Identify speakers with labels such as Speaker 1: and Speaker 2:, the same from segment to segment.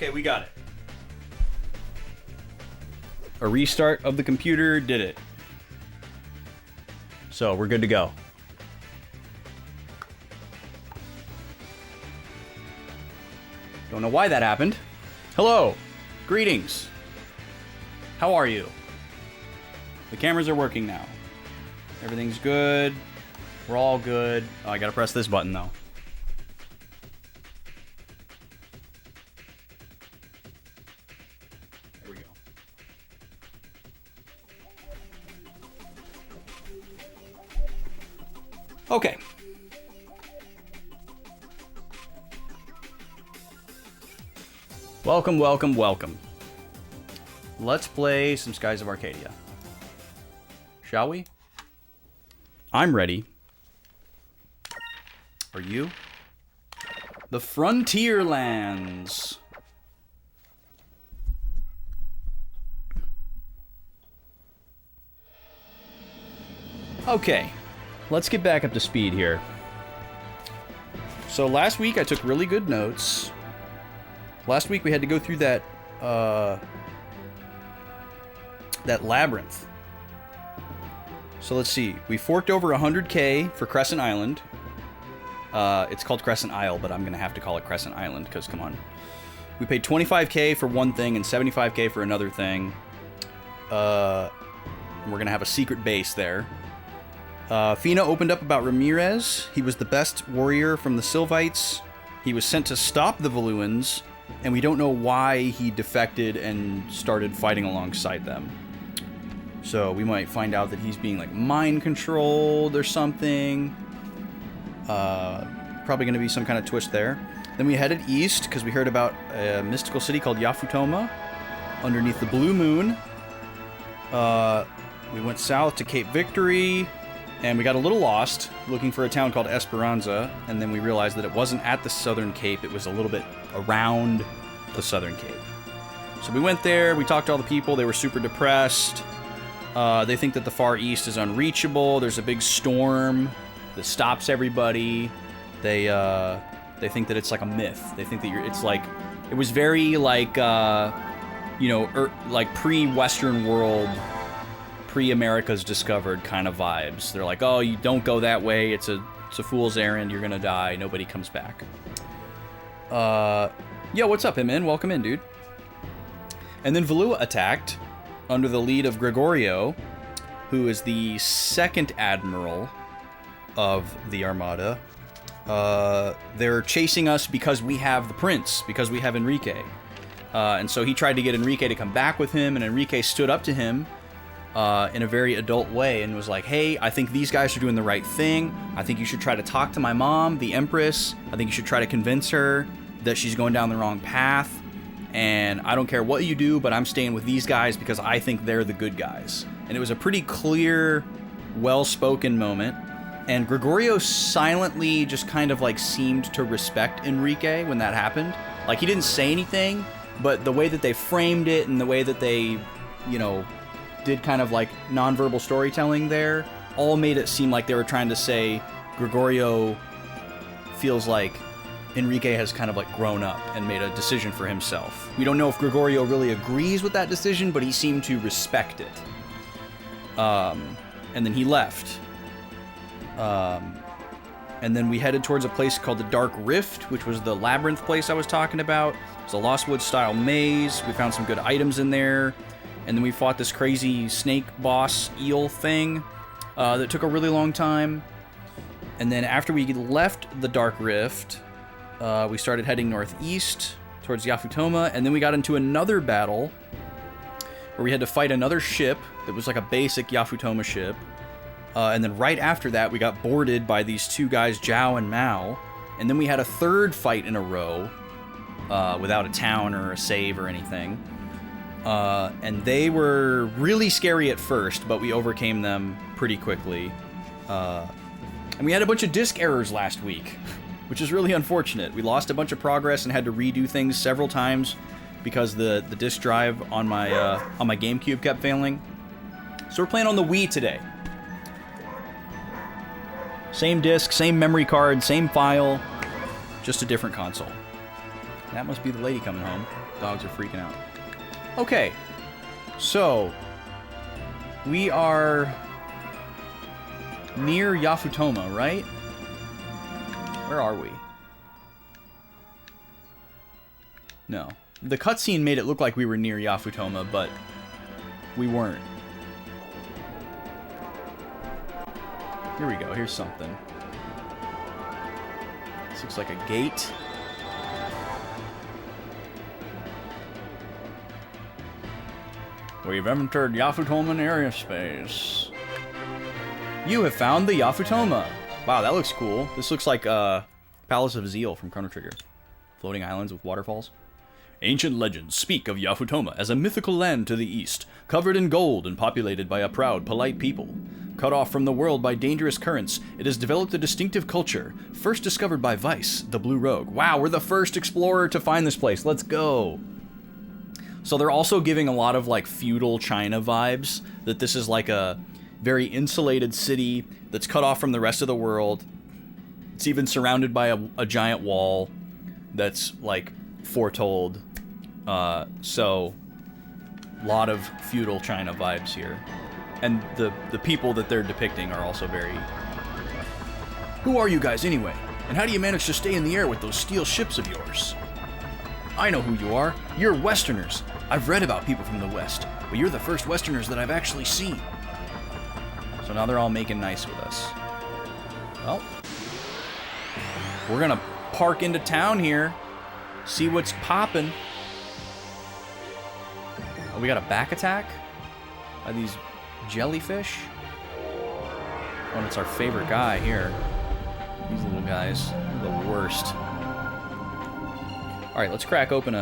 Speaker 1: Okay, we got it. A restart of the computer did it. So, we're good to go. Don't know why that happened. Hello. Greetings. How are you? The cameras are working now. Everything's good. We're all good. Oh, I gotta press this button, though. There we go. Okay. Welcome, welcome, welcome. Let's play some Skies of Arcadia. Shall we? I'm ready. Are you? The Frontier Lands. Okay, let's get back up to speed here. So last week I took really good notes. Last week we had to go through that labyrinth. So let's see. We forked over 100k for Crescent Island. It's called Crescent Isle, but I'm going to have to call it Crescent Island, because come on. We paid 25k for one thing and 75k for another thing. And we're going to have a secret base there. Fina opened up about Ramirez. He was the best warrior from the Sylvites. He was sent to stop the Valuans, and we don't know why he defected and started fighting alongside them. So we might find out that he's being like mind controlled or something. Probably going to be some kind of twist there. Then we headed east because we heard about a mystical city called Yafutoma underneath the Blue Moon. We went south to Cape Victory, and we got a little lost looking for a town called Esperanza, and then we realized that it wasn't at the Southern Cape, it was a little bit around the Southern Cape. So we went there, we talked to all the people, they were super depressed. They think that the Far East is unreachable, there's a big storm that stops everybody. They think that it's like a myth. They think that it's like, it was very like, like pre-Western world, pre-America's discovered kind of vibes. They're like, oh, you don't go that way. It's a fool's errand. You're gonna die. Nobody comes back. Yo, what's up, Hitman? Welcome in, dude. And then Valua attacked under the lead of Gregorio, who is the second admiral of the Armada. They're chasing us because we have the prince, because we have Enrique. And so he tried to get Enrique to come back with him, and Enrique stood up to him in a very adult way and was like, hey, I think these guys are doing the right thing. I think you should try to talk to my mom, the Empress. I think you should try to convince her that she's going down the wrong path. And I don't care what you do, but I'm staying with these guys because I think they're the good guys. And it was a pretty clear, well-spoken moment. And Gregorio silently just kind of like seemed to respect Enrique when that happened. Like, he didn't say anything, but the way that they framed it and the way that they, did kind of like nonverbal storytelling there all made it seem like they were trying to say Gregorio feels like Enrique has kind of like grown up and made a decision for himself. We don't know if Gregorio really agrees with that decision, but he seemed to respect it. And then he left. And then we headed towards a place called the Dark Rift, which was the labyrinth place I was talking about. It's a Lost Woods style maze. We found some good items in there. And then we fought this crazy snake boss eel thing that took a really long time. And then after we left the Dark Rift, we started heading northeast towards Yafutoma. And then we got into another battle where we had to fight another ship that was like a basic Yafutoma ship. And then right after that, we got boarded by these two guys, Zhao and Mao. And then we had a third fight in a row without a town or a save or anything. And they were really scary at first, but we overcame them pretty quickly. And we had a bunch of disk errors last week, which is really unfortunate. We lost a bunch of progress and had to redo things several times because the disk drive on my GameCube kept failing. So we're playing on the Wii today. Same disc, same memory card, same file, just a different console. That must be the lady coming home. Dogs are freaking out. Okay. So, we are near Yafutoma, right? Where are we? No. The cutscene made it look like we were near Yafutoma, but we weren't. Here we go. Here's something. This looks like a gate. We've entered Yafutoma area space. You have found the Yafutoma. Wow, that looks cool. This looks like Palace of Zeal from Chrono Trigger. Floating islands with waterfalls. Ancient legends speak of Yafutoma as a mythical land to the east, covered in gold and populated by a proud, polite people. Cut off from the world by dangerous currents, it has developed a distinctive culture, first discovered by Vice, the Blue Rogue. Wow, we're the first explorer to find this place. Let's go. So they're also giving a lot of like feudal China vibes, that this is like a very insulated city that's cut off from the rest of the world. It's even surrounded by a giant wall that's like foretold. So a lot of feudal China vibes here. And the people that they're depicting are also very... Who are you guys anyway? And how do you manage to stay in the air with those steel ships of yours? I know who you are. You're Westerners. I've read about people from the West, but you're the first Westerners that I've actually seen. So now they're all making nice with us. Well, we're gonna park into town here, see what's poppin'. Oh, we got a back attack by these jellyfish. Oh, and it's our favorite guy here. These little guys, they're the worst. All right, let's crack open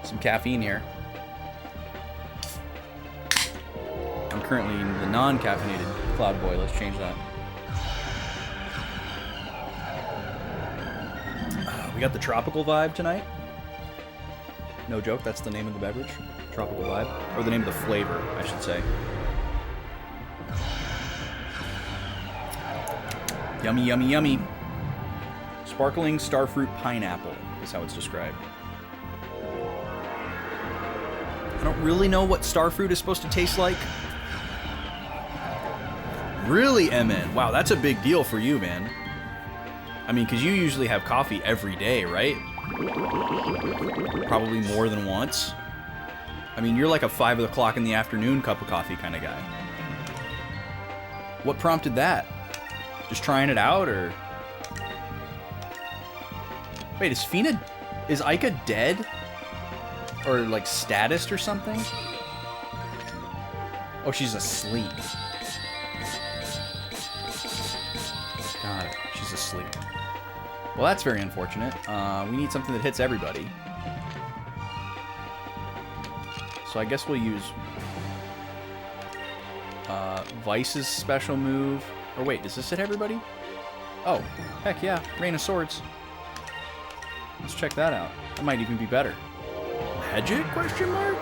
Speaker 1: some caffeine here. I'm currently in the non-caffeinated Cloud Boy. Let's change that. We got the tropical vibe tonight. No joke, that's the name of the beverage. Tropical vibe. Or the name of the flavor, I should say. Yummy, yummy, yummy. Sparkling starfruit pineapple is how it's described. I don't really know what starfruit is supposed to taste like. Really, MN? Wow, that's a big deal for you, man. I mean, because you usually have coffee every day, right? Probably more than once. I mean, you're like a 5 o'clock in the afternoon cup of coffee kind of guy. What prompted that? Just trying it out, or... Wait, is Ica dead? Or, like, statused or something? Oh, she's asleep. Got it. She's asleep. Well, that's very unfortunate. We need something that hits everybody. So I guess we'll use Vice's special move. Or wait, does this hit everybody? Oh, heck yeah. Rain of Swords. Let's check that out. That might even be better. Magic? Question mark?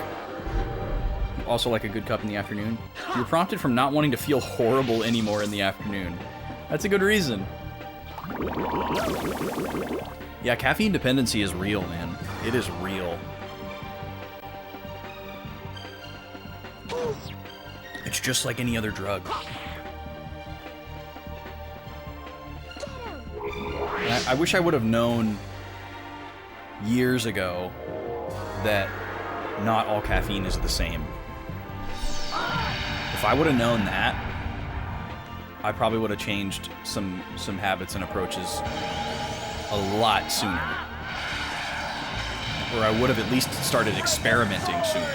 Speaker 1: Also like a good cup in the afternoon. You're prompted from not wanting to feel horrible anymore in the afternoon. That's a good reason. Yeah, caffeine dependency is real, man. It is real. It's just like any other drug. I wish I would have known years ago that not all caffeine is the same. If I would have known that, I probably would have changed some habits and approaches a lot sooner. Or I would have at least started experimenting sooner.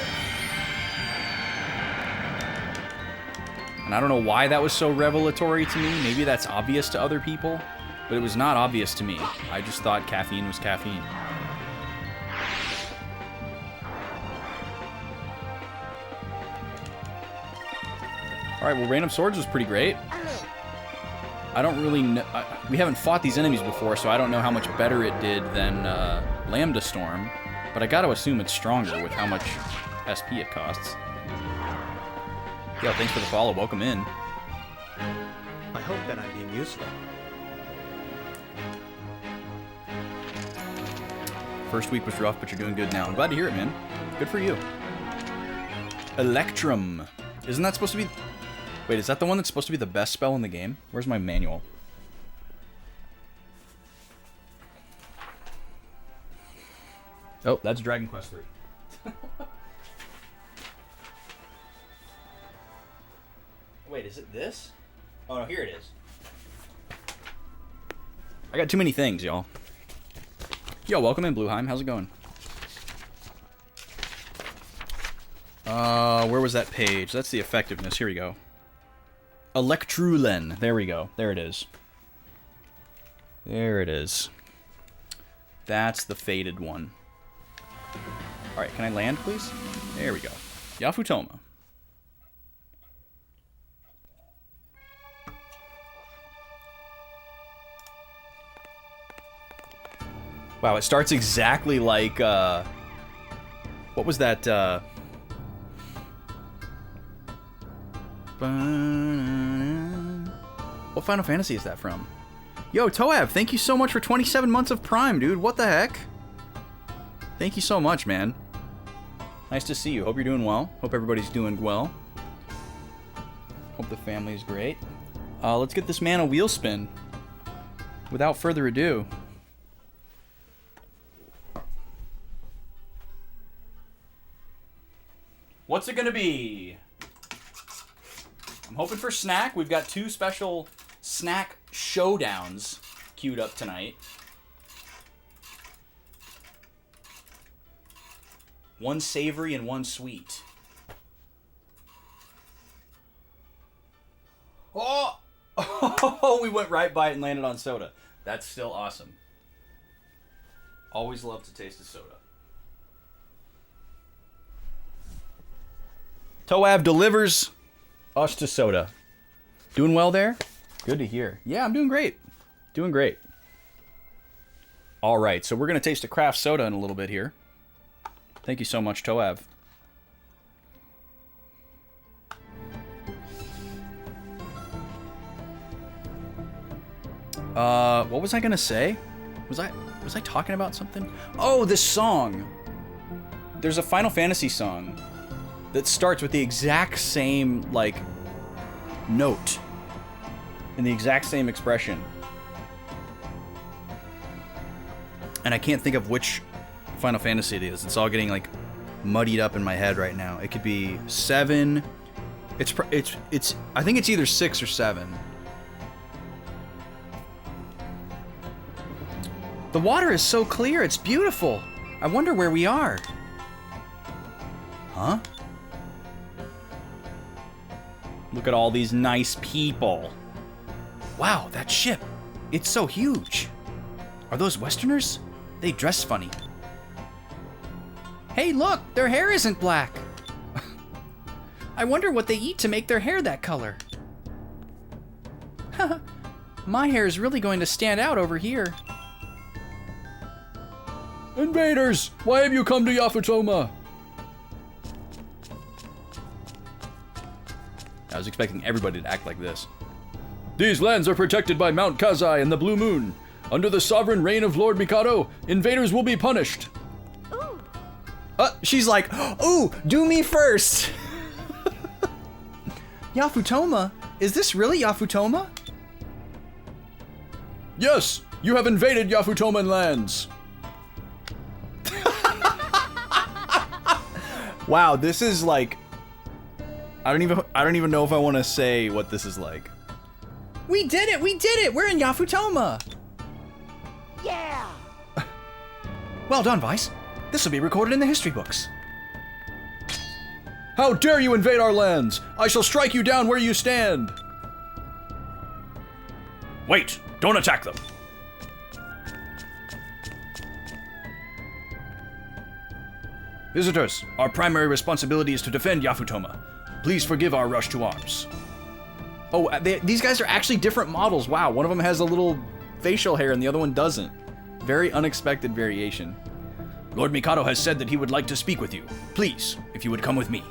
Speaker 1: And I don't know why that was so revelatory to me. Maybe that's obvious to other people, but it was not obvious to me. I just thought caffeine was caffeine. Alright, well, Rain of Swords was pretty great. I don't really know... we haven't fought these enemies before, so I don't know how much better it did than Lambda Storm, but I gotta assume it's stronger with how much SP it costs. Yo, thanks for the follow. Welcome in.
Speaker 2: I hope that I'm being useful.
Speaker 1: First week was rough, but you're doing good now. I'm glad to hear it, man. Good for you. Electrum. Isn't that supposed to be... Wait, is that the one that's supposed to be the best spell in the game? Where's my manual? Oh, that's Dragon Quest III. Wait, is it this? Oh, no, here it is. I got too many things, y'all. Yo, welcome in, Blueheim. How's it going? Where was that page? That's the effectiveness. Here we go. Electrulen. There we go. There it is. There it is. That's the faded one. Alright, can I land, please? There we go. Yafutoma. Wow, it starts exactly like, what was that, what Final Fantasy is that from? Yo, Toab, thank you so much for 27 months of Prime, dude. What the heck? Thank you so much, man. Nice to see you. Hope you're doing well. Hope everybody's doing well. Hope the family's great. Let's get this man a wheel spin. Without further ado. What's it gonna be? I'm hoping for snack. We've got 2 special snack showdowns queued up tonight. One savory and one sweet. Oh! Oh, we went right by it and landed on soda. That's still awesome. Always love to taste a soda. Toab delivers us to soda. Doing well there? Good to hear. Yeah, I'm doing great. Doing great. All right, so we're going to taste a craft soda in a little bit here. Thank you so much, Toab. What was I going to say? Was I talking about something? Oh, this song. There's a Final Fantasy song that starts with the exact same, like, note. And the exact same expression. And I can't think of which Final Fantasy it is. It's all getting, like, muddied up in my head right now. It could be 7. It's I think it's either 6 or 7. The water is so clear. It's beautiful. I wonder where we are. Huh? Look at all these nice people. Wow, that ship. It's so huge. Are those Westerners? They dress funny. Hey, look, their hair isn't black. I wonder what they eat to make their hair that color. My hair is really going to stand out over here. Invaders, why have you come to Yafutoma? I was expecting everybody to act like this. These lands are protected by Mount Kazai and the Blue Moon. Under the sovereign reign of Lord Mikado, invaders will be punished. Ooh. She's like, ooh, do me first. Yafutoma? Is this really Yafutoma? Yes, you have invaded Yafutoman lands. Wow, this is like, I don't even know if I want to say what this is like. We did it! We did it! We're in Yafutoma! Yeah! Well done, Vice. This will be recorded in the history books. How dare you invade our lands! I shall strike you down where you stand! Wait! Don't attack them! Visitors, our primary responsibility is to defend Yafutoma. Please forgive our rush to arms. Oh, these guys are actually different models. Wow, one of them has a little facial hair and the other one doesn't. Very unexpected variation. Lord Mikado has said that he would like to speak with you. Please, if you would come with me.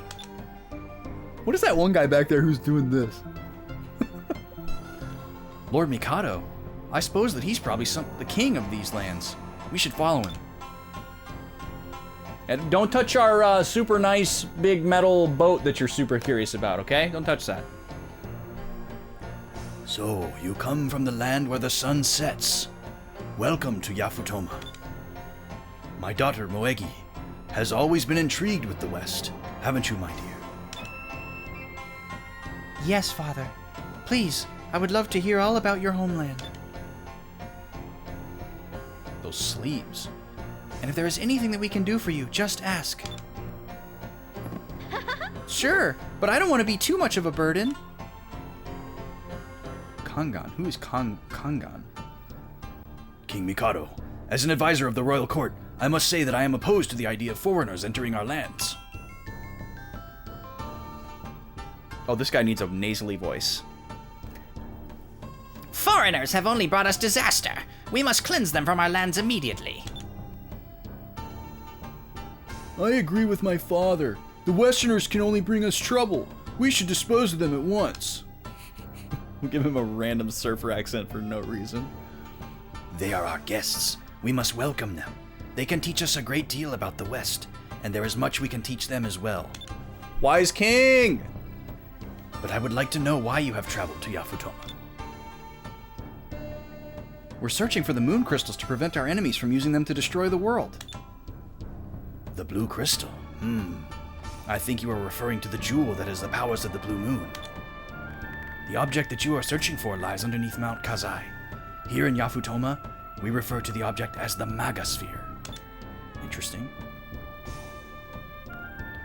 Speaker 1: What is that one guy back there who's doing this? Lord Mikado? I suppose that he's probably the king of these lands. We should follow him. And don't touch our super nice big metal boat that you're super curious about, okay? Don't touch that.
Speaker 3: So, you come from the land where the sun sets. Welcome to Yafutoma. My daughter, Moegi, has always been intrigued with the West, haven't you, my dear?
Speaker 4: Yes, Father. Please, I would love to hear all about your homeland.
Speaker 1: Those sleeves.
Speaker 4: And if there is anything that we can do for you, just ask. Sure, but I don't want to be too much of a burden.
Speaker 1: Kangan. Who is Kangan?
Speaker 3: King Mikado, as an advisor of the royal court, I must say that I am opposed to the idea of foreigners entering our lands.
Speaker 1: Oh, this guy needs a nasally voice.
Speaker 4: Foreigners have only brought us disaster. We must cleanse them from our lands immediately.
Speaker 3: I agree with my father. The Westerners can only bring us trouble. We should dispose of them at once.
Speaker 1: We'll give him a random surfer accent for no reason.
Speaker 3: They are our guests. We must welcome them. They can teach us a great deal about the West, and there is much we can teach them as well.
Speaker 1: Wise King!
Speaker 3: But I would like to know why you have traveled to Yafutoma.
Speaker 1: We're searching for the moon crystals to prevent our enemies from using them to destroy the world.
Speaker 3: The blue crystal? I think you are referring to the jewel that has the powers of the blue moon. The object that you are searching for lies underneath Mount Kazai. Here in Yafutoma, we refer to the object as the Magasphere. Interesting.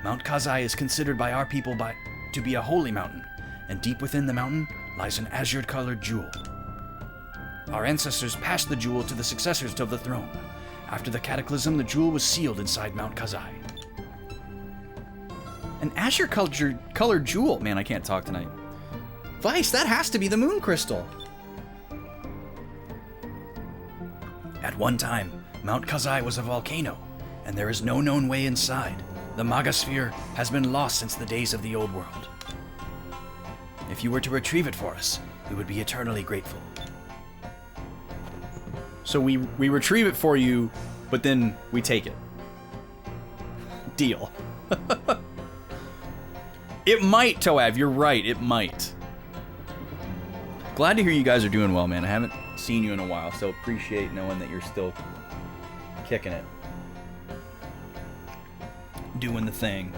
Speaker 3: Mount Kazai is considered by our people to be a holy mountain, and deep within the mountain lies an azure-colored jewel. Our ancestors passed the jewel to the successors of the throne. After the cataclysm, the jewel was sealed inside Mount Kazai.
Speaker 1: An azure-colored jewel. Man, I can't talk tonight. Vice, that has to be the moon crystal.
Speaker 3: At one time, Mount Kazai was a volcano, and there is no known way inside. The Magasphere has been lost since the days of the old world. If you were to retrieve it for us, we would be eternally grateful.
Speaker 1: So we retrieve it for you, but then we take it. Deal. It might, Toav, you're right, it might. Glad to hear you guys are doing well, man. I haven't seen you in a while, so appreciate knowing that you're still kicking it. Doing the thing.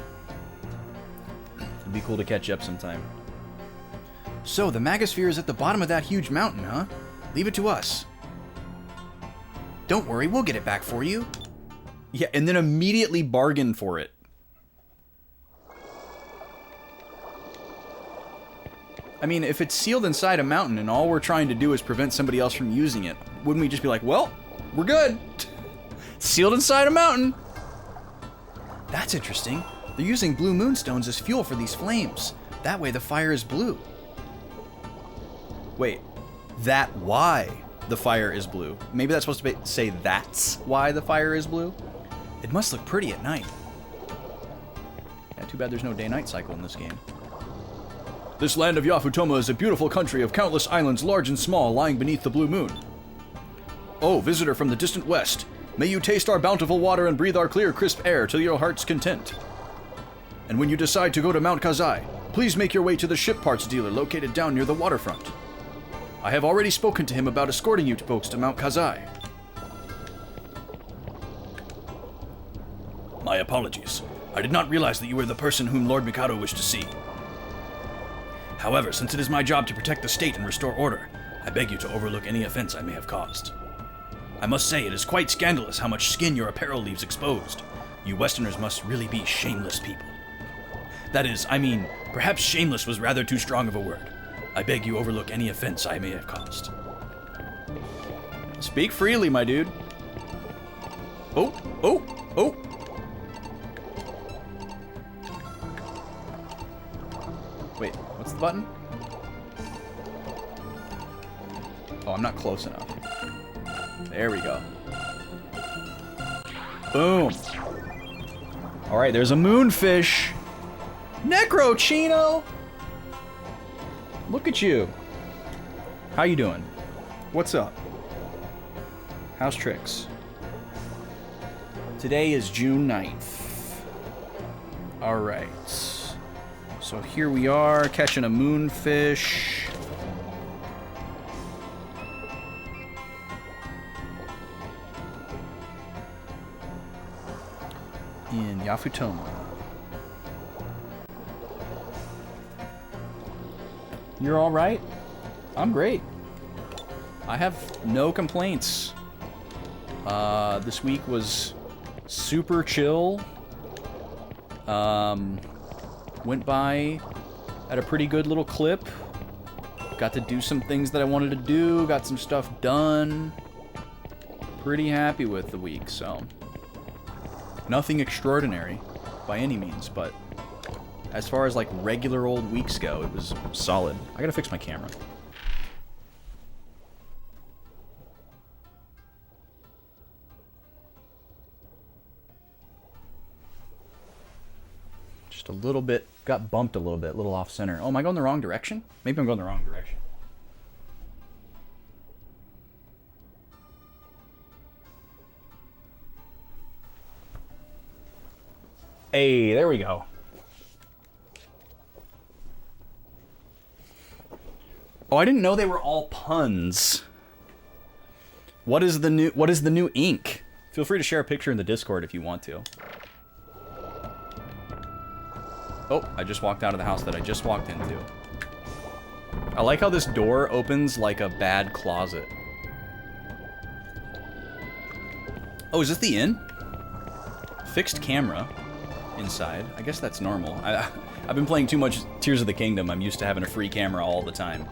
Speaker 1: It'd be cool to catch up sometime. So, the Magasphere is at the bottom of that huge mountain, huh? Leave it to us.
Speaker 4: Don't worry, we'll get it back for you.
Speaker 1: Yeah, and then immediately bargain for it. I mean, if it's sealed inside a mountain and all we're trying to do is prevent somebody else from using it, wouldn't we just be like, well, we're good. Sealed inside a mountain. That's interesting. They're using blue moonstones as fuel for these flames. That way the fire is blue. Wait, that why the fire is blue? Maybe that's supposed to say that's why the fire is blue? It must look pretty at night. Yeah, too bad there's no day-night cycle in this game. This land of Yafutoma is a beautiful country of countless islands, large and small, lying beneath the blue moon. Oh, visitor from the distant west, may you taste our bountiful water and breathe our clear, crisp air to your heart's content. And when you decide to go to Mount Kazai, please make your way to the ship parts dealer located down near the waterfront. I have already spoken to him about escorting you folks to Mount Kazai.
Speaker 3: My apologies. I did not realize that you were the person whom Lord Mikado wished to see. However, since it is my job to protect the state and restore order, I beg you to overlook any offense I may have caused. I must say, it is quite scandalous how much skin your apparel leaves exposed. You Westerners must really be shameless people. That is, I mean, perhaps shameless was rather too strong of a word. I beg you overlook any offense I may have caused.
Speaker 1: Speak freely, my dude. Oh, oh, oh. Wait, what's the button? Oh, I'm not close enough. There we go. Boom. All right, there's a moonfish. Necrochino. Look at you. How you doing? What's up? How's tricks? Today is June 9th. Alright. So here we are, catching a moonfish. In Yafutoma. You're alright? I'm great. I have no complaints. This week was super chill. Went by at a pretty good little clip. Got to do some things that I wanted to do. Got some stuff done. Pretty happy with the week, so. Nothing extraordinary by any means, but as far as like regular old weeks go, it was solid. I gotta fix my camera. Just a little bit, got bumped a little off center. Oh, am I going the wrong direction? Maybe I'm going the wrong direction. Hey, there we go. Oh, I didn't know they were all puns. What is the new ink? Feel free to share a picture in the Discord if you want to. Oh, I just walked out of the house that I just walked into. I like how this door opens like a bad closet. Oh, is this the inn? Fixed camera inside. I guess that's normal. I've been playing too much Tears of the Kingdom. I'm used to having a free camera all the time.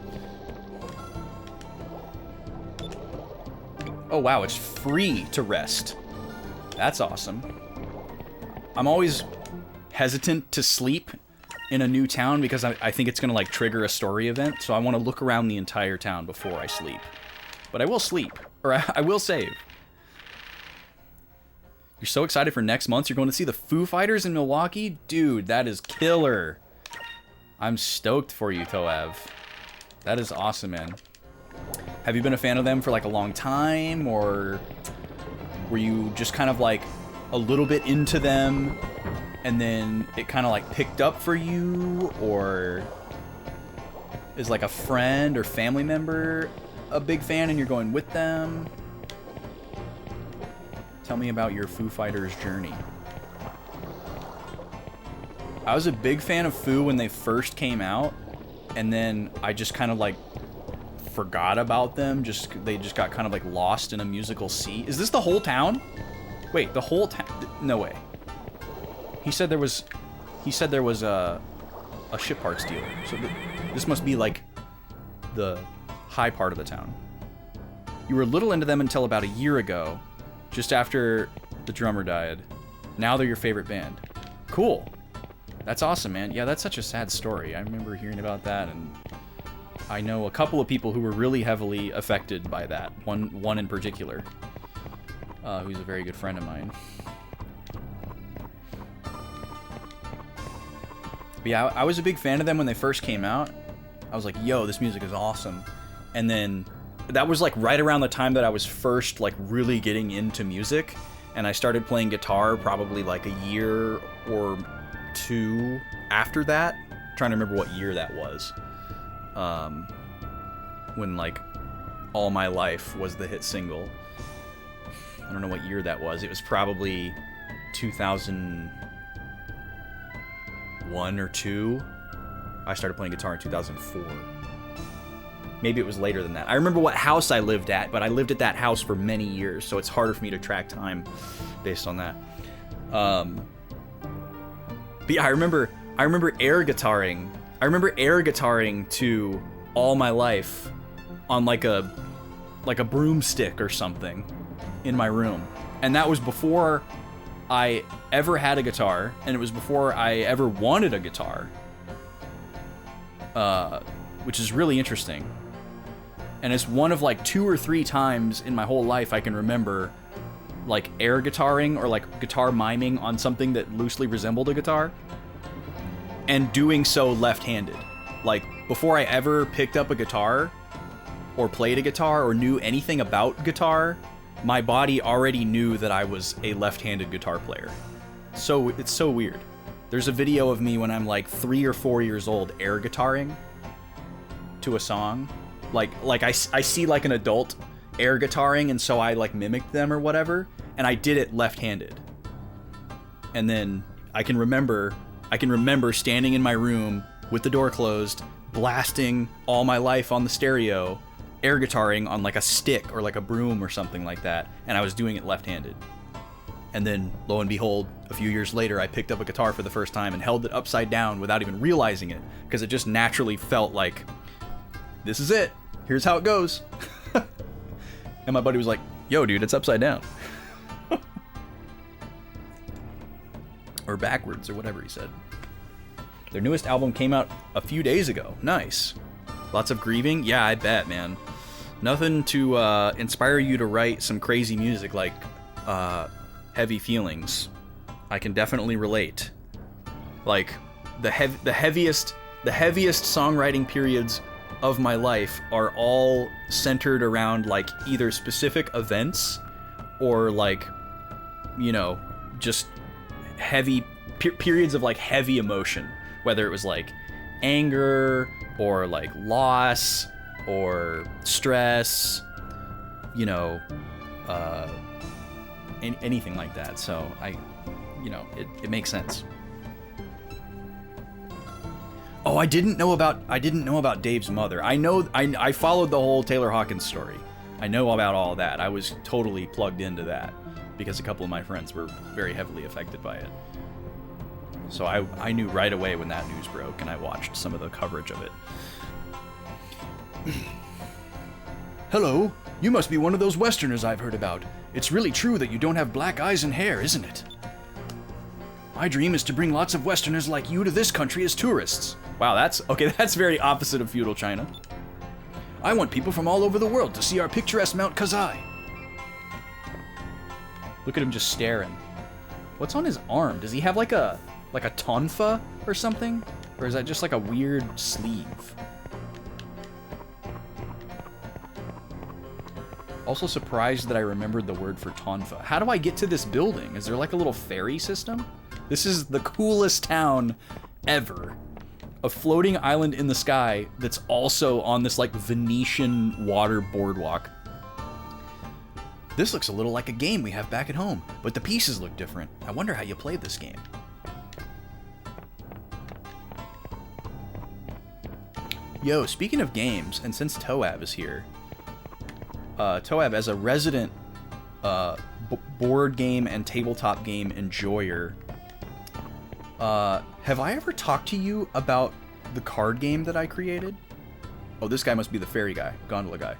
Speaker 1: Oh wow, it's free to rest. That's awesome. I'm always hesitant to sleep in a new town because I think it's gonna like trigger a story event, so I want to look around the entire town before I sleep. But I will sleep, or I will save. You're so excited for next month. You're going to see the Foo Fighters in Milwaukee? Dude, that is killer. I'm stoked for you, Toev. That is awesome, man. Have you been a fan of them for like a long time, or were you just kind of like a little bit into them and then it kind of like picked up for you, or is like a friend or family member a big fan and you're going with them? Tell me about your Foo Fighters journey. I was a big fan of Foo when they first came out, and then I just kind of like forgot about them. They just got kind of like lost in a musical sea. Is this the whole town? Wait, the whole town? No way. He said there was a ship parts dealer. So this must be like the high part of the town. You were a little into them until about a year ago, just after the drummer died. Now they're your favorite band. Cool. That's awesome, man. Yeah, that's such a sad story. I remember hearing about that, and I know a couple of people who were really heavily affected by that. One in particular, who's a very good friend of mine. But yeah, I was a big fan of them when they first came out. I was like, yo, this music is awesome. And then that was like right around the time that I was first like really getting into music, and I started playing guitar probably like a year or two after that. I'm trying to remember what year that was. When like All My Life was the hit single. I don't know what year that was. It was probably 2001 or 2. I started playing guitar in 2004. Maybe it was later than that. I remember what house I lived at, but I lived at that house for many years, so it's harder for me to track time based on that. But yeah, I remember air guitaring. I remember air guitaring to All My Life on like a broomstick or something in my room. And that was before I ever had a guitar, and it was before I ever wanted a guitar. Which is really interesting. And it's one of like 2 or 3 times in my whole life I can remember like air guitaring or like guitar miming on something that loosely resembled a guitar, and doing so left-handed. Like before I ever picked up a guitar or played a guitar or knew anything about guitar, my body already knew that I was a left-handed guitar player. So it's so weird. There's a video of me when I'm like 3 or 4 years old air guitaring to a song. Like I see like an adult air guitaring, and so I like mimicked them or whatever, and I did it left-handed. And then I can remember standing in my room with the door closed, blasting All My Life on the stereo, air guitaring on like a stick or like a broom or something like that, and I was doing it left-handed. And then, lo and behold, a few years later, I picked up a guitar for the first time and held it upside down without even realizing it, because it just naturally felt like, this is it, here's how it goes. And my buddy was like, yo dude, it's upside down. Or backwards, or whatever he said. Their newest album came out a few days ago. Nice. Lots of grieving? Yeah, I bet, man. Nothing to inspire you to write some crazy music like Heavy Feelings. I can definitely relate. Like, the heaviest songwriting periods of my life are all centered around like either specific events or like, you know, just heavy periods of like heavy emotion, whether it was like anger or like loss or stress, you know, anything like that. So it makes sense. Oh, I didn't know about Dave's mother. I followed the whole Taylor Hawkins story. I know about all that. I was totally plugged into that because a couple of my friends were very heavily affected by it. So I knew right away when that news broke, and I watched some of the coverage of it.
Speaker 3: Hello, you must be one of those Westerners I've heard about. It's really true that you don't have black eyes and hair, isn't it? My dream is to bring lots of Westerners like you to this country as tourists.
Speaker 1: Wow, that's very opposite of feudal China.
Speaker 3: I want people from all over the world to see our picturesque Mount Kazai.
Speaker 1: Look at him just staring. What's on his arm? Does he have like a tonfa or something? Or is that just like a weird sleeve? Also surprised that I remembered the word for tonfa. How do I get to this building? Is there like a little ferry system? This is the coolest town ever. A floating island in the sky that's also on this like Venetian water boardwalk. This looks a little like a game we have back at home, but the pieces look different. I wonder how you played this game. Yo, speaking of games, and since Toab is here, Toab, as a resident board game and tabletop game enjoyer, have I ever talked to you about the card game that I created? Oh, this guy must be the ferry guy, gondola guy.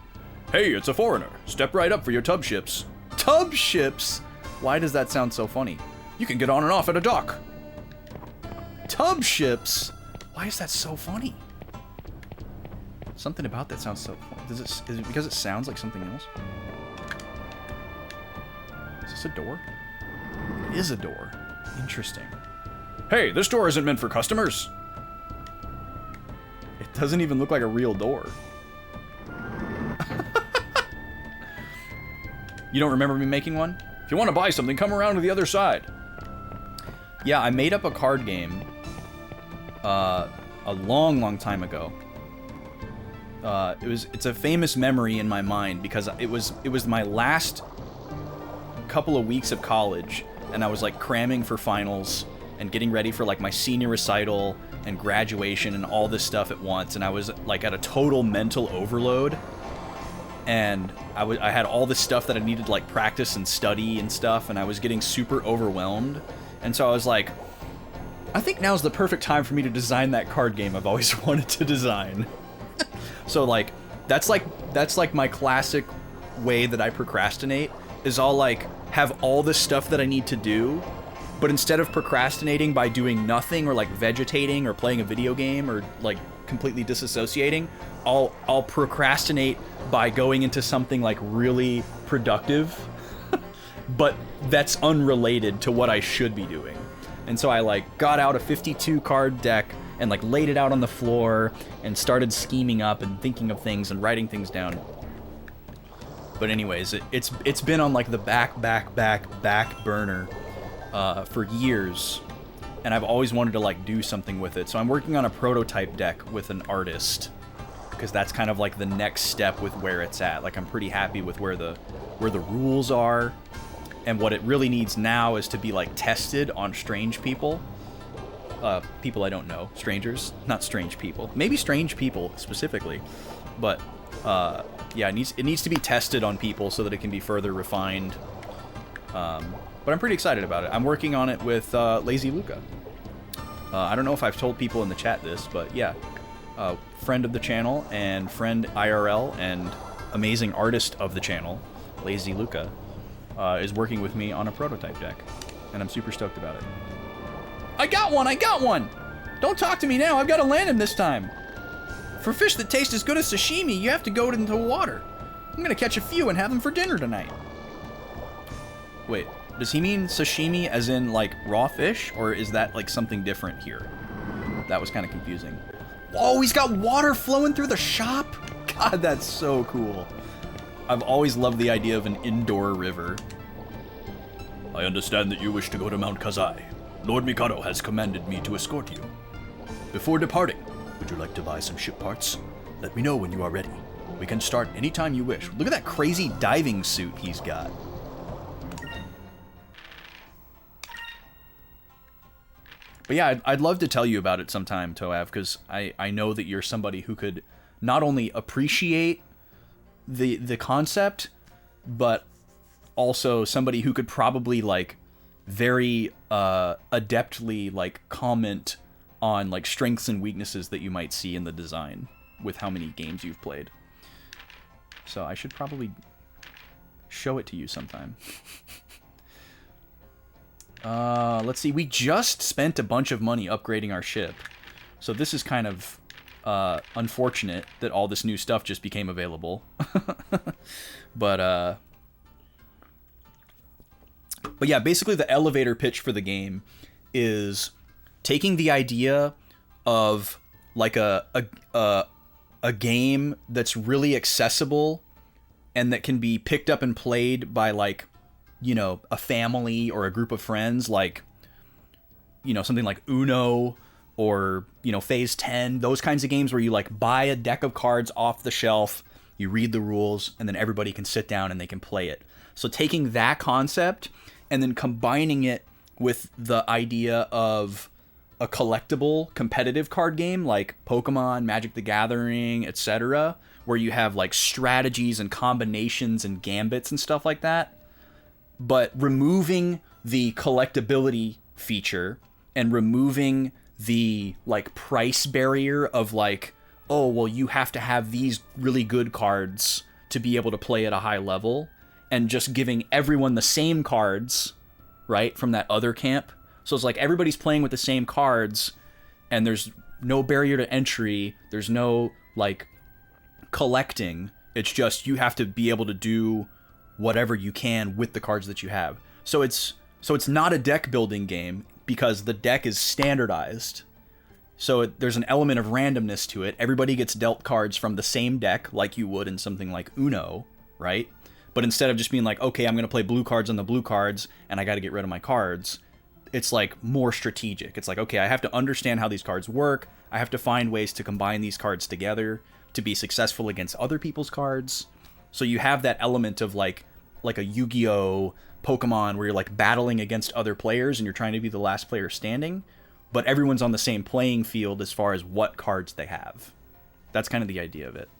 Speaker 3: Hey, it's a foreigner. Step right up for your tub ships.
Speaker 1: Tub ships? Why does that sound so funny?
Speaker 3: You can get on and off at a dock.
Speaker 1: Tub ships? Why is that so funny? Something about that sounds so funny. Is it because it sounds like something else? Is this a door? It is a door. Interesting.
Speaker 3: Hey, this door isn't meant for customers.
Speaker 1: It doesn't even look like a real door. You don't remember me making one?
Speaker 3: If you want to buy something, come around to the other side.
Speaker 1: Yeah, I made up a card game a long time ago. It's a famous memory in my mind because it was my last couple of weeks of college, and I was like cramming for finals and getting ready for like my senior recital and graduation and all this stuff at once, and I was like at a total mental overload, and I had all this stuff that I needed to like practice and study and stuff, and I was getting super overwhelmed, and so I was like, I think now's the perfect time for me to design that card game I've always wanted to design. So like that's like my classic way that I procrastinate, is I'll like have all this stuff that I need to do, but instead of procrastinating by doing nothing or like vegetating or playing a video game or like completely disassociating, I'll procrastinate by going into something like really productive, but that's unrelated to what I should be doing. And so I like got out a 52 card deck and like laid it out on the floor and started scheming up and thinking of things and writing things down. But anyways, it's been on like the back burner for years, and I've always wanted to like do something with it. So I'm working on a prototype deck with an artist, because that's kind of like the next step with where it's at. Like I'm pretty happy with where the rules are, and what it really needs now is to be like tested on strange people. People I don't know, strangers, not strange people. Maybe strange people specifically, but yeah, it needs to be tested on people so that it can be further refined. But I'm pretty excited about it. I'm working on it with Lazy Luca. I don't know if I've told people in the chat this, but yeah, friend of the channel and friend IRL and amazing artist of the channel, Lazy Luca, is working with me on a prototype deck, and I'm super stoked about it. I got one! Don't talk to me now, I've got to land him this time. For fish that taste as good as sashimi, you have to go into water. I'm gonna catch a few and have them for dinner tonight. Wait, does he mean sashimi as in like raw fish, or is that like something different here? That was kind of confusing. Oh, he's got water flowing through the shop? God, that's so cool. I've always loved the idea of an indoor river.
Speaker 3: I understand that you wish to go to Mount Kazai. Lord Mikado has commanded me to escort you. Before departing, would you like to buy some ship parts? Let me know when you are ready. We can start anytime you wish.
Speaker 1: Look at that crazy diving suit he's got. But yeah, I'd love to tell you about it sometime, Toav, because I know that you're somebody who could not only appreciate the concept, but also somebody who could probably like very adeptly like comment on like strengths and weaknesses that you might see in the design with how many games you've played. So I should probably show it to you sometime. Let's see, we just spent a bunch of money upgrading our ship, so this is kind of unfortunate that all this new stuff just became available. But yeah, basically the elevator pitch for the game is taking the idea of like a game that's really accessible and that can be picked up and played by like, you know, a family or a group of friends, like, you know, something like Uno or, you know, Phase 10, those kinds of games where you like buy a deck of cards off the shelf, you read the rules, and then everybody can sit down and they can play it. So taking that concept and then combining it with the idea of a collectible competitive card game like Pokemon, Magic the Gathering, etc., where you have like strategies and combinations and gambits and stuff like that, but removing the collectability feature and removing the like price barrier of like, oh, well, you have to have these really good cards to be able to play at a high level, and just giving everyone the same cards, right, from that other camp. So it's like everybody's playing with the same cards, and there's no barrier to entry, there's no like collecting. It's just you have to be able to do whatever you can with the cards that you have. So it's not a deck building game because the deck is standardized. So there's an element of randomness to it. Everybody gets dealt cards from the same deck like you would in something like Uno, right? But instead of just being like, okay, I'm going to play blue cards on the blue cards and I got to get rid of my cards, it's like more strategic. It's like, okay, I have to understand how these cards work. I have to find ways to combine these cards together to be successful against other people's cards. So you have that element of like a Yu-Gi-Oh! Pokemon where you're like battling against other players and you're trying to be the last player standing, but everyone's on the same playing field as far as what cards they have. That's kind of the idea of it.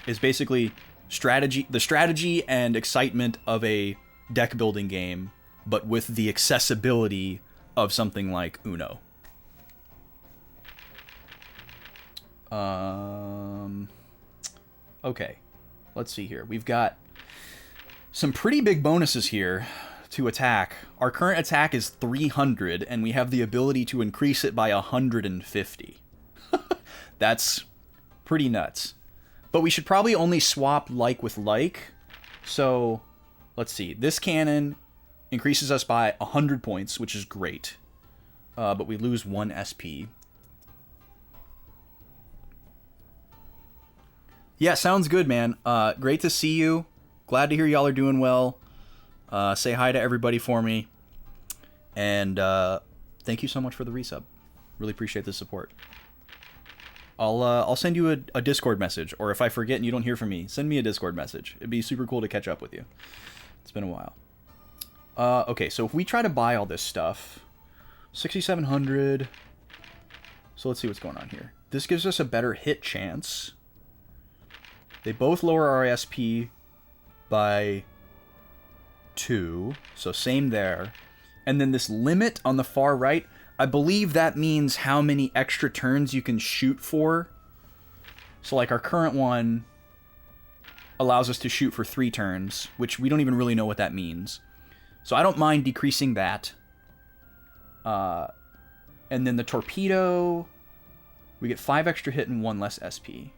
Speaker 1: It's basically the strategy and excitement of a deck building game, but with the accessibility of something like Uno. Okay, let's see here. We've got some pretty big bonuses here to attack. Our current attack is 300, and we have the ability to increase it by 150. That's pretty nuts. But we should probably only swap like with like. So, let's see. This cannon increases us by 100 points, which is great. But we lose 1 SP. Yeah, sounds good, man. Great to see you. Glad to hear y'all are doing well. Say hi to everybody for me. And thank you so much for the resub. Really appreciate the support. I'll send you a Discord message, or if I forget and you don't hear from me, send me a Discord message. It'd be super cool to catch up with you. It's been a while. Okay, so if we try to buy all this stuff, 6,700. So let's see what's going on here. This gives us a better hit chance. They both lower our SP by 2, so same there. And then this limit on the far right, I believe that means how many extra turns you can shoot for. So like our current one allows us to shoot for 3 turns, which we don't even really know what that means. So I don't mind decreasing that. And then the torpedo, we get 5 extra hit and 1 less SP.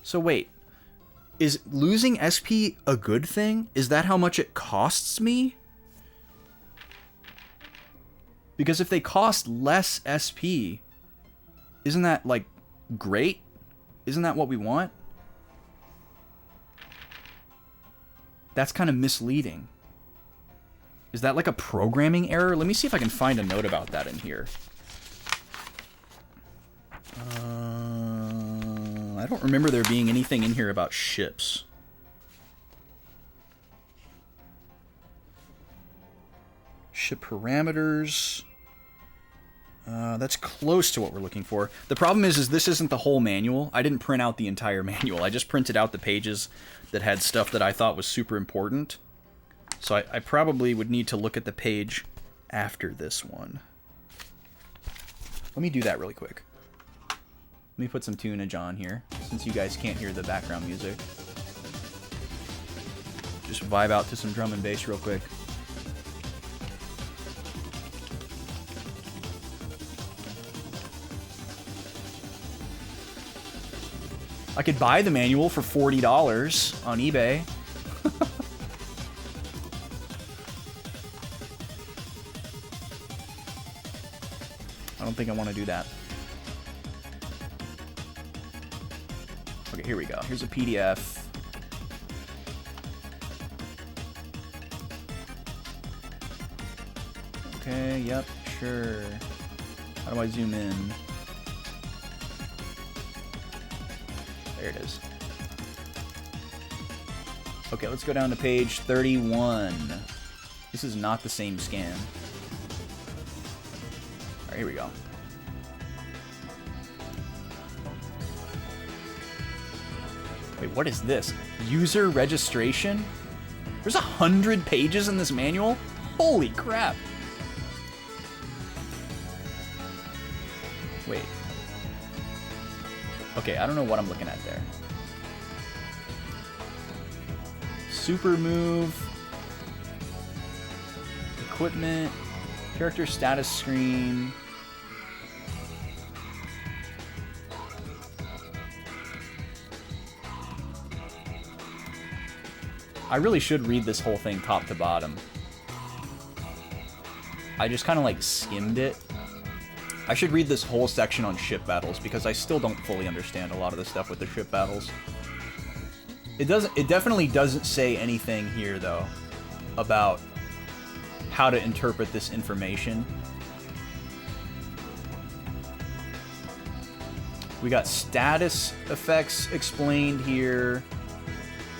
Speaker 1: So wait, is losing SP a good thing? Is that how much it costs me? Because if they cost less SP, isn't that, like, great? Isn't that what we want? That's kind of misleading. Is that like a programming error? Let me see if I can find a note about that in here. I don't remember there being anything in here about ships. Ship parameters. That's close to what we're looking for. The problem is this isn't the whole manual. I didn't print out the entire manual. I just printed out the pages that had stuff that I thought was super important. So I probably would need to look at the page after this one. Let me do that really quick. Let me put some tunage on here, since you guys can't hear the background music. Just vibe out to some drum and bass real quick. I could buy the manual for $40 on eBay. I don't think I want to do that. Okay, here we go. Here's a PDF. Okay, yep, sure. How do I zoom in? There it is. Okay, let's go down to page 31. This is not the same scan. Alright, here we go. Wait, what is this? User registration? There's 100 pages in this manual? Holy crap! Wait. Okay, I don't know what I'm looking at there. Super move. Equipment. Character status screen. I really should read this whole thing top to bottom. I just kind of like skimmed it. I should read this whole section on ship battles because I still don't fully understand a lot of the stuff with the ship battles. It definitely doesn't say anything here though about how to interpret this information. We got status effects explained here.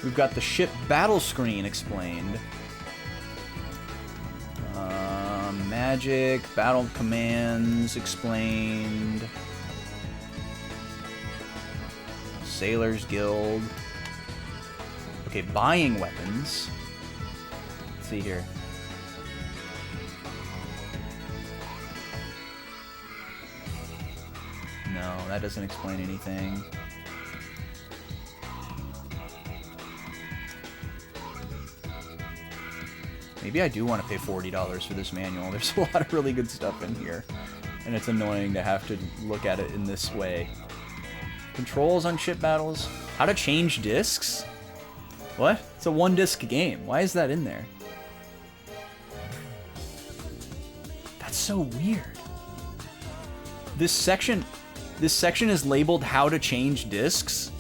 Speaker 1: We've got the ship battle screen explained. Magic, battle commands explained. Sailors Guild. Okay, buying weapons. Let's see here. No, that doesn't explain anything. Maybe I do want to pay $40 for this manual. There's a lot of really good stuff in here. And it's annoying to have to look at it in this way. Controls on ship battles. How to change discs? What? It's a one-disc game. Why is that in there? That's so weird. This section this section is labeled how to change discs,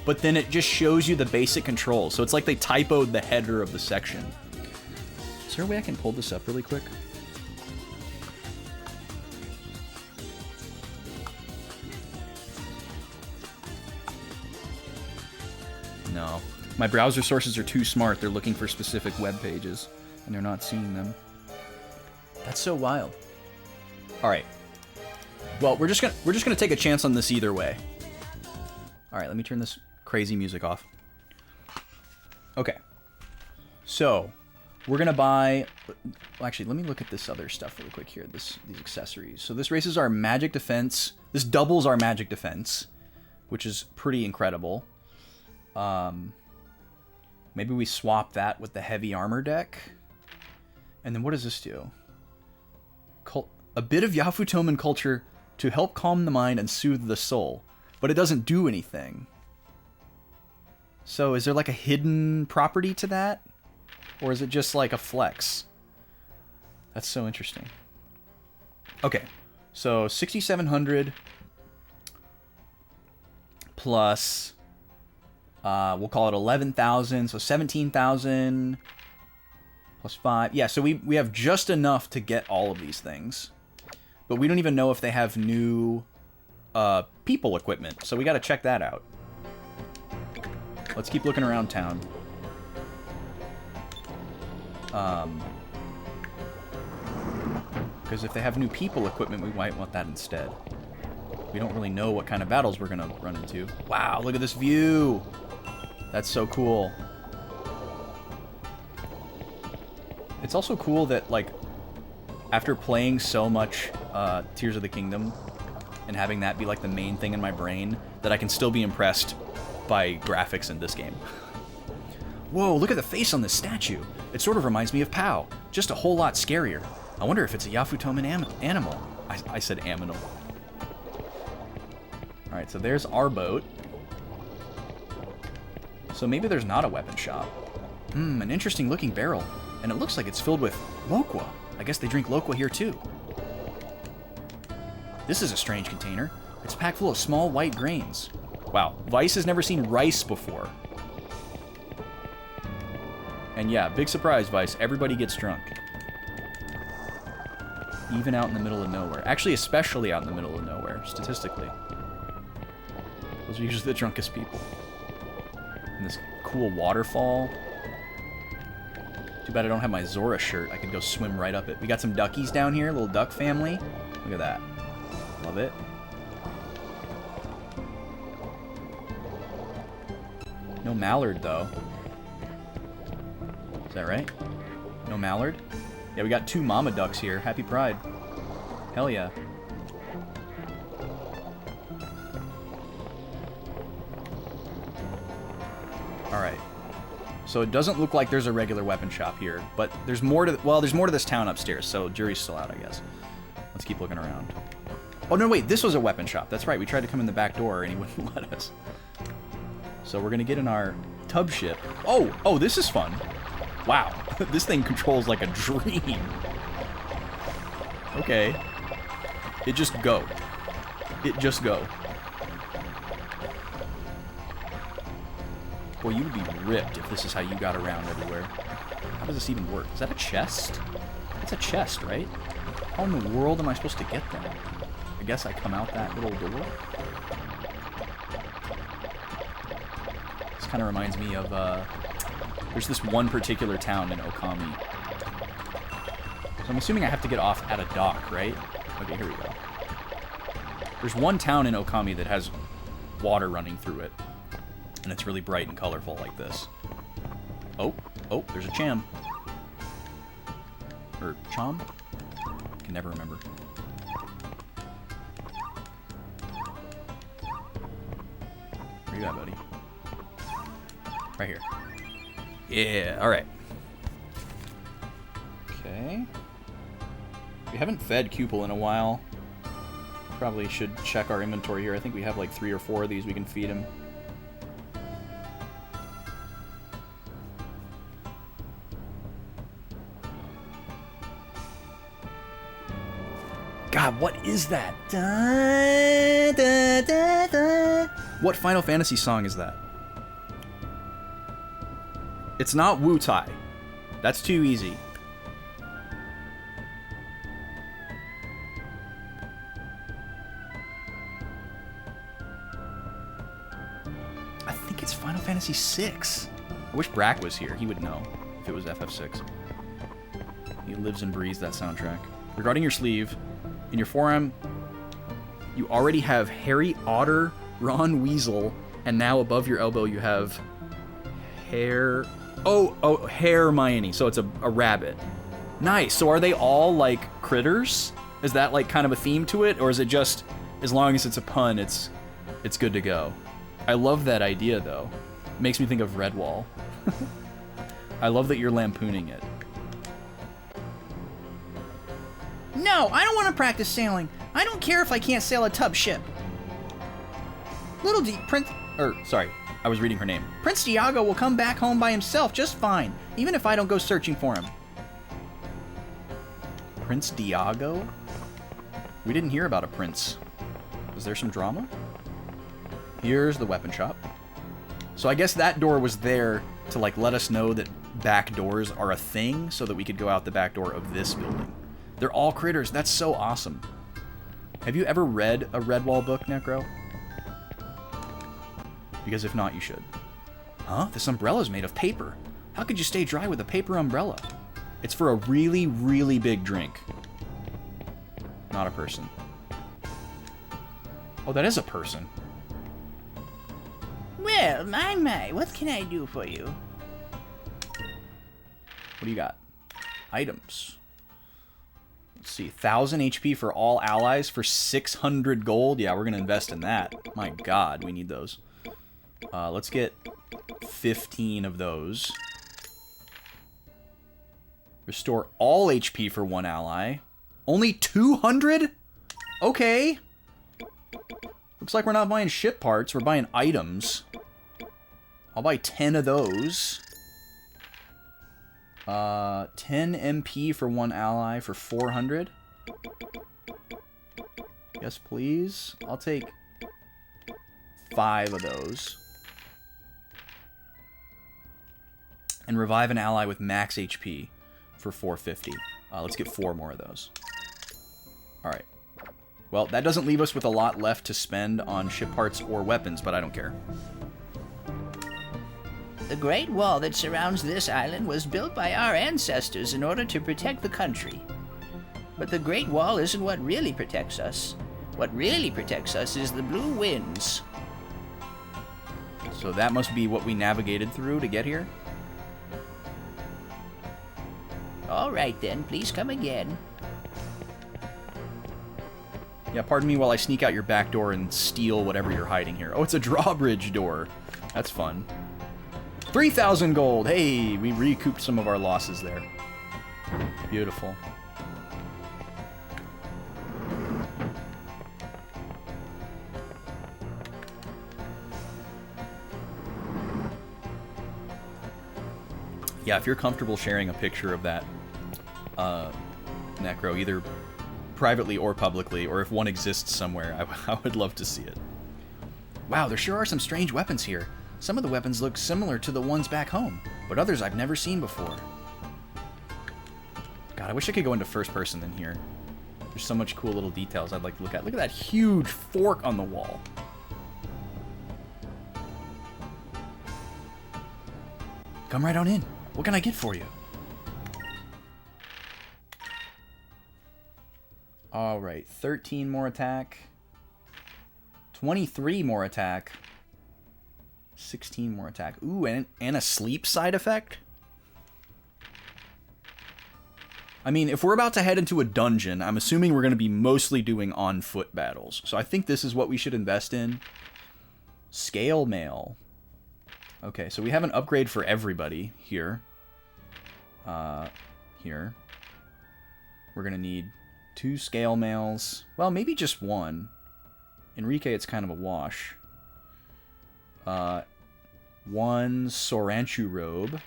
Speaker 1: but then it just shows you the basic controls. So it's like they typoed the header of the section. Is there a way I can pull this up really quick? No. My browser sources are too smart. They're looking for specific web pages, and they're not seeing them. That's so wild. All right. Well, we're just gonna take a chance on this either way. All right, let me turn this crazy music off. Okay. So, we're gonna buy. Well, actually, let me look at this other stuff really quick here. These accessories. So this raises our magic defense. This doubles our magic defense, which is pretty incredible. Maybe we swap that with the heavy armor deck. And then what does this do? A bit of Yafutoman culture to help calm the mind and soothe the soul. But it doesn't do anything. So is there like a hidden property to that? Or is it just like a flex? That's so interesting. Okay, so 6,700 plus... we'll call it 11,000, so 17,000 plus 5. Yeah, so we have just enough to get all of these things. But we don't even know if they have new people equipment, so we got to check that out. Let's keep looking around town. Because if they have new people equipment, we might want that instead. We don't really know what kind of battles we're going to run into. Wow, look at this view! That's so cool. It's also cool that, like, after playing so much Tears of the Kingdom and having that be, like, the main thing in my brain, that I can still be impressed by graphics in this game. Whoa, look at the face on this statue. It sort of reminds me of Pow, just a whole lot scarier. I wonder if it's a Yafutoman animal. I said aminal. Alright, so there's our boat. So maybe there's not a weapon shop. An interesting looking barrel. And it looks like it's filled with loqua. I guess they drink loqua here too. This is a strange container. It's packed full of small white grains. Wow, Vice has never seen rice before. And yeah, big surprise, Vice. Everybody gets drunk. Even out in the middle of nowhere. Actually, especially out in the middle of nowhere, statistically. Those are usually the drunkest people. And this cool waterfall. Too bad I don't have my Zora shirt. I could go swim right up it. We got some duckies down here, little duck family. Look at that. Love it. No mallard, though. Is that right? No mallard? Yeah, we got 2 mama ducks here. Happy Pride. Hell yeah. Alright. So it doesn't look like there's a regular weapon shop here, but there's more to... Well, there's more to this town upstairs, so jury's still out, I guess. Let's keep looking around. Oh, no, wait, this was a weapon shop. That's right, we tried to come in the back door, and he wouldn't let us. So we're gonna get in our tub ship. Oh, this is fun. Wow, this thing controls like a dream. Okay. It just go. It just go. Boy, you would be ripped if this is how you got around everywhere. How does this even work? Is that a chest? It's a chest, right? How in the world am I supposed to get that? I guess I come out that little door? This kind of reminds me of, there's this one particular town in Okami. So I'm assuming I have to get off at a dock, right? Okay, here we go. There's one town in Okami that has water running through it. And it's really bright and colorful like this. Oh, there's a Cham. Or Chom? I can never remember. Where you at, buddy? Right here. Yeah, alright. Okay. We haven't fed Cupel in a while. Probably should check our inventory here. I think we have like 3 or 4 of these we can feed him. God, what is that? Da, da, da, da. What Final Fantasy song is that? It's not Wu Tai. That's too easy. I think it's Final Fantasy VI. I wish Brack was here. He would know if it was FF6. He lives and breathes that soundtrack. Regarding your sleeve, in your forearm, you already have Harry Otter, Ron Weasel, and now above your elbow you have Hair... Oh, Hermione. So it's a rabbit. Nice. So are they all, like, critters? Is that, like, kind of a theme to it? Or is it just, as long as it's a pun, it's good to go? I love that idea, though. It makes me think of Redwall. I love that you're lampooning it.
Speaker 5: No, I don't want to practice sailing. I don't care if I can't sail a tub ship.
Speaker 1: I was reading her name.
Speaker 5: Prince Diago will come back home by himself just fine, even if I don't go searching for him.
Speaker 1: Prince Diago? We didn't hear about a prince. Was there some drama? Here's the weapon shop. So I guess that door was there to, like, let us know that back doors are a thing so that we could go out the back door of this building. They're all critters. That's so awesome. Have you ever read a Redwall book, Necro? Because if not, you should. Huh? This umbrella's made of paper. How could you stay dry with a paper umbrella? It's for a really, really big drink. Not a person. Oh, that is a person.
Speaker 5: Well, my, what can I do for you?
Speaker 1: What do you got? Items. Let's see. 1,000 HP for all allies for 600 gold. Yeah, we're going to invest in that. My God, we need those. Let's get 15 of those. Restore all HP for one ally. Only 200? Okay. Looks like we're not buying ship parts. We're buying items. I'll buy 10 of those. 10 MP for one ally for 400. Yes, please. I'll take 5 of those. And revive an ally with max HP for 450. Let's get 4 more of those. Alright. Well, that doesn't leave us with a lot left to spend on ship parts or weapons, but I don't care.
Speaker 4: The Great Wall that surrounds this island was built by our ancestors in order to protect the country. But the Great Wall isn't what really protects us. What really protects us is the blue winds.
Speaker 1: So that must be what we navigated through to get here?
Speaker 4: All right then, please come again.
Speaker 1: Yeah, pardon me while I sneak out your back door and steal whatever you're hiding here. Oh, it's a drawbridge door. That's fun. 3,000 gold! Hey, we recouped some of our losses there. Beautiful. Yeah, if you're comfortable sharing a picture of that Necro, either privately or publicly, or if one exists somewhere, I would love to see it. Wow, there sure are some strange weapons here. Some of the weapons look similar to the ones back home, but others I've never seen before. God, I wish I could go into first person in here. There's so much cool little details I'd like to look at. Look at that huge fork on the wall. Come right on in. What can I get for you? Alright, 13 more attack. 23 more attack. 16 more attack. Ooh, and a sleep side effect? I mean, if we're about to head into a dungeon, I'm assuming we're going to be mostly doing on-foot battles. So I think this is what we should invest in. Scale mail. Okay, so we have an upgrade for everybody here. Here. We're going to need 2 scale mails. Well, maybe just 1. Enrique, it's kind of a wash. 1 Soranchu robe.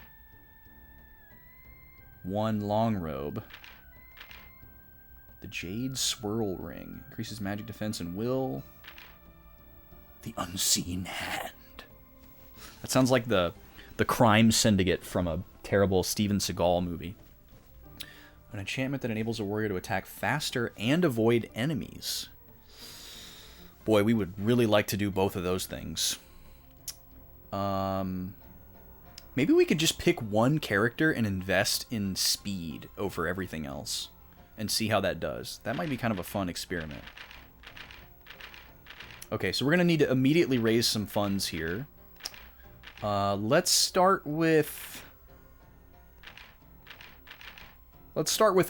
Speaker 1: 1 long robe. The Jade Swirl Ring. Increases magic defense and will. The Unseen Hand. That sounds like the crime syndicate from a terrible Steven Seagal movie. An enchantment that enables a warrior to attack faster and avoid enemies. Boy, we would really like to do both of those things. Maybe we could just pick one character and invest in speed over everything else and see how that does. That might be kind of a fun experiment. Okay, so we're going to need to immediately raise some funds here. Let's start with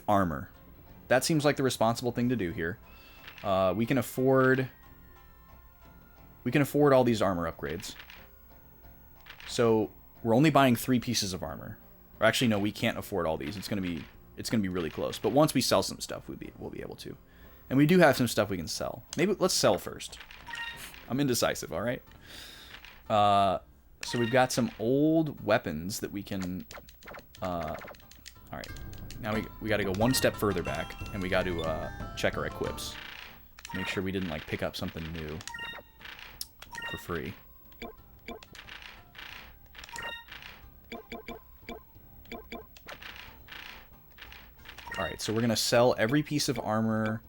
Speaker 1: armor. That seems like the responsible thing to do here. We can afford all these armor upgrades. So we're only buying 3 pieces of armor. Or actually, no, we can't afford all these. It's gonna be really close. But once we sell some stuff, we'll be able to. And we do have some stuff we can sell. Maybe let's sell first. I'm indecisive. All right. So we've got some old weapons that we can. All right. Now we got to go one step further back, and we got to check our equips. Make sure we didn't like pick up something new for free. Alright, so we're going to sell every piece of armor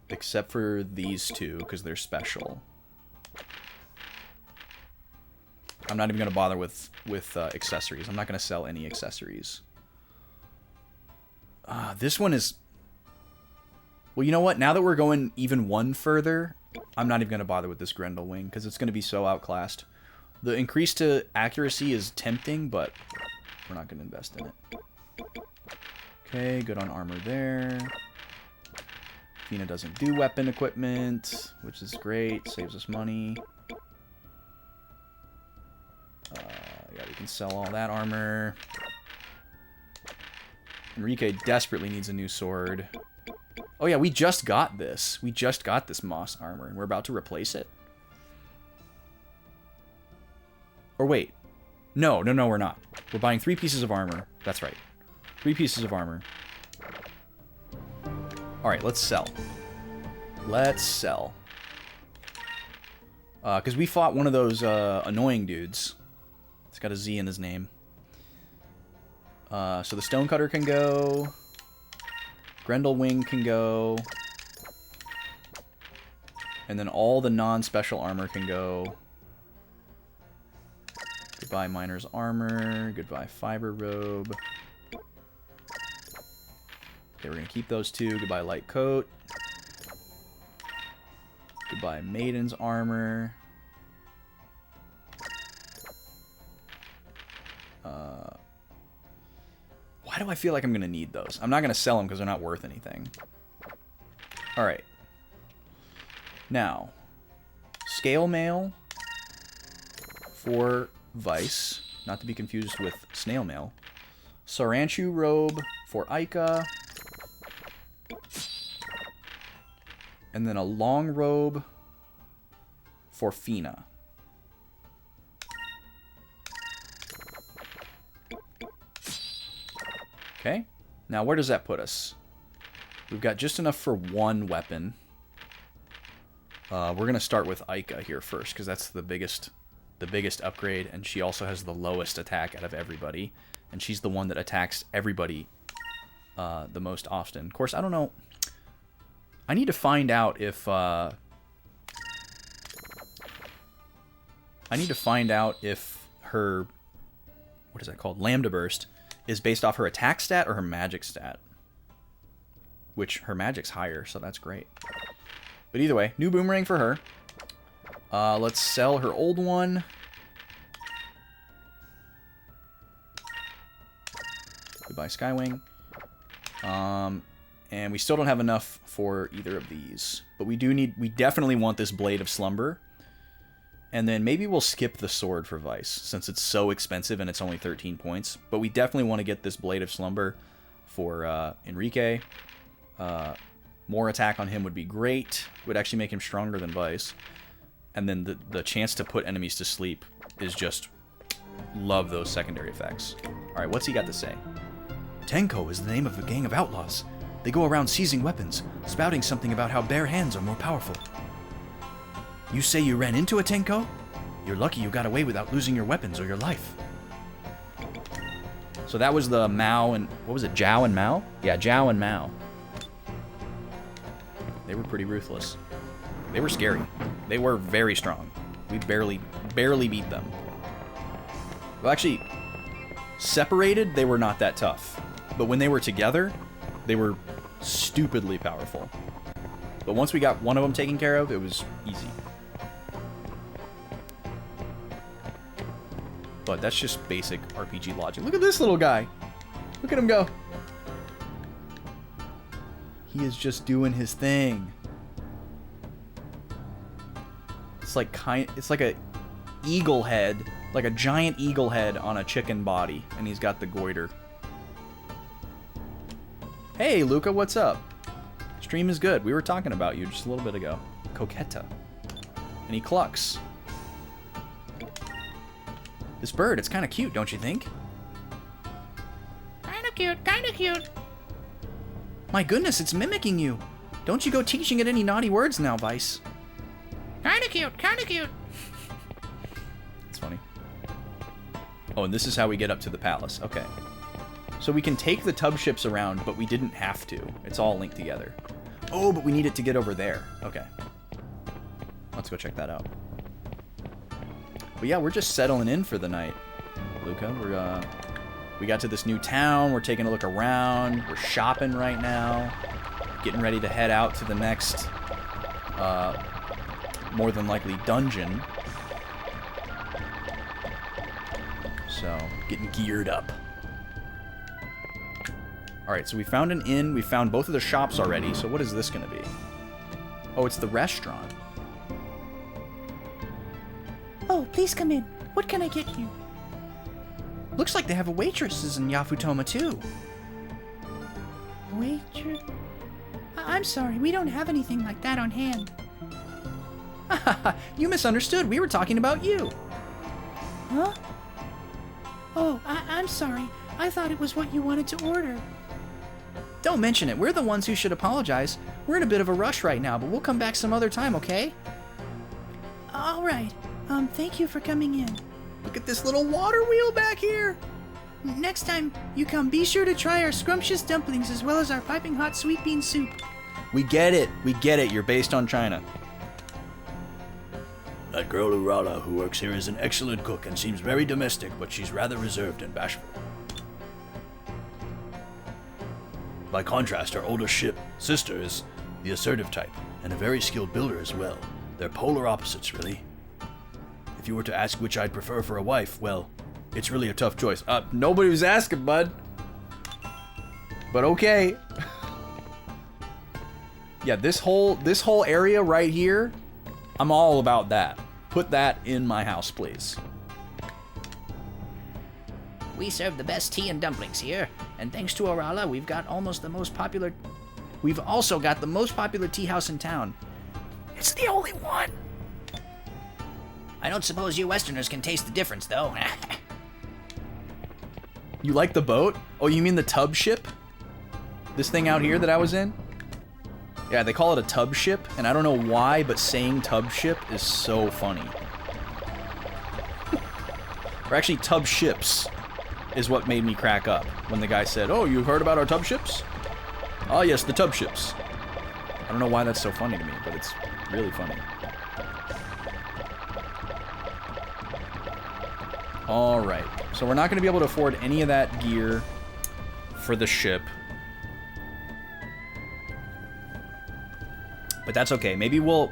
Speaker 1: except for these 2, because they're special. I'm not even going to bother with accessories. I'm not going to sell any accessories. This one is... Well, you know what? Now that we're going even one further, I'm not even going to bother with this Grendel Wing, because it's going to be so outclassed. The increase to accuracy is tempting, but we're not going to invest in it. Okay, good on armor there. Fina doesn't do weapon equipment, which is great. Saves us money. Yeah, we can sell all that armor. Enrique desperately needs a new sword. Oh yeah, we just got this. We just got this moss armor, and we're about to replace it. Or wait. No, we're not. We're buying 3 pieces of armor. That's right. 3 pieces of armor. Alright, let's sell. Let's sell. Because we fought one of those annoying dudes. It's got a Z in his name. So the Stonecutter can go. Grendel Wing can go. And then all the non-special armor can go. Goodbye Miner's Armor. Goodbye Fiber Robe. Okay, we're going to keep those 2. Goodbye Light Coat. Goodbye Maiden's Armor. Why do I feel like I'm going to need those? I'm not going to sell them because they're not worth anything. Alright. Now, Scale Mail for Vice, not to be confused with Snail Mail. Saranchu Robe for Aika. And then a long robe for Fina. Okay, now where does that put us? We've got just enough for 1 weapon. We're going to start with Aika here first, because that's the biggest upgrade, and she also has the lowest attack out of everybody. And she's the one that attacks everybody the most often. Of course, I don't know. I need to find out if her... What is that called? Lambda Burst is based off her attack stat or her magic stat. Which, her magic's higher, so that's great. But either way, new boomerang for her. Let's sell her old one. Goodbye Skywing. And we still don't have enough for either of these. But we definitely want this Blade of Slumber. And then maybe we'll skip the sword for Vice, since it's so expensive and it's only 13 points. But we definitely want to get this Blade of Slumber for Enrique. More attack on him would be great. Would actually make him stronger than Vice. And then the chance to put enemies to sleep is just... Love those secondary effects. Alright, what's he got to say?
Speaker 3: Tenko is the name of a gang of outlaws. They go around seizing weapons, spouting something about how bare hands are more powerful. You say you ran into a Tenko? You're lucky you got away without losing your weapons or your life.
Speaker 1: So that was the Mao and... What was it? Zhao and Mao? Yeah, Zhao and Mao. They were pretty ruthless. They were scary. They were very strong. We barely beat them. Well, actually, separated, they were not that tough. But when they were together, they were stupidly powerful. But once we got one of them taken care of, it was easy. But that's just basic RPG logic. Look at this little guy. Look at him go. He is just doing his thing. It's like a eagle head, like a giant eagle head on a chicken body, and he's got the goiter. Hey, Luca, what's up? Stream is good. We were talking about you just a little bit ago. Coquetta. And he clucks. This bird, it's kind of cute, don't you think?
Speaker 5: Kind of cute, kind of cute.
Speaker 1: My goodness, it's mimicking you. Don't you go teaching it any naughty words now, Vice.
Speaker 5: Kind of cute, kind of cute.
Speaker 1: It's funny. Oh, and this is how we get up to the palace. Okay. So we can take the tub ships around, but we didn't have to. It's all linked together. Oh, but we need it to get over there. Okay. Let's go check that out. But yeah, we're just settling in for the night, Luca. We got to this new town. We're taking a look around. We're shopping right now. Getting ready to head out to the next, more than likely, dungeon. So, getting geared up. Alright, so we found an inn. We found both of the shops already. So what is this going to be? Oh, it's the restaurant.
Speaker 5: Oh, please come in. What can I get you?
Speaker 1: Looks like they have a waitresses in Yafutoma too.
Speaker 5: Waitress? I'm sorry, we don't have anything like that on hand.
Speaker 1: You misunderstood. We were talking about you.
Speaker 5: Huh? Oh, I'm sorry. I thought it was what you wanted to order.
Speaker 1: Don't mention it. We're the ones who should apologize. We're in a bit of a rush right now, but we'll come back some other time, okay?
Speaker 5: All right. Thank you for coming in.
Speaker 1: Look at this little water wheel back here.
Speaker 5: Next time you come, be sure to try our scrumptious dumplings as well as our piping hot sweet bean soup.
Speaker 1: We get it. We get it. You're based on China.
Speaker 3: That girl Urala who works here is an excellent cook and seems very domestic, but she's rather reserved and bashful. By contrast, our older sister is the assertive type, and a very skilled builder as well. They're polar opposites, really. If you were to ask which I'd prefer for a wife, well, it's really a tough choice.
Speaker 1: Nobody was asking, bud. But okay. Yeah, this whole area right here, I'm all about that. Put that in my house, please.
Speaker 4: We serve the best tea and dumplings here, and thanks to Orala, we've also got the most popular tea house in town. It's the only one. I don't suppose you Westerners can taste the difference, though.
Speaker 1: You like the boat? Oh, you mean the tub ship? This thing out here that I was in? Yeah, they call it a tub ship, and I don't know why, but saying tub ship is so funny. Or actually, tub ships is what made me crack up when the guy said, "Oh, you've heard about our tub ships?" Oh, yes, the tub ships. I don't know why that's so funny to me, but it's really funny. Alright, so we're not going to be able to afford any of that gear for the ship. But that's okay. Maybe we'll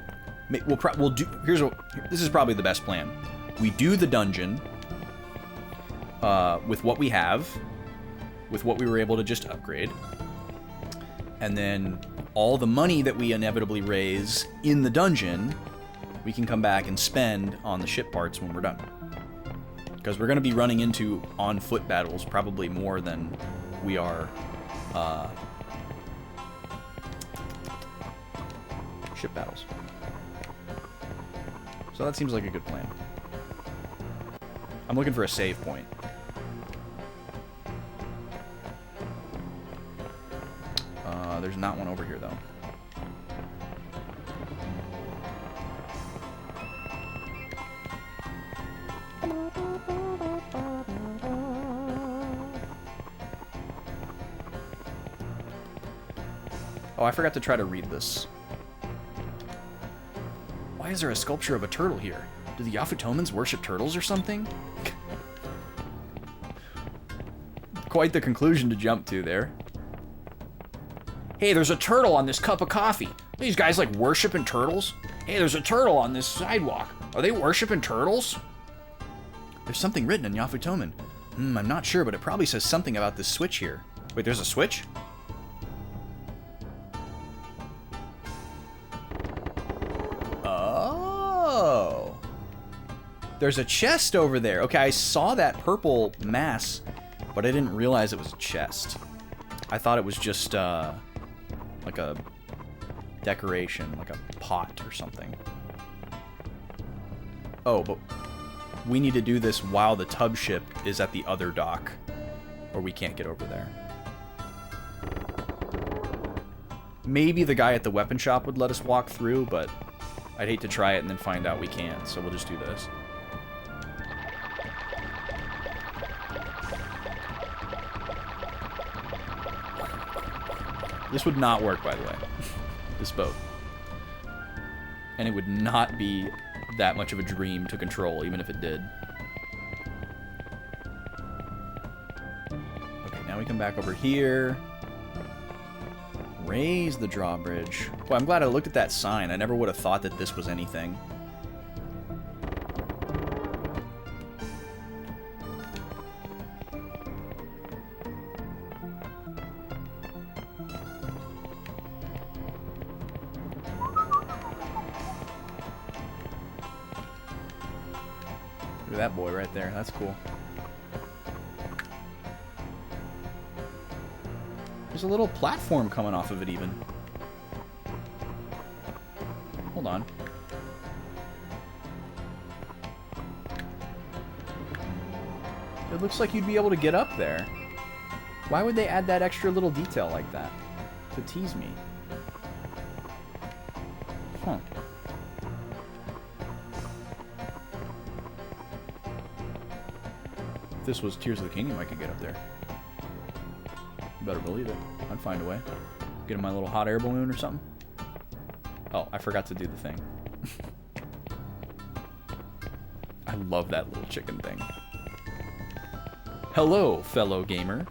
Speaker 1: do... This is probably the best plan. We do the dungeon with what we have, with what we were able to just upgrade. And then all the money that we inevitably raise in the dungeon, we can come back and spend on the ship parts when we're done. Because we're going to be running into on-foot battles probably more than we are ship battles. So that seems like a good plan. I'm looking for a save point. there's not one over here, though. Oh, I forgot to try to read this. Why is there a sculpture of a turtle here? Do the Yafutomans worship turtles or something? Quite the conclusion to jump to there. Hey, there's a turtle on this cup of coffee. These guys like worshiping turtles? Hey, there's a turtle on this sidewalk. Are they worshiping turtles? There's something written in Yafutoman. I'm not sure, but it probably says something about this switch here. Wait, there's a switch? Oh. There's a chest over there. Okay, I saw that purple mass, but I didn't realize it was a chest. I thought it was just, like a decoration, like a pot or something. Oh, but we need to do this while the tub ship is at the other dock, or we can't get over there. Maybe the guy at the weapon shop would let us walk through, but I'd hate to try it and then find out we can't, so we'll just do this. This would not work, by the way. This boat. And it would not be that much of a dream to control, even if it did. Okay, now we come back over here. Raise the drawbridge. Boy, I'm glad I looked at that sign. I never would have thought that this was anything. Look at that boy right there. That's cool. There's a little platform coming off of it even. Hold on. It looks like you'd be able to get up there. Why would they add that extra little detail like that? To tease me. Huh. If this was Tears of the Kingdom, I could get up there. You better believe it. I'd find a way. Get in my little hot air balloon or something. Oh, I forgot to do the thing. I love that little chicken thing. Hello, fellow gamer.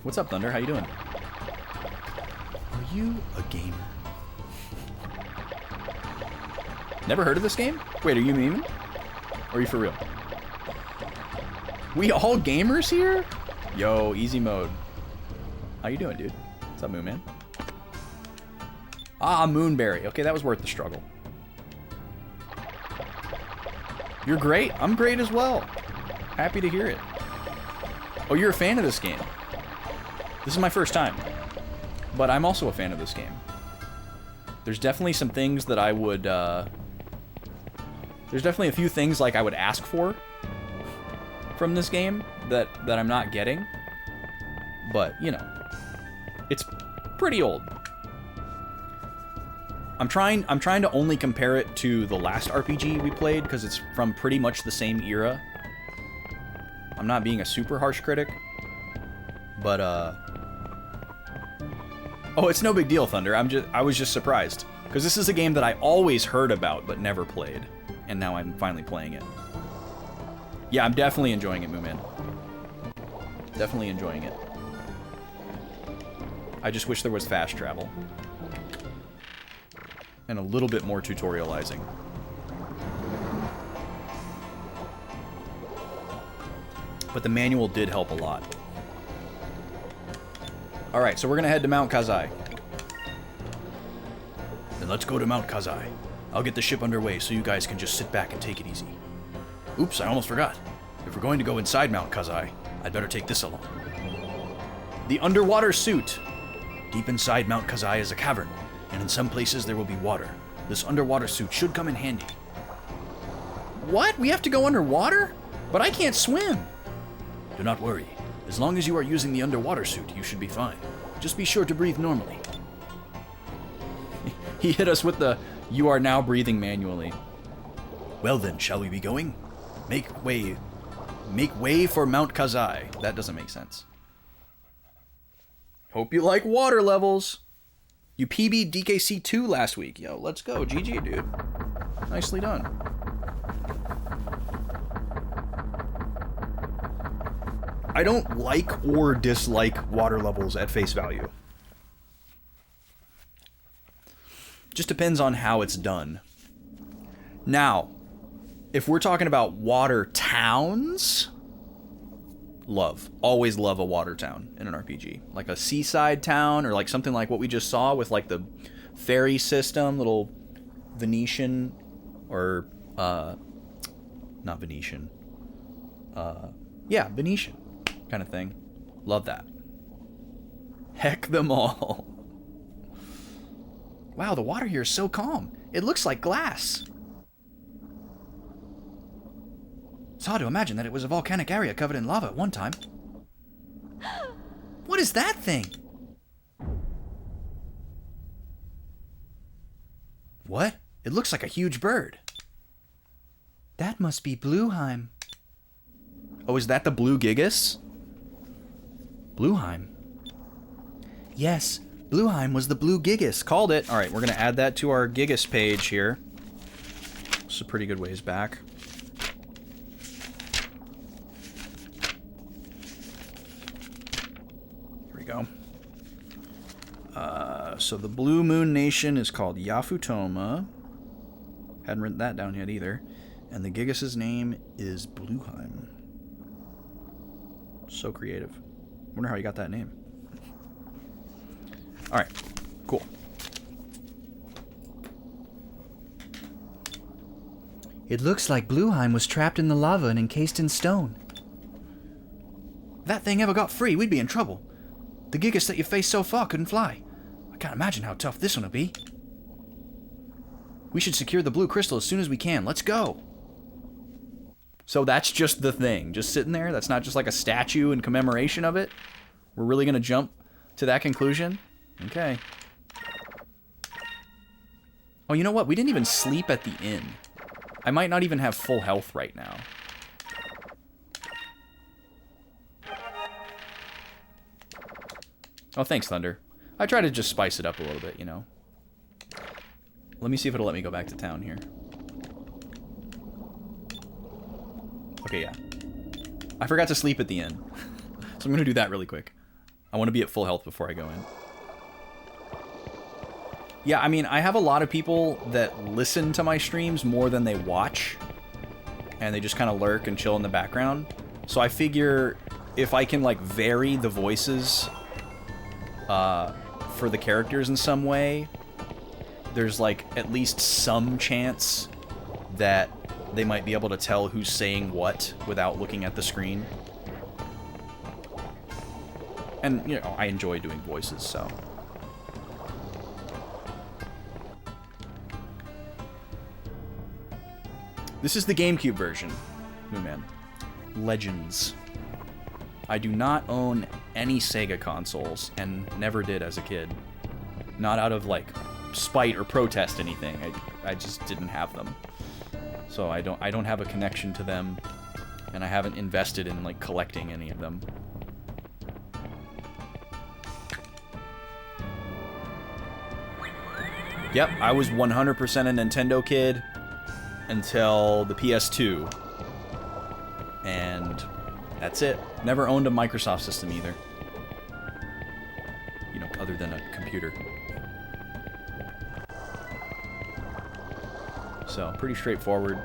Speaker 1: What's up, Thunder? How you doing? Are you a gamer? Never heard of this game? Wait, are you memeing? Or are you for real? We all gamers here? Yo, easy mode. How you doing, dude? What's up, Moon Man? Ah, Moonberry. Okay, that was worth the struggle. You're great. I'm great as well. Happy to hear it. Oh, you're a fan of this game. This is my first time. But I'm also a fan of this game. There's definitely some things that I would, there's definitely a few things like I would ask for from this game that I'm not getting. But, you know, it's pretty old. I'm trying to only compare it to the last RPG we played because it's from pretty much the same era. I'm not being a super harsh critic, but oh, it's no big deal, Thunder. I was just surprised because this is a game that I always heard about but never played, and now I'm finally playing it. Yeah, I'm definitely enjoying it, Moomin. Definitely enjoying it. I just wish there was fast travel. And a little bit more tutorializing. But the manual did help a lot. Alright, so we're gonna head to Mount Kazai. Then let's go to Mount Kazai. I'll get the ship underway so you guys can just sit back and take it easy. Oops, I almost forgot. If we're going to go inside Mount Kazai, I'd better take this along. The underwater suit. Deep inside Mount Kazai is a cavern, and in some places there will be water. This underwater suit should come in handy. What? We have to go underwater? But I can't swim. Do not worry.
Speaker 3: As long as you are using the underwater suit, you should be fine. Just be sure to breathe normally.
Speaker 1: He hit us with the, you are now breathing manually.
Speaker 3: Well then, shall we be going? Make way for Mount Kazai.
Speaker 1: That doesn't make sense. Hope you like water levels. You PB'd DKC 2 last week. Yo, let's go. GG, dude. Nicely done. I don't like or dislike water levels at face value. Just depends on how it's done. Now, if we're talking about water towns, always love a water town in an RPG. Like a seaside town, or like something like what we just saw with like the ferry system, little Venetian, or, not Venetian. Yeah, Venetian kind of thing. Love that. Heck them all. Wow, the water here is so calm. It looks like glass. It's hard to imagine that it was a volcanic area covered in lava at one time. What is that thing? What? It looks like a huge bird. That must be Blueheim. Oh, is that the Blue Gigas? Blueheim. Yes, Blueheim was the Blue Gigas. Called it. All right, we're going to add that to our Gigas page here. It's a pretty good ways back. Here we go. So the Blue Moon Nation is called Yafutoma. Hadn't written that down yet either. And the Gigas' name is Blueheim. So creative. Wonder how you got that name. Alright, cool. It looks like Blueheim was trapped in the lava and encased in stone. If that thing ever got free, we'd be in trouble. The Gigas that you faced so far couldn't fly. I can't imagine how tough this one will be. We should secure the blue crystal as soon as we can. Let's go. So that's just the thing. Just sitting there? That's not just like a statue in commemoration of it? We're really going to jump to that conclusion? Okay. Oh, you know what? We didn't even sleep at the inn. I might not even have full health right now. Oh, thanks, Thunder. I try to just spice it up a little bit, you know. Let me see if it'll let me go back to town here. Okay, yeah. I forgot to sleep at the inn. So I'm going to do that really quick. I want to be at full health before I go in. Yeah, I mean, I have a lot of people that listen to my streams more than they watch. And they just kind of lurk and chill in the background. So I figure if I can, like, vary the voices for the characters in some way, there's, like, at least some chance that they might be able to tell who's saying what without looking at the screen. And, you know, I enjoy doing voices, so. This is the GameCube version, Mooman. Legends. I do not own any Sega consoles, and never did as a kid. Not out of, like, spite or protest anything. I just didn't have them. So I don't have a connection to them, and I haven't invested in, like, collecting any of them. Yep, I was 100% a Nintendo kid until the PS2. And that's it. Never owned a Microsoft system either. You know, other than a computer. So, pretty straightforward.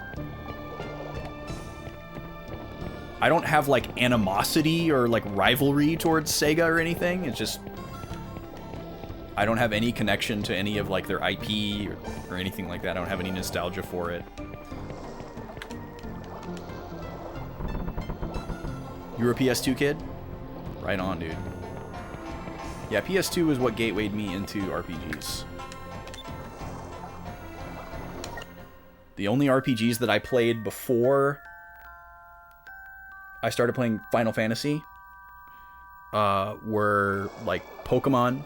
Speaker 1: I don't have, like, animosity or, like, rivalry towards Sega or anything. It's just I don't have any connection to any of, like, their IP or anything like that. I don't have any nostalgia for it. You were a PS2 kid? Right on, dude. Yeah, PS2 is what gatewayed me into RPGs. The only RPGs that I played before I started playing Final Fantasy were like Pokemon,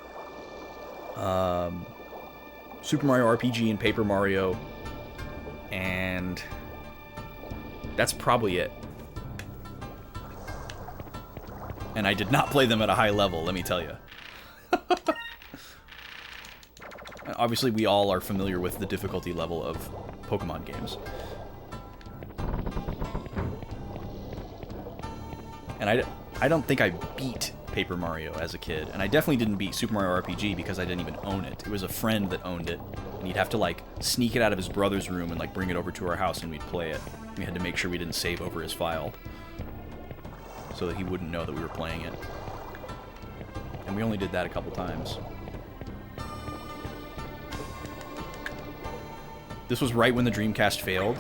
Speaker 1: Super Mario RPG, and Paper Mario, and that's probably it. And I did not play them at a high level, let me tell you. Obviously, we all are familiar with the difficulty level of Pokemon games. And I don't think I beat Paper Mario as a kid. And I definitely didn't beat Super Mario RPG because I didn't even own it. It was a friend that owned it. And he'd have to, like, sneak it out of his brother's room and, like, bring it over to our house and we'd play it. We had to make sure we didn't save over his file so that he wouldn't know that we were playing it. And we only did that a couple times. This was right when the Dreamcast failed.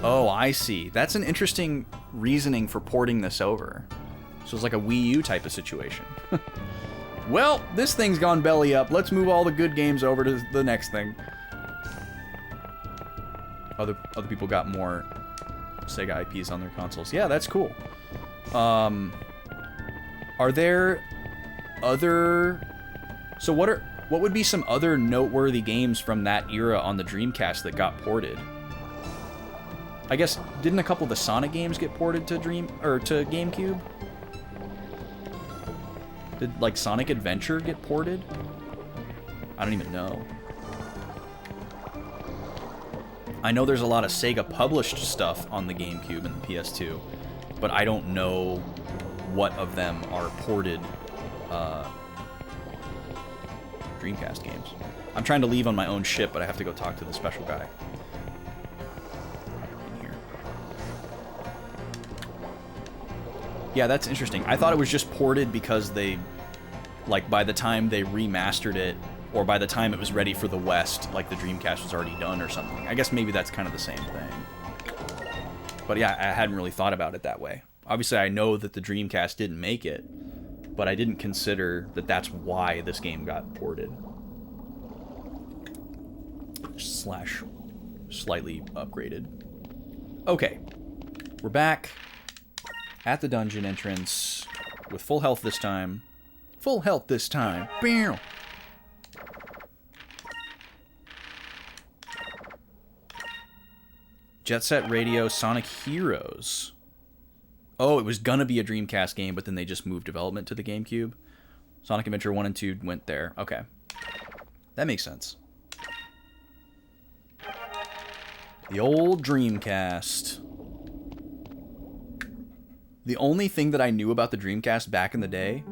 Speaker 1: Oh, I see. That's an interesting reasoning for porting this over. So it's like a Wii U type of situation. Well, this thing's gone belly up. Let's move all the good games over to the next thing. Other people got more Sega IPs on their consoles. Yeah, that's cool. Are there other... So what would be some other noteworthy games from that era on the Dreamcast that got ported? I guess, didn't a couple of the Sonic games get ported to GameCube? Did, like, Sonic Adventure get ported? I don't even know. I know there's a lot of Sega-published stuff on the GameCube and the PS2, but I don't know what of them are ported Dreamcast games. I'm trying to leave on my own ship, but I have to go talk to the special guy. In here. Yeah, that's interesting. I thought it was just ported because they, like, by the time they remastered it, or by the time it was ready for the West, like, the Dreamcast was already done or something. I guess maybe that's kind of the same thing. But yeah, I hadn't really thought about it that way. Obviously, I know that the Dreamcast didn't make it, but I didn't consider that that's why this game got ported. Slash slightly upgraded. Okay. We're back at the dungeon entrance with full health this time. Full health this time. Bam! Jet Set Radio Sonic Heroes. Oh, it was gonna be a Dreamcast game, but then they just moved development to the GameCube. Sonic Adventure 1 and 2 went there. Okay. That makes sense. The old Dreamcast. The only thing that I knew about the Dreamcast back in the day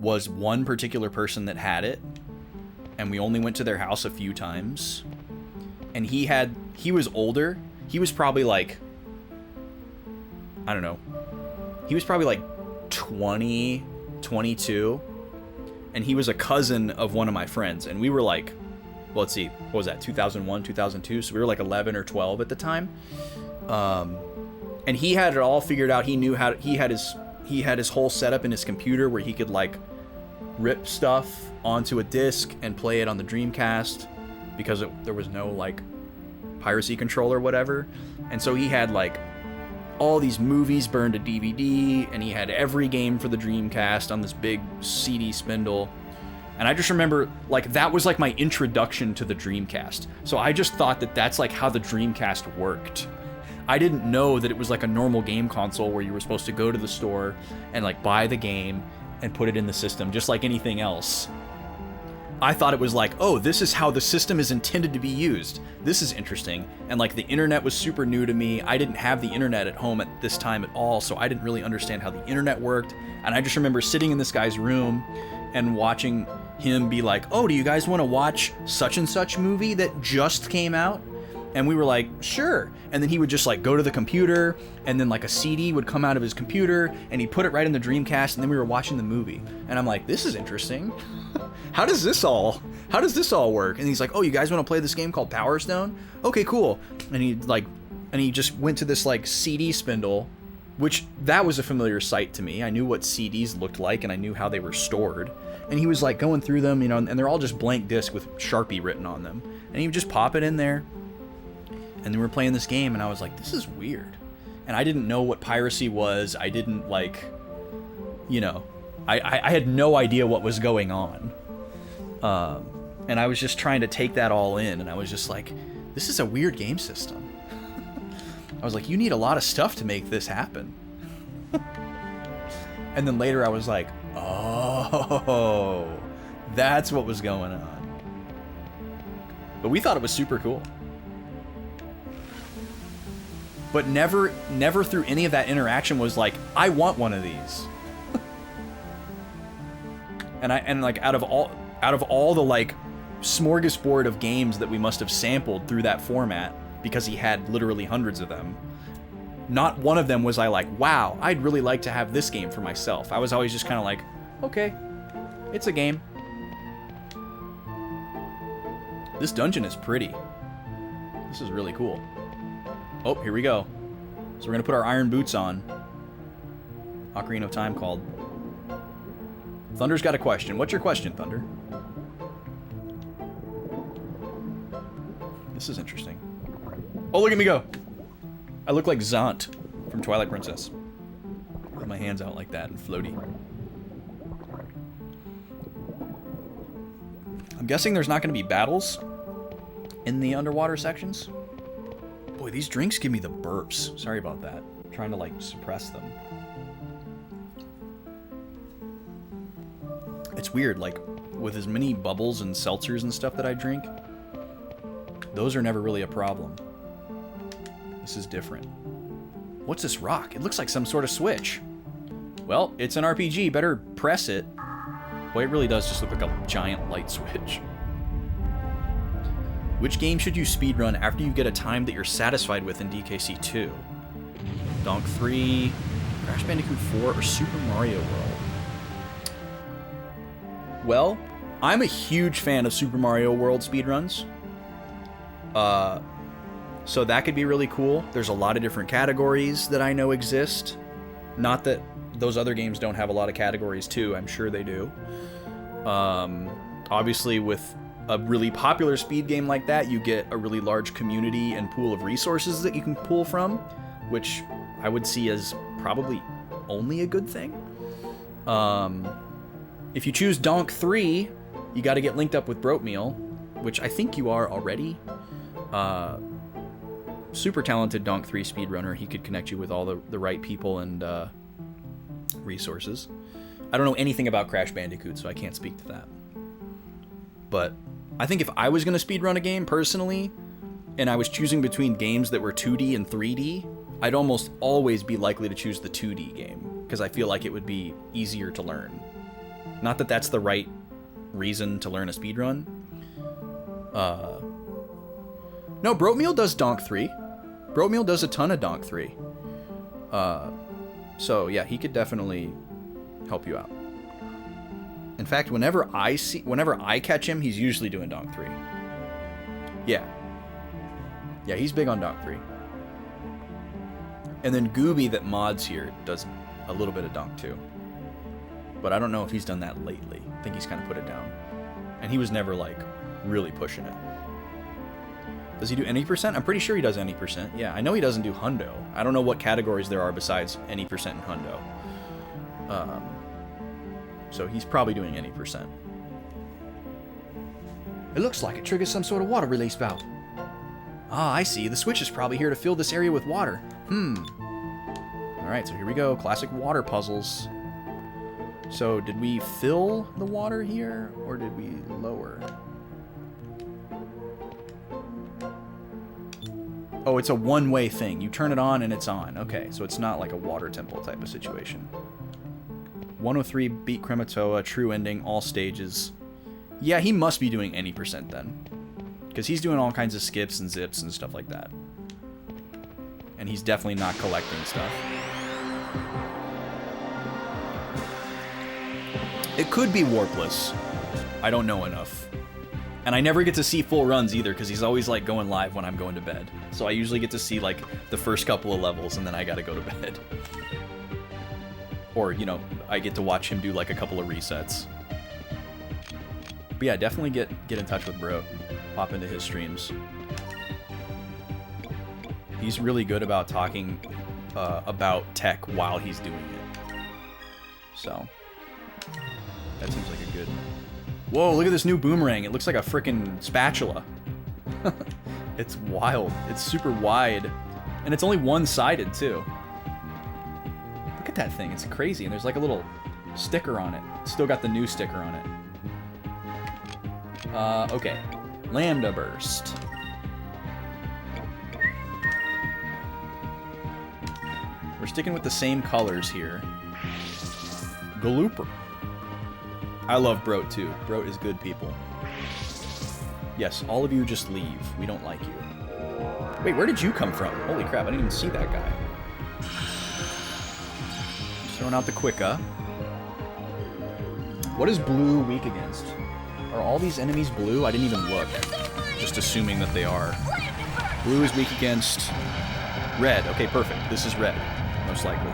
Speaker 1: was one particular person that had it, and we only went to their house a few times. And he was older. He was probably like, I don't know. He was probably like 20, 22. And he was a cousin of one of my friends. And we were like, well, let's see, what was that, 2001, 2002? So we were like 11 or 12 at the time. And he had it all figured out. He knew how to, he had his whole setup in his computer where he could like rip stuff onto a disc and play it on the Dreamcast because there was no like piracy control or whatever. And so he had like all these movies burned to DVD, and he had every game for the Dreamcast on this big CD spindle. And I just remember, like, that was like my introduction to the Dreamcast. So I just thought that that's like how the Dreamcast worked. I didn't know that it was like a normal game console where you were supposed to go to the store and like buy the game and put it in the system just like anything else. I thought it was like, oh, this is how the system is intended to be used. This is interesting. And like the internet was super new to me. I didn't have the internet at home at this time at all, so I didn't really understand how the internet worked. And I just remember sitting in this guy's room and watching him be like, oh, do you guys want to watch such and such movie that just came out? And we were like, sure. And then he would just like go to the computer, and then like a CD would come out of his computer, and he'd put it right in the Dreamcast, and then we were watching the movie. And I'm like, this is interesting. How does this all work? And he's like, oh, you guys want to play this game called Power Stone? Okay, cool. And he just went to this like CD spindle, which that was a familiar sight to me. I knew what CDs looked like, and I knew how they were stored. And he was like going through them, you know, and they're all just blank discs with Sharpie written on them. And he would just pop it in there. And then we were playing this game, and I was like, this is weird. And I didn't know what piracy was. I didn't like, you know, I had no idea what was going on. And I was just trying to take that all in, and I was just like, this is a weird game system. I was like, you need a lot of stuff to make this happen. And then later I was like, oh, that's what was going on. But we thought it was super cool. But never through any of that interaction was like, I want one of these. and like out of all the like smorgasbord of games that we must have sampled through that format, because he had literally hundreds of them, not one of them was I like, wow, I'd really like to have this game for myself. I was always just kind of like, okay, it's a game. This dungeon is pretty. This is really cool. Oh, here we go. So we're gonna put our iron boots on. Ocarina of Time called. Thunder's got a question. What's your question, Thunder? This is interesting. Oh, look at me go! I look like Zant from Twilight Princess. Put my hands out like that and floaty. I'm guessing there's not going to be battles in the underwater sections. Boy, these drinks give me the burps. Sorry about that. I'm trying to like suppress them. It's weird, like with as many bubbles and seltzers and stuff that I drink, those are never really a problem. This is different. What's this rock? It looks like some sort of switch. Well, it's an RPG. Better press it. Boy, it really does just look like a giant light switch. Which game should you speedrun after you get a time that you're satisfied with in DKC 2? Donk 3, Crash Bandicoot 4, or Super Mario World? Well, I'm a huge fan of Super Mario World speedruns. So that could be really cool. There's a lot of different categories that I know exist. Not that those other games don't have a lot of categories too. I'm sure they do. Obviously, with a really popular speed game like that, you get a really large community and pool of resources that you can pull from, which I would see as probably only a good thing. If you choose Donk 3, you got to get linked up with Broatmeal, which I think you are already. Super talented Donk 3 speedrunner. He could connect you with all the right people and resources. I don't know anything about Crash Bandicoot, so I can't speak to that. But I think if I was going to speedrun a game personally, and I was choosing between games that were 2D and 3D, I'd almost always be likely to choose the 2D game, because I feel like it would be easier to learn. Not that that's the right reason to learn a speedrun. No, Broatmeal does Donk 3. Broatmeal does a ton of Donk 3. So yeah, he could definitely help you out. In fact, whenever I catch him, he's usually doing Donk 3. Yeah. Yeah, he's big on Donk 3. And then Gooby that mods here does a little bit of Donk 2. But I don't know if he's done that lately. I think he's kind of put it down. And he was never like really pushing it. Does he do any percent? I'm pretty sure he does any percent. Yeah, I know he doesn't do hundo. I don't know what categories there are besides any percent and hundo. So he's probably doing any percent. It looks like it triggers some sort of water release valve. Ah, I see. The switch is probably here to fill this area with water. Alright, so here we go. Classic water puzzles. So did we fill the water here, or did we lower? Oh, it's a one-way thing. You turn it on and it's on. Okay, so it's not like a water temple type of situation. 103, beat Krematoa, true ending, all stages. Yeah, he must be doing any percent then. Because he's doing all kinds of skips and zips and stuff like that. And he's definitely not collecting stuff. It could be warpless. I don't know enough. And I never get to see full runs either, because he's always like going live when I'm going to bed. So I usually get to see like the first couple of levels and then I gotta go to bed. Or, you know, I get to watch him do like a couple of resets. But yeah, definitely get in touch with Bro. Pop into his streams. He's really good about talking about tech while he's doing it. So that seems like a good... Whoa, look at this new boomerang. It looks like a freaking spatula. It's wild. It's super wide. And it's only one-sided, too. Look at that thing. It's crazy. And there's like a little sticker on it. Still got the new sticker on it. Okay. Lambda Burst. We're sticking with the same colors here. Galooper. I love Broat too. Broat is good people. Yes, all of you just leave. We don't like you. Wait, where did you come from? Holy crap, I didn't even see that guy. Just throwing out the Quicka. What is blue weak against? Are all these enemies blue? I didn't even look. Just assuming that they are. Blue is weak against red. Okay, perfect. This is red, most likely.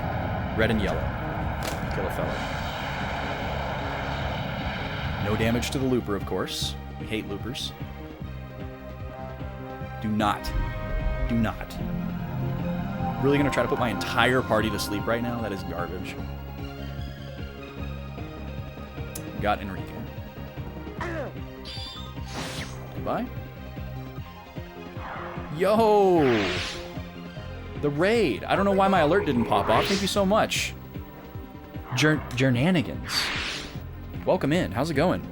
Speaker 1: Red and yellow. Kill a fella. No damage to the looper, of course. We hate loopers. Do not. Do not. Really gonna try to put my entire party to sleep right now? That is garbage. Got Enrique. Goodbye. Yo! The raid. I don't know why my alert didn't pop off. Thank you so much. Jernanigans. Welcome in. How's it going?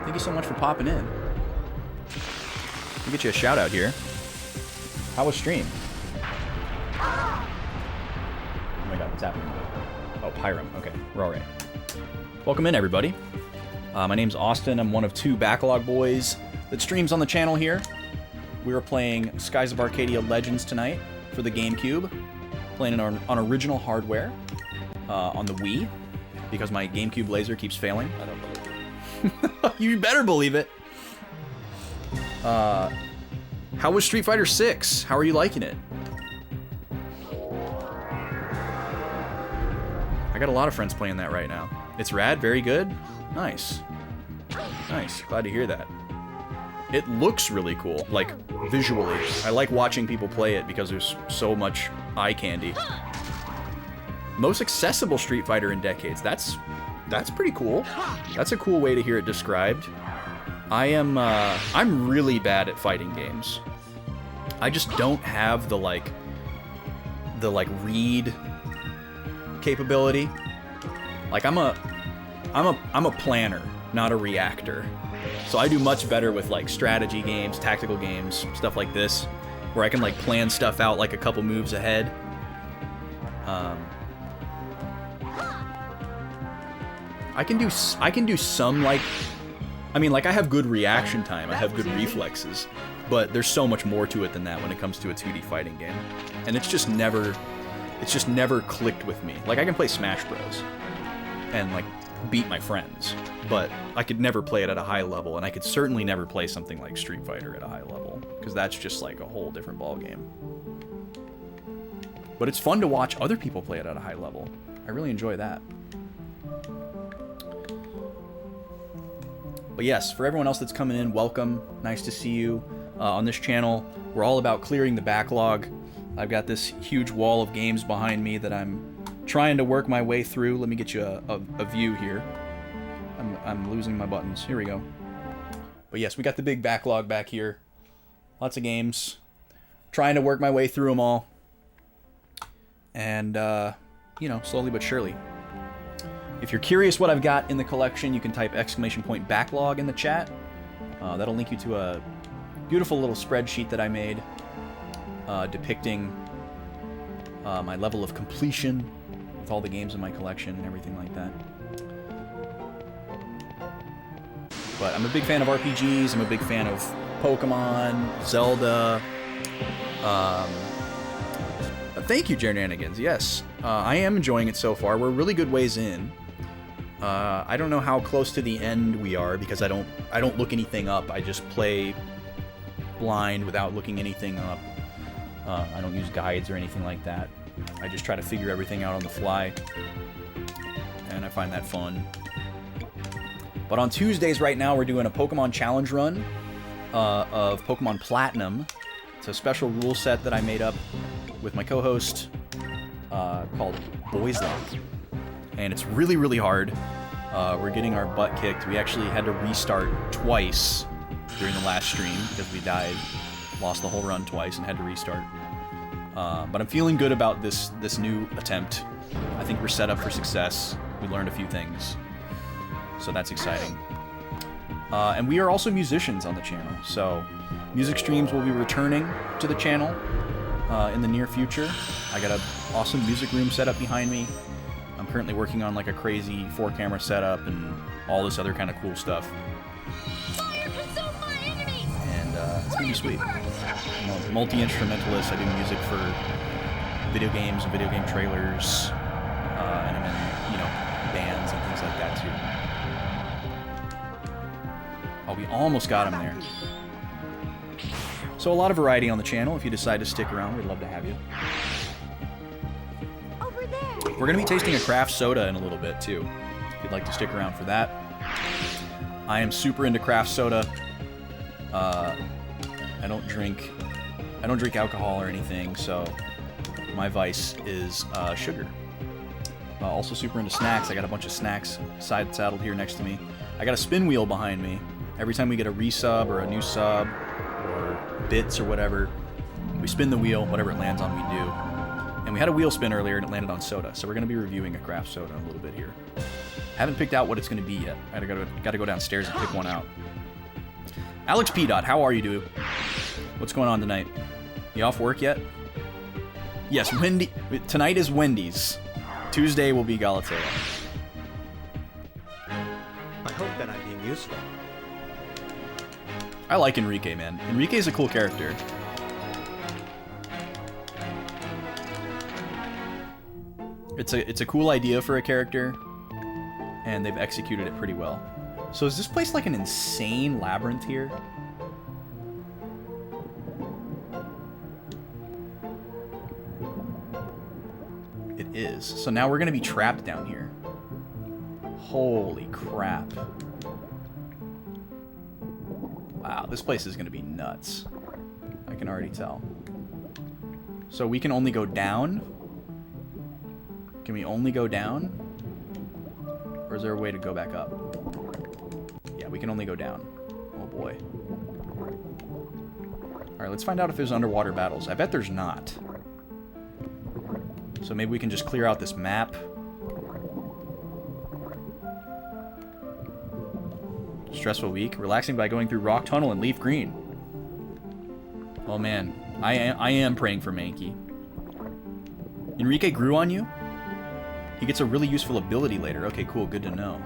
Speaker 1: Thank you so much for popping in. We'll get you a shout out here. How was stream? Oh my god, what's happening? Oh, Pyram. Okay, we're alright. Welcome in, everybody. My name's Austin. I'm one of 2 Backlog boys that streams on the channel here. We were playing Skies of Arcadia Legends tonight for the GameCube. Playing it on original hardware on the Wii. Because my GameCube laser keeps failing. I don't believe it. You better believe it. How was Street Fighter 6? How are you liking it? I got a lot of friends playing that right now. It's rad, very good. Nice. Nice, glad to hear that. It looks really cool, like, visually. I like watching people play it because there's so much eye candy. Most accessible Street Fighter in decades. That's pretty cool. That's a cool way to hear it described. I'm really bad at fighting games. I just don't have the read capability. Like I'm a planner, not a reactor. So I do much better with like strategy games, tactical games, stuff like this, where I can like plan stuff out like a couple moves ahead. I can do some like, I mean, like I have good reaction time, I have good reflexes, but there's so much more to it than that when it comes to a 2D fighting game, and it's just never clicked with me. Like I can play Smash Bros. And like beat my friends, but I could never play it at a high level, and I could certainly never play something like Street Fighter at a high level, because that's just like a whole different ball game. But it's fun to watch other people play it at a high level. I really enjoy that. But yes, for everyone else that's coming in, welcome. Nice to see you on this channel. We're all about clearing the backlog. I've got this huge wall of games behind me that I'm trying to work my way through. Let me get you a view here. I'm losing my buttons. Here we go. But yes, we got the big backlog back here. Lots of games. Trying to work my way through them all. And, you know, slowly but surely. If you're curious what I've got in the collection, you can type !backlog in the chat. That'll link you to a beautiful little spreadsheet that I made depicting my level of completion with all the games in my collection and everything like that. But I'm a big fan of RPGs, I'm a big fan of Pokemon, Zelda. Thank you, Jernanigans. Yes, I am enjoying it so far. We're a really good ways in. I don't know how close to the end we are because I don't look anything up. I just play blind without looking anything up. I don't use guides or anything like that. I just try to figure everything out on the fly, and I find that fun. But on Tuesdays right now, we're doing a Pokemon challenge run of Pokemon Platinum. It's a special rule set that I made up with my co-host called Boys Lock. and it's really, really hard. We're getting our butt kicked. We actually had to restart twice during the last stream because we died, lost the whole run twice, and had to restart. But I'm feeling good about this new attempt. I think we're set up for success. We learned a few things, so that's exciting. And we are also musicians on the channel, so music streams will be returning to the channel in the near future. I got an awesome music room set up behind me. I'm currently working on like a crazy 4-camera setup and all this other kind of cool stuff. And it's gonna be sweet. I'm a multi-instrumentalist. I do music for video games and video game trailers, and I'm in, you know, bands and things like that too. Oh, we almost got him there. So a lot of variety on the channel. If you decide to stick around, we'd love to have you. We're going to be tasting a craft soda in a little bit, too, if you'd like to stick around for that. I am super into craft soda. I don't drink alcohol or anything, so my vice is sugar. Also super into snacks. I got a bunch of snacks saddled here next to me. I got a spin wheel behind me. Every time we get a resub or a new sub or bits or whatever, we spin the wheel. Whatever it lands on, we do. And we had a wheel spin earlier and it landed on soda, so we're going to be reviewing a craft soda in a little bit here. Haven't picked out what it's going to be yet. I gotta go downstairs and pick one out. Alex P. Dot, how are you, dude? What's going on tonight? You off work yet? Yes, tonight is Wendy's. Tuesday will be Galatea.
Speaker 2: I hope that I'm being useful.
Speaker 1: I like Enrique, man. Enrique's a cool character. It's a cool idea for a character, and they've executed it pretty well. So is this place like an insane labyrinth here? It is. So now we're gonna be trapped down here. Holy crap. Wow, this place is gonna be nuts. I can already tell. So we can only go down? Can we only go down? Or is there a way to go back up? Yeah, we can only go down. Oh boy. Alright, let's find out if there's underwater battles. I bet there's not. So maybe we can just clear out this map. Stressful week. Relaxing by going through Rock Tunnel and Leaf Green. Oh man, I am praying for Mankey. Enrique grew on you? He gets a really useful ability later. Okay, cool. Good to know.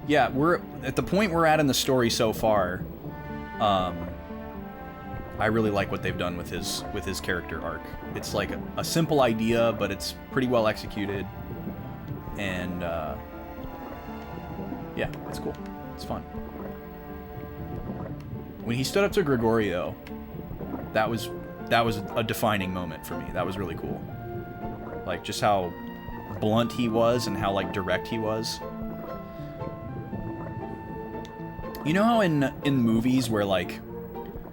Speaker 1: Yeah, we're at the point we're at in the story so far. I really like what they've done with his character arc. It's like a simple idea, but it's pretty well executed. And yeah, it's cool. It's fun. When he stood up to Gregorio, that was a defining moment for me. That was really cool. Like, just how blunt he was and how, like, direct he was. You know how in movies where, like,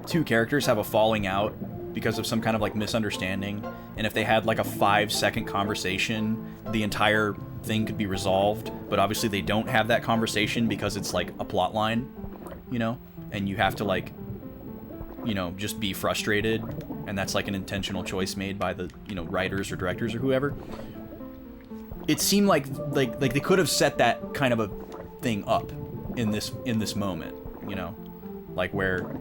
Speaker 1: two characters have a falling out because of some kind of, like, misunderstanding, and if they had, like, a 5-second conversation, the entire thing could be resolved, but obviously they don't have that conversation because it's, like, a plot line, you know? And you have to, like, you know, just be frustrated, and that's like an intentional choice made by the, you know, writers or directors or whoever. It seemed like they could have set that kind of a thing up in this moment, you know, like where,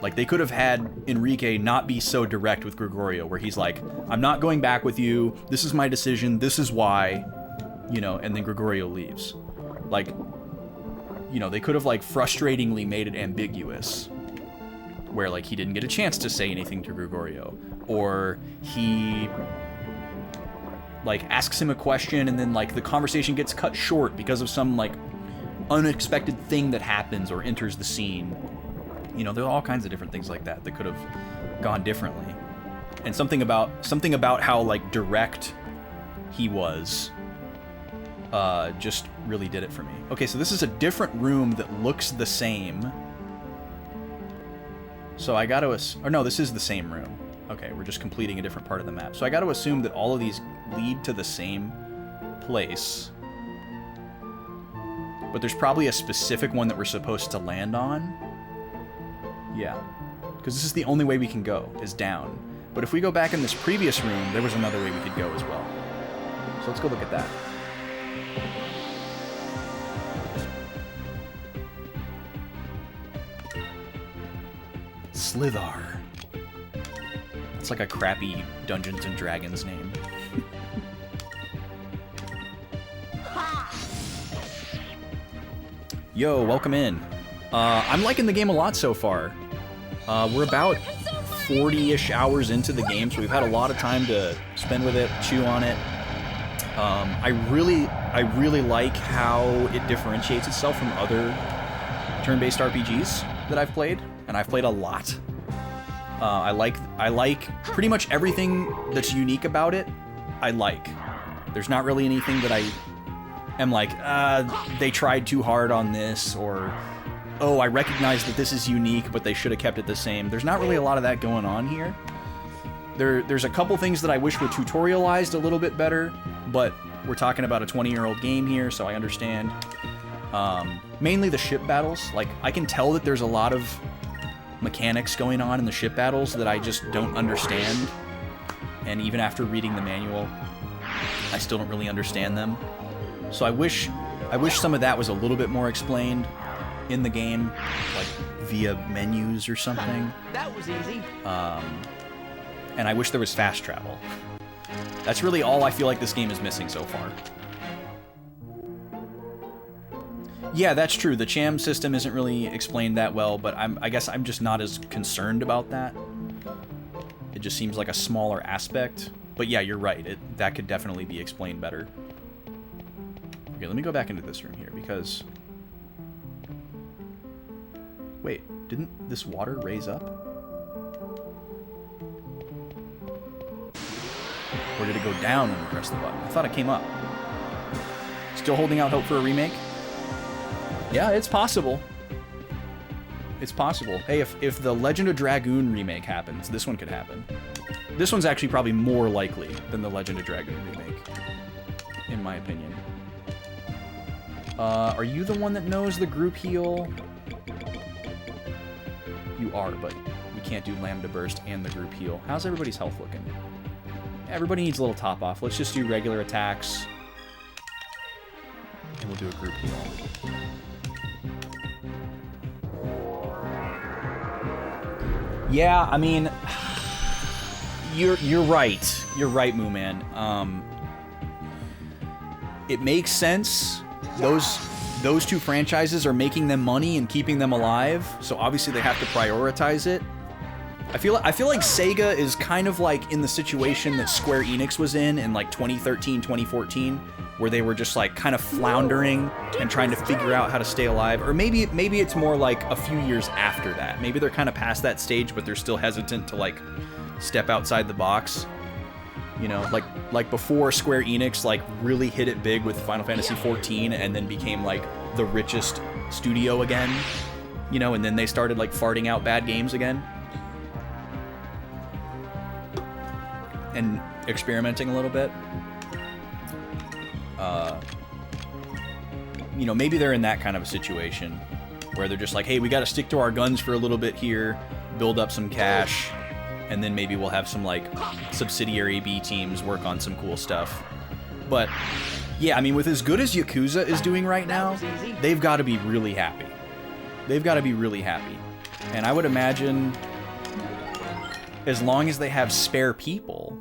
Speaker 1: like, they could have had Enrique not be so direct with Gregorio, where he's like, I'm not going back with you, this is my decision, this is why, you know, and then Gregorio leaves. Like, you know, they could have, like, frustratingly made it ambiguous, where, like, he didn't get a chance to say anything to Gregorio, or he, like, asks him a question and then, like, the conversation gets cut short because of some, like, unexpected thing that happens or enters the scene. You know, there are all kinds of different things like that that could have gone differently. And something about how, like, direct he was just really did it for me. Okay, so this is a different room that looks the same. So I gotta... Or no, this is the same room. Okay, we're just completing a different part of the map. So I got to assume that all of these lead to the same place. But there's probably a specific one that we're supposed to land on. Yeah. Because this is the only way we can go, is down. But if we go back in this previous room, there was another way we could go as well. So let's go look at that. Slithar. It's like a crappy Dungeons and Dragons name. Yo, welcome in. I'm liking the game a lot so far. We're about 40-ish hours into the game, so we've had a lot of time to spend with it, chew on it. I really like how it differentiates itself from other turn-based RPGs that I've played, and I've played a lot. I like pretty much everything that's unique about it. I like. There's not really anything that I am like, they tried too hard on this, or oh, I recognize that this is unique, but they should have kept it the same. There's not really a lot of that going on here. There's a couple things that I wish were tutorialized a little bit better, but we're talking about a 20-year-old game here, so I understand. Mainly the ship battles. Like, I can tell that there's a lot of mechanics going on in the ship battles that I just don't understand. And even after reading the manual, I still don't really understand them. So I wish some of that was a little bit more explained in the game, like via menus or something.
Speaker 4: That was easy.
Speaker 1: And I wish there was fast travel. That's really all I feel like this game is missing so far. Yeah, that's true. The Cham system isn't really explained that well, but I guess I'm just not as concerned about that. It just seems like a smaller aspect. But yeah, you're right. That could definitely be explained better. Okay, let me go back into this room here, because... Wait, didn't this water raise up? Or did it go down when we pressed the button? I thought it came up. Still holding out hope for a remake? Yeah, it's possible. It's possible. Hey, if the Legend of Dragoon remake happens, this one could happen. This one's actually probably more likely than the Legend of Dragoon remake, in my opinion. Are you the one that knows the group heal? You are, but we can't do Lambda Burst and the group heal. How's everybody's health looking? Everybody needs a little top off. Let's just do regular attacks. And we'll do a group heal. Yeah, I mean, you're right. You're right, Moo Man. It makes sense. Those two franchises are making them money and keeping them alive, so obviously they have to prioritize it. I feel like Sega is kind of like in the situation that Square Enix was in like 2013, 2014, where they were just like kind of floundering and trying to figure out how to stay alive. Or maybe it's more like a few years after that. Maybe they're kind of past that stage, but they're still hesitant to like step outside the box. You know, like before Square Enix like really hit it big with Final Fantasy XIV and then became like the richest studio again. You know, and then they started like farting out bad games again. And experimenting a little bit. You know, maybe they're in that kind of a situation where they're just like, hey, we got to stick to our guns for a little bit here, build up some cash, and then maybe we'll have some like subsidiary B teams work on some cool stuff. But yeah, I mean, with as good as Yakuza is doing right now, they've got to be really happy. They've got to be really happy. And I would imagine as long as they have spare people,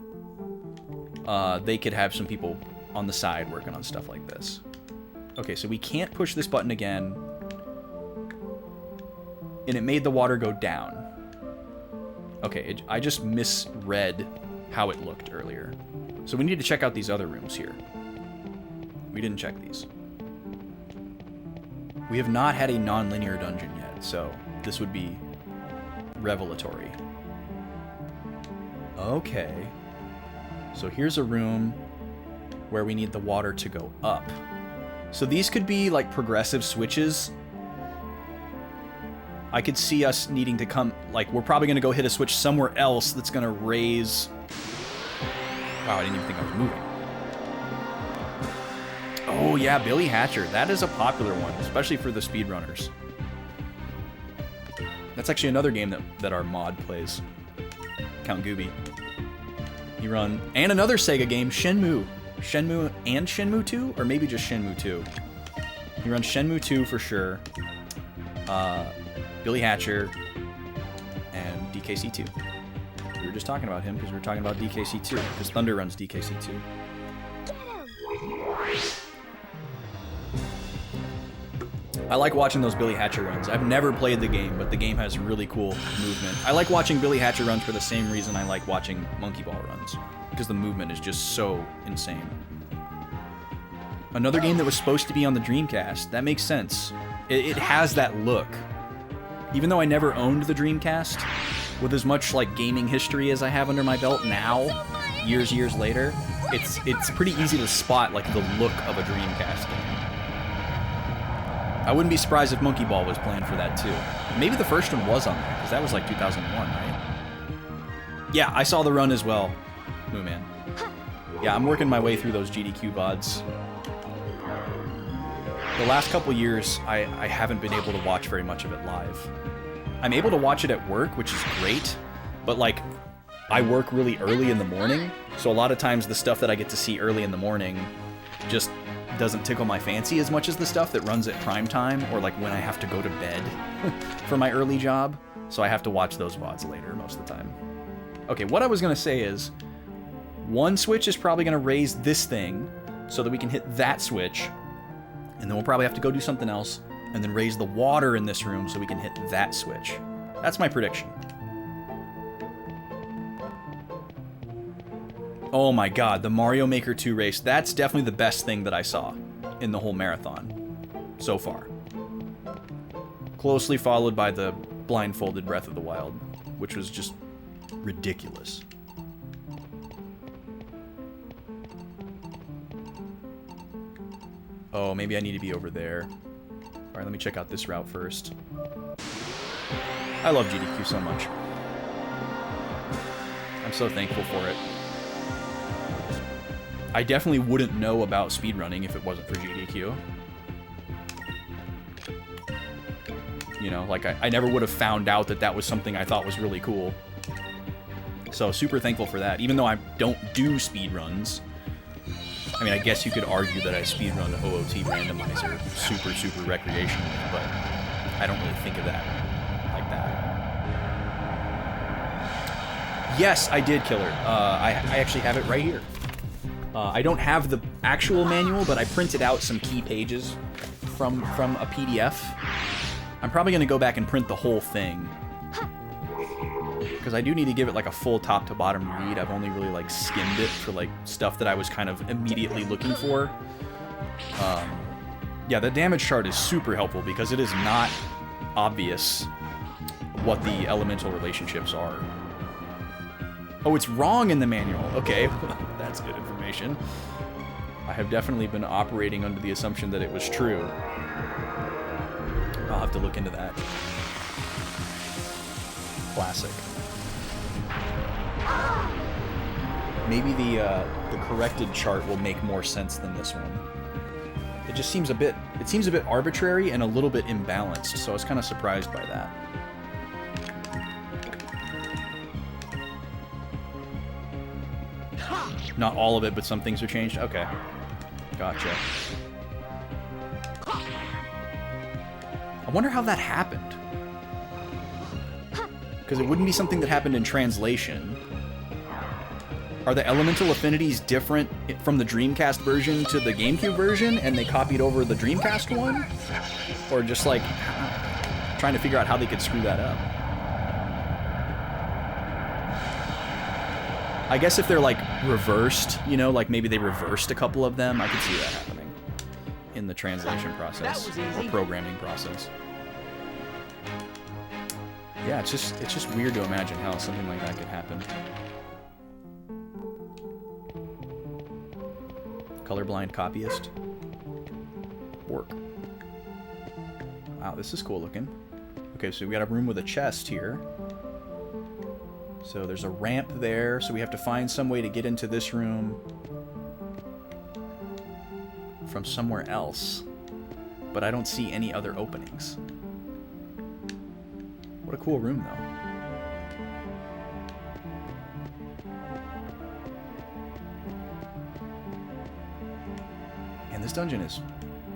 Speaker 1: they could have some people on the side working on stuff like this. Okay, so we can't push this button again. And it made the water go down. Okay, I just misread how it looked earlier. So we need to check out these other rooms here. We didn't check these. We have not had a non-linear dungeon yet, so this would be revelatory. Okay. So here's a room where we need the water to go up. So these could be like progressive switches. I could see us needing to come, like, we're probably going to go hit a switch somewhere else that's going to raise... Wow, I didn't even think I was moving. Oh, yeah, Billy Hatcher. That is a popular one, especially for the speedrunners. That's actually another game that our mod plays. Count Gooby. He run... And another Sega game, Shenmue. Shenmue and Shenmue 2? Or maybe just Shenmue 2. He runs Shenmue 2 for sure. Billy Hatcher. And DKC2. We were just talking about him because we were talking about DKC2. Because Thunder runs DKC2. I like watching those Billy Hatcher runs. I've never played the game, but the game has really cool movement. I like watching Billy Hatcher runs for the same reason I like watching Monkey Ball runs. Because the movement is just so insane. Another game that was supposed to be on the Dreamcast. That makes sense. It has that look. Even though I never owned the Dreamcast, with as much like gaming history as I have under my belt now, years later, it's pretty easy to spot like the look of a Dreamcast game. I wouldn't be surprised if Monkey Ball was planned for that too. Maybe the first one was on there, because that was like 2001, right? Yeah, I saw the run as well, Moo Man. Yeah, I'm working my way through those GDQ VODs. The last couple years, I haven't been able to watch very much of it live. I'm able to watch it at work, which is great, but like, I work really early in the morning, so a lot of times the stuff that I get to see early in the morning just doesn't tickle my fancy as much as the stuff that runs at prime time, or like when I have to go to bed for my early job, so I have to watch those VODs later most of the time. Okay, what I was going to say is, one switch is probably going to raise this thing, so that we can hit that switch, and then we'll probably have to go do something else, and then raise the water in this room so we can hit that switch. That's my prediction. Oh my god, the Mario Maker 2 race, that's definitely the best thing that I saw in the whole marathon so far. Closely followed by the blindfolded Breath of the Wild, which was just ridiculous. Oh, maybe I need to be over there. Alright, let me check out this route first. I love GDQ so much. I'm so thankful for it. I definitely wouldn't know about speedrunning if it wasn't for GDQ. You know, like, I never would have found out that that was something I thought was really cool. So, super thankful for that. Even though I don't do speedruns. I mean, I guess you could argue that I speedrun OOT Randomizer super recreationally, but I don't really think of that like that. Yes, I did kill her. I actually have it right here. I don't have the actual manual, but I printed out some key pages from a PDF. I'm probably going to go back and print the whole thing, because I do need to give it like a full top to bottom read. I've only really like skimmed it for like stuff that I was kind of immediately looking for. Yeah, the damage chart is super helpful because it is not obvious what the elemental relationships are. Oh, it's wrong in the manual. Okay, that's good information. I have definitely been operating under the assumption that it was true. I'll have to look into that. Classic. Maybe the corrected chart will make more sense than this one. It just seems a bit arbitrary and a little bit imbalanced, so I was kind of surprised by that. Not all of it, but some things are changed? Okay. Gotcha. I wonder how that happened. Because it wouldn't be something that happened in translation. Are the elemental affinities different from the Dreamcast version to the GameCube version, and they copied over the Dreamcast one? Or just like, trying to figure out how they could screw that up? I guess if they're like reversed, you know, like maybe they reversed a couple of them, I could see that happening in the translation process or programming process. Yeah, it's just weird to imagine how something like that could happen. Colorblind copyist. Work. Wow, this is cool looking. Okay, so we got a room with a chest here. So there's a ramp there, so we have to find some way to get into this room from somewhere else. But I don't see any other openings. What a cool room, though. And this dungeon is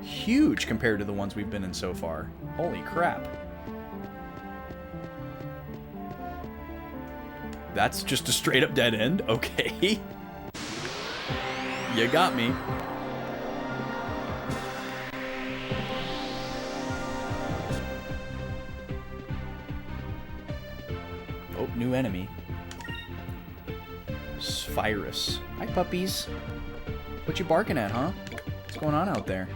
Speaker 1: huge compared to the ones we've been in so far. Holy crap. That's just a straight up dead end? Okay. You got me. Oh, new enemy. Spirus. Hi, puppies. What you barking at, huh? What's going on out there?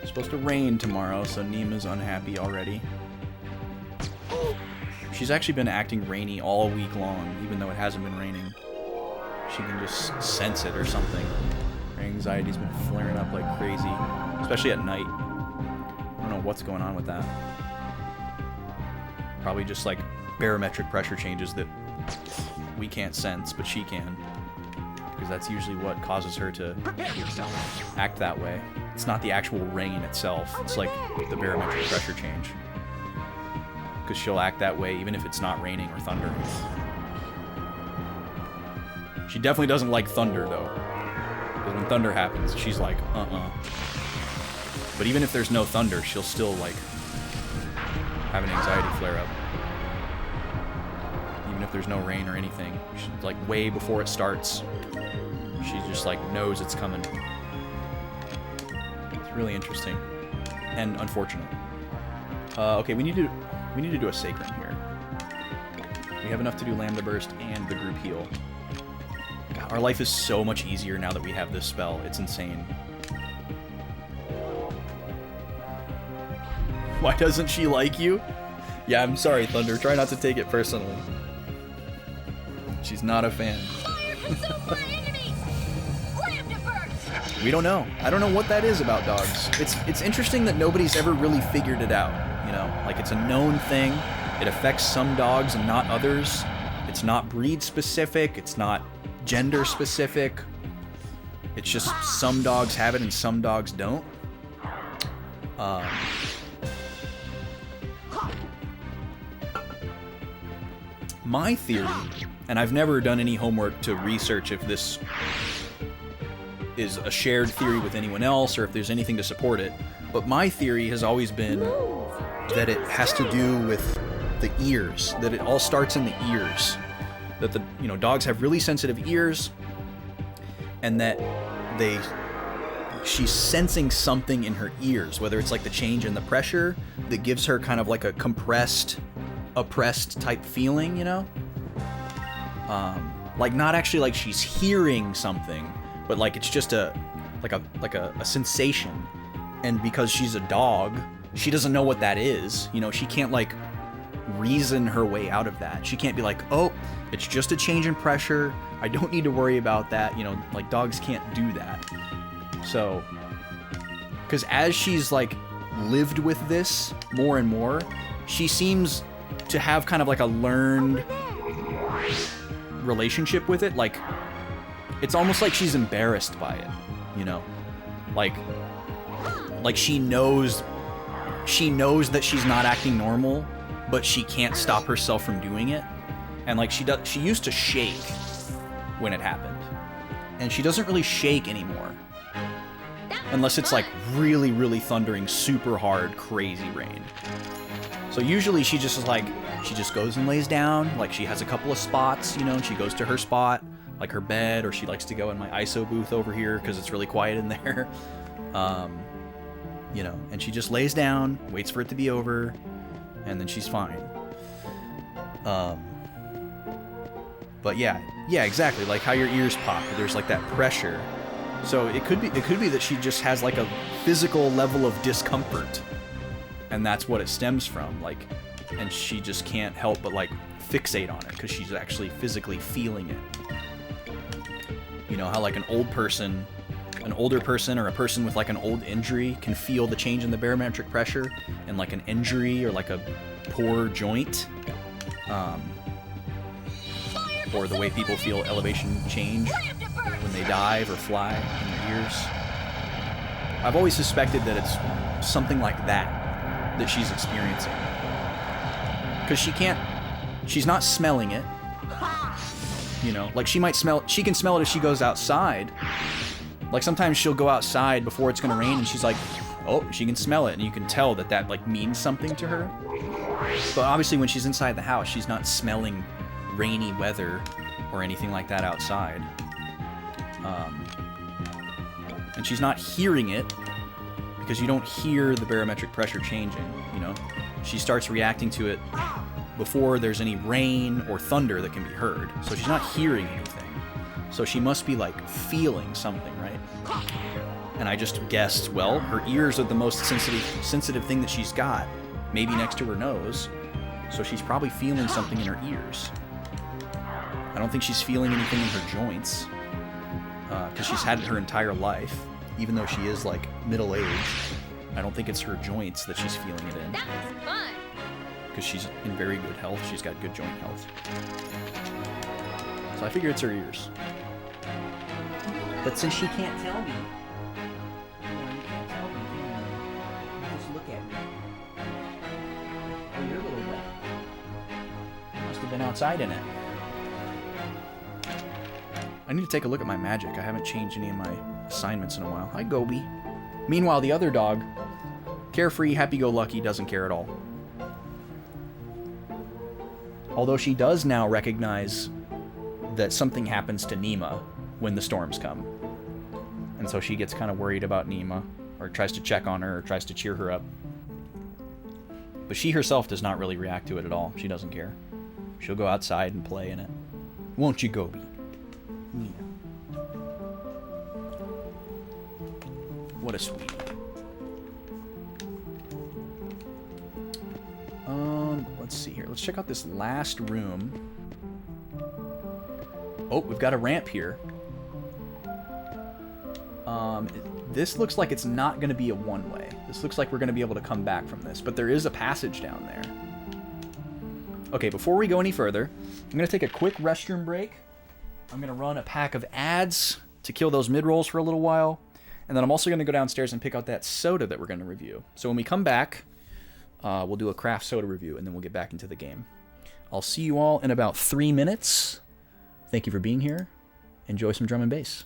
Speaker 1: Supposed to rain tomorrow, so Nima's unhappy already. She's actually been acting rainy all week long, even though it hasn't been raining. She can just sense it or something. Her anxiety's been flaring up like crazy, especially at night. I don't know what's going on with that. Probably just like barometric pressure changes that we can't sense, but she can. Because that's usually what causes her to act that way. It's not the actual rain itself. It's like the barometric pressure change. Because she'll act that way even if it's not raining or thundering. She definitely doesn't like thunder, though. Because when thunder happens, she's like, But even if there's no thunder, she'll still, like, have an anxiety flare-up. Even if there's no rain or anything. She's, like, way before it starts. She just, like, knows it's coming. Really interesting and unfortunate. Okay, we need to do a sacrum here. We have enough to do Lambda Burst and the group heal. God, our life is so much easier now that we have this spell. It's insane. Why doesn't she like you? Yeah, I'm sorry, Thunder. Try not to take it personally. She's not a fan. We don't know. I don't know what that is about dogs. It's interesting that nobody's ever really figured it out, you know? Like, it's a known thing. It affects some dogs and not others. It's not breed specific. It's not gender specific. It's just some dogs have it and some dogs don't. My theory, and I've never done any homework to research if this is a shared theory with anyone else or if there's anything to support it, but my theory has always been that it has to do with the ears, that it all starts in the ears, that the dogs have really sensitive ears, and that she's sensing something in her ears, whether it's like the change in the pressure that gives her kind of like a compressed, oppressed type feeling, like not actually like she's hearing something, but like it's just a sensation. And because she's a dog, she doesn't know what that is. She can't like reason her way out of that. She can't be like, oh, it's just a change in pressure, I don't need to worry about that. Like dogs can't do that. So, because as she's like lived with this more and more, she seems to have kind of like a learned relationship with it. Like, it's almost like she's embarrassed by it, like she knows that she's not acting normal, but she can't stop herself from doing it. And like she used to shake when it happened, and she doesn't really shake anymore unless it's like really, really thundering, super hard, crazy rain. So usually she just goes and lays down. Like, she has a couple of spots, and she goes to her spot, like her bed, or she likes to go in my ISO booth over here because it's really quiet in there. And she just lays down, waits for it to be over, and then she's fine. But yeah, exactly, like how your ears pop. There's like that pressure. So it could be that she just has like a physical level of discomfort, and that's what it stems from. Like, and she just can't help but like fixate on it because she's actually physically feeling it. How like an old person an older person or a person with like an old injury can feel the change in the barometric pressure in like an injury or like a poor joint, or the way people feel elevation change when they dive or fly in their ears. I've always suspected that it's something like that she's experiencing, because she's not smelling it, you know, like she can smell it if she goes outside. Like sometimes she'll go outside before it's gonna rain and she's like, oh, she can smell it, and you can tell that like means something to her. But obviously when she's inside the house, she's not smelling rainy weather or anything like that outside. And she's not hearing it, because you don't hear the barometric pressure changing, you know? She starts reacting to it before there's any rain or thunder that can be heard. So she's not hearing anything. So she must be like feeling something, right? And I just guessed, well, her ears are the most sensitive thing that she's got, maybe next to her nose. So she's probably feeling something in her ears. I don't think she's feeling anything in her joints, because she's had it her entire life, even though she is like middle-aged. I don't think it's her joints that she's feeling it in.
Speaker 6: That was fun.
Speaker 1: Because she's in very good health. She's got good joint health. So I figure it's her ears. But since she can't tell me, you can't tell me, you just look at me. Oh, you're a little wet. You must have been outside in it. I need to take a look at my magic. I haven't changed any of my assignments in a while. Hi, Gobi. Meanwhile, the other dog, carefree, happy-go-lucky, doesn't care at all. Although she does now recognize that something happens to Nima when the storms come. And so she gets kind of worried about Nima, or tries to check on her, or tries to cheer her up. But she herself does not really react to it at all. She doesn't care. She'll go outside and play in it. Won't you, Gobi? Yeah. What a sweetie. Let's see here. Let's check out this last room. Oh, we've got a ramp here. This looks like it's not going to be a one-way. This looks like we're going to be able to come back from this, but there is a passage down there. Okay, before we go any further, I'm going to take a quick restroom break. I'm going to run a pack of ads to kill those mid-rolls for a little while, and then I'm also going to go downstairs and pick out that soda that we're going to review. So when we come back, we'll do a craft soda review, and then we'll get back into the game. I'll see you all in about 3 minutes. Thank you for being here. Enjoy some drum and bass.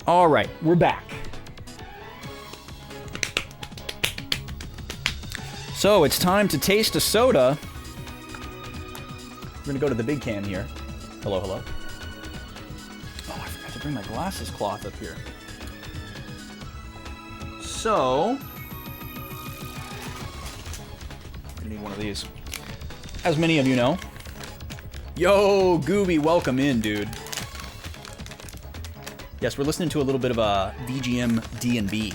Speaker 1: All right, we're back. So it's time to taste a soda. We're gonna go to the big can here. Hello, hello. Oh, I forgot to bring my glasses cloth up here. So, I need one of these. As many of you know. Yo, Gooby, welcome in, dude. Yes, we're listening to a little bit of a VGM D&B.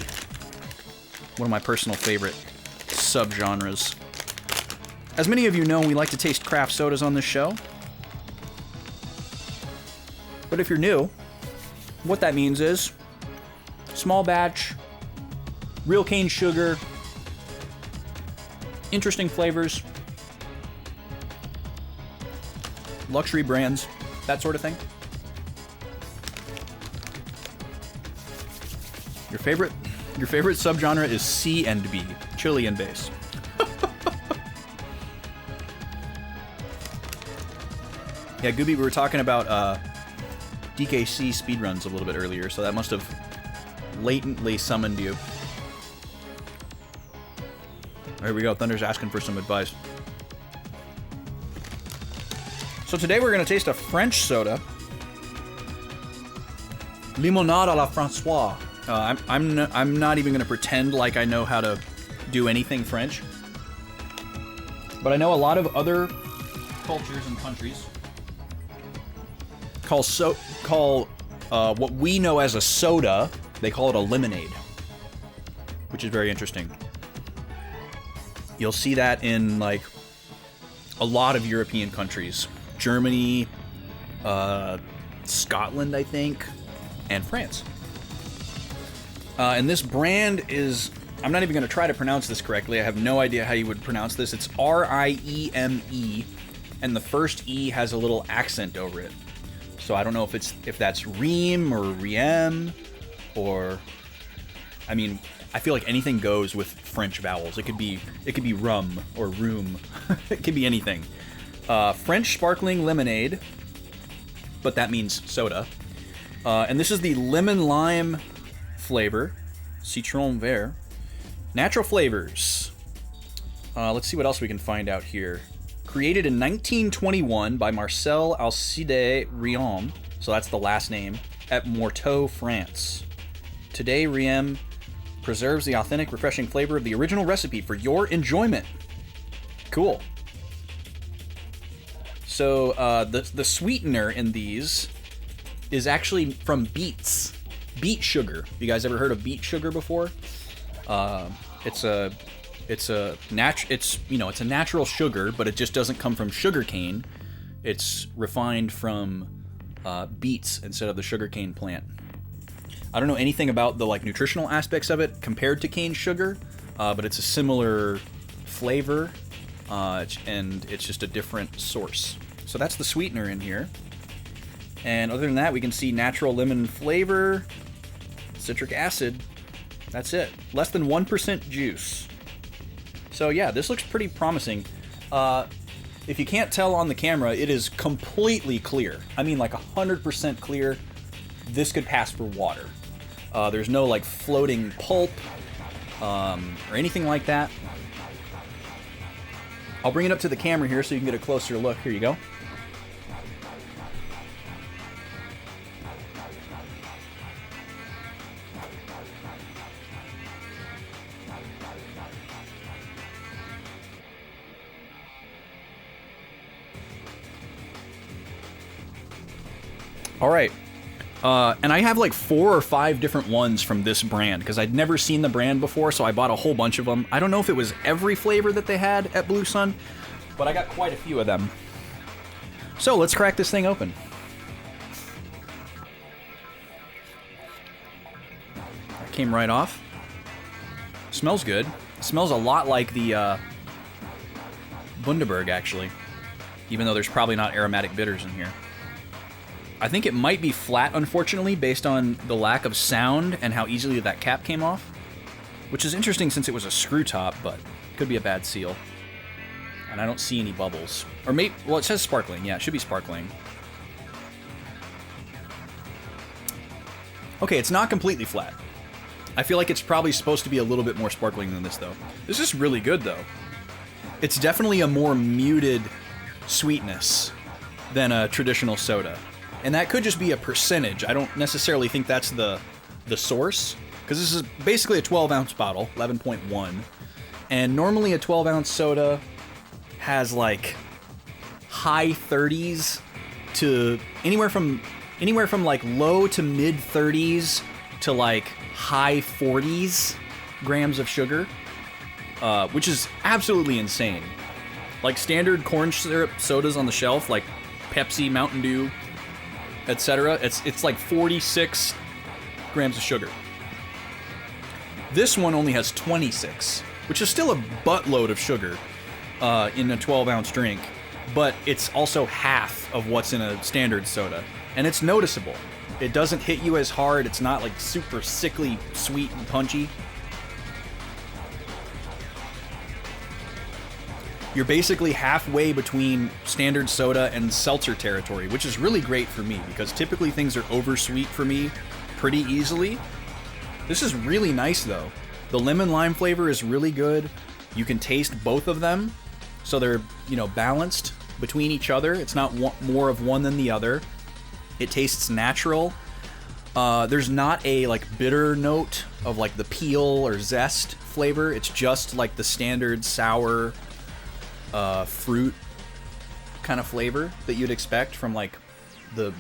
Speaker 1: One of my personal favorite subgenres. As many of you know, we like to taste craft sodas on this show. But if you're new, what that means is small batch, real cane sugar, interesting flavors, luxury brands, that sort of thing. Your favorite subgenre is C and B, chili and base. Yeah, Gooby, we were talking about DKC speedruns a little bit earlier, so that must have latently summoned you. There we go, Thunder's asking for some advice. So today we're going to taste a French soda. Limonade à la François. I'm not even going to pretend like I know how to do anything French. But I know a lot of other cultures and countries call what we know as a soda, they call it a lemonade, which is very interesting. You'll see that in like a lot of European countries. Germany, Scotland, I think, and France. And this brand is, I'm not even going to try to pronounce this correctly. I have no idea how you would pronounce this. It's R-I-E-M-E, and the first E has a little accent over it. So I don't know if that's Reem or Riem, or, I mean, I feel like anything goes with French vowels. It could be rum or room. It could be anything. French sparkling lemonade, but that means soda. And this is the lemon lime flavor, citron vert. Natural flavors. Let's see what else we can find out here. Created in 1921 by Marcel Alcide Riom, so that's the last name, at Morteau, France. Today, Riem preserves the authentic, refreshing flavor of the original recipe for your enjoyment. Cool. So the sweetener in these is actually from beets, beet sugar. You guys ever heard of beet sugar before? It's a natural sugar, but it just doesn't come from sugar cane. It's refined from beets instead of the sugarcane plant. I don't know anything about the like nutritional aspects of it compared to cane sugar, but it's a similar flavor, and it's just a different source. So that's the sweetener in here. And other than that, we can see natural lemon flavor, citric acid. That's it. Less than 1% juice. So yeah, this looks pretty promising. If you can't tell on the camera, it is completely clear. I mean like 100% clear. This could pass for water. There's no like floating pulp or anything like that. I'll bring it up to the camera here so you can get a closer look. Here you go. All right, and I have like 4 or 5 different ones from this brand because I'd never seen the brand before, so I bought a whole bunch of them. I don't know if it was every flavor that they had at Blue Sun, but I got quite a few of them. So let's crack this thing open. That came right off. Smells good. It smells a lot like the Bundaberg, actually, even though there's probably not aromatic bitters in here. I think it might be flat, unfortunately, based on the lack of sound and how easily that cap came off. Which is interesting since it was a screw top, but could be a bad seal. And I don't see any bubbles. Or maybe, well, it says sparkling. Yeah, it should be sparkling. Okay, it's not completely flat. I feel like it's probably supposed to be a little bit more sparkling than this, though. This is really good, though. It's definitely a more muted sweetness than a traditional soda. And that could just be a percentage. I don't necessarily think that's the source, because this is basically a 12-ounce bottle, 11.1. And normally a 12-ounce soda has like high 30s to anywhere from like low to mid 30s to like high 40s grams of sugar, which is absolutely insane. Like standard corn syrup sodas on the shelf, like Pepsi, Mountain Dew, etc., it's like 46 grams of sugar. This one only has 26, which is still a buttload of sugar in a 12-ounce drink, but it's also half of what's in a standard soda, and it's noticeable. It doesn't hit you as hard. It's not like super sickly sweet and punchy. You're basically halfway between standard soda and seltzer territory, which is really great for me because typically things are oversweet for me pretty easily. This is really nice though. The lemon lime flavor is really good. You can taste both of them, so they're, balanced between each other. It's not more of one than the other. It tastes natural. There's not a bitter note of the peel or zest flavor. It's just like the standard sour fruit kind of flavor that you'd expect from like a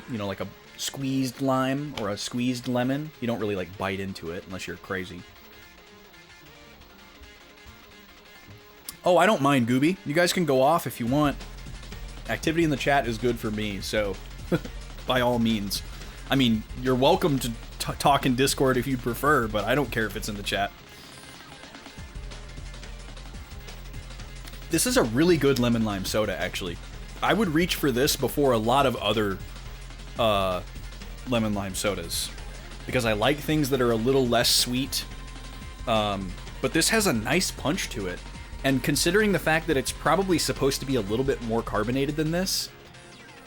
Speaker 1: squeezed lime or a squeezed lemon. You don't really bite into it unless you're crazy. Oh, I don't mind, Gooby. You guys can go off if you want. Activity in the chat is good for me, so by all means. I mean, you're welcome to talk in Discord if you prefer, but I don't care if it's in the chat. This is a really good lemon lime soda, actually. I would reach for this before a lot of other lemon lime sodas, because I like things that are a little less sweet, but this has a nice punch to it. And considering the fact that it's probably supposed to be a little bit more carbonated than this,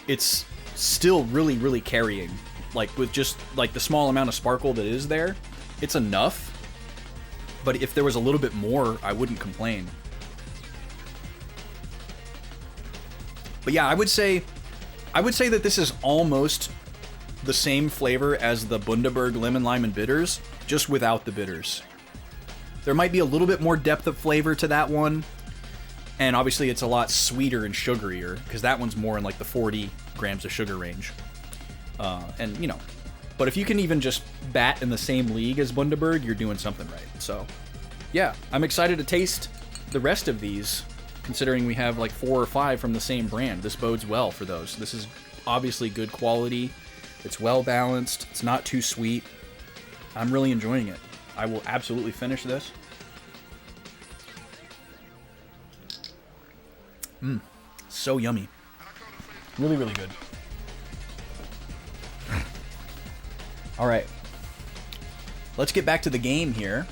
Speaker 1: it's still really, really carrying. With just the small amount of sparkle that is there, it's enough. But if there was a little bit more, I wouldn't complain. But yeah, I would say that this is almost the same flavor as the Bundaberg Lemon Lime and Bitters, just without the bitters. There might be a little bit more depth of flavor to that one, and obviously it's a lot sweeter and sugarier, because that one's more in the 40 grams of sugar range. But if you can even just bat in the same league as Bundaberg, you're doing something right. So, yeah, I'm excited to taste the rest of these, considering we have 4 or 5 from the same brand. This bodes well for those. This is obviously good quality. It's well balanced. It's not too sweet. I'm really enjoying it. I will absolutely finish this. So yummy. Really, really good. All right. Let's get back to the game here.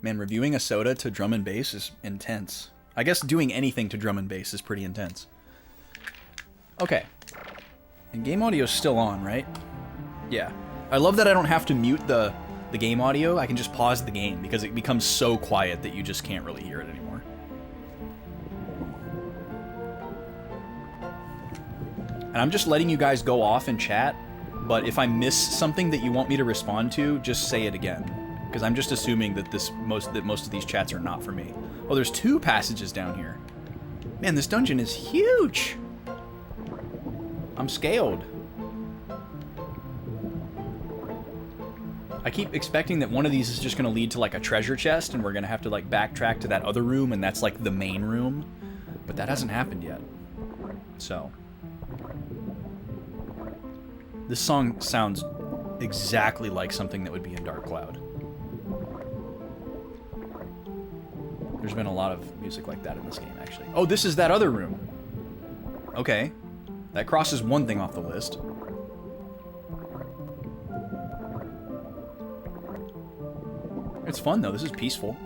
Speaker 1: Man, reviewing a soda to drum and bass is intense. I guess doing anything to drum and bass is pretty intense. Okay. And game audio is still on, right? Yeah. I love that I don't have to mute the game audio. I can just pause the game because it becomes so quiet that you just can't really hear it anymore. And I'm just letting you guys go off and chat, but if I miss something that you want me to respond to, just say it again. Because I'm just assuming that most of these chats are not for me. Oh, there's 2 passages down here. Man, this dungeon is huge! I'm scaled. I keep expecting that one of these is just going to lead to a treasure chest, and we're going to have to backtrack to that other room, and that's the main room. But that hasn't happened yet. So. This song sounds exactly like something that would be in Dark Cloud. There's been a lot of music like that in this game, actually. Oh, this is that other room. Okay. That crosses one thing off the list. It's fun, though. This is peaceful.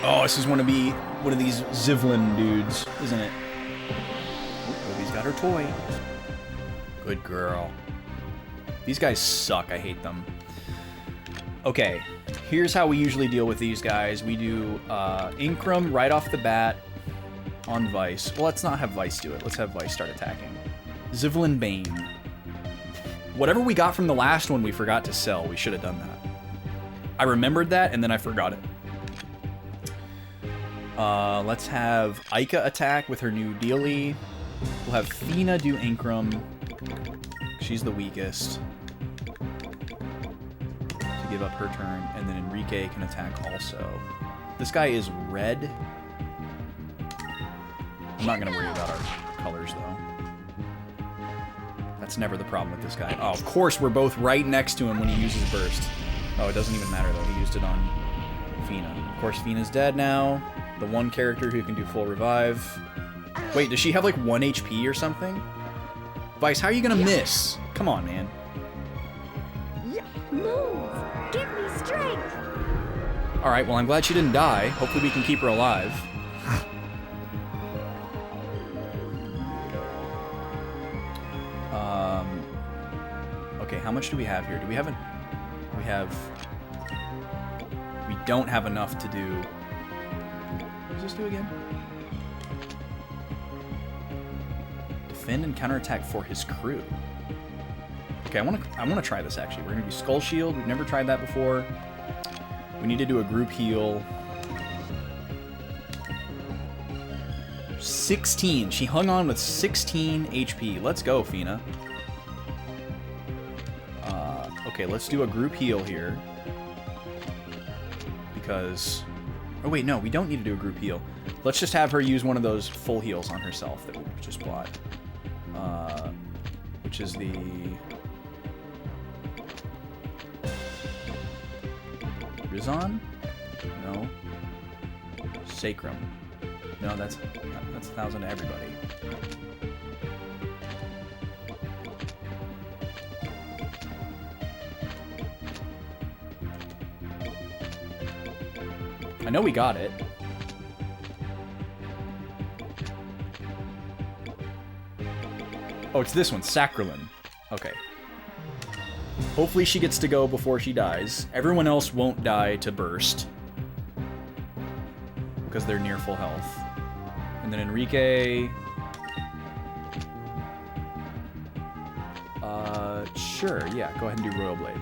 Speaker 1: Oh, this is one of these Zivlin dudes, isn't it? Got her toy. Good girl. These guys suck. I hate them. Okay, here's how we usually deal with these guys. We do Incrum right off the bat on Vice. Well, let's not have Vice do it. Let's have Vice start attacking. Zivlin Bane. Whatever we got from the last one we forgot to sell, we should have done that. I remembered that, and then I forgot it. Let's have Aika attack with her new dealie. We'll have Fina do Incrum. She's the weakest. To give up her turn, and then Enrique can attack also. This guy is red. I'm not going to worry about our colors, though. That's never the problem with this guy. Oh, of course, we're both right next to him when he uses Burst. Oh, it doesn't even matter, though. He used it on Fina. Of course, Fina's dead now. The one character who can do full revive. Wait, does she have, like, 1 HP or something? Vice, how are you going to miss? Come on, man.
Speaker 6: Move! Give me strength!
Speaker 1: Alright, well, I'm glad she didn't die. Hopefully we can keep her alive. Okay, how much do we have here? Do we have we don't have enough to do... What does this do again? Defend and counterattack for his crew. Okay, I want to try this, actually. We're going to do Skull Shield. We've never tried that before. We need to do a group heal. 16. She hung on with 16 HP. Let's go, Fina. Okay, let's do a group heal here. Because... Oh, wait, no, we don't need to do a group heal. Let's just have her use one of those full heals on herself that we just bought. Which is the... Rizon? No. Sacrum. No, that's 1,000 to everybody. I know we got it. Oh, it's this one, Sacralin. Okay. Hopefully she gets to go before she dies. Everyone else won't die to Burst. Because they're near full health. And then Enrique... Sure, yeah, go ahead and do Royal Blade.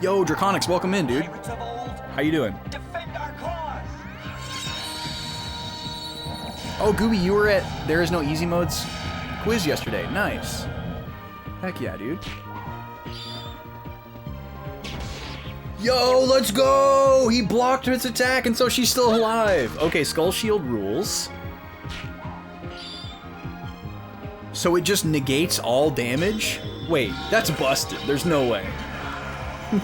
Speaker 1: Yo, Draconics, welcome in, dude. How you doing? Oh, Gooby, you were at There Is No Easy Modes quiz yesterday. Nice. Heck yeah, dude. Yo, let's go! He blocked its attack, and so she's still alive. Okay, Skull Shield rules. So it just negates all damage? Wait, that's busted. There's no way.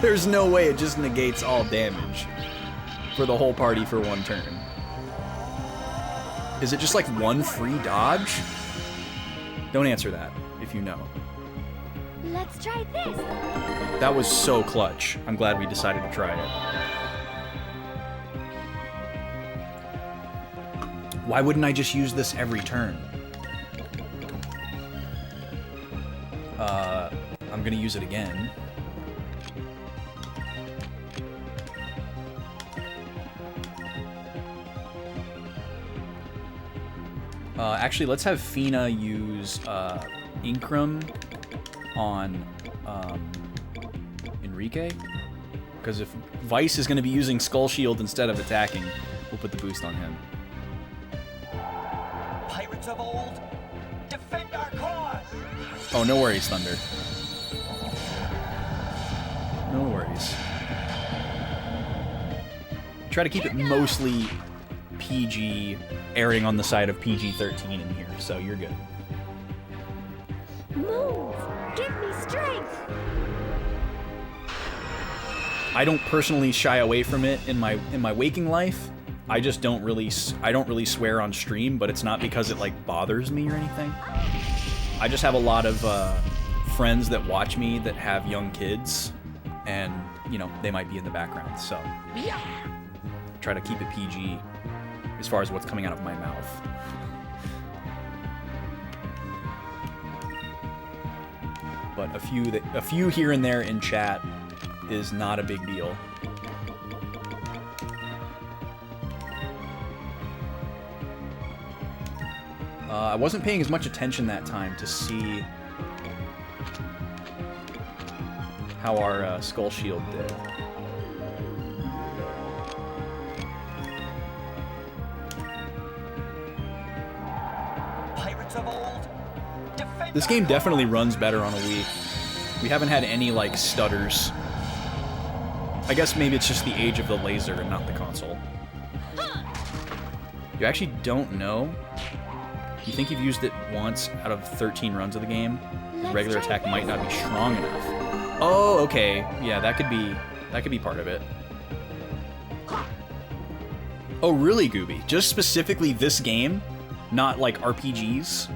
Speaker 1: There's no way it just negates all damage for the whole party for one turn. Is it just like one free dodge? Don't answer that if you know.
Speaker 6: Let's try this.
Speaker 1: That was so clutch. I'm glad we decided to try it. Why wouldn't I just use this every turn? I'm gonna use it again. Actually, let's have Fina use Incrum on Enrique. Because if Vice is going to be using Skull Shield instead of attacking, we'll put the boost on him.
Speaker 7: Pirates of old, defend our cause!
Speaker 1: Oh, no worries, Thunder. No worries. Try to keep it mostly PG, erring on the side of PG-13 in here, so you're good.
Speaker 6: Move! Give me strength!
Speaker 1: I don't personally shy away from it in my waking life. I just don't really swear on stream, but it's not because it like bothers me or anything. I just have a lot of friends that watch me that have young kids, and you know they might be in the background, so try to keep it PG as far as what's coming out of my mouth. but a few here and there in chat is not a big deal. I wasn't paying as much attention that time to see how our Skull Shield did.
Speaker 7: Pirates of old, defend
Speaker 1: This
Speaker 7: our
Speaker 1: game
Speaker 7: cause.
Speaker 1: definitely runs better on a Wii. We haven't had any, like, stutters. I guess maybe it's just the age of the laser and not the console. You actually don't know? You think you've used it once out of 13 runs of the game? The regular attack might not be strong enough. Oh, okay. Yeah, that could be part of it. Oh, really, Gooby? Just specifically this game? Not like RPGs?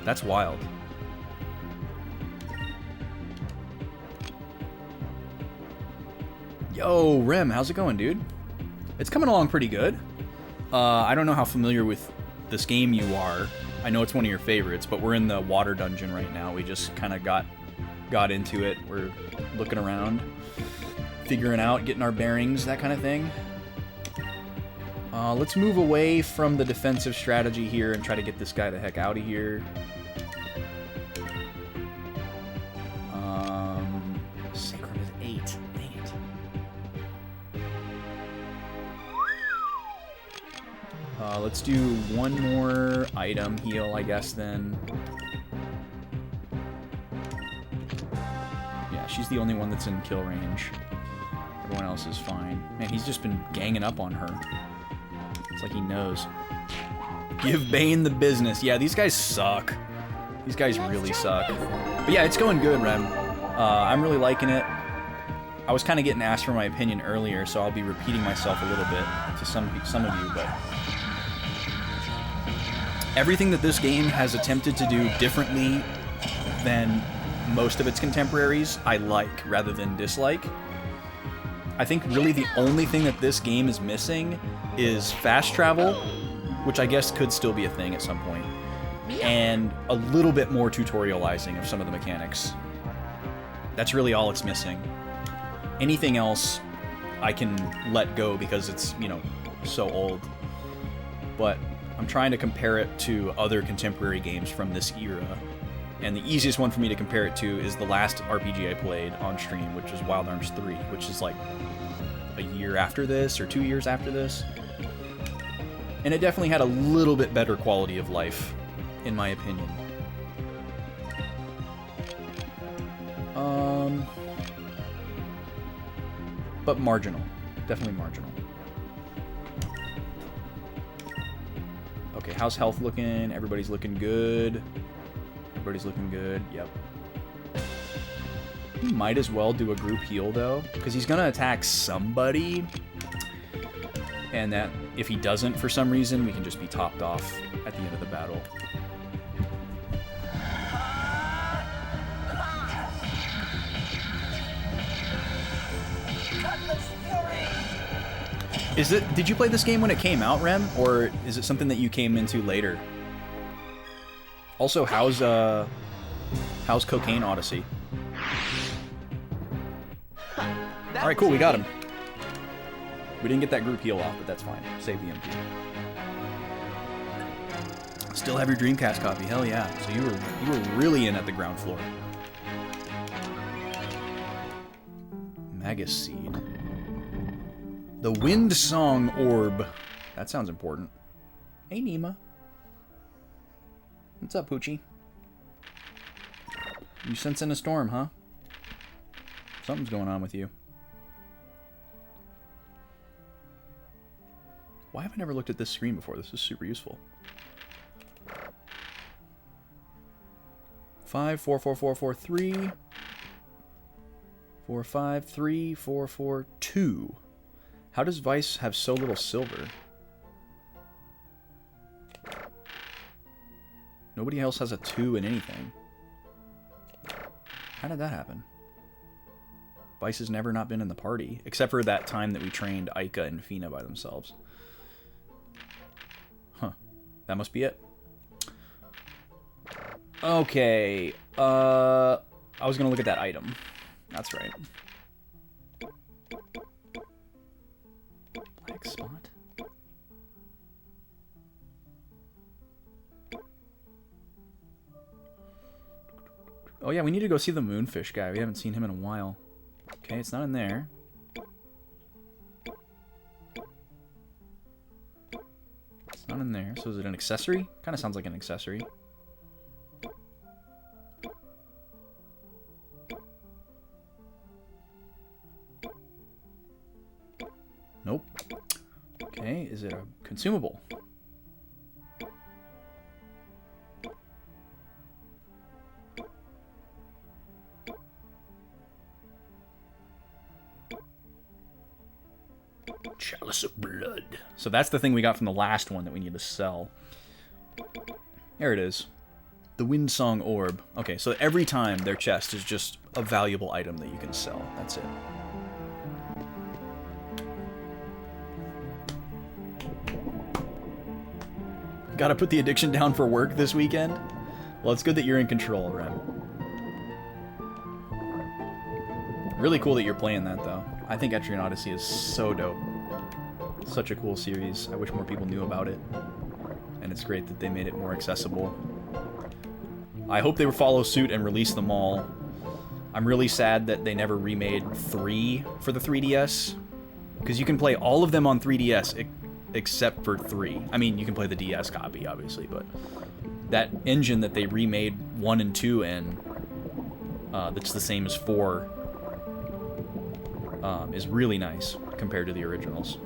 Speaker 1: That's wild. Yo, Rem, how's it going, dude? It's coming along pretty good. I don't know how familiar with this game you are. I know it's one of your favorites, but we're in the water dungeon right now. We just kind of got into it. We're looking around, figuring out, getting our bearings, that kind of thing. Let's move away from the defensive strategy here and try to get this guy the heck out of here. Sacrum is 8. Dang it. Let's do one more item heal, I guess, then. Yeah, she's the only one that's in kill range. Everyone else is fine. Man, he's just been ganging up on her. It's like he knows. Give Bane the business. Yeah, these guys suck. These guys really suck. But yeah, it's going good, Rem. I'm really liking it. I was kind of getting asked for my opinion earlier, so I'll be repeating myself a little bit to some of you, but everything that this game has attempted to do differently than most of its contemporaries, I like rather than dislike. I think really the only thing that this game is missing is fast travel, which I guess could still be a thing at some point, and a little bit more tutorializing of some of the mechanics. That's really all it's missing. Anything else I can let go because it's, you know, so old. But I'm trying to compare it to other contemporary games from this era. And the easiest one for me to compare it to is the last RPG I played on stream, which was Wild Arms 3, which is like a year after this or 2 years after this. And it definitely had a little bit better quality of life, in my opinion. But marginal. Definitely marginal. Okay, how's health looking? Everybody's looking good. Everybody's looking good. Yep. He might as well do a group heal, though, because he's going to attack somebody. And that, if he doesn't for some reason, we can just be topped off at the end of the battle. Did you play this game when it came out, Rem? Or is it something that you came into later? Also, how's Cocaine Odyssey? Alright, cool, we got him. We didn't get that group heal off, but that's fine. Save the MP. Still have your Dreamcast copy, hell yeah. So you were really in at the ground floor. Magus Seed. The Wind Song Orb. That sounds important. Hey, Nima. What's up, Poochie? You sensing a storm, huh? Something's going on with you. Why have I never looked at this screen before? This is super useful. 5, 4, 4, 4, 4, 3. 4, 5, 3, 4, 4, 2. How does Vice have so little silver? Nobody else has a 2 in anything. How did that happen? Vice has never not been in the party, except for that time that we trained Aika and Fina by themselves. Huh. That must be it. Okay. I was gonna look at that item. That's right. Black spot. Oh yeah, we need to go see the moonfish guy. We haven't seen him in a while. Okay, it's not in there. It's not in there. So is it an accessory? Kind of sounds like an accessory. Nope. Okay, is it a consumable? Chalice of blood. So that's the thing we got from the last one that we need to sell. There it is. The Windsong Orb. Okay, so every time their chest is just a valuable item that you can sell. That's it. Gotta put the addiction down for work this weekend? Well, it's good that you're in control, Rem. Really cool that you're playing that, though. I think Etrian Odyssey is so dope. Such a cool series. I wish more people knew about it. And it's great that they made it more accessible. I hope they will follow suit and release them all. I'm really sad that they never remade 3 for the 3DS. Because you can play all of them on 3DS except for 3. I mean, you can play the DS copy, obviously, but that engine that they remade 1 and 2 in, that's the same as 4, is really nice compared to the originals.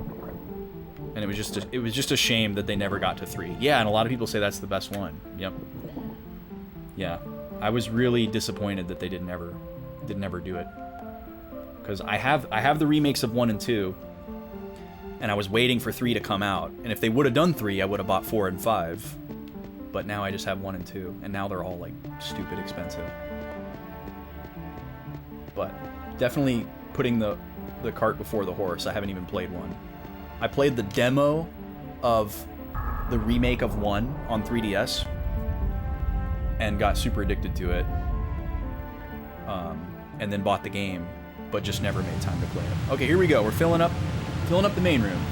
Speaker 1: And it was just a shame that they never got to 3. Yeah, and a lot of people say that's the best one. Yep. Yeah, I was really disappointed that they didn't ever do it. Because I have the remakes of 1 and 2, and I was waiting for 3 to come out. And if they would have done 3, I would have bought 4 and 5. But now I just have 1 and 2, and now they're all like stupid expensive. But definitely putting the cart before the horse. I haven't even played 1. I played the demo of the remake of 1 on 3DS and got super addicted to it, and then bought the game, but just never made time to play it. Okay, here we go. We're filling up the main room.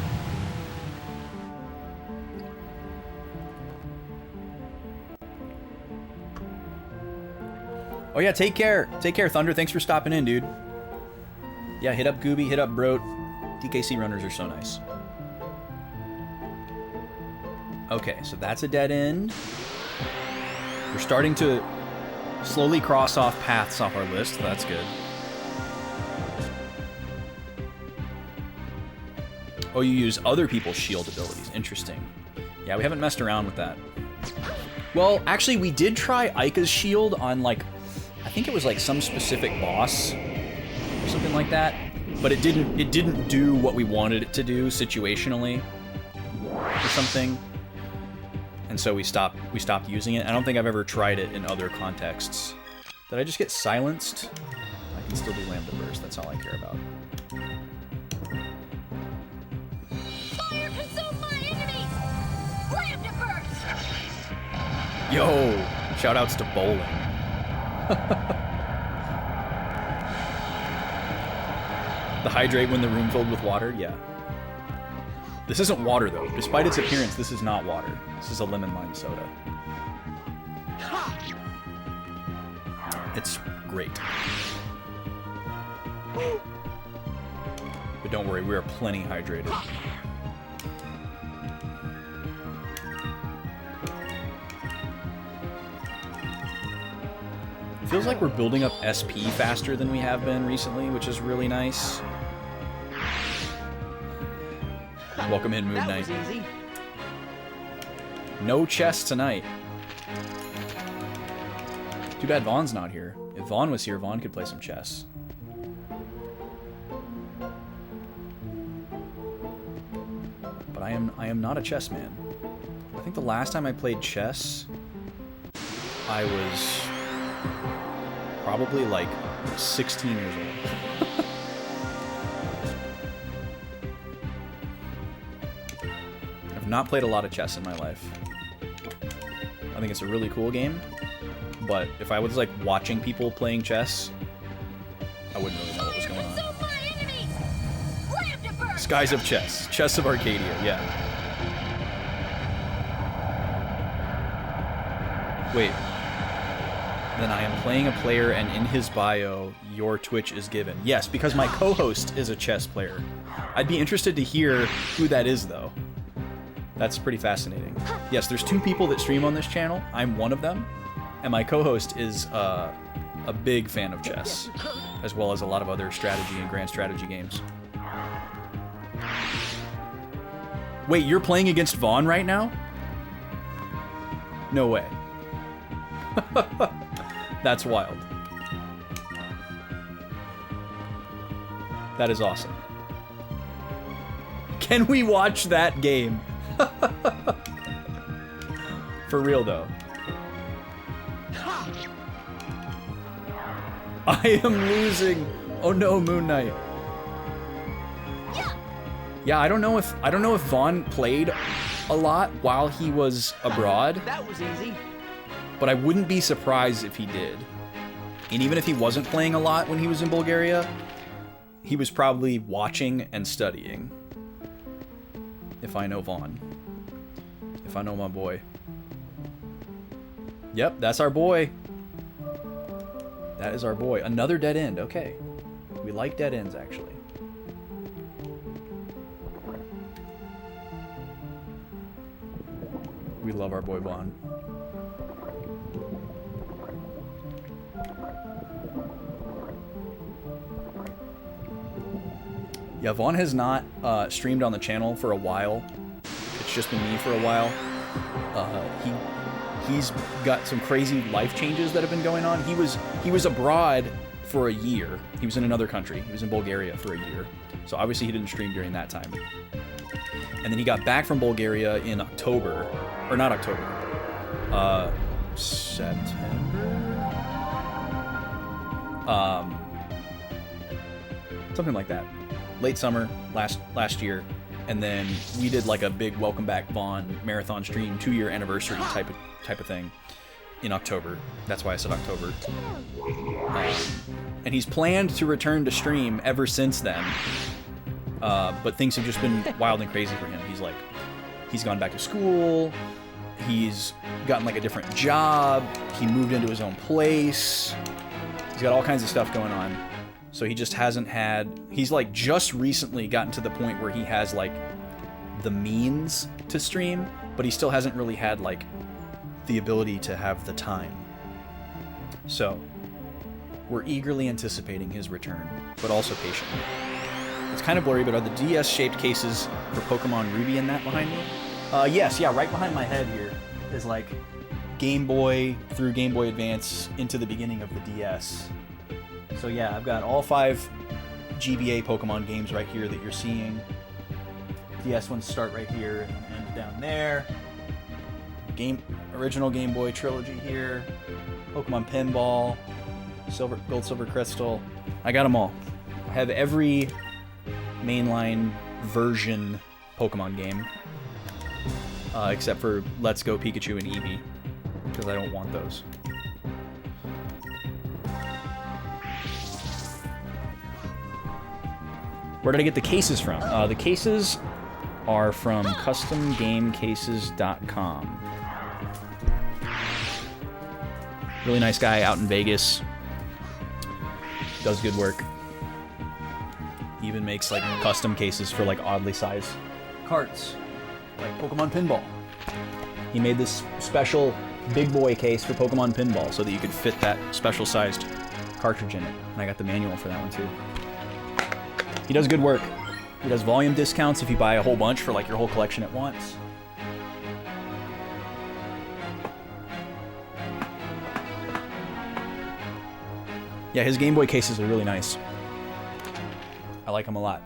Speaker 1: Oh yeah, take care, Thunder. Thanks for stopping in, dude. Yeah, hit up Gooby, hit up Broat. DKC runners are so nice. Okay, so that's a dead end. We're starting to slowly cross off paths off our list. That's good. Oh, you use other people's shield abilities. Interesting. Yeah, we haven't messed around with that. Well, actually, we did try Aika's shield on, like, I think it was like some specific boss or something like that. But it didn't do what we wanted it to do situationally or something. And so we stopped using it. I don't think I've ever tried it in other contexts. Did I just get silenced? I can still do Lambda Burst. That's all I care about.
Speaker 6: Fire consume my enemies! Lambda burst!
Speaker 1: Yo! Shoutouts to bowling. The hydrate when the room filled with water? Yeah. This isn't water, though. Despite its appearance, this is not water. This is a lemon lime soda. It's great. But don't worry, we are plenty hydrated. It feels like we're building up SP faster than we have been recently, which is really nice. Welcome in, Moon Knight. No chess tonight. Too bad Vaughn's not here. If Vaughn was here, Vaughn could play some chess. But I am not a chess man. I think the last time I played chess, I was probably like 16 years old. I've not played a lot of chess in my life. I think it's a really cool game, but if I was like watching people playing chess, I wouldn't really know what was going on.
Speaker 6: Consume my enemies! Slam to burst!
Speaker 1: Skies of Chess. Chess of Arcadia, yeah. Wait. Then I am playing a player and in his bio, your Twitch is given. Yes, because my co-host is a chess player. I'd be interested to hear who that is, though. That's pretty fascinating. Yes, there's 2 people that stream on this channel. I'm one of them. And my co-host is a big fan of chess, as well as a lot of other strategy and grand strategy games. Wait, you're playing against Vaughn right now? No way. That's wild. That is awesome. Can we watch that game? For real, though. I am losing. Oh no, Moon Knight. Yeah, I don't know if Vaughn played a lot while he was abroad.
Speaker 7: That was easy.
Speaker 1: But I wouldn't be surprised if he did. And even if he wasn't playing a lot when he was in Bulgaria, he was probably watching and studying. If I know Vaughn. If I know my boy. Yep, that's our boy. That is our boy. Another dead end. Okay. We like dead ends, actually. We love our boy Vaughn. Yeah, Vaughn has not streamed on the channel for a while. It's just been me for a while. He's got some crazy life changes that have been going on. He was abroad for a year. He was in another country. He was in Bulgaria for a year. So obviously he didn't stream during that time. And then he got back from Bulgaria in October. Or not October. September? Something like that. Late summer last year, and then we did like a big welcome back Vaughn marathon stream, 2-year anniversary type of thing in October. That's why I said October. And he's planned to return to stream ever since then, but things have just been wild and crazy for him. He's gone back to school. He's gotten like a different job. He moved into his own place. He's got all kinds of stuff going on. So he just hasn't had... He's like just recently gotten to the point where he has like the means to stream, but he still hasn't really had like the ability to have the time. So we're eagerly anticipating his return, but also patiently. It's kind of blurry, but are the DS-shaped cases for Pokemon Ruby and that behind me? Yes, yeah, right behind my head here is like Game Boy through Game Boy Advance into the beginning of the DS. So yeah, I've got all 5 GBA Pokemon games right here that you're seeing. DS ones start right here and end down there. Original Game Boy trilogy here. Pokemon Pinball, Gold, Silver, Crystal. I got them all. I have every mainline version Pokemon game. Except for Let's Go Pikachu and Eevee. Because I don't want those. Where did I get the cases from? The cases are from customgamecases.com. Really nice guy out in Vegas. Does good work. He even makes like custom cases for like oddly sized carts, like Pokemon Pinball. He made this special big boy case for Pokemon Pinball so that you could fit that special sized cartridge in it. And I got the manual for that one too. He does good work. He does volume discounts if you buy a whole bunch for like your whole collection at once. Yeah, his Game Boy cases are really nice. I like them a lot.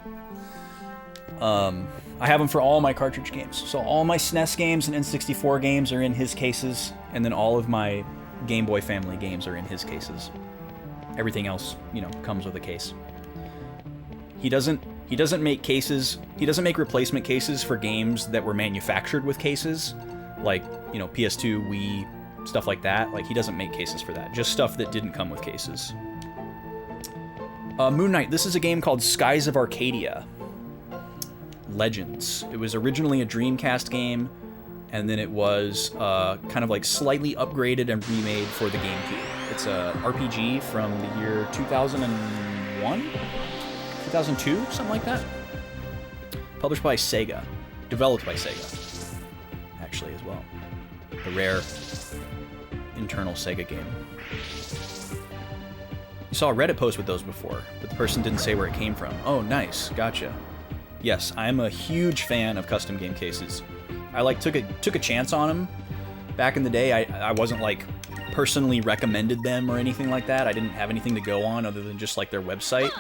Speaker 1: I have them for all my cartridge games. So all my SNES games and N64 games are in his cases, and then all of my Game Boy family games are in his cases. Everything else, you know, comes with a case. He doesn't make cases. He doesn't make replacement cases for games that were manufactured with cases, like, you know, PS2, Wii, stuff like that. Like, he doesn't make cases for that. Just stuff that didn't come with cases. Moon Knight. This is a game called Skies of Arcadia. Legends. It was originally a Dreamcast game, and then it was kind of like slightly upgraded and remade for the GameCube. It's a RPG from the year 2001? 2002? Something like that. Published by Sega. Developed by Sega, actually, as well. The rare internal Sega game. You saw a Reddit post with those before, but the person didn't say where it came from. Oh, nice. Gotcha. Yes, I'm a huge fan of custom game cases. I like took a chance on them. Back in the day, I wasn't like personally recommended them or anything like that. I didn't have anything to go on other than just like their website,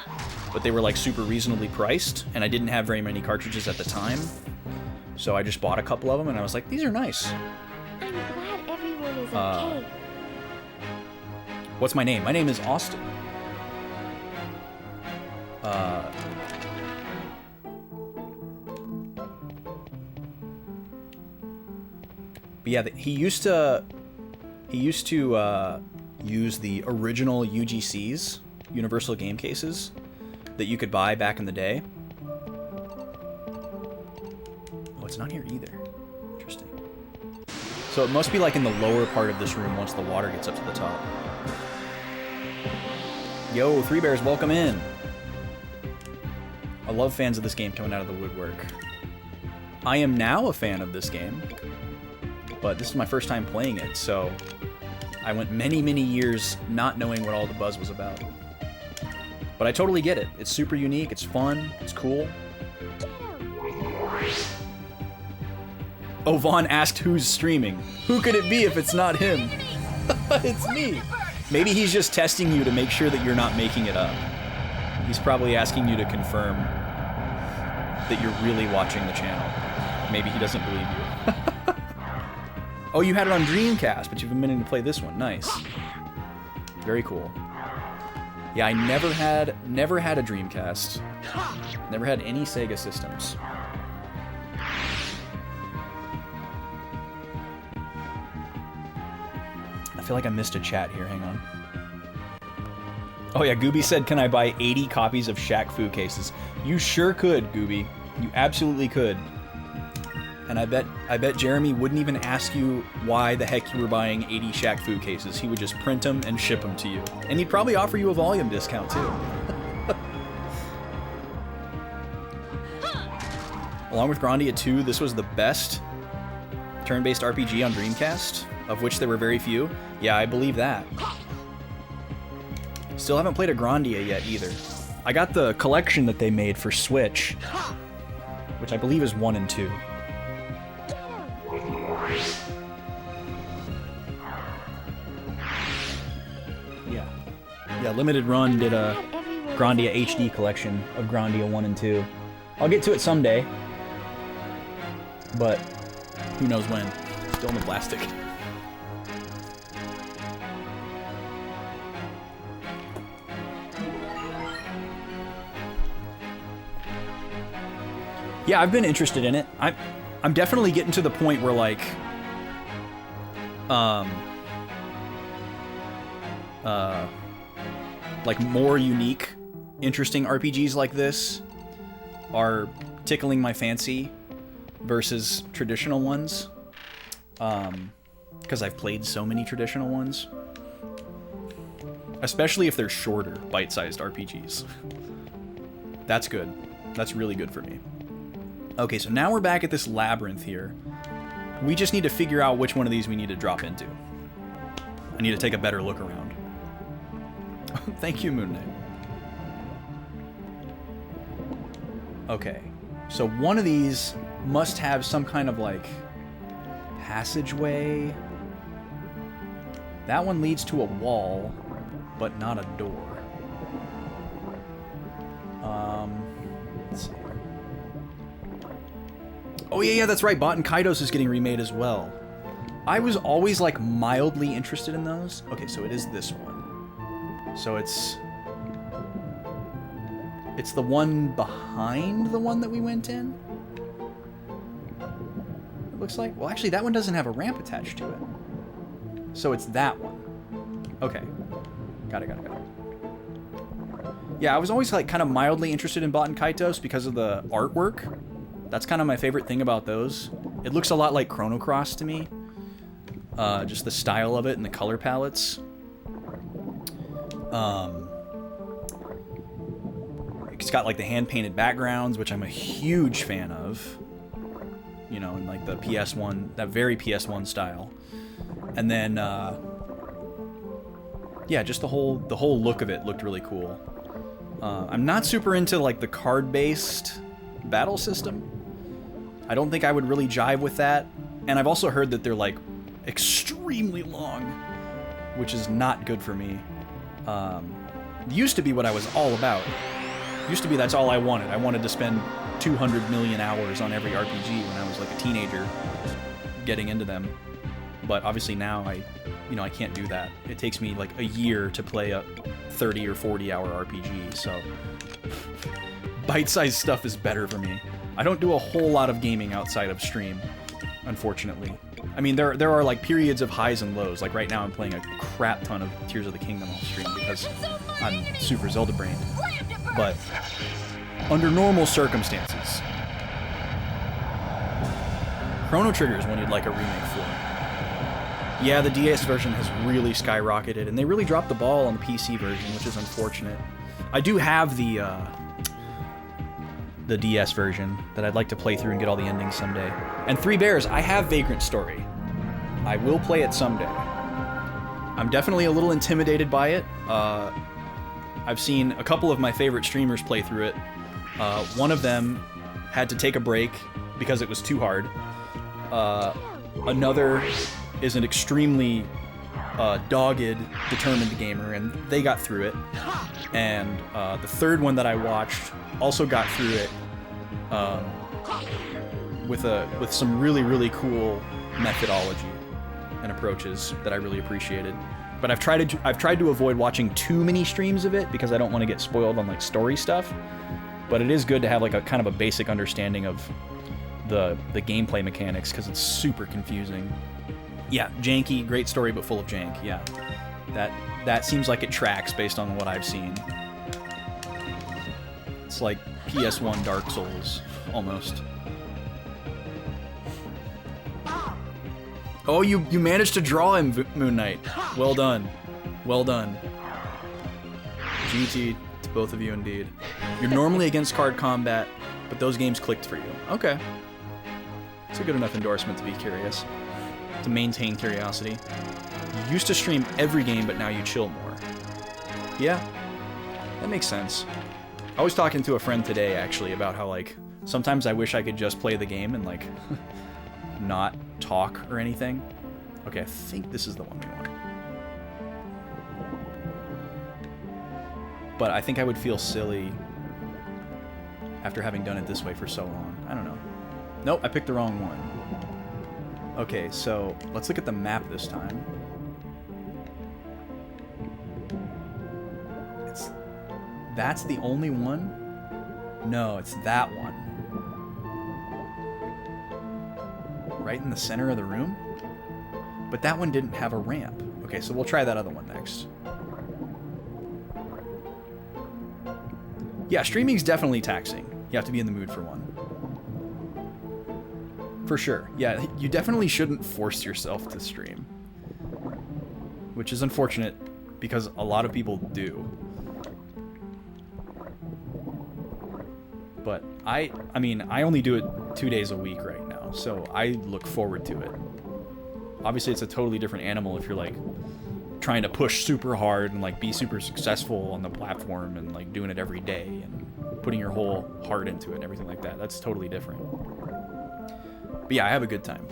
Speaker 1: but they were like super reasonably priced, and I didn't have very many cartridges at the time. So I just bought a couple of them, and I was like, these are nice.
Speaker 6: I'm glad everyone is okay.
Speaker 1: What's my name? My name is Austin. But yeah, he used to use the original UGCs, Universal Game Cases, that you could buy back in the day. Oh, it's not here either. Interesting. So it must be like in the lower part of this room once the water gets up to the top. Yo, Three Bears, welcome in. I love fans of this game coming out of the woodwork. I am now a fan of this game, but this is my first time playing it, so I went many, many years not knowing what all the buzz was about. But I totally get it. It's super unique, it's fun, it's cool. Oh, Vaughn asked who's streaming. Who could it be if it's not him? It's me. Maybe he's just testing you to make sure that you're not making it up. He's probably asking you to confirm that you're really watching the channel. Maybe he doesn't believe you. Oh, you had it on Dreamcast, but you've been meaning to play this one. Nice. Very cool. Yeah, I never had a Dreamcast. Never had any Sega systems. I feel like I missed a chat here. Hang on. Oh yeah, Gooby said, can I buy 80 copies of Shaq Fu cases? You sure could, Gooby. You absolutely could. And I bet Jeremy wouldn't even ask you why the heck you were buying 80 Shaq Fu cases. He would just print them and ship them to you. And he'd probably offer you a volume discount too. Along with Grandia 2, this was the best turn-based RPG on Dreamcast, of which there were very few. Yeah, I believe that. Still haven't played a Grandia yet either. I got the collection that they made for Switch, which I believe is 1 and 2. Yeah, Limited Run did a Grandia HD collection of Grandia 1 and 2. I'll get to it someday, but who knows when. Still in the plastic. Yeah, I've been interested in it. I'm definitely getting to the point where like more unique, interesting RPGs like this are tickling my fancy versus traditional ones. Because I've played so many traditional ones. Especially if they're shorter, bite-sized RPGs. That's good. That's really good for me. Okay, so now we're back at this labyrinth here. We just need to figure out which one of these we need to drop into. I need to take a better look around. Thank you, Moon Knight. Okay, so one of these must have some kind of, like, passageway. That one leads to a wall, but not a door. Let's see. Oh, yeah, that's right. Bot and Kaidos is getting remade as well. I was always, like, mildly interested in those. Okay, so it is this one. So it's the one behind the one that we went in? It looks like. Well, actually, that one doesn't have a ramp attached to it. So it's that one. Okay. Got it. Yeah, I was always like kind of mildly interested in Baten Kaitos because of the artwork. That's kind of my favorite thing about those. It looks a lot like Chrono Cross to me. Just the style of it and the color palettes. It's got like the hand-painted backgrounds, which I'm a huge fan of. You know, in like the PS1, that very PS1 style. And then, yeah, just the whole look of it looked really cool. I'm not super into like the card-based battle system. I don't think I would really jive with that. And I've also heard that they're like extremely long, which is not good for me. Used to be what I was all about. Used to be that's all I wanted. I wanted to spend 200 million hours on every RPG when I was like a teenager getting into them. But obviously now I can't do that. It takes me like a year to play a 30 or 40 hour RPG, so bite-sized stuff is better for me. I don't do a whole lot of gaming outside of stream, unfortunately. I mean, there are like periods of highs and lows. Like right now I'm playing a crap ton of Tears of the Kingdom off stream because I'm super Zelda brained. But under normal circumstances, Chrono Trigger is one you'd like a remake for. Yeah, the DS version has really skyrocketed, and they really dropped the ball on the PC version, which is unfortunate. I do have the DS version that I'd like to play through and get all the endings someday. And Three Bears, I have Vagrant Story. I will play it someday. I'm definitely a little intimidated by it. I've seen a couple of my favorite streamers play through it. One of them had to take a break because it was too hard. Another is an extremely dogged, determined gamer, and they got through it. And the third one that I watched also got through it with some really, really cool methodology and approaches that I really appreciated. But I've tried to avoid watching too many streams of it because I don't want to get spoiled on like story stuff. But it is good to have like a kind of a basic understanding of the gameplay mechanics because it's super confusing. Yeah, janky, great story, but full of jank. Yeah, that seems like it tracks based on what I've seen. It's like PS1 Dark Souls, almost. Oh, you managed to draw him, Moon Knight. Well done. Well done. GT to both of you, indeed. You're normally against card combat, but those games clicked for you. Okay. It's a good enough endorsement to be curious. To maintain curiosity. You used to stream every game, but now you chill more. Yeah, that makes sense. I was talking to a friend today, actually, about how, like, sometimes I wish I could just play the game and, like, not talk or anything. Okay, I think this is the one we want. But I think I would feel silly after having done it this way for so long. I don't know. Nope, I picked the wrong one. Okay, so let's look at the map this time. That's the only one? No, it's that one. Right in the center of the room? But that one didn't have a ramp. Okay, so we'll try that other one next. Yeah, streaming's definitely taxing. You have to be in the mood for one. For sure. Yeah, you definitely shouldn't force yourself to stream. Which is unfortunate, because a lot of people do. But I mean, I only do it 2 days a week right now, so I look forward to it. Obviously, it's a totally different animal if you're, like, trying to push super hard and, like, be super successful on the platform and, like, doing it every day and putting your whole heart into it and everything like that. That's totally different. But yeah, I have a good time.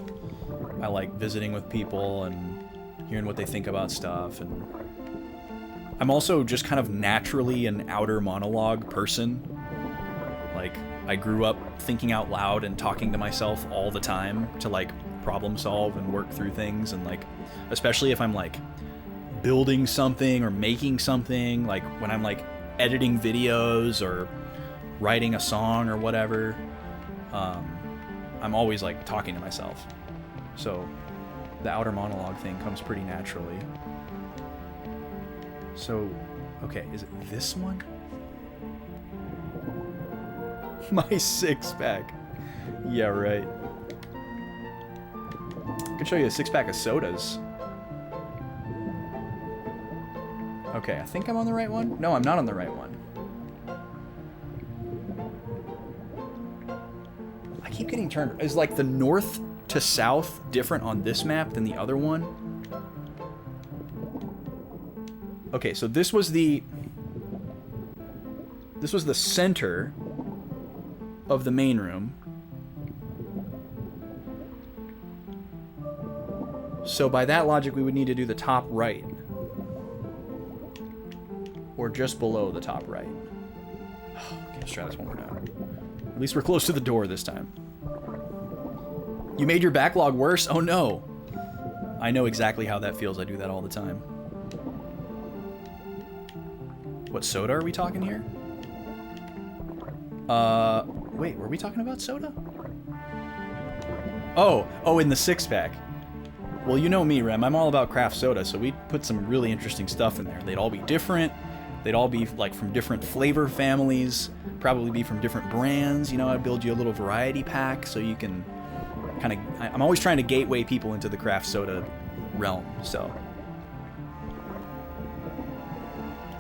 Speaker 1: I like visiting with people and hearing what they think about stuff, and I'm also just kind of naturally an outer monologue person. Like, I grew up thinking out loud and talking to myself all the time to, like, problem solve and work through things, and, like, especially if I'm, like, building something or making something, like when I'm, like, editing videos or writing a song or whatever, I'm always, like, talking to myself. So the outer monologue thing comes pretty naturally. So, okay, is it this one? My six-pack. Yeah, right. I can show you a six-pack of sodas. Okay, I think I'm on the right one. No, I'm not on the right one. I keep getting turned. Is like the north to south different on this map than the other one? Okay, so this was the center of the main room. So by that logic, we would need to do the top right. Or just below the top right. Okay, let's try this one more time. At least we're close to the door this time. You made your backlog worse? Oh no. I know exactly how that feels. I do that all the time. What soda are we talking here? Wait, were we talking about soda? Oh, in the six-pack. Well, you know me, Rem. I'm all about craft soda, so we put some really interesting stuff in there. They'd all be different. They'd all be like from different flavor families, probably be from different brands. You know, I'd build you a little variety pack so you can kind of... I'm always trying to gateway people into the craft soda realm, so...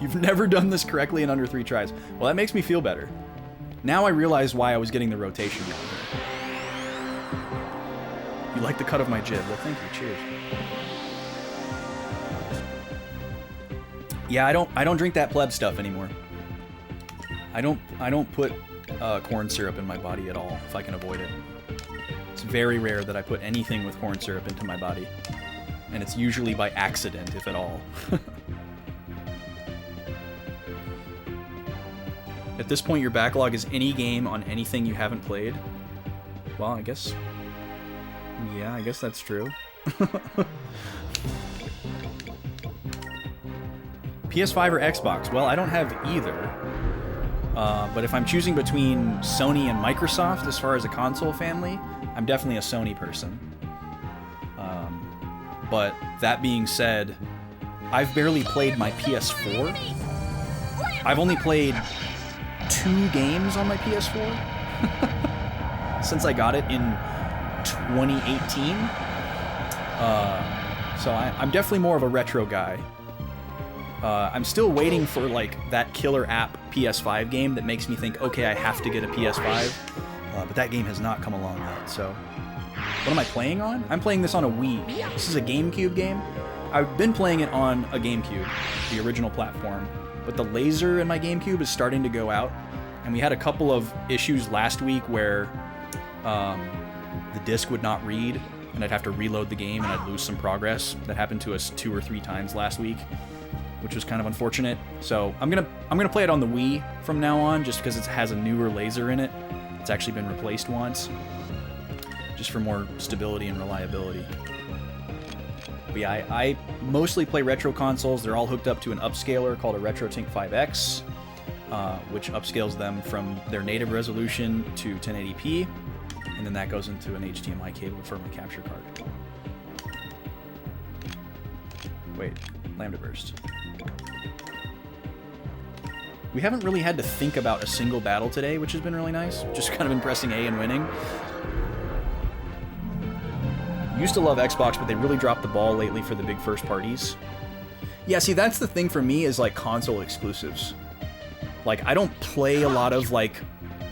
Speaker 1: You've never done this correctly in under 3 tries. Well, that makes me feel better. Now I realize why I was getting the rotation going. You like the cut of my jib. Well, thank you. Cheers. Yeah, I don't drink that pleb stuff anymore. I don't put corn syrup in my body at all if I can avoid it. It's very rare that I put anything with corn syrup into my body, and it's usually by accident, if at all. At this point, your backlog is any game on anything you haven't played. Well, I guess... Yeah, I guess that's true. PS5 or Xbox? Well, I don't have either. But if I'm choosing between Sony and Microsoft as far as a console family, I'm definitely a Sony person. But that being said, I've barely played my PS4. I've only played 2 games on my PS4 since I got it in 2018. So I'm definitely more of a retro guy. I'm still waiting for like that killer app PS5 game that makes me think, okay, I have to get a PS5. But that game has not come along yet. So what am I playing on? I'm playing this on a Wii. This is a GameCube game. I've been playing it on a GameCube, the original platform. But the laser in my GameCube is starting to go out, and we had a couple of issues last week where the disc would not read, and I'd have to reload the game, and I'd lose some progress. That happened to us 2 or 3 times last week, which was kind of unfortunate. So I'm gonna play it on the Wii from now on, just because it has a newer laser in it. It's actually been replaced once, just for more stability and reliability. But yeah, I mostly play retro consoles. They're all hooked up to an upscaler called a RetroTink 5X, which upscales them from their native resolution to 1080p, and then that goes into an HDMI cable for my capture card. Wait, Lambda Burst. We haven't really had to think about a single battle today, which has been really nice. Just kind of been pressing A and winning. Used to love Xbox, but they really dropped the ball lately for the big first parties. Yeah, see, that's the thing for me is like console exclusives. Like, I don't play a lot of like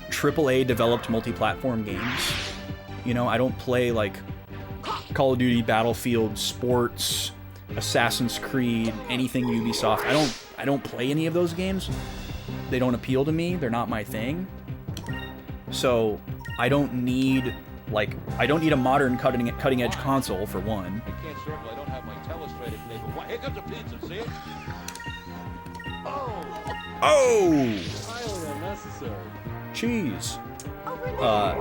Speaker 1: AAA developed multi-platform games. You know, I don't play like Call of Duty, Battlefield, Sports, Assassin's Creed, anything Ubisoft. I don't play any of those games. They don't appeal to me. They're not my thing. So I don't need a modern cutting edge console for one.
Speaker 8: I can't circle. I don't have my telestrator today. But here comes a pizza. See it?
Speaker 1: Oh!
Speaker 8: Highly unnecessary.
Speaker 1: Cheese.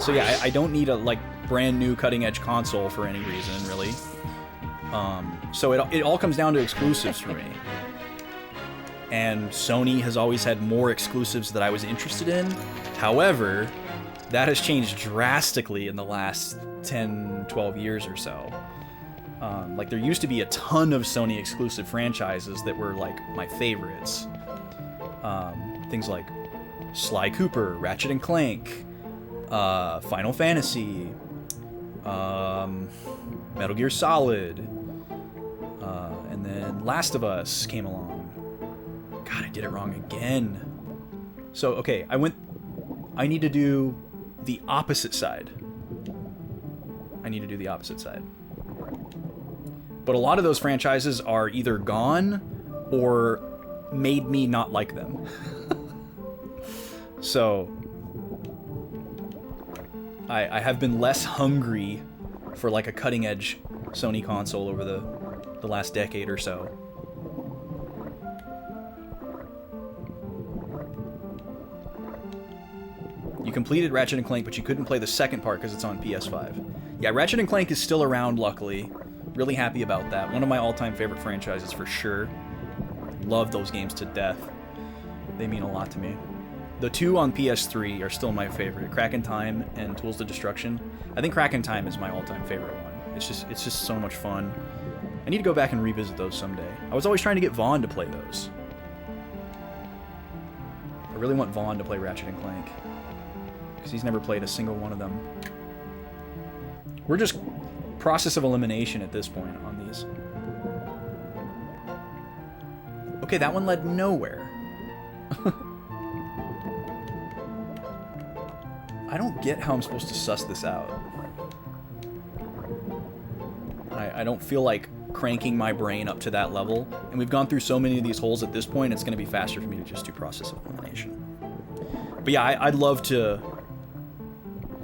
Speaker 1: So yeah, I don't need a like brand new cutting edge console for any reason, really. So it all comes down to exclusives for me. And Sony has always had more exclusives that I was interested in. However, that has changed drastically in the last 10, 12 years or so. Like, there used to be a ton of Sony exclusive franchises that were like my favorites. Things like Sly Cooper, Ratchet and Clank, Final Fantasy, Metal Gear Solid, and then Last of Us came along. God, I did it wrong again. So, okay, I need to do the opposite side. But a lot of those franchises are either gone or made me not like them. So, I have been less hungry for like a cutting-edge Sony console over the last decade or so. You completed Ratchet and Clank, but you couldn't play the second part because it's on PS5. Yeah, Ratchet and Clank is still around, luckily. Really happy about that. One of my all-time favorite franchises for sure. Love those games to death. They mean a lot to me. The two on PS3 are still my favorite, Crack in Time and Tools to Destruction. I think Crack in Time is my all-time favorite one. It's just so much fun. I need to go back and revisit those someday. I was always trying to get Vaughn to play those. I really want Vaughn to play Ratchet and Clank, because he's never played a single one of them. We're just process of elimination at this point on these. Okay, that one led nowhere. I don't get how I'm supposed to suss this out. I don't feel like cranking my brain up to that level, and we've gone through so many of these holes at this point, it's going to be faster for me to just do process of elimination. But yeah, I'd love to...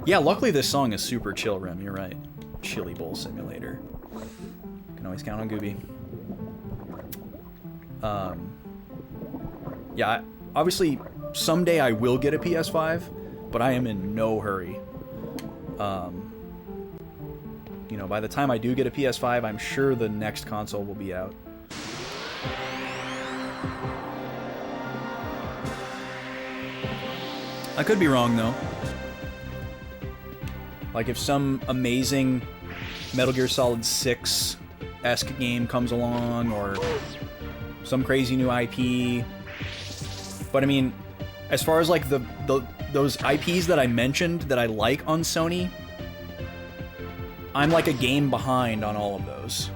Speaker 1: Yeah, luckily this song is super chill, Rem, you're right. Chili Bowl Simulator. Can always count on Gooby. Yeah, obviously, someday I will get a PS5, but I am in no hurry. You know, by the time I do get a PS5, I'm sure the next console will be out. I could be wrong, though. Like, if some amazing Metal Gear Solid 6-esque game comes along, or some crazy new IP. But I mean, as far as like those IPs that I mentioned that I like on Sony, I'm like a game behind on all of those.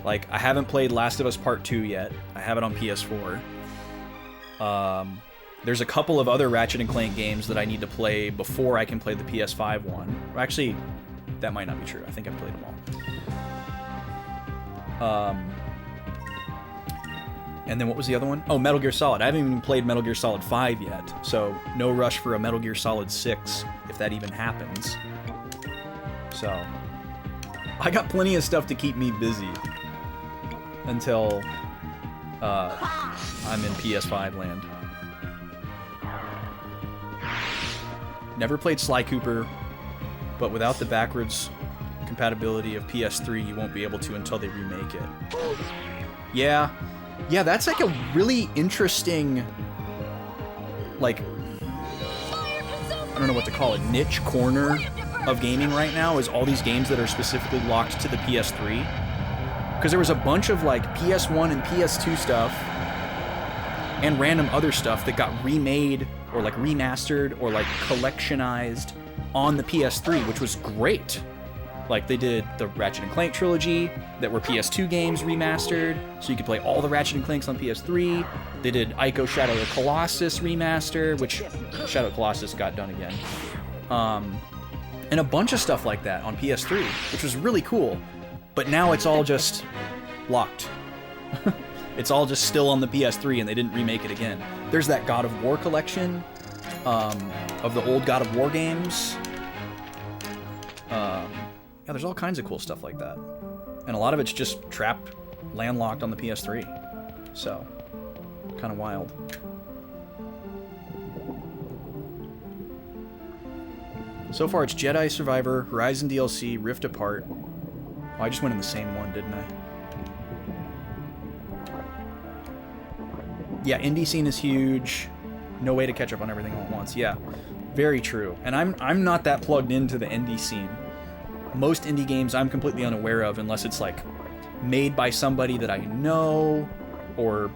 Speaker 1: Like, I haven't played Last of Us Part 2 yet. I have it on PS4. There's a couple of other Ratchet & Clank games that I need to play before I can play the PS5 one. Actually, that might not be true. I think I've played them all. And then what was the other one? Oh, Metal Gear Solid. I haven't even played Metal Gear Solid 5 yet, so no rush for a Metal Gear Solid 6, if that even happens. So, I got plenty of stuff to keep me busy until I'm in PS5 land. Never played Sly Cooper, but without the backwards compatibility of PS3, you won't be able to until they remake it. Yeah, that's like a really interesting, like, I don't know what to call it, niche corner of gaming right now, is all these games that are specifically locked to the PS3. Because there was a bunch of like PS1 and PS2 stuff and random other stuff that got remade or like remastered or like collectionized on the PS3, which was great. Like, they did the Ratchet & Clank trilogy that were PS2 games remastered, so you could play all the Ratchet & Clanks on PS3. They did Ico Shadow of the Colossus remaster, which Shadow of the Colossus got done again. And a bunch of stuff like that on PS3, which was really cool. But now it's all just locked. It's all just still on the PS3, and they didn't remake it again. There's that God of War collection of the old God of War games. Yeah, there's all kinds of cool stuff like that. And a lot of it's just trapped, landlocked on the PS3. So, kind of wild. So far, it's Jedi Survivor, Horizon DLC, Rift Apart. Oh, I just went in the same one, didn't I? Yeah, indie scene is huge. No way to catch up on everything all at once. Yeah, very true. And I'm not that plugged into the indie scene. most indie games I'm completely unaware of unless it's like made by somebody that I know, or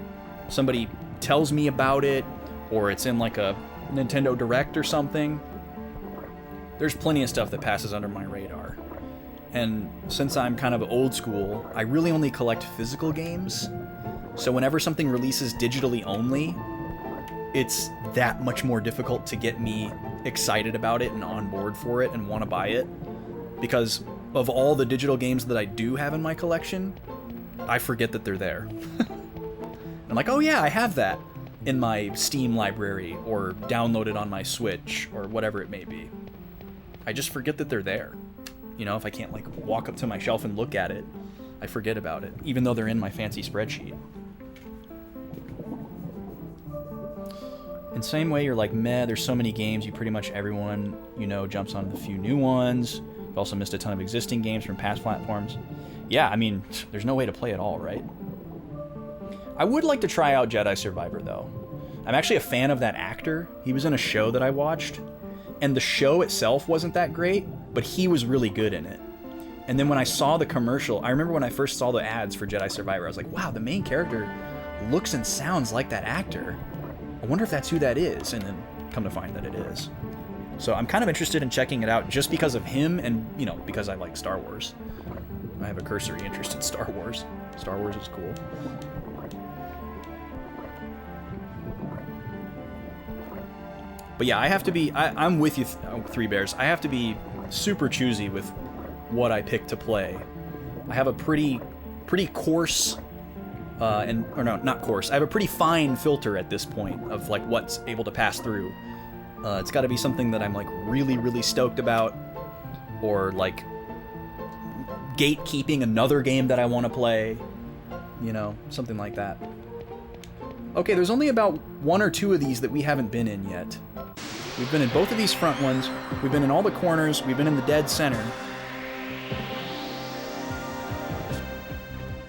Speaker 1: somebody tells me about it, or it's in like a Nintendo Direct or something. There's plenty of stuff that passes under my radar. And since I'm kind of old school, I really only collect physical games. So whenever something releases digitally only, it's that much more difficult to get me excited about it and on board for it and want to buy it. Because of all the digital games that I do have in my collection, I forget that they're there. I'm like, oh yeah, I have that in my Steam library, or downloaded on my Switch, or whatever it may be. I just forget that they're there. You know, if I can't like walk up to my shelf and look at it, I forget about it, even though they're in my fancy spreadsheet. In the same way, you're like, meh, there's so many games, pretty much everyone, you know, jumps on the few new ones. You've also missed a ton of existing games from past platforms. Yeah, I mean, there's no way to play it all, right? I would like to try out Jedi Survivor, though. I'm actually a fan of that actor. He was in a show that I watched, and the show itself wasn't that great, but he was really good in it. And then when I saw the commercial, I remember when I first saw the ads for Jedi Survivor, I was like, wow, the main character looks and sounds like that actor. I wonder if that's who that is, and then come to find that it is. So I'm kind of interested in checking it out just because of him, and, you know, because I like Star Wars. I have a cursory interest in Star Wars. Star Wars is cool. But yeah, I have to be, I'm with you, Three Bears. I have to be super choosy with what I pick to play. I have a pretty coarse, or no, not coarse. I have a pretty fine filter at this point of like what's able to pass through. It's got to be something that I'm like really, really stoked about, or like gatekeeping another game that I want to play, you know, something like that. Okay, there's only about 1 or 2 of these that we haven't been in yet. We've been in both of these front ones, we've been in all the corners, we've been in the dead center.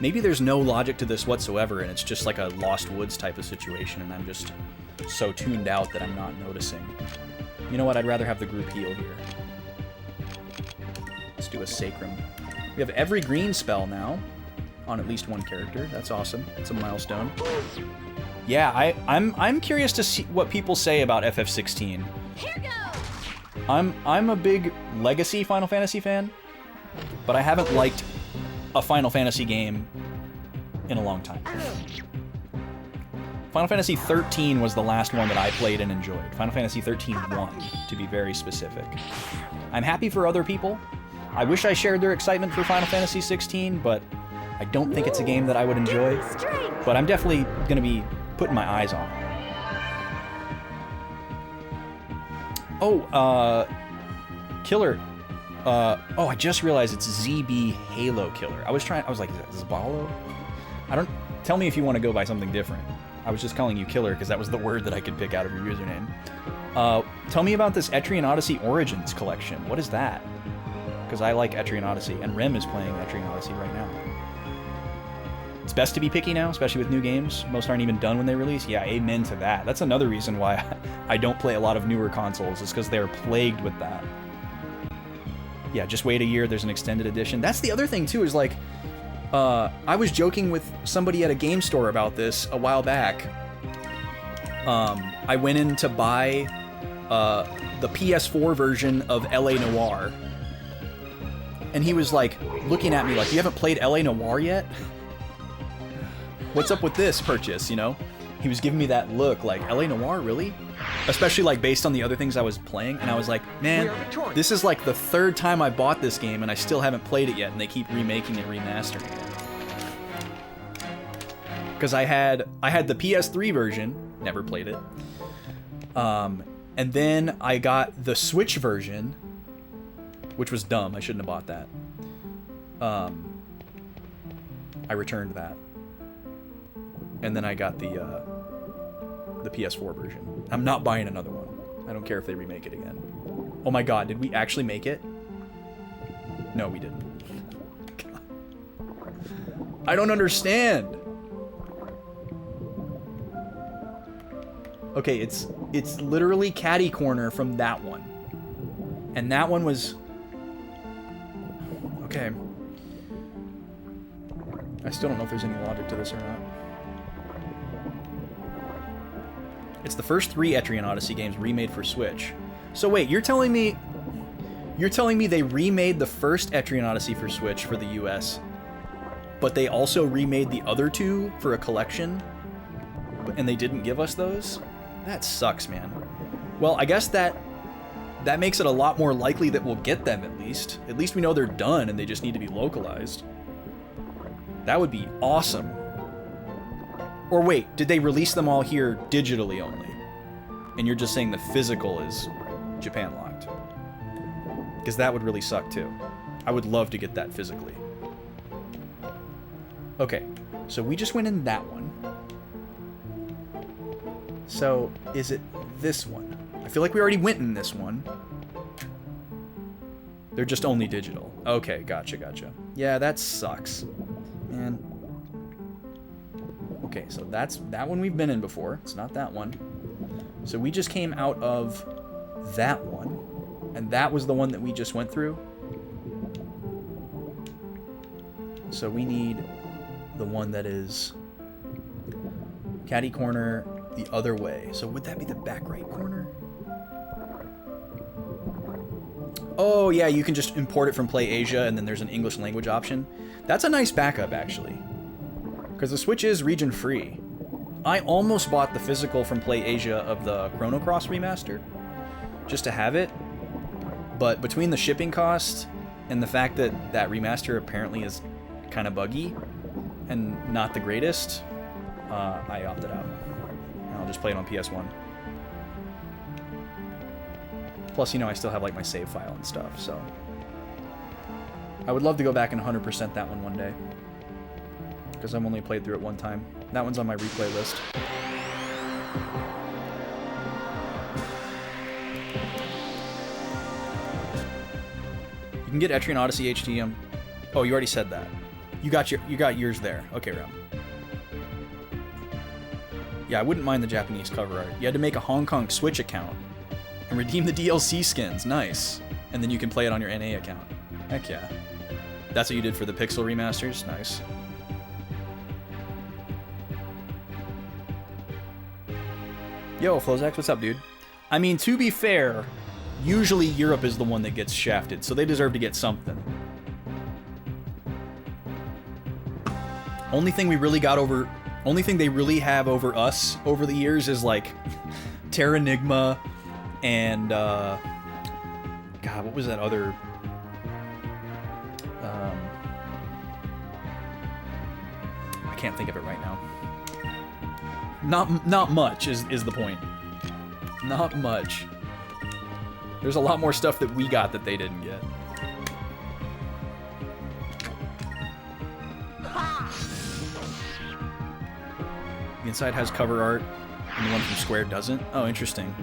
Speaker 1: Maybe there's no logic to this whatsoever, and it's just like a Lost Woods type of situation, and I'm just so tuned out that I'm not noticing. You know what, I'd rather have the group heal here. Let's do a Sacrum. We have every green spell now on at least one character. That's awesome. It's a milestone. Yeah, I'm curious to see what people say about FF16.
Speaker 6: Here goes.
Speaker 1: I'm a big Legacy Final Fantasy fan, but I haven't liked a Final Fantasy game in a long time. Final Fantasy 13 was the last one that I played and enjoyed. Final Fantasy 13-1, to be very specific. I'm happy for other people. I wish I shared their excitement for Final Fantasy 16, but I don't think it's a game that I would enjoy. But I'm definitely going to be putting my eyes on it. Oh, Killer. Oh, I just realized it's ZB Halo Killer. I was like, is that Zabalo? Tell me if you want to go by something different. I was just calling you Killer because that was the word that I could pick out of your username. Tell me about this Etrian Odyssey Origins collection. What is that? Because I like Etrian Odyssey, and Rem is playing Etrian Odyssey right now. It's best to be picky now, especially with new games. Most aren't even done when they release. Yeah, amen to that. That's another reason why I don't play a lot of newer consoles, is because they're plagued with that. Yeah, just wait a year, there's an extended edition. That's the other thing, too, is like, I was joking with somebody at a game store about this a while back. I went in to buy the PS4 version of LA Noire. And he was like, looking at me like, you haven't played LA Noire yet? What's up with this purchase, you know? He was giving me that look like, LA Noire, really? Especially like based on the other things I was playing, and I was like, man, this is like the 3rd time I bought this game and I still haven't played it yet, and they keep remaking and remastering it. Because I had the PS3 version, never played it, and then I got the Switch version, which was dumb, I shouldn't have bought that. I returned that. And then I got the PS4 version. I'm not buying another one. I don't care if they remake it again. Oh my god, did we actually make it? No, we didn't. God. I don't understand. Okay, it's literally catty corner from that one. And that one was... Okay. I still don't know if there's any logic to this or not. It's the first 3 Etrian Odyssey games remade for Switch. So wait, you're telling me they remade the first Etrian Odyssey for Switch for the US, but they also remade the other 2 for a collection, and they didn't give us those? That sucks, man. Well, I guess that makes it a lot more likely that we'll get them at least. At least we know they're done and they just need to be localized. That would be awesome. Or wait, did they release them all here digitally only? And you're just saying the physical is Japan locked? Because that would really suck too. I would love to get that physically. Okay, so we just went in that one. So, is it this one? I feel like we already went in this one. They're just only digital. Okay, gotcha. Yeah, that sucks. Man. Okay, so that's that one we've been in before. It's not that one. So we just came out of that one. And that was the one that we just went through. So we need the one that is caddy corner the other way. So would that be the back right corner? Oh yeah, you can just import it from Play Asia and then there's an English language option. That's a nice backup actually. Because the Switch is region free. I almost bought the physical from Play Asia of the Chrono Cross remaster. Just to have it. But between the shipping cost and the fact that that remaster apparently is kind of buggy and not the greatest, I opted out. And I'll just play it on PS1. Plus, you know, I still have like my save file and stuff, so I would love to go back and 100% that one day. Because I've only played through it one time. That one's on my replay list. You can get Etrian Odyssey HD. Oh, you already said that. You got yours there. Okay, Ram. Yeah, I wouldn't mind the Japanese cover art. You had to make a Hong Kong Switch account and redeem the DLC skins. Nice. And then you can play it on your NA account. Heck yeah. That's what you did for the Pixel remasters? Nice. Yo, Flozax, what's up, dude? I mean, to be fair, usually Europe is the one that gets shafted, so they deserve to get something. Only thing they really have over us over the years is like Terranigma and God, what was that other? I can't think of it right now. Not much is the point. Not much. There's a lot more stuff that we got that they didn't get. The inside has cover art, and the one from Square doesn't. Oh, interesting.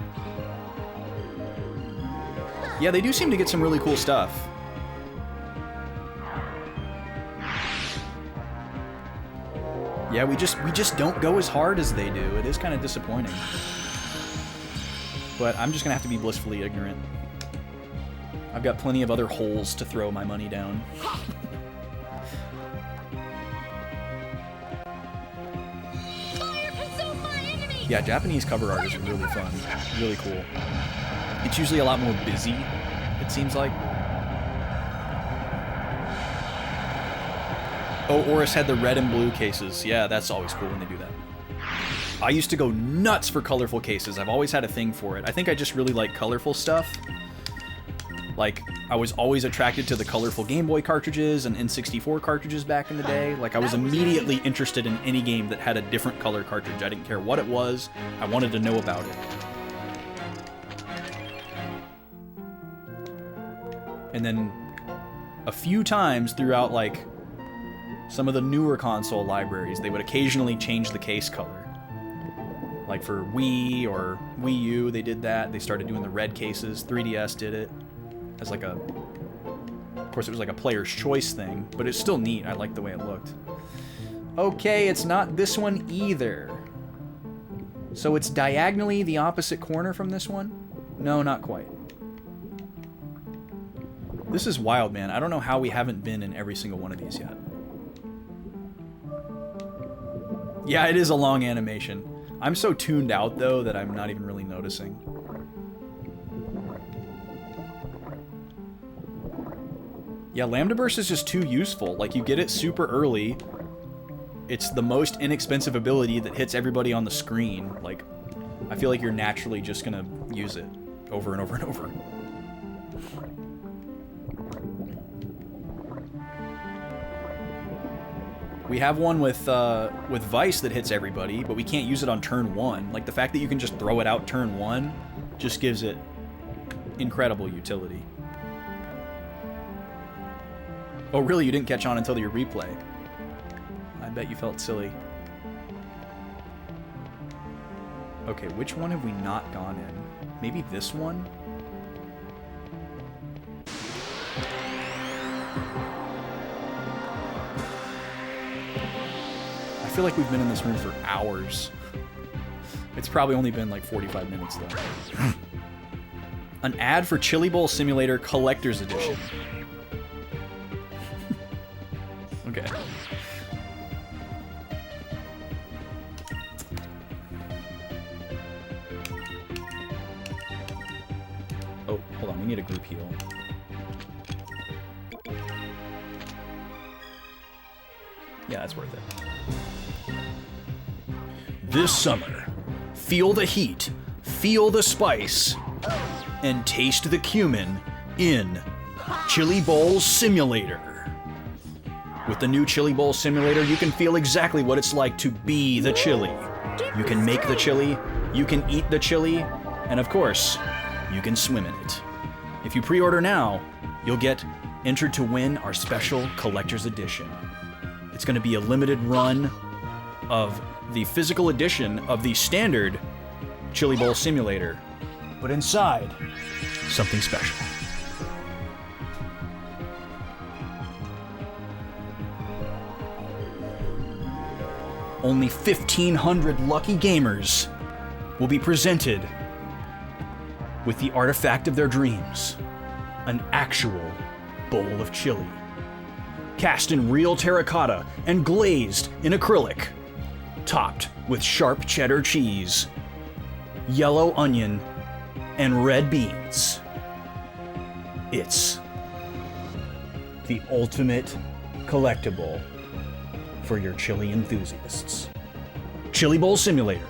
Speaker 1: Yeah, they do seem to get some really cool stuff. Yeah, we just don't go as hard as they do. It is kind of disappointing. But I'm just gonna have to be blissfully ignorant. I've got plenty of other holes to throw my money down. Yeah, Japanese cover art is really fun. Really cool. It's usually a lot more busy, it seems like. Oh, Oris had the red and blue cases. Yeah, that's always cool when they do that. I used to go nuts for colorful cases. I've always had a thing for it. I think I just really like colorful stuff. Like, I was always attracted to the colorful Game Boy cartridges and N64 cartridges back in the day. Like, I was immediately interested in any game that had a different color cartridge. I didn't care what it was. I wanted to know about it. And then a few times throughout, like, some of the newer console libraries, they would occasionally change the case color. Like for Wii or Wii U, they did that. They started doing the red cases. 3DS did it as like a... Of course, it was like a player's choice thing, but it's still neat. I like the way it looked. Okay, it's not this one either. So it's diagonally the opposite corner from this one? No, not quite. This is wild, man. I don't know how we haven't been in every single one of these yet. Yeah, it is a long animation. I'm so tuned out, though, that I'm not even really noticing. Yeah, Lambda Burst is just too useful. Like, you get it super early. It's the most inexpensive ability that hits everybody on the screen. Like, I feel like you're naturally just gonna use it over and over and over. We have one with Vice that hits everybody, but we can't use it on turn 1. Like, the fact that you can just throw it out turn 1 just gives it incredible utility. Oh, really? You didn't catch on until your replay? I bet you felt silly. Okay, which one have we not gone in? Maybe this one? I feel like we've been in this room for hours. It's probably only been like 45 minutes though. An ad for Chili Bowl Simulator Collector's Edition. Okay. Oh, hold on, we need a group heal. Yeah, that's worth it. This summer, feel the heat, feel the spice, and taste the cumin in Chili Bowl Simulator. With the new Chili Bowl Simulator, you can feel exactly what it's like to be the chili. You can make the chili, you can eat the chili, and of course, you can swim in it. If you pre-order now, you'll get entered to win our special collector's edition. It's going to be a limited run of the physical edition of the standard Chili Bowl Simulator, but inside, something special. Only 1,500 lucky gamers will be presented with the artifact of their dreams, an actual bowl of chili. Cast in real terracotta and glazed in acrylic, topped with sharp cheddar cheese, yellow onion, and red beans. It's the ultimate collectible for your chili enthusiasts. Chili Bowl Simulator.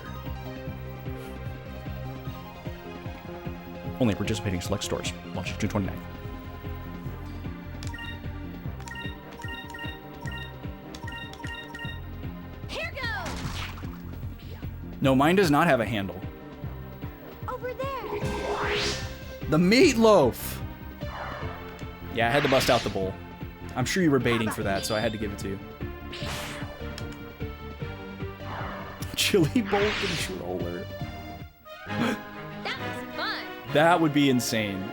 Speaker 1: Only participating select stores. Launches June 29th.
Speaker 6: Here goes!
Speaker 1: No, mine does not have a handle.
Speaker 6: Over there!
Speaker 1: The meatloaf! Yeah, I had to bust out the bowl. I'm sure you were baiting for that, so I had to give it to you. Chili Bowl controller.
Speaker 6: That was fun!
Speaker 1: That would be insane.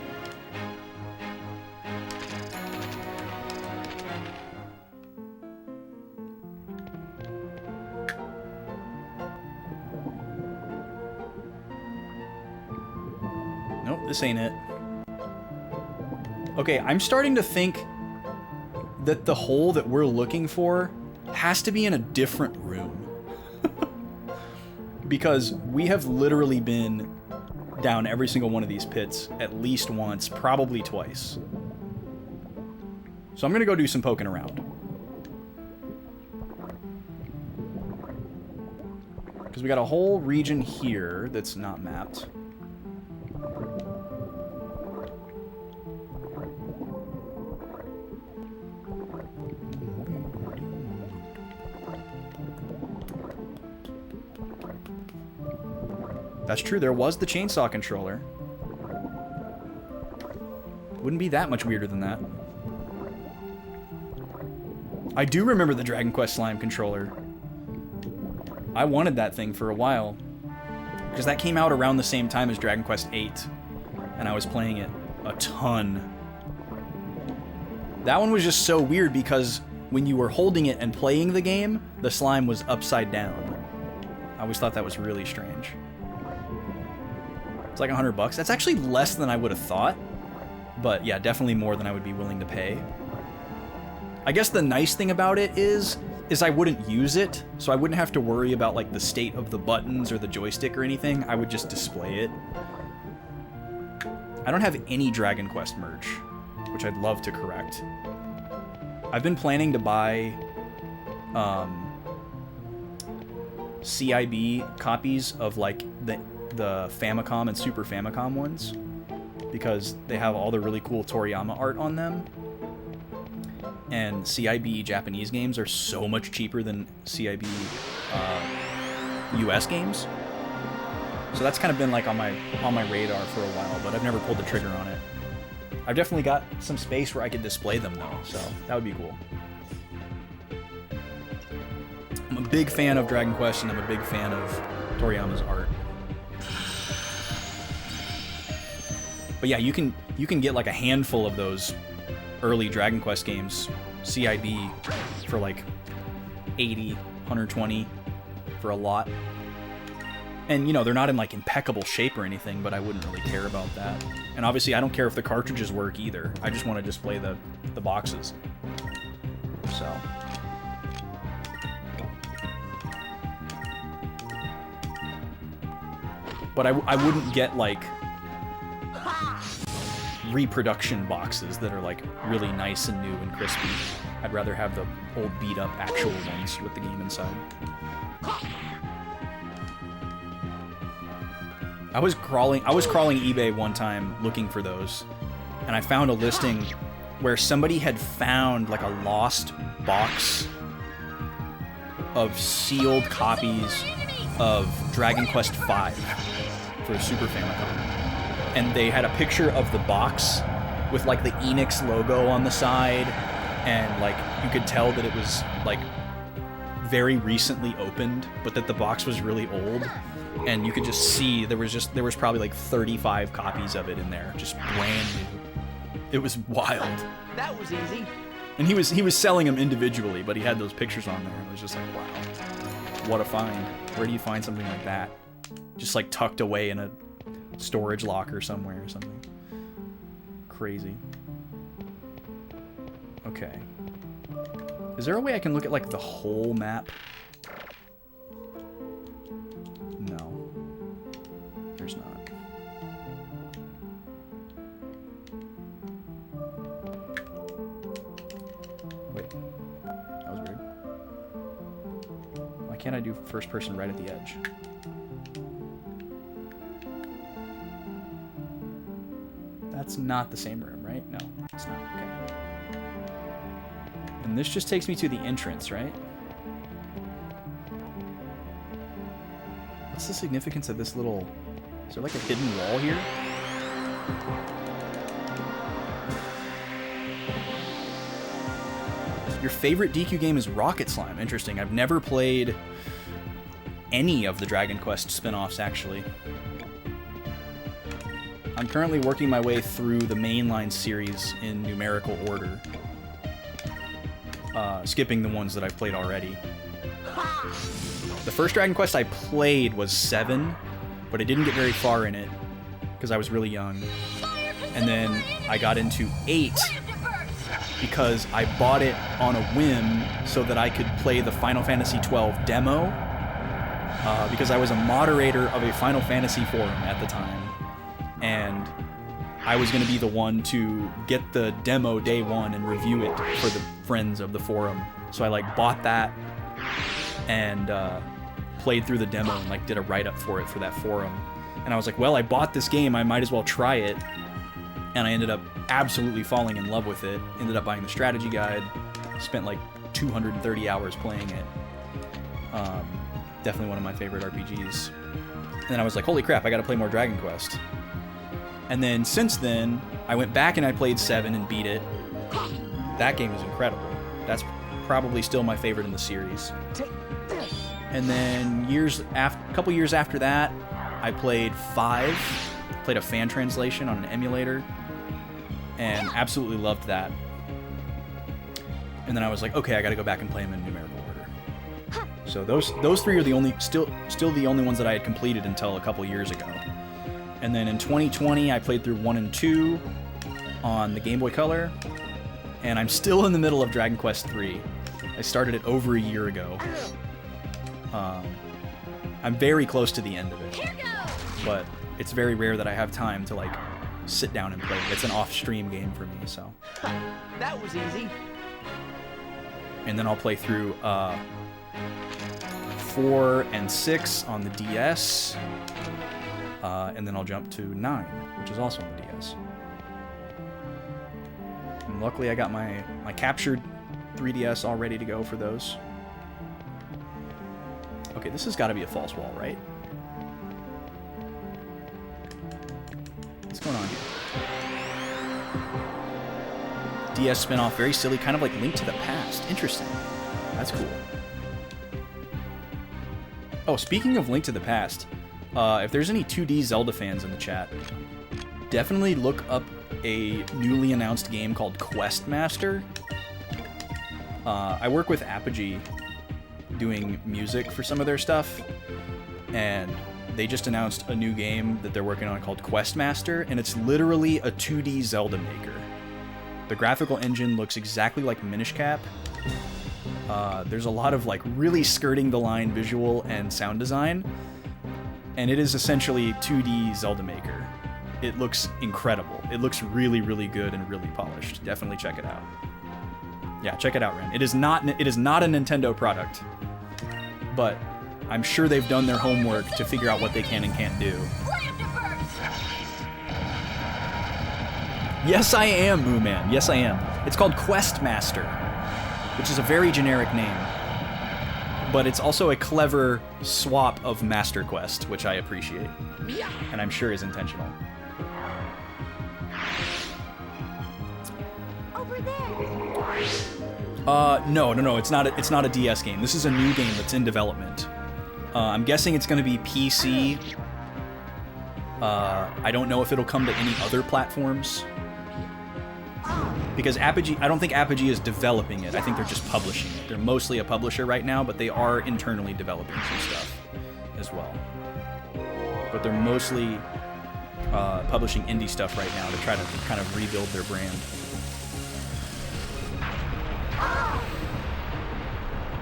Speaker 1: Nope, this ain't it. Okay, I'm starting to think that the hole that we're looking for has to be in a different room. Because we have literally been down every single one of these pits at least once, probably twice. So I'm gonna go do some poking around. Because we got a whole region here that's not mapped. That's true, there was the chainsaw controller. Wouldn't be that much weirder than that. I do remember the Dragon Quest Slime controller. I wanted that thing for a while. Because that came out around the same time as Dragon Quest VIII. And I was playing it a ton. That one was just so weird because when you were holding it and playing the game, the slime was upside down. I always thought that was really strange. It's like $100. That's actually less than I would have thought. But yeah, definitely more than I would be willing to pay. I guess the nice thing about it is I wouldn't use it, so I wouldn't have to worry about like the state of the buttons or the joystick or anything. I would just display it. I don't have any Dragon Quest merch, which I'd love to correct. I've been planning to buy CIB copies of like the Famicom and Super Famicom ones, because they have all the really cool Toriyama art on them. And CIB Japanese games are so much cheaper than CIB US games. So that's kind of been like on my radar for a while, but I've never pulled the trigger on it. I've definitely got some space where I could display them though, so that would be cool. I'm a big fan of Dragon Quest, and I'm a big fan of Toriyama's art. But yeah, you can get like a handful of those early Dragon Quest games, CIB, for like 80, 120 for a lot. And you know, they're not in like impeccable shape or anything, but I wouldn't really care about that. And obviously I don't care if the cartridges work either. I just want to display the boxes. So but I wouldn't get like reproduction boxes that are like really nice and new and crispy. I'd rather have the old beat up actual ones with the game inside. I was crawling eBay one time looking for those, and I found a listing where somebody had found like a lost box of sealed copies of Dragon Quest V for Super Famicom. And they had a picture of the box with like the Enix logo on the side, and like you could tell that it was like very recently opened, but that the box was really old. And you could just see there was probably like 35 copies of it in there, just brand new. It was wild.
Speaker 7: That was easy.
Speaker 1: And he was selling them individually, but he had those pictures on there. It was just like, wow, what a find. Where do you find something like that? Just like tucked away in a storage locker somewhere or something. Crazy. Okay. Is there a way I can look at like the whole map? No. There's not. Wait. That was weird. Why can't I do first person right at the edge? That's not the same room, right? No, it's not. Okay. And this just takes me to the entrance, right? What's the significance of this little... Is there like a hidden wall here? Your favorite DQ game is Rocket Slime. Interesting. I've never played any of the Dragon Quest spin-offs, actually. I'm currently working my way through the mainline series in numerical order. Skipping the ones that I've played already. The first Dragon Quest I played was 7, but I didn't get very far in it because I was really young. And then I got into 8 because I bought it on a whim so that I could play the Final Fantasy XII demo, because I was a moderator of a Final Fantasy forum at the time. And I was going to be the one to get the demo day one and review it for the friends of the forum. So I like bought that and played through the demo and like did a write-up for it for that forum. And I was like, well, I bought this game, I might as well try it. And I ended up absolutely falling in love with it. Ended up buying the strategy guide. Spent like 230 hours playing it. Definitely one of my favorite RPGs. And then I was like, holy crap, I gotta play more Dragon Quest. And then since then, I went back and I played 7 and beat it. That game is incredible. That's probably still my favorite in the series. And then a couple years after that, I played 5. Played a fan translation on an emulator, and absolutely loved that. And then I was like, okay, I got to go back and play them in numerical order. So those 3 are the only still the only ones that I had completed until a couple years ago. And then in 2020, I played through 1 and 2, on the Game Boy Color, and I'm still in the middle of Dragon Quest III. I started it over a year ago. I'm very close to the end of it, but it's very rare that I have time to like sit down and play it. It's an off-stream game for me, so.
Speaker 7: That was easy.
Speaker 1: And then I'll play through 4 and 6 on the DS, and then I'll jump to 9, which is also on the DS. And luckily I got my captured 3DS all ready to go for those. Okay, this has got to be a false wall, right? What's going on here? DS spinoff, very silly, kind of like Link to the Past. Interesting. That's cool. Oh, speaking of Link to the Past, if there's any 2D Zelda fans in the chat, definitely look up a newly announced game called Quest Master. I work with Apogee doing music for some of their stuff, and they just announced a new game that they're working on called Quest Master, and it's literally a 2D Zelda maker. The graphical engine looks exactly like Minish Cap. There's a lot of like really skirting the line visual and sound design, and it is essentially 2D Zelda maker. It looks incredible. It looks really, really good and really polished. Definitely check it out. Yeah, check it out, Ren. It is not a Nintendo product, but I'm sure they've done their homework to figure out what they can and can't do. Yes, I am, Moo Man. Yes, I am. It's called Quest Master, which is a very generic name, but it's also a clever swap of Master Quest, which I appreciate, and I'm sure is intentional.
Speaker 6: Over there.
Speaker 1: No, it's not a DS game. This is a new game that's in development. I'm guessing it's going to be PC. I don't know if it'll come to any other platforms. Because Apogee, I don't think Apogee is developing it. I think they're just publishing it. They're mostly a publisher right now, but they are internally developing some stuff as well. But they're mostly publishing indie stuff right now to try to kind of rebuild their brand.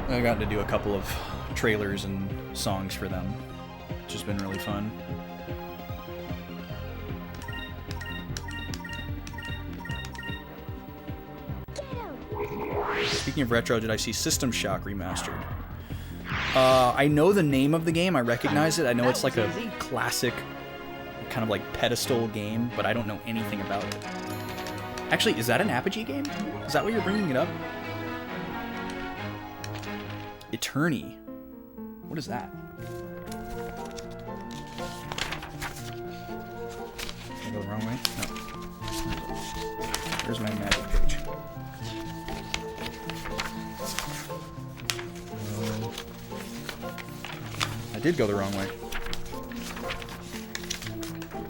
Speaker 1: I got to do a couple of trailers and songs for them, which has been really fun. Speaking of retro, did I see System Shock Remastered? I know the name of the game, I recognize it, I know it's like a classic, kind of like pedestal game, but I don't know anything about it. Actually, is that an Apogee game? Is that why you're bringing it up? Eternity. What is that? Did I go the wrong way? No. Where's my magic page? I did go the wrong way.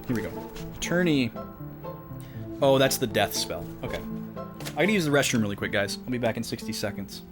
Speaker 1: Here we go. Eternity. Oh, that's the death spell. Okay. I gotta use the restroom really quick, guys. I'll be back in 60 seconds.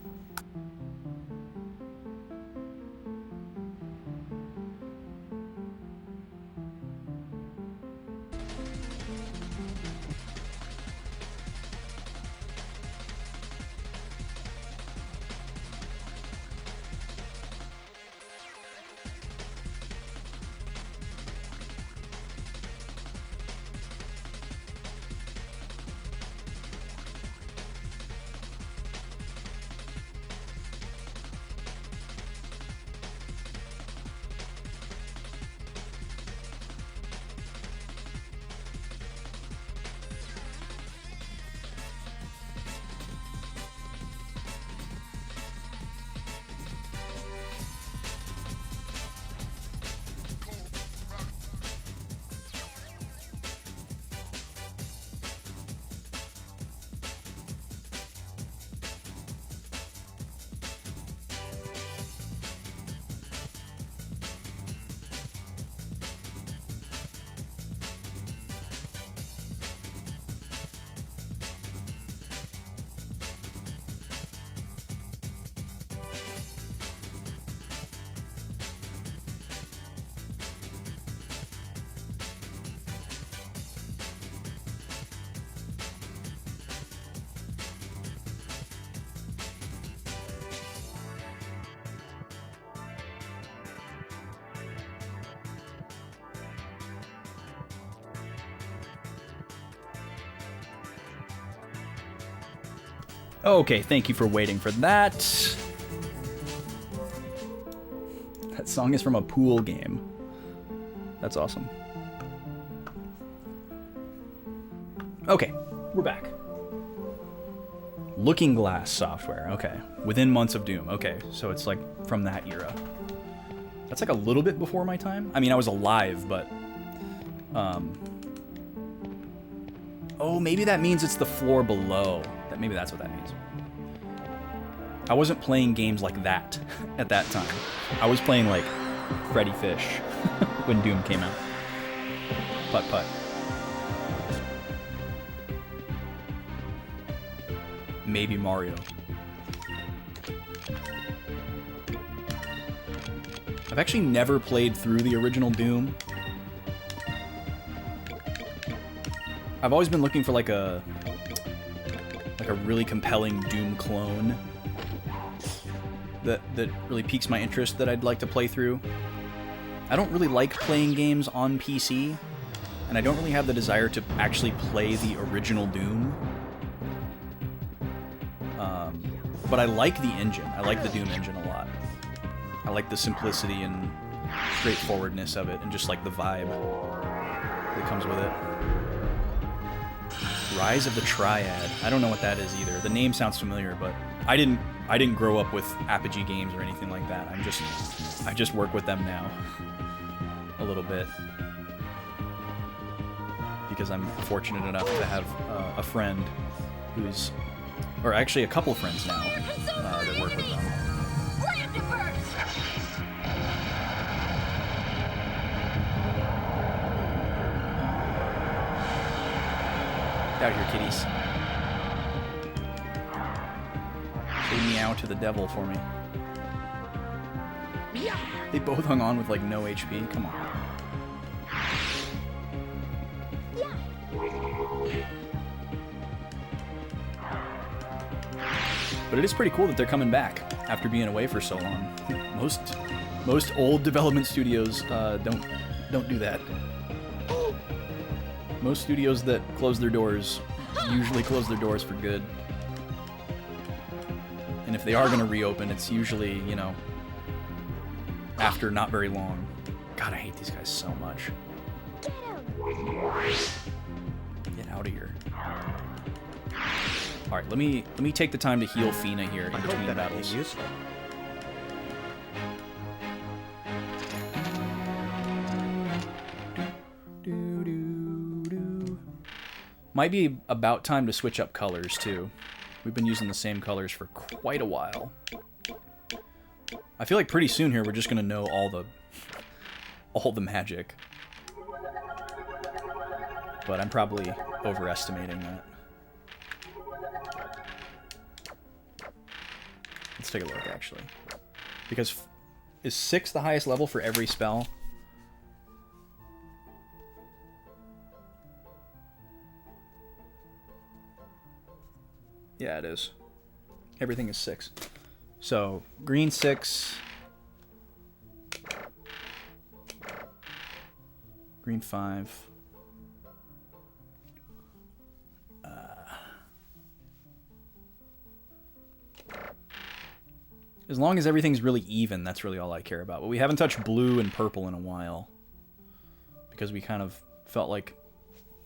Speaker 1: Okay, thank you for waiting for that. That song is from a pool game. That's awesome. Okay, we're back. Looking Glass software, okay. Within Months of Doom, okay. So it's like from that era. That's like a little bit before my time. I mean, I was alive, but... Oh, maybe that means it's the floor below. Maybe that's what that means. I wasn't playing games like that at that time. I was playing like Freddy Fish when Doom came out. Putt. Maybe Mario. I've actually never played through the original Doom. I've always been looking for like a really compelling Doom clone that really piques my interest that I'd like to play through. I don't really like playing games on PC, and I don't really have the desire to actually play the original Doom. But I like the engine. I like the Doom engine a lot. I like the simplicity and straightforwardness of it, and just like the vibe that comes with it. Rise of the Triad. I don't know what that is either. The name sounds familiar, but I didn't grow up with Apogee games or anything like that. I just work with them now a little bit because I'm fortunate enough to have a friend who's, or actually a couple friends now that work with them. Get out here, kitties. Say meow to the devil for me. They both hung on with like no HP. Come on. But it is pretty cool that they're coming back after being away for so long. Most old development studios don't do that. Most studios that close their doors usually close their doors for good. And if they are going to reopen, it's usually, you know, after not very long. God, I hate these guys so much. Get out of here. Alright, let me take the time to heal Fina here in between battles.
Speaker 2: Useful.
Speaker 1: Might be about time to switch up colors, too. We've been using the same colors for quite a while. I feel like pretty soon here we're just gonna know all the magic. But I'm probably overestimating that. Let's take a look, actually. Because is 6 the highest level for every spell? Yeah, it is. Everything is 6. So, green 6. Green 5. As long as everything's really even, that's really all I care about. But we haven't touched blue and purple in a while. Because we kind of felt like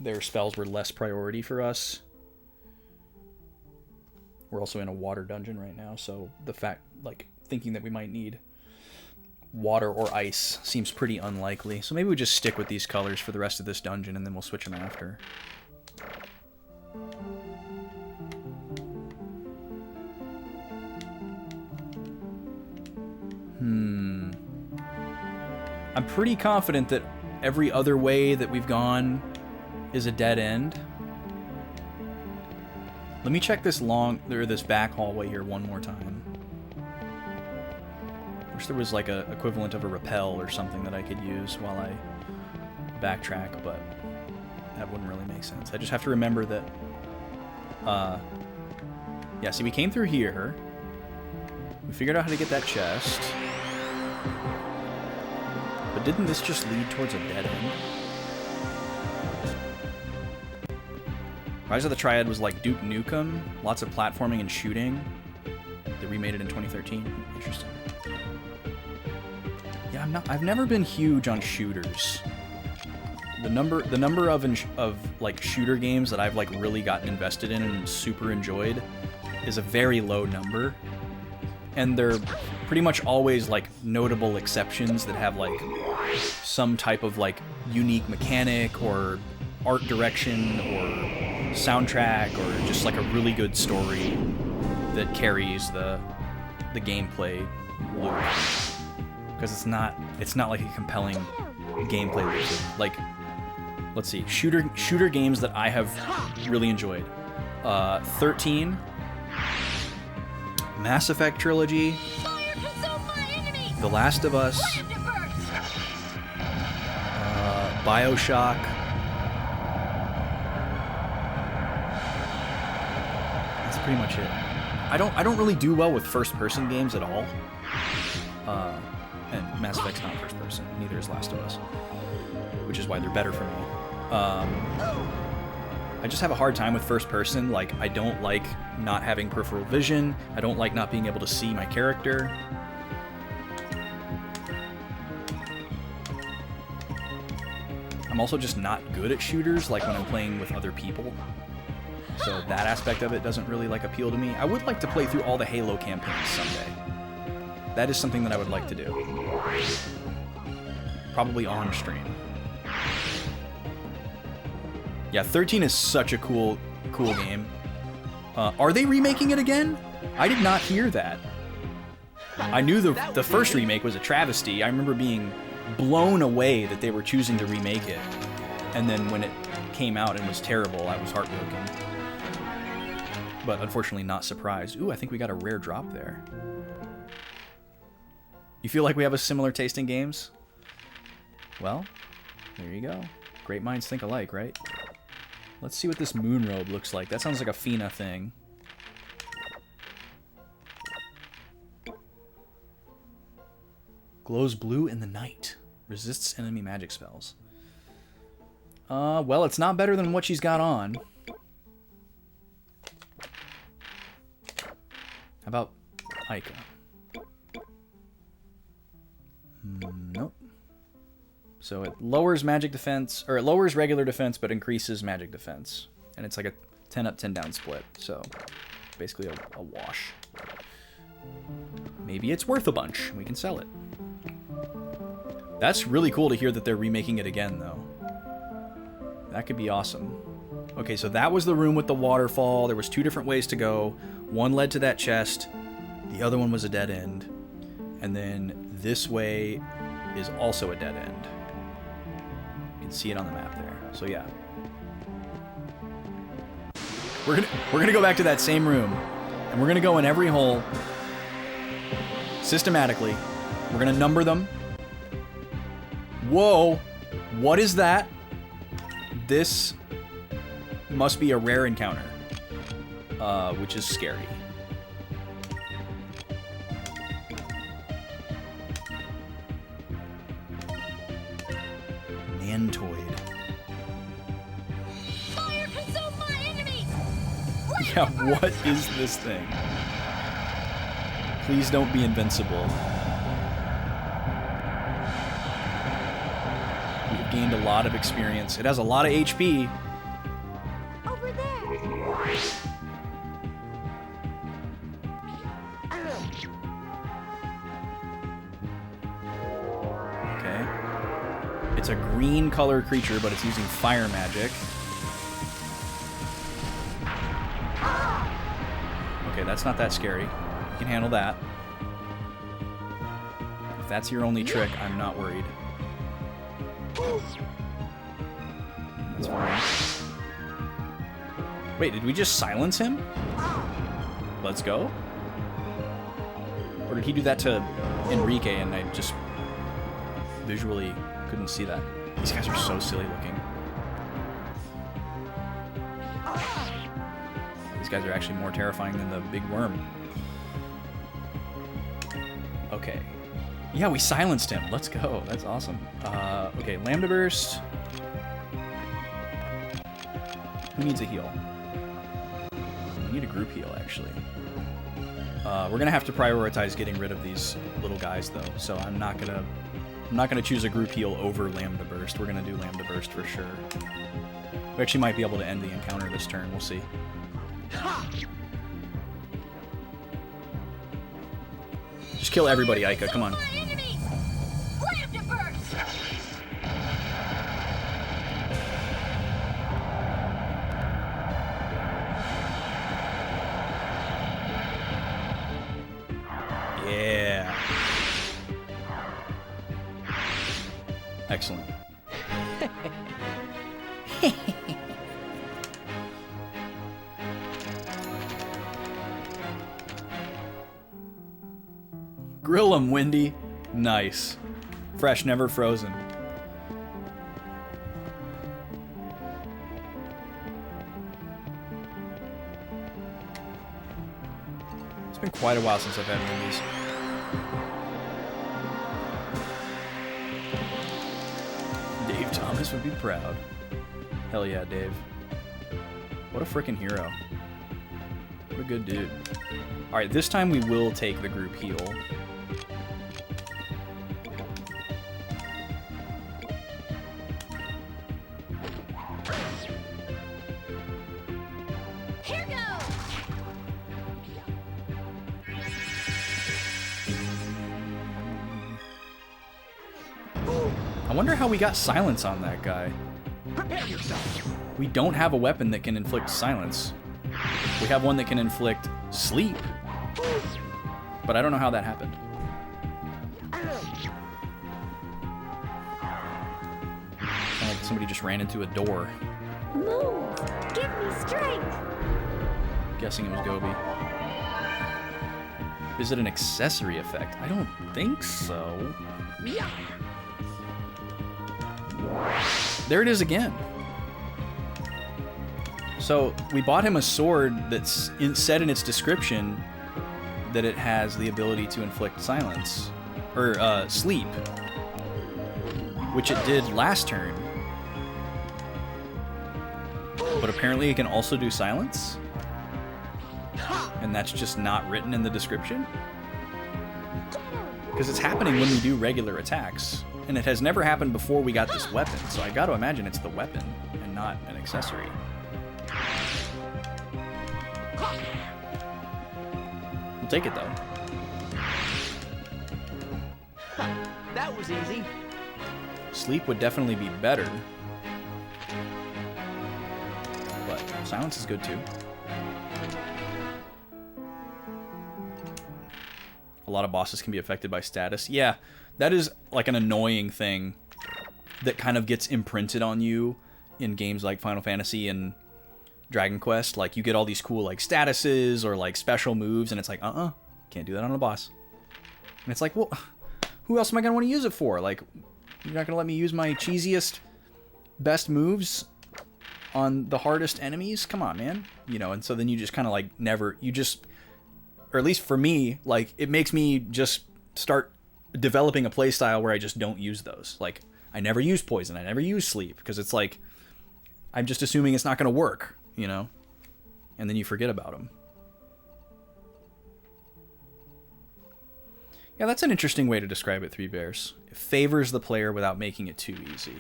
Speaker 1: their spells were less priority for us. We're also in a water dungeon right now, so the fact, like, thinking that we might need water or ice seems pretty unlikely. So maybe we just stick with these colors for the rest of this dungeon, and then we'll switch them after. I'm pretty confident that every other way that we've gone is a dead end. Let me check this this back hallway here one more time. Wish there was like a equivalent of a rappel or something that I could use while I backtrack, but that wouldn't really make sense. I just have to remember that, yeah, see, we came through here. We figured out how to get that chest. But didn't this just lead towards a dead end? Rise of the Triad was like Duke Nukem, lots of platforming and shooting. They remade it in 2013. Interesting. Yeah, I've never been huge on shooters. The number of like shooter games that I've like really gotten invested in and super enjoyed is a very low number. And they're pretty much always like notable exceptions that have like some type of like unique mechanic or art direction or soundtrack or just like a really good story that carries the gameplay loop. Because it's not like a compelling gameplay loop. Like, let's see, shooter games that I have really enjoyed. 13, Mass Effect trilogy, The Last of Us, BioShock. That's pretty much it. I don't really do well with first-person games at all. And Mass Effect's not first-person. Neither is Last of Us, which is why they're better for me. I just have a hard time with first-person. Like, I don't like not having peripheral vision. I don't like not being able to see my character. I'm also just not good at shooters, like when I'm playing with other people. So that aspect of it doesn't really like appeal to me. I would like to play through all the Halo campaigns someday. That is something that I would like to do. Probably on stream. Yeah, 13 is such a cool game. Are they remaking it again? I did not hear that. I knew the first remake was a travesty. I remember being blown away that they were choosing to remake it. And then when it came out and was terrible, I was heartbroken. But unfortunately not surprised. Ooh, I think we got a rare drop there. You feel like we have a similar taste in games? Well, there you go. Great minds think alike, right? Let's see what this moon robe looks like. That sounds like a Fina thing. Glows blue in the night. Resists enemy magic spells. Well, it's not better than what she's got on. How about Aika? Nope. So it lowers magic defense, or it lowers regular defense, but increases magic defense. And it's like a 10 up, 10 down split. So basically a wash. Maybe it's worth a bunch. We can sell it. That's really cool to hear that they're remaking it again, though. That could be awesome. Okay, so that was the room with the waterfall. There was 2 different ways to go. One led to that chest. The other one was a dead end. And then this way is also a dead end. You can see it on the map there. So yeah. We're gonna go back to that same room. And we're gonna go in every hole systematically. We're gonna number them. Whoa! What is that? This must be a rare encounter. Which is scary. Mantoid.
Speaker 6: Fire consume my enemies!
Speaker 1: Yeah, what is this thing? Please don't be invincible. We've gained a lot of experience. It has a lot of HP.
Speaker 6: Over there!
Speaker 1: Okay. It's a green color creature, but it's using fire magic. Okay, that's not that scary. You can handle that. If that's your only trick, I'm not worried. That's fine. Wait, did we just silence him? Let's go? Or did he do that to Enrique and I just visually couldn't see that? These guys are so silly looking. These guys are actually more terrifying than the big worm. Okay. Yeah, we silenced him. Let's go. That's awesome. Okay, Lambda Burst. Who needs a heal? We need a group heal, actually. We're gonna have to prioritize getting rid of these little guys, though. So I'm not gonna choose a group heal over Lambda Burst. We're gonna do Lambda Burst for sure. We actually might be able to end the encounter this turn. We'll see. Just kill everybody, Aika. Come on. Yeah. Excellent. Grill 'em, Wendy. Nice. Fresh, never frozen. It's been quite a while since I've had Wendy's. Dave Thomas would be proud. Hell yeah, Dave. What a freaking hero. What a good dude. Alright, this time we will take the group heal.
Speaker 6: Here goes!
Speaker 1: I wonder how we got silence on that guy.
Speaker 7: Prepare yourself.
Speaker 1: We don't have a weapon that can inflict silence. We have one that can inflict sleep. But I don't know how that happened. Sound like somebody just ran into a door.
Speaker 6: Move! Give me strength!
Speaker 1: Guessing it was Gobi. Is it an accessory effect? I don't think so. There it is again. So we bought him a sword that's said in its description that it has the ability to inflict silence or sleep, which it did last turn. But apparently it can also do silence, and that's just not written in the description. Because it's happening when we do regular attacks, and it has never happened before we got this weapon. So I got to imagine it's the weapon and not an accessory. We'll take it, though.
Speaker 7: That was easy.
Speaker 1: Sleep would definitely be better. But silence is good, too. A lot of bosses can be affected by status. Yeah, that is like an annoying thing that kind of gets imprinted on you in games like Final Fantasy and Dragon Quest. Like, you get all these cool, like, statuses or, like, special moves, and it's like, can't do that on a boss. And it's like, well, who else am I going to want to use it for? Like, you're not going to let me use my cheesiest, best moves on the hardest enemies? Come on, man. You know, and so then you just kind of, like, never, you just, or at least for me, like, it makes me just start developing a playstyle where I just don't use those. Like, I never use poison, I never use sleep, because it's like, I'm just assuming it's not going to work, you know? And then you forget about them. Yeah, that's an interesting way to describe it, Three Bears. It favors the player without making it too easy.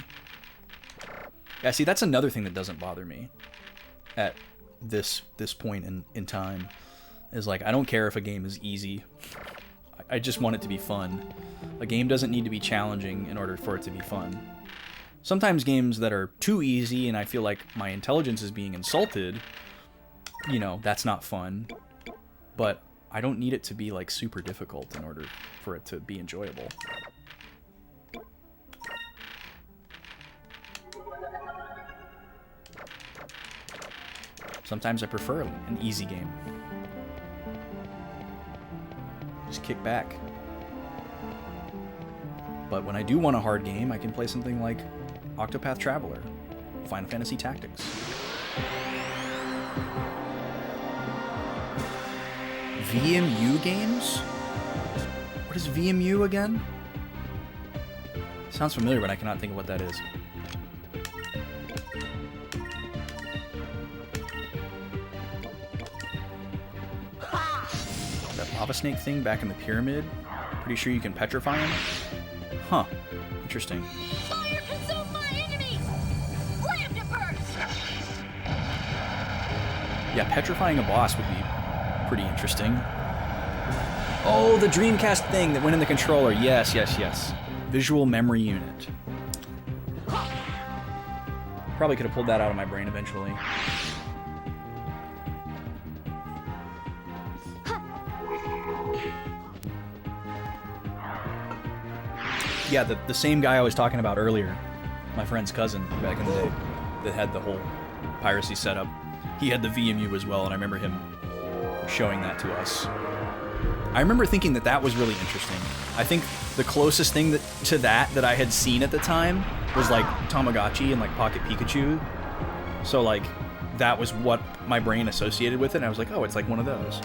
Speaker 1: Yeah, see, that's another thing that doesn't bother me at this point in time. Is like, I don't care if a game is easy. I just want it to be fun. A game doesn't need to be challenging in order for it to be fun. Sometimes games that are too easy and I feel like my intelligence is being insulted, you know, that's not fun. But I don't need it to be, like, super difficult in order for it to be enjoyable. Sometimes I prefer an easy game. Just kick back. But when I do want a hard game, I can play something like Octopath Traveler, Final Fantasy Tactics. VMU games? What is VMU again? Sounds familiar, but I cannot think of what that is. that lava snake thing back in the pyramid. Pretty sure you can petrify him. Huh. Interesting.
Speaker 6: Fire consume my enemies! Slam to burst!
Speaker 1: Yeah, petrifying a boss would be pretty interesting. Oh, the Dreamcast thing that went in the controller. Yes, yes, yes. Visual memory unit. Probably could have pulled that out of my brain eventually. Yeah, the same guy I was talking about earlier, my friend's cousin back in the day, that had the whole piracy setup. He had the VMU as well, and I remember him showing that to us. I remember thinking that that was really interesting. I think the closest thing to that I had seen at the time was like Tamagotchi and like Pocket Pikachu. So like that was what my brain associated with it, and I was like, oh, it's like one of those.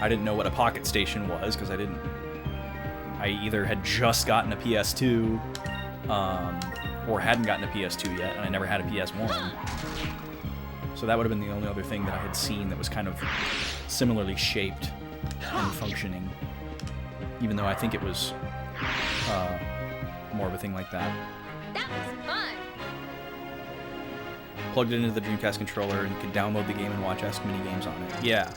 Speaker 1: I didn't know what a Pocket Station was because I either had just gotten a PS2 or hadn't gotten a PS2 yet, and I never had a PS1. So that would have been the only other thing that I had seen that was kind of similarly shaped and functioning. Even though I think it was more of a thing like that.
Speaker 6: That was fun!
Speaker 1: Plugged it into the Dreamcast controller, and you could download the game and watch Ask Mini Games on it. Yeah.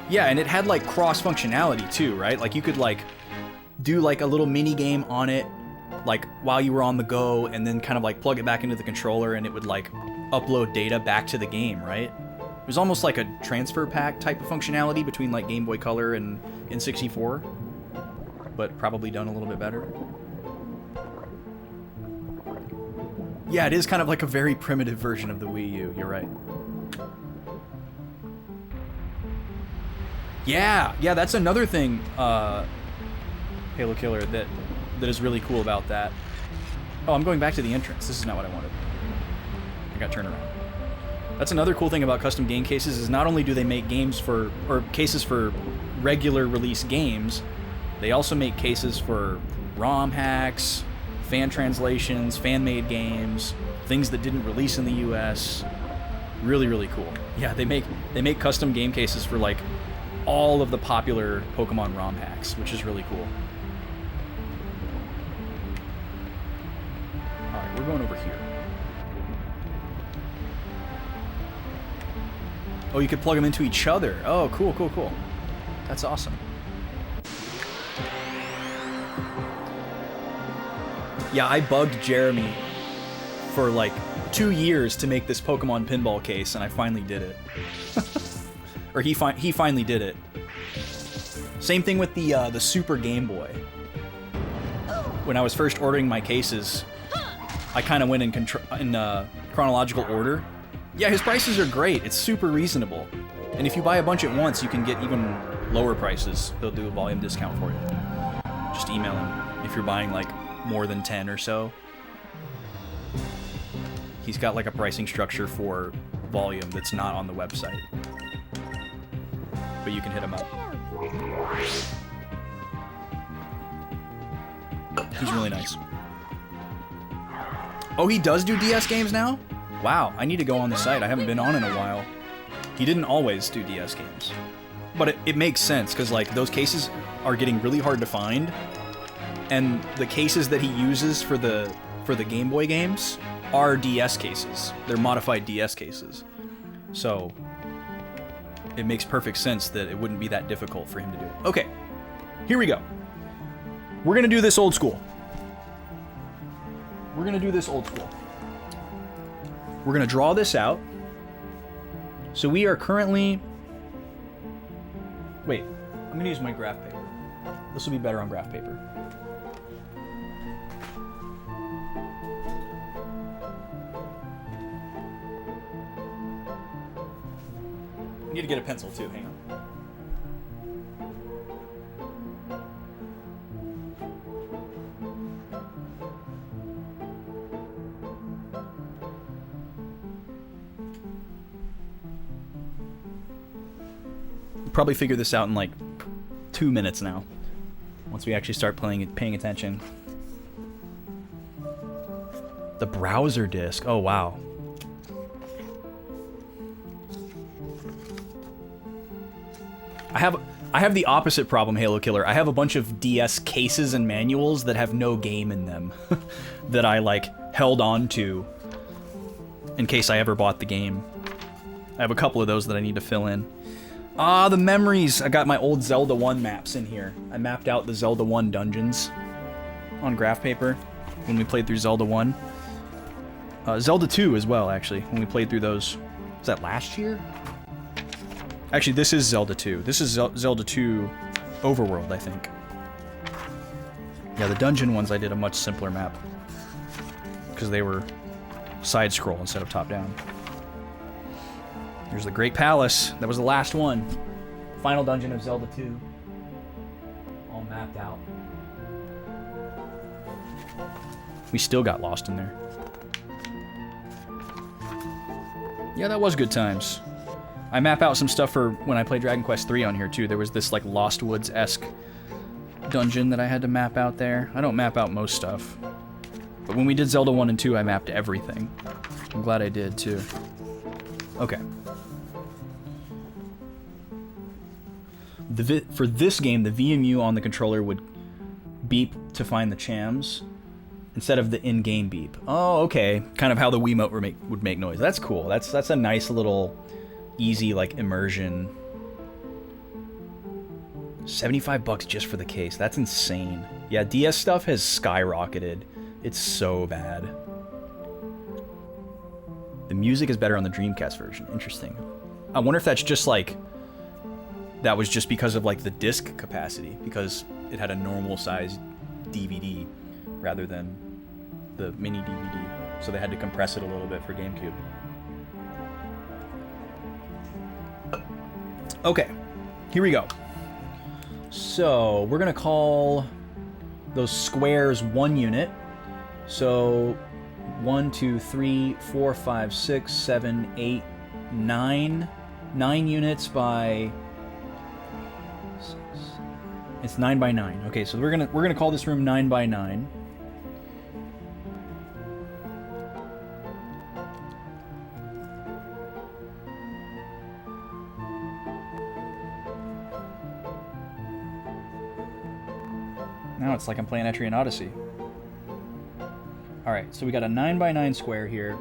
Speaker 1: Yeah, and it had like cross functionality too, right? Like you could like do like a little mini game on it, like while you were on the go, and then kind of like plug it back into the controller, and it would like upload data back to the game, right? It was almost like a transfer pack type of functionality between like Game Boy Color and N64, but probably done a little bit better. Yeah, it is kind of like a very primitive version of the Wii U, you're right. Yeah, that's another thing, Halo Killer, that is really cool about that. Oh, I'm going back to the entrance. This is not what I wanted. I got turned around. That's another cool thing about custom game cases is not only do they make games for, or cases for regular release games, they also make cases for ROM hacks, fan translations, fan-made games, things that didn't release in the US. Really, really cool. Yeah, they make custom game cases for like all of the popular Pokemon ROM hacks, which is really cool. Alright, we're going over here. Oh, you could plug them into each other. Oh, cool, cool, cool. That's awesome. Yeah, I bugged Jeremy for like 2 years to make this Pokemon pinball case, and I finally did it. Or he finally did it. Same thing with the Super Game Boy. When I was first ordering my cases, I kind of went in chronological order. Yeah, his prices are great. It's super reasonable. And if you buy a bunch at once, you can get even lower prices. He'll do a volume discount for you. Just email him if you're buying like more than 10 or so. He's got like a pricing structure for volume that's not on the website. But you can hit him up. He's really nice. Oh, he does do DS games now? Wow, I need to go on the site. I haven't been on in a while. He didn't always do DS games. But it makes sense, because like those cases are getting really hard to find. And the cases that he uses for the Game Boy games are DS cases. They're modified DS cases. So it makes perfect sense that it wouldn't be that difficult for him to do it. Okay, here we go. We're gonna do this old school. We're gonna draw this out. So we are currently... Wait, I'm gonna use my graph paper. This will be better on graph paper. I need to get a pencil too, hang on. Probably figure this out in like 2 minutes now, once we actually start paying attention. The browser disk. Oh wow. I have the opposite problem, Halo Killer. I have a bunch of DS cases and manuals that have no game in them that I like held on to in case I ever bought the game. I have a couple of those that I need to fill in. Ah, the memories! I got my old Zelda 1 maps in here. I mapped out the Zelda 1 dungeons on graph paper when we played through Zelda 1. Zelda 2 as well, actually, when we played through those. Was that last year? Actually, this is Zelda 2. This is Zelda 2 Overworld, I think. Yeah, the dungeon ones I did a much simpler map. Because they were side-scroll instead of top-down. Here's the Great Palace. That was the last one. Final dungeon of Zelda 2. All mapped out. We still got lost in there. Yeah, that was good times. I map out some stuff for when I play Dragon Quest 3 on here too. There was this like Lost Woods-esque dungeon that I had to map out there. I don't map out most stuff. But when we did Zelda 1 and 2, I mapped everything. I'm glad I did too. Okay. For this game, the VMU on the controller would beep to find the chams instead of the in-game beep. Oh, okay. Kind of how the Wiimote would make noise. That's cool. That's a nice little easy like immersion. $75 just for the case. That's insane. Yeah, DS stuff has skyrocketed. It's so bad. The music is better on the Dreamcast version. Interesting. I wonder if that's just like that was just because of like the disc capacity, because it had a normal size DVD rather than the mini DVD. So they had to compress it a little bit for GameCube. Okay, here we go. So we're gonna call those squares 1 unit. So 1, 2, 3, 4, 5, 6, 7, 8, 9. 9 units by... It's 9 by 9. Okay, so we're gonna call this room 9 by 9. Now it's like I'm playing Etrian Odyssey. Alright, so we got a 9 by 9 square here.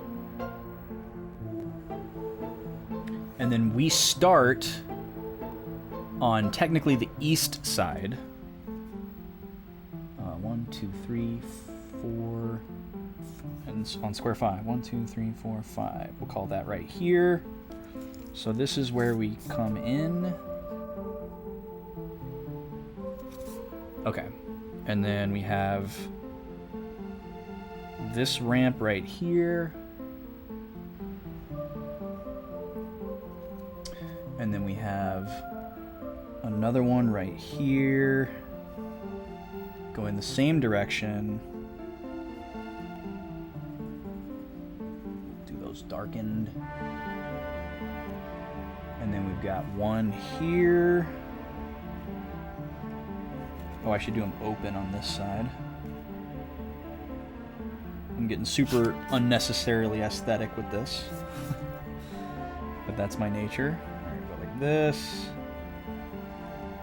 Speaker 1: And then we start on technically the east side. 1, 2, 3, 4, and on square 5. 1, 2, 3, 4, 5. We'll call that right here. So this is where we come in. Okay. And then we have this ramp right here. And then we have another one right here. Going the same direction. Do those darkened. And then we've got one here. Oh, I should do them open on this side. I'm getting super unnecessarily aesthetic with this. But that's my nature. Alright, go like this.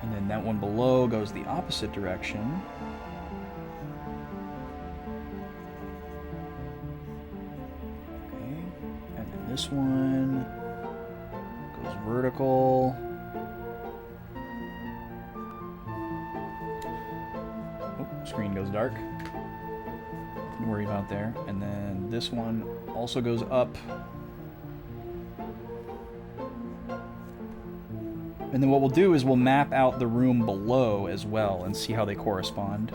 Speaker 1: And then that one below goes the opposite direction. Okay. And then this one goes vertical. Screen goes dark. Nothing to worry about there. And then this one also goes up. And then what we'll do is we'll map out the room below as well and see how they correspond.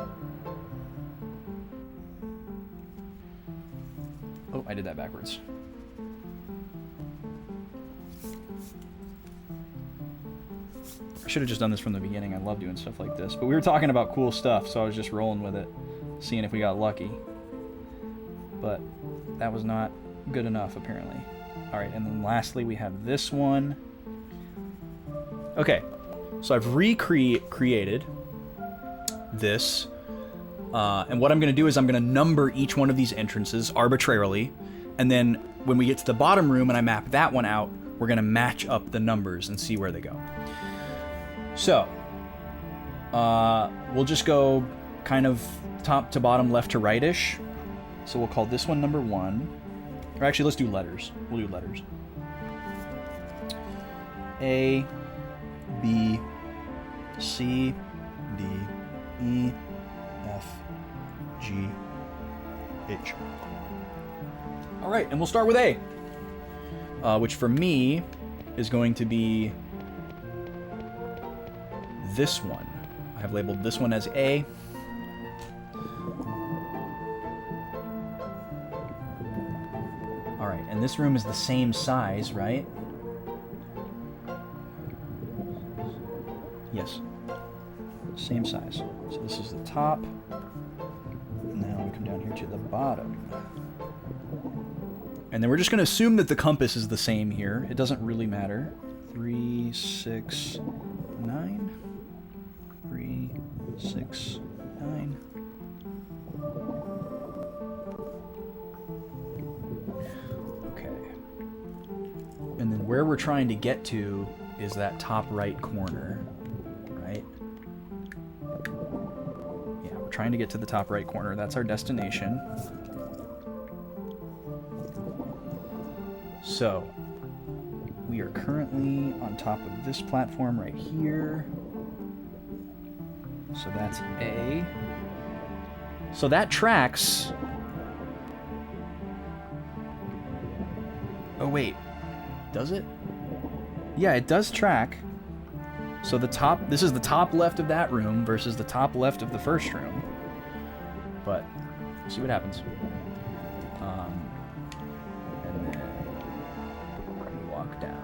Speaker 1: Oh, I did that backwards. I should have just done this from the beginning. I love doing stuff like this. But we were talking about cool stuff, so I was just rolling with it, seeing if we got lucky. But that was not good enough, apparently. Alright, and then lastly we have this one. Okay, so I've recreated this. And what I'm going to do is I'm going to number each one of these entrances arbitrarily. And then when we get to the bottom room and I map that one out, we're going to match up the numbers and see where they go. So, we'll just go kind of top to bottom, left to right-ish. So we'll call this one number 1. Or actually, let's do letters. We'll do letters. A, B, C, D, E, F, G, H. All right, and we'll start with A, which for me is going to be this one. I have labeled this one as A. All right, and this room is the same size, right? Yes. Same size. So this is the top. And now we come down here to the bottom. And then we're just going to assume that the compass is the same here. It doesn't really matter. 3, 6, 9. 3, 6, 9. Okay. And then where we're trying to get to is that top right corner. Right? Yeah, we're trying to get to the top right corner. That's our destination. So, we are currently on top of this platform right here. So that's A. So that tracks. Oh wait, does it? Yeah, it does track. So this is the top left of that room versus the top left of the first room. But, we'll see what happens. And then we walk down.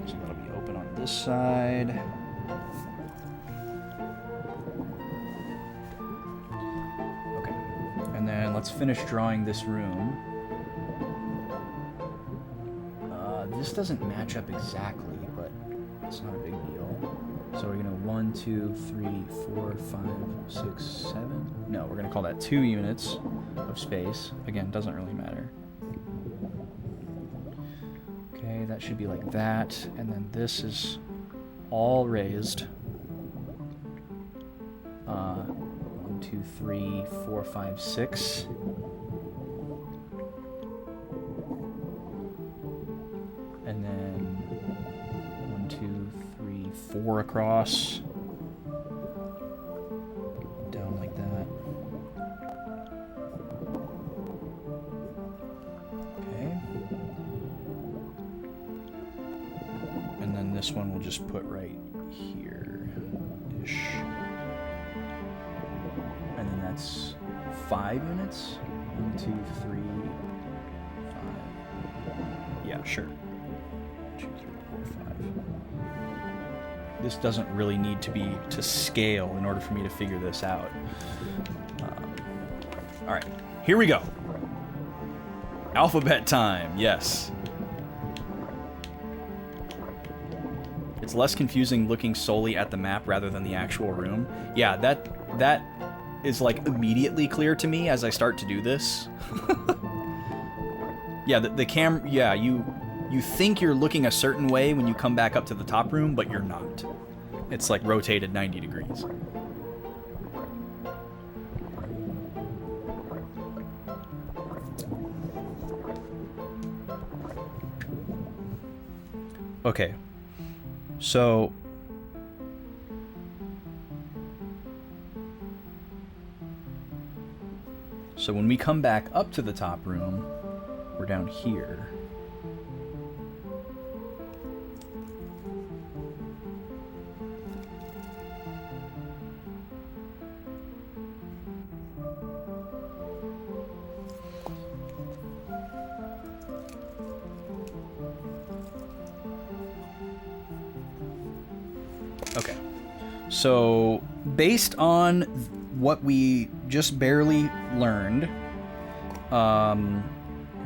Speaker 1: So that'll be open on this side. Okay. And then let's finish drawing this room. This doesn't match up exactly, but it's not a big deal. So we're gonna 1, 2, 3, 4, 5, 6, 7. No, we're gonna call that 2 units of space. Again, doesn't really matter. Okay, that should be like that, and then this is all raised. 1, 2, 3, 4, 5, 6. And then 1, 2, 3, 4 across. Down like that. Okay. And then this one we'll just put right here-ish. And then that's 5 units. 1, 2, 3, 5. Yeah, sure. 2, 3, 4, 5. This doesn't really need to be to scale in order for me to figure this out. All right, here we go. Alphabet time, yes. It's less confusing looking solely at the map rather than the actual room. Yeah, that is like immediately clear to me as I start to do this. Yeah, the camera, yeah, you think you're looking a certain way when you come back up to the top room, but you're not. It's like rotated 90 degrees. Okay. So when we come back up to the top room, we're down here. Okay. So, based on what we just barely learned,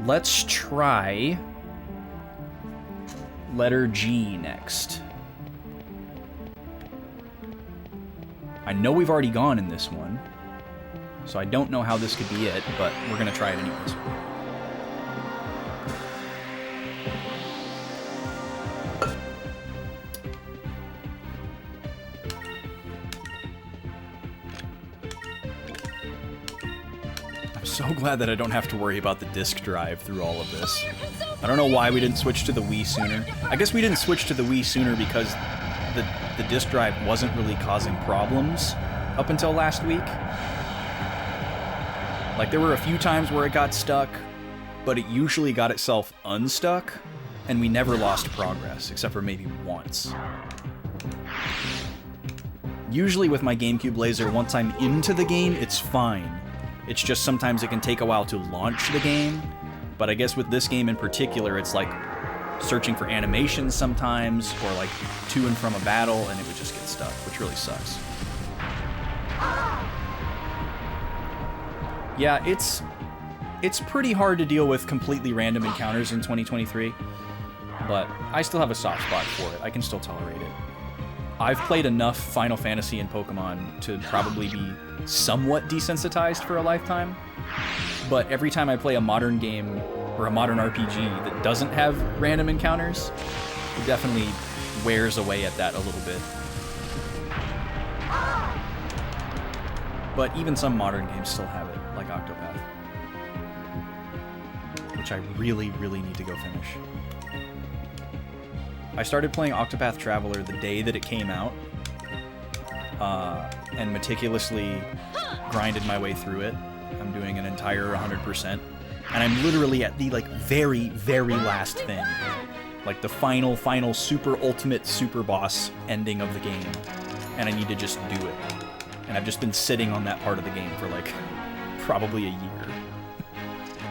Speaker 1: let's try letter G next. I know we've already gone in this one, so I don't know how this could be it, but we're gonna try it anyways. I'm so glad that I don't have to worry about the disk drive through all of this. I don't know why we didn't switch to the Wii sooner. I guess we didn't switch to the Wii sooner because the disk drive wasn't really causing problems up until last week. Like, there were a few times where it got stuck, but it usually got itself unstuck, and we never lost progress, except for maybe once. Usually with my GameCube laser, once I'm into the game, it's fine. It's just sometimes it can take a while to launch the game, but I guess with this game in particular, it's like searching for animations sometimes, or like to and from a battle, and it would just get stuck, which really sucks. Yeah, it's pretty hard to deal with completely random encounters in 2023, but I still have a soft spot for it. I can still tolerate it. I've played enough Final Fantasy and Pokemon to probably be somewhat desensitized for a lifetime, but every time I play a modern game or a modern RPG that doesn't have random encounters, it definitely wears away at that a little bit. But even some modern games still have it, like Octopath, which I really, really need to go finish. I started playing Octopath Traveler the day that it came out, and meticulously grinded my way through it. I'm doing an entire 100%, and I'm literally at the, like, very, very last thing. Like, the final, super ultimate super boss ending of the game, and I need to just do it. And I've just been sitting on that part of the game for, like, probably a year.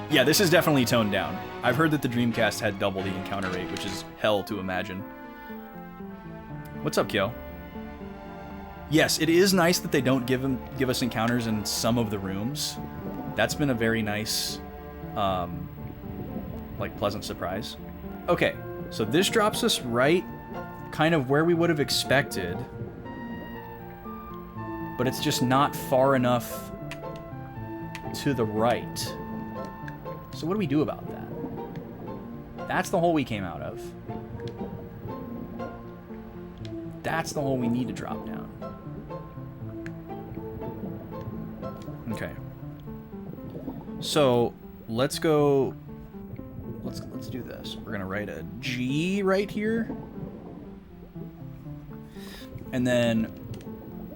Speaker 1: Yeah, this is definitely toned down. I've heard that the Dreamcast had double the encounter rate, which is hell to imagine. What's up, Kyo? Yes, it is nice that they don't give us encounters in some of the rooms. That's been a very nice, like, pleasant surprise. Okay, so this drops us right kind of where we would have expected, but it's just not far enough to the right. So what do we do about that? That's the hole we came out of. That's the hole we need to drop down. Okay. So let's go. Let's do this. We're gonna write a G right here, and then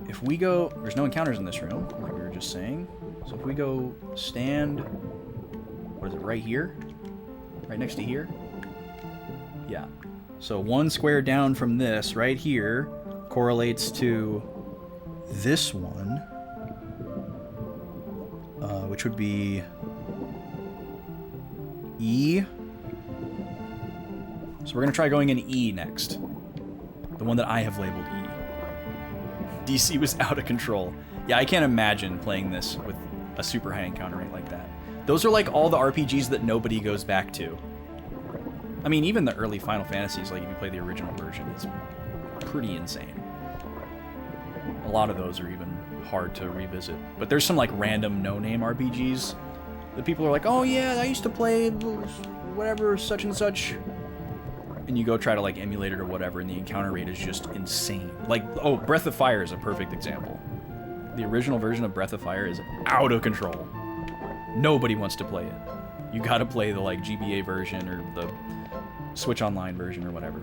Speaker 1: if we go, there's no encounters in this room, like we were just saying. So if we go stand, what is it, right here? Right next to here? Yeah. So one square down from this, right here, correlates to this one, which would be E. So we're going to try going in E next. The one that I have labeled E. DC was out of control. Yeah, I can't imagine playing this with a super high encounter rate like that. Those are like all the RPGs that nobody goes back to. I mean, even the early Final Fantasies, like if you play the original version, it's pretty insane. A lot of those are even hard to revisit. But there's some like random no-name RPGs that people are like, oh yeah, I used to play whatever, such and such. And you go try to like emulate it or whatever, and the encounter rate is just insane. Like, oh, Breath of Fire is a perfect example. The original version of Breath of Fire is out of control. Nobody wants to play it. You gotta play the like GBA version or the Switch Online version or whatever.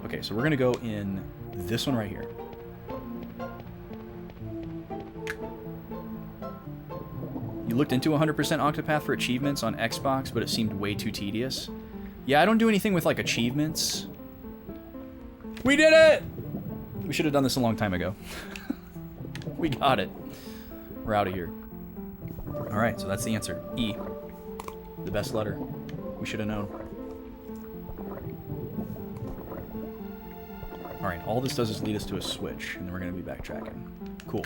Speaker 1: Okay, so we're gonna go in this one right here. You looked into 100% Octopath for achievements on Xbox, but it seemed way too tedious. Yeah, I don't do anything with like achievements. We did it! We should have done this a long time ago. We got it. We're out of here. Alright, so that's the answer. E. The best letter. We should have known. Alright, all this does is lead us to a switch, and then we're going to be backtracking. Cool.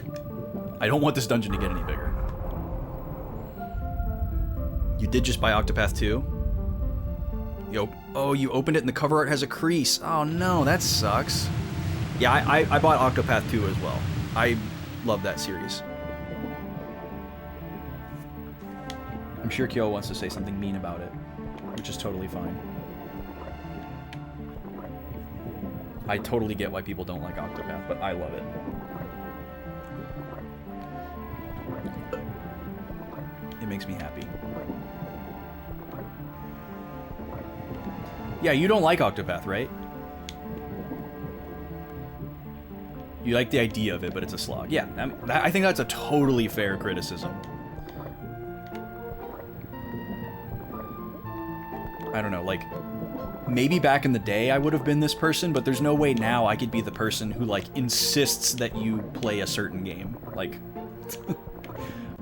Speaker 1: I don't want this dungeon to get any bigger. You did just buy Octopath 2? Oh, you opened it and the cover art has a crease. Oh no, that sucks. Yeah, I bought Octopath 2 as well. I love that series. I'm sure Kyo wants to say something mean about it, which is totally fine. I totally get why people don't like Octopath, but I love it. It makes me happy. Yeah, you don't like Octopath, right? You like the idea of it, but it's a slog. Yeah, I think that's a totally fair criticism. I don't know, like, maybe back in the day I would have been this person, but there's no way now I could be the person who, like, insists that you play a certain game. Like,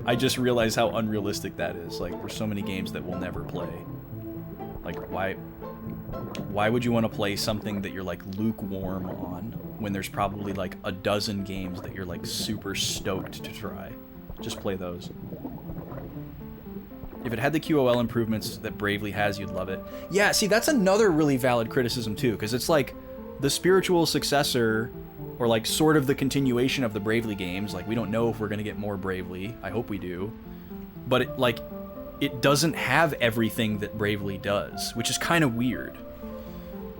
Speaker 1: I just realize how unrealistic that is. Like, there's so many games that we'll never play. Like, why would you want to play something that you're, like, lukewarm on when there's probably, like, a dozen games that you're, like, super stoked to try? Just play those. If it had the QOL improvements that Bravely has, you'd love it. Yeah, see, that's another really valid criticism, too, because it's, like, the spiritual successor, or, like, sort of the continuation of the Bravely games. Like, we don't know if we're going to get more Bravely. I hope we do. But, it doesn't have everything that Bravely does, which is kind of weird.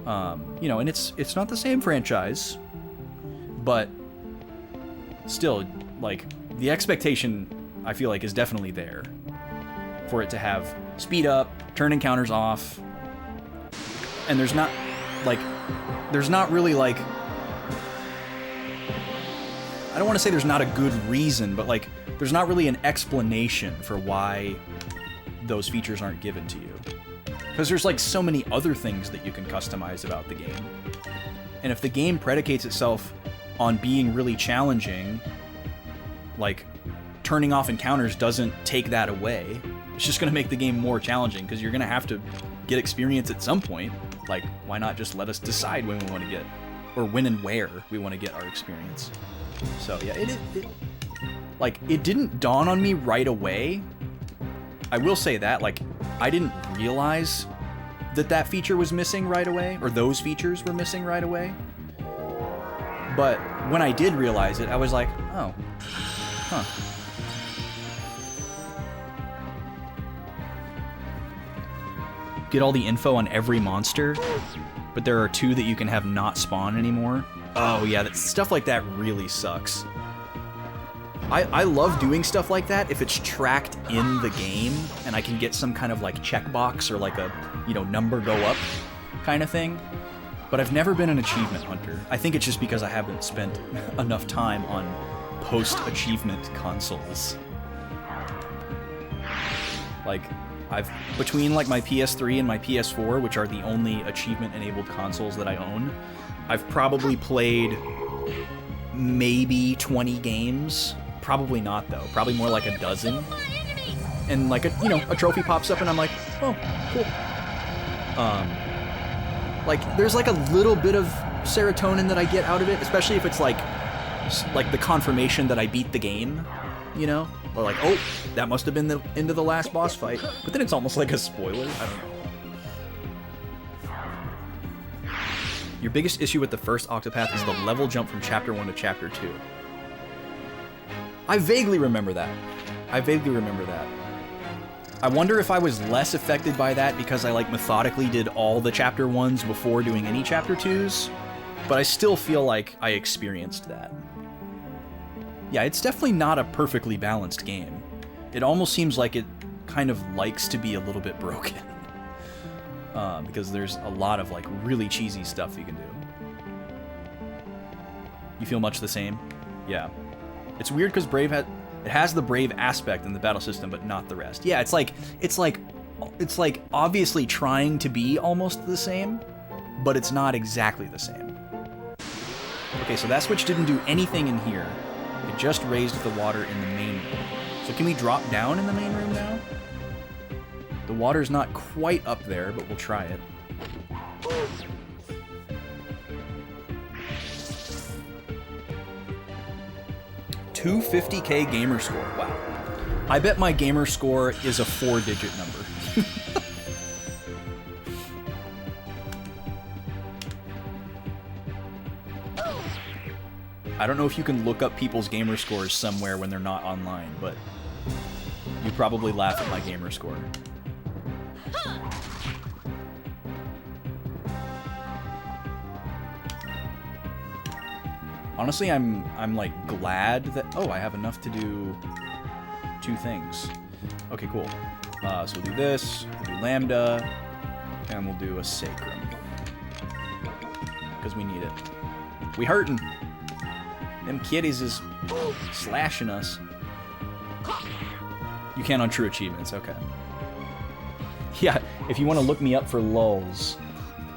Speaker 1: You know, and it's not the same franchise, but still, like, the expectation, I feel like, is definitely there for it to have speed up, turn encounters off, and there's not really, like, I don't want to say there's not a good reason, but, like, there's not really an explanation for why those features aren't given to you. Because there's, like, so many other things that you can customize about the game. And if the game predicates itself on being really challenging, like, turning off encounters doesn't take that away. It's just going to make the game more challenging, because you're going to have to get experience at some point. Like, why not just let us decide when we want to get, or when and where we want to get our experience. So, yeah, it didn't dawn on me right away. I will say that, like, I didn't realize that feature was missing right away, or those features were missing right away. But when I did realize it, I was like, oh, huh. Get all the info on every monster, but there are 2 that you can have not spawn anymore. Oh yeah, stuff like that really sucks. I love doing stuff like that if it's tracked in the game and I can get some kind of, like, checkbox or, like, a, you know, number go up kind of thing. But I've never been an achievement hunter. I think it's just because I haven't spent enough time on post-achievement consoles. Like, between, like, my PS3 and my PS4, which are the only achievement-enabled consoles that I own, I've probably played maybe 20 games. Probably not, though. Probably more like a dozen. And, like, a trophy pops up and I'm like, oh, cool. Like, there's, like, a little bit of serotonin that I get out of it, especially if it's, like the confirmation that I beat the game, you know? Or, like, oh, that must have been the end of the last boss fight. But then it's almost like a spoiler. I don't know. Your biggest issue with the first Octopath is the level jump from Chapter 1 to Chapter 2. I vaguely remember that. I wonder if I was less affected by that because I, like, methodically did all the Chapter 1s before doing any Chapter 2s, but I still feel like I experienced that. Yeah, it's definitely not a perfectly balanced game. It almost seems like it kind of likes to be a little bit broken. Because there's a lot of, like, really cheesy stuff you can do. You feel much the same? Yeah. It's weird because it has the Brave aspect in the battle system, but not the rest. Yeah, it's like obviously trying to be almost the same, but it's not exactly the same. Okay, so that switch didn't do anything in here. It just raised the water in the main room. So can we drop down in the main room now? The water's not quite up there, but we'll try it. $250K gamer score. Wow. I bet my gamer score is a 4-digit number. I don't know if you can look up people's gamer scores somewhere when they're not online, but you probably laugh at my gamer score. Honestly, I'm like glad that I have enough to do 2 things. Okay, cool. So we'll do this, we'll do Lambda, and we'll do a Sacrum. Because we need it. We hurting. Them kitties is slashing us. You can on true achievements, okay. Yeah, if you want to look me up for lulz,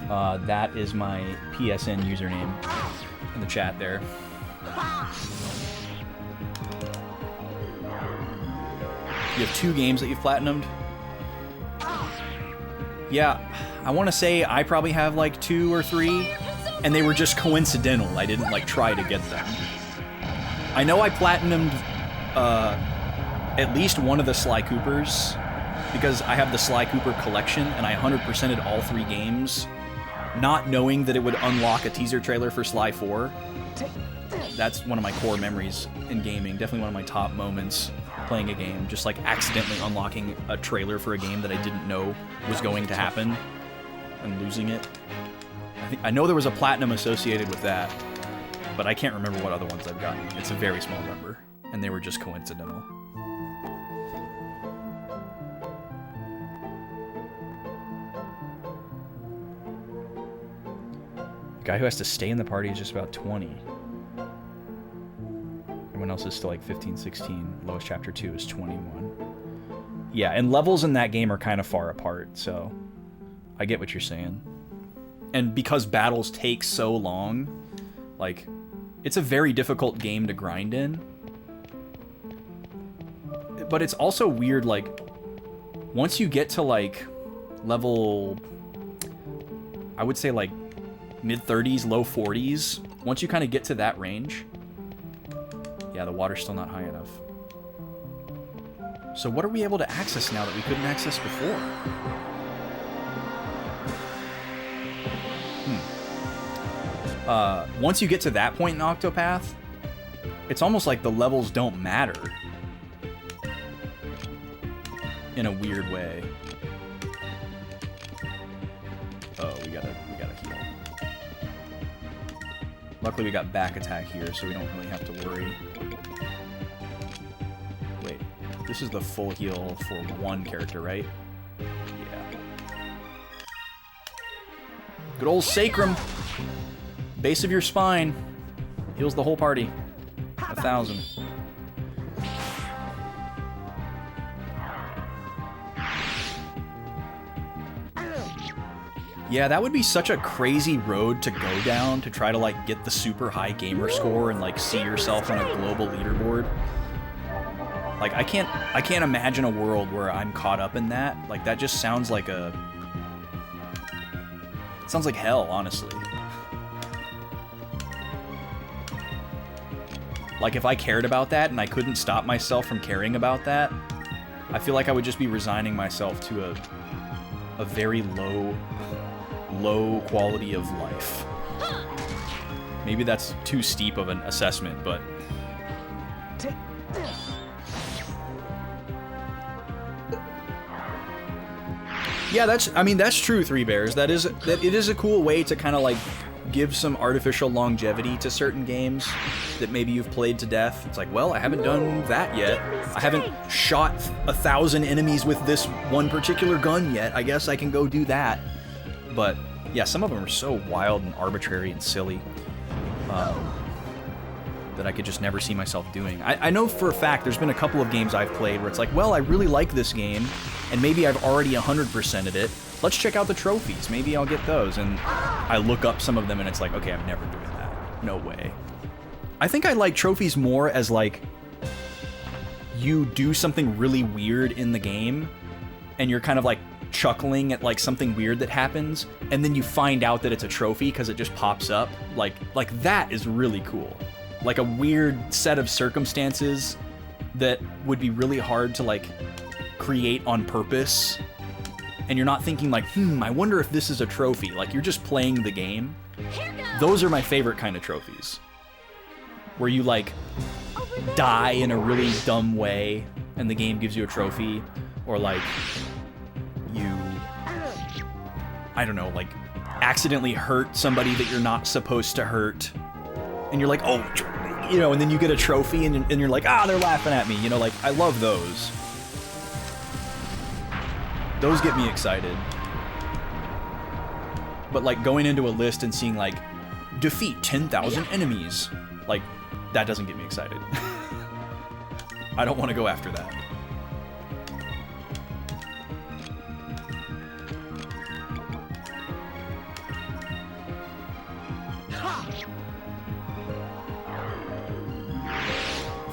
Speaker 1: that is my PSN username in the chat there. You have 2 games that you've platinumed? Yeah, I want to say I probably have like 2 or 3, and they were just coincidental. I didn't like try to get them. I know I platinumed at least one of the Sly Coopers, because I have the Sly Cooper collection, and I 100%ed all 3 games, not knowing that it would unlock a teaser trailer for Sly 4. That's one of my core memories in gaming. Definitely one of my top moments playing a game. Just like accidentally unlocking a trailer for a game that I didn't know was going to happen and losing it. I know there was a platinum associated with that, but I can't remember what other ones I've gotten. It's a very small number, and they were just coincidental. The guy who has to stay in the party is just about 20. Everyone else is still like 15, 16. Lowest chapter 2 is 21. Yeah, and levels in that game are kind of far apart, so I get what you're saying. And because battles take so long, like, it's a very difficult game to grind in. But it's also weird, like, once you get to, like, level, I would say, like, mid-30s, low 40s, once you kind of get to that range, yeah, the water's still not high enough. So what are we able to access now that we couldn't access before? Once you get to that point in Octopath, it's almost like the levels don't matter. In a weird way. Oh, we gotta heal. Luckily we got back attack here, so we don't really have to worry. Wait, this is the full heal for one character, right? Yeah. Good old Sacrum! Base of your spine. Heals the whole party. 1,000. Yeah, that would be such a crazy road to go down to try to, like, get the super high gamer score and, like, see yourself on a global leaderboard. Like, I can't imagine a world where I'm caught up in that. Like, that just sounds like it sounds like hell, honestly. Like, if I cared about that and I couldn't stop myself from caring about that, I feel like I would just be resigning myself to a very low quality of life. Maybe that's too steep of an assessment, but yeah, that's true, Three Bears. It is a cool way to kind of like give some artificial longevity to certain games that maybe you've played to death. It's like, well, I haven't done that yet. I haven't shot 1,000 enemies with this one particular gun yet. I guess I can go do that. But yeah, some of them are so wild and arbitrary and silly that I could just never see myself doing. I know for a fact there's been a couple of games I've played where it's like, well, I really like this game, and maybe I've already 100%ed it. Let's check out the trophies. Maybe I'll get those. And I look up some of them and it's like, okay, I'm never doing that. No way. I think I like trophies more as like, you do something really weird in the game and you're kind of like chuckling at like something weird that happens, and then you find out that it's a trophy because it just pops up. Like that is really cool. Like a weird set of circumstances that would be really hard to like create on purpose. And you're not thinking like, I wonder if this is a trophy. Like, you're just playing the game. Those are my favorite kind of trophies. Where you, like, die in a really dumb way, and the game gives you a trophy. Or, like, you, I don't know, like, accidentally hurt somebody that you're not supposed to hurt. And you're like, oh, you know, and then you get a trophy, and you're like, they're laughing at me. You know, like, I love those. Those get me excited. But like going into a list and seeing like defeat 10,000 enemies, like that doesn't get me excited. I don't want to go after that.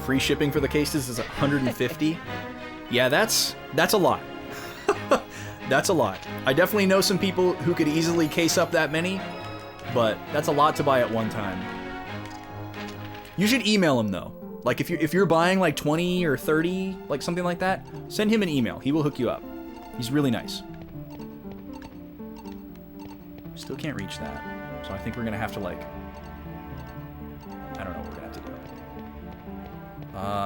Speaker 1: Free shipping for the cases is 150. Yeah, that's a lot. That's a lot. I definitely know some people who could easily case up that many, but that's a lot to buy at one time. You should email him though. Like if you're buying like 20 or 30, like something like that, send him an email. He will hook you up. He's really nice. Still can't reach that. So I think we're gonna have to like, I don't know what we're gonna have to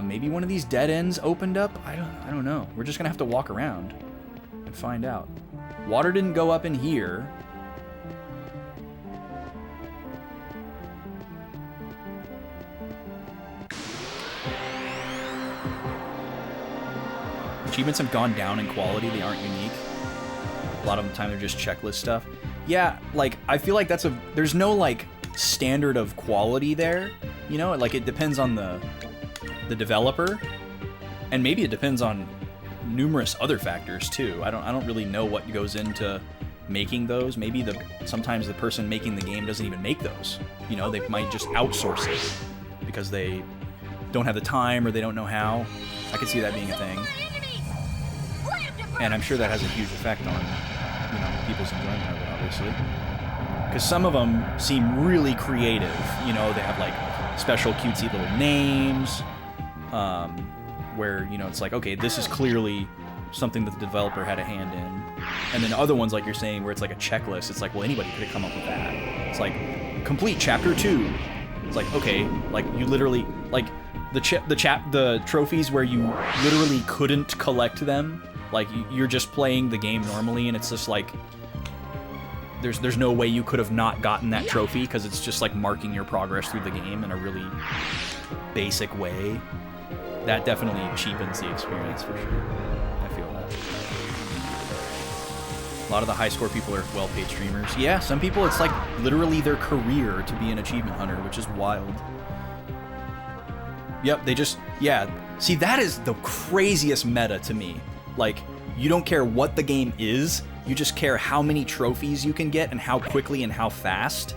Speaker 1: do. Maybe one of these dead ends opened up? I don't know. We're just gonna have to walk around and find out. Water didn't go up in here. Achievements have gone down in quality. They aren't unique. A lot of the time they're just checklist stuff. Yeah, like, I feel like there's no, like, standard of quality there. You know, like, it depends on the developer. And maybe it depends on numerous other factors, too. I don't really know what goes into making those. Maybe sometimes the person making the game doesn't even make those. You know, they might just outsource it because they don't have the time or they don't know how. I could see that being a thing. And I'm sure that has a huge effect on, you know, people's enjoyment of it, obviously. Because some of them seem really creative. You know, they have, like, special cutesy little names, where, you know, it's like, okay, this is clearly something that the developer had a hand in. And then other ones, like you're saying, where it's like a checklist. It's like, well, anybody could have come up with that. It's like, complete chapter 2. It's like, okay, like, you literally, like, the trophies where you literally couldn't collect them. Like, you're just playing the game normally, and it's just like, there's no way you could have not gotten that trophy, because it's just like marking your progress through the game in a really basic way. That definitely cheapens the experience, for sure. I feel that. A lot of the high score people are well-paid streamers. Yeah, some people, it's like literally their career to be an achievement hunter, which is wild. Yep, yeah. See, that is the craziest meta to me. Like, you don't care what the game is, you just care how many trophies you can get and how quickly and how fast.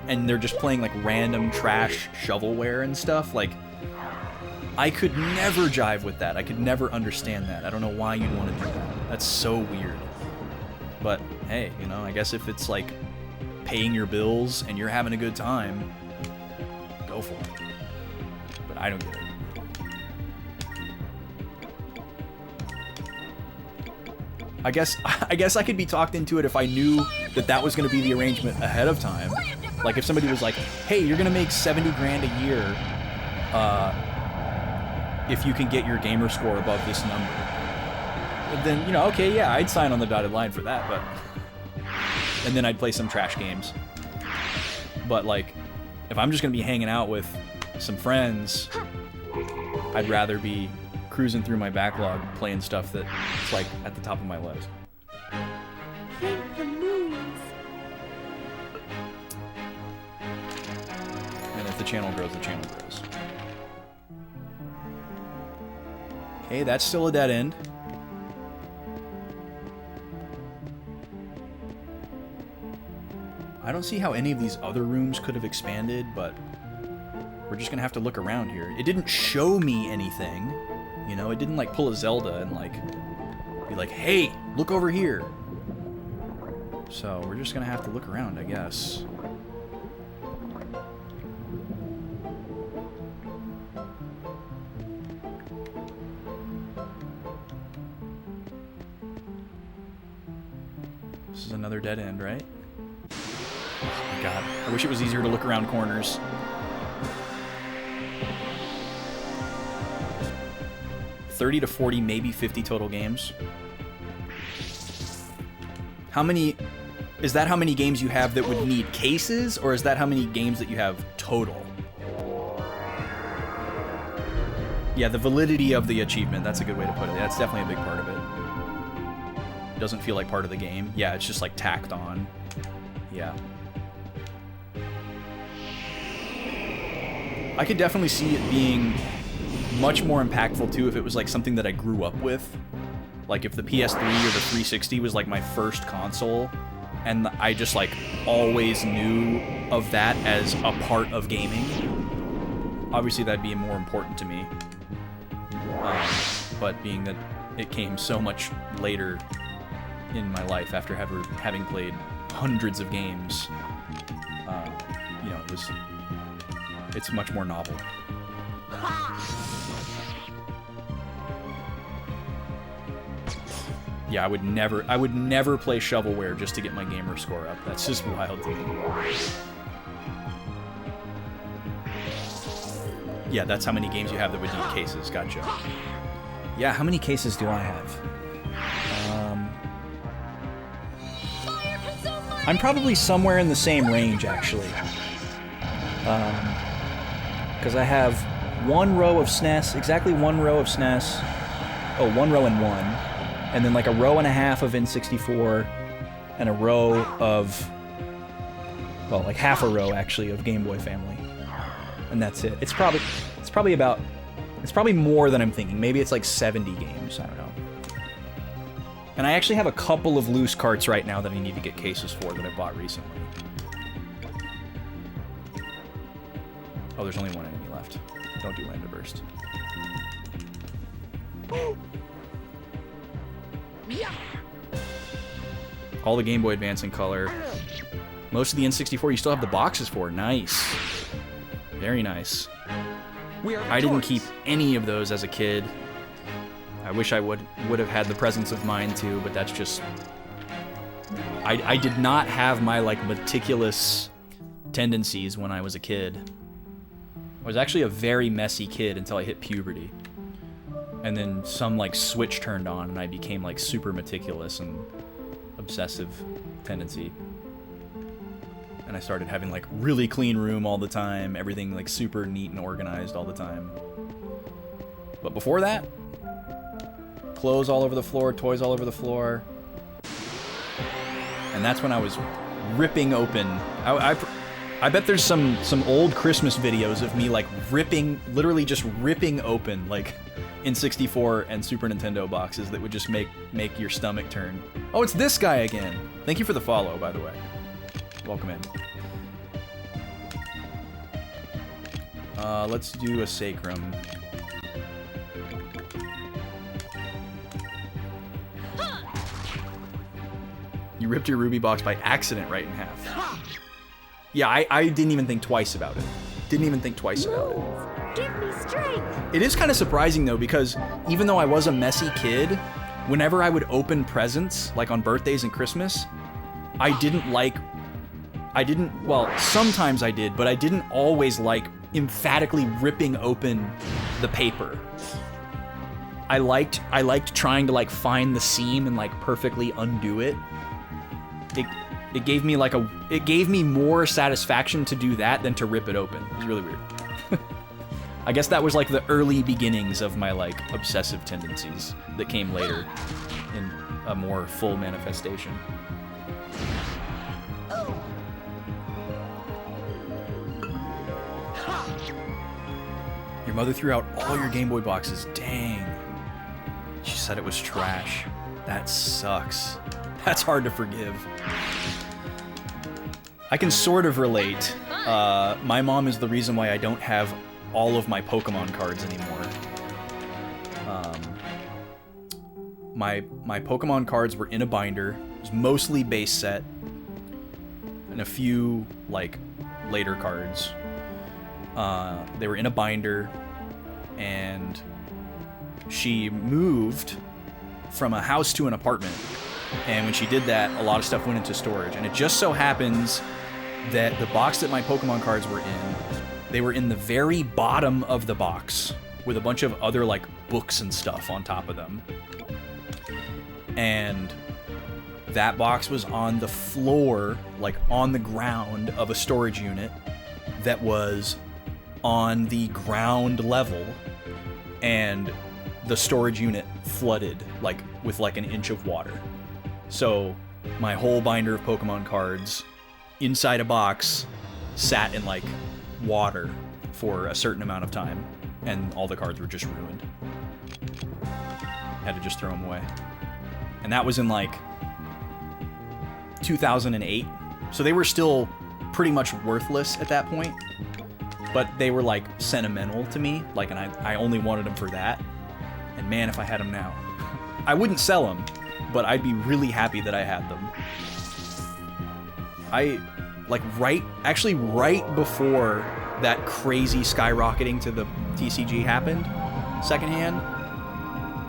Speaker 1: And they're just playing like random trash shovelware and stuff. Like, I could never jive with that. I could never understand that. I don't know why you'd want to do that. That's so weird. But hey, you know, I guess if it's like paying your bills and you're having a good time, go for it. But I don't get it. I guess I could be talked into it if I knew that was going to be the arrangement ahead of time. Like if somebody was like, "Hey, you're going to make 70 grand a year if you can get your gamer score above this number." And then, you know, okay, yeah, I'd sign on the dotted line for that, but and then I'd play some trash games. But like, if I'm just going to be hanging out with some friends, I'd rather be cruising through my backlog playing stuff that's like at the top of my list. And if the channel grows, the channel grows. Okay, that's still a dead end. I don't see how any of these other rooms could have expanded, but we're just gonna have to look around here. It didn't show me anything. You know, it didn't like pull a Zelda and like be like, "Hey, look over here." So we're just gonna have to look around, I guess. This is another dead end, right? Oh my god, I wish it was easier to look around corners. $30 to $40, maybe 50 total games. How many... Is that how many games you have that would need cases, or is that how many games that you have total? Yeah, the validity of the achievement, that's a good way to put it. That's definitely a big part of it. doesn't feel like part of the game. Yeah, it's just like tacked on. Yeah. I could definitely see it being much more impactful too if it was like something that I grew up with. Like if the PS3 or the 360 was like my first console, and I just like always knew of that as a part of gaming. Obviously that'd be more important to me. But being that it came so much later in my life after having played hundreds of games, you know, it's much more novel. Yeah, I would never play shovelware just to get my gamer score up. That's just wild to me. Yeah, that's how many games you have that would need cases. Gotcha. Yeah, how many cases do I have? I'm probably somewhere in the same range, actually. Because I have one row of SNES, exactly one row of SNES. Oh, one row and one. And then like a row and a half of N64, and a row of, well, like half a row actually of Game Boy Family. And that's it. It's probably more than I'm thinking. Maybe it's like 70 games. I don't know. And I actually have a couple of loose carts right now that I need to get cases for that I bought recently. Oh, there's only one enemy left. Don't do Lambda Burst. All the Game Boy Advance in color. Most of the N64 you still have the boxes for. Nice. Very nice. I didn't keep any of those as a kid. I wish I would have had the presence of mind to, but that's just... I did not have my, like, meticulous tendencies when I was a kid. I was actually a very messy kid until I hit puberty. And then some, like, switch turned on, and I became, like, super meticulous and obsessive tendency. And I started having, like, really clean room all the time, everything, like, super neat and organized all the time. But before that, clothes all over the floor, toys all over the floor. And that's when I was ripping open. I bet there's some old Christmas videos of me, like, literally just ripping open, like, N64 and Super Nintendo boxes that would just make your stomach turn. Oh, it's this guy again. Thank you for the follow, by the way. Welcome in. Let's do a Sacrum. You ripped your Ruby box by accident right in half. Yeah, I didn't even think twice about it. Didn't even think twice about it.
Speaker 6: Give me strength.
Speaker 1: It is kind of surprising, though, because even though I was a messy kid, whenever I would open presents, like on birthdays and Christmas, well, sometimes I did, but I didn't always like emphatically ripping open the paper. I liked trying to, like, find the seam and, like, perfectly undo it. It gave me more satisfaction to do that than to rip it open. It was really weird. I guess that was like the early beginnings of my, like, obsessive tendencies that came later in a more full manifestation. Your mother threw out all your Game Boy boxes. Dang. She said it was trash. That sucks. That's hard to forgive. I can sort of relate. My mom is the reason why I don't have all of my Pokemon cards anymore. My Pokemon cards were in a binder. It was mostly base set. And a few, like, later cards. They were in a binder. And she moved from a house to an apartment. And when she did that, a lot of stuff went into storage. And it just so happens that the box that my Pokemon cards were in, they were in the very bottom of the box with a bunch of other, like, books and stuff on top of them. And that box was on the floor, like, on the ground of a storage unit that was on the ground level. And the storage unit flooded, like, with, like, an inch of water. So my whole binder of Pokemon cards inside a box sat in like water for a certain amount of time, and all the cards were just ruined. Had to just throw them away. And that was in like 2008. So they were still pretty much worthless at that point, but they were like sentimental to me. Like, and I only wanted them for that. And man, if I had them now, I wouldn't sell them, but I'd be really happy that I had them. I, like, right before that crazy skyrocketing to the TCG happened, secondhand,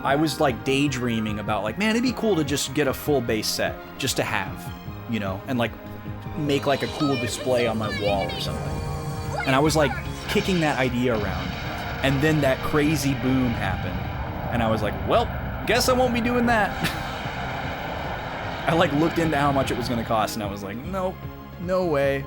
Speaker 1: I was like daydreaming about like, man, it'd be cool to just get a full base set just to have, you know, and like make like a cool display on my wall or something. And I was like kicking that idea around, and then that crazy boom happened, and I was like, well, guess I won't be doing that. I like looked into how much it was going to cost, and I was like, nope, no way.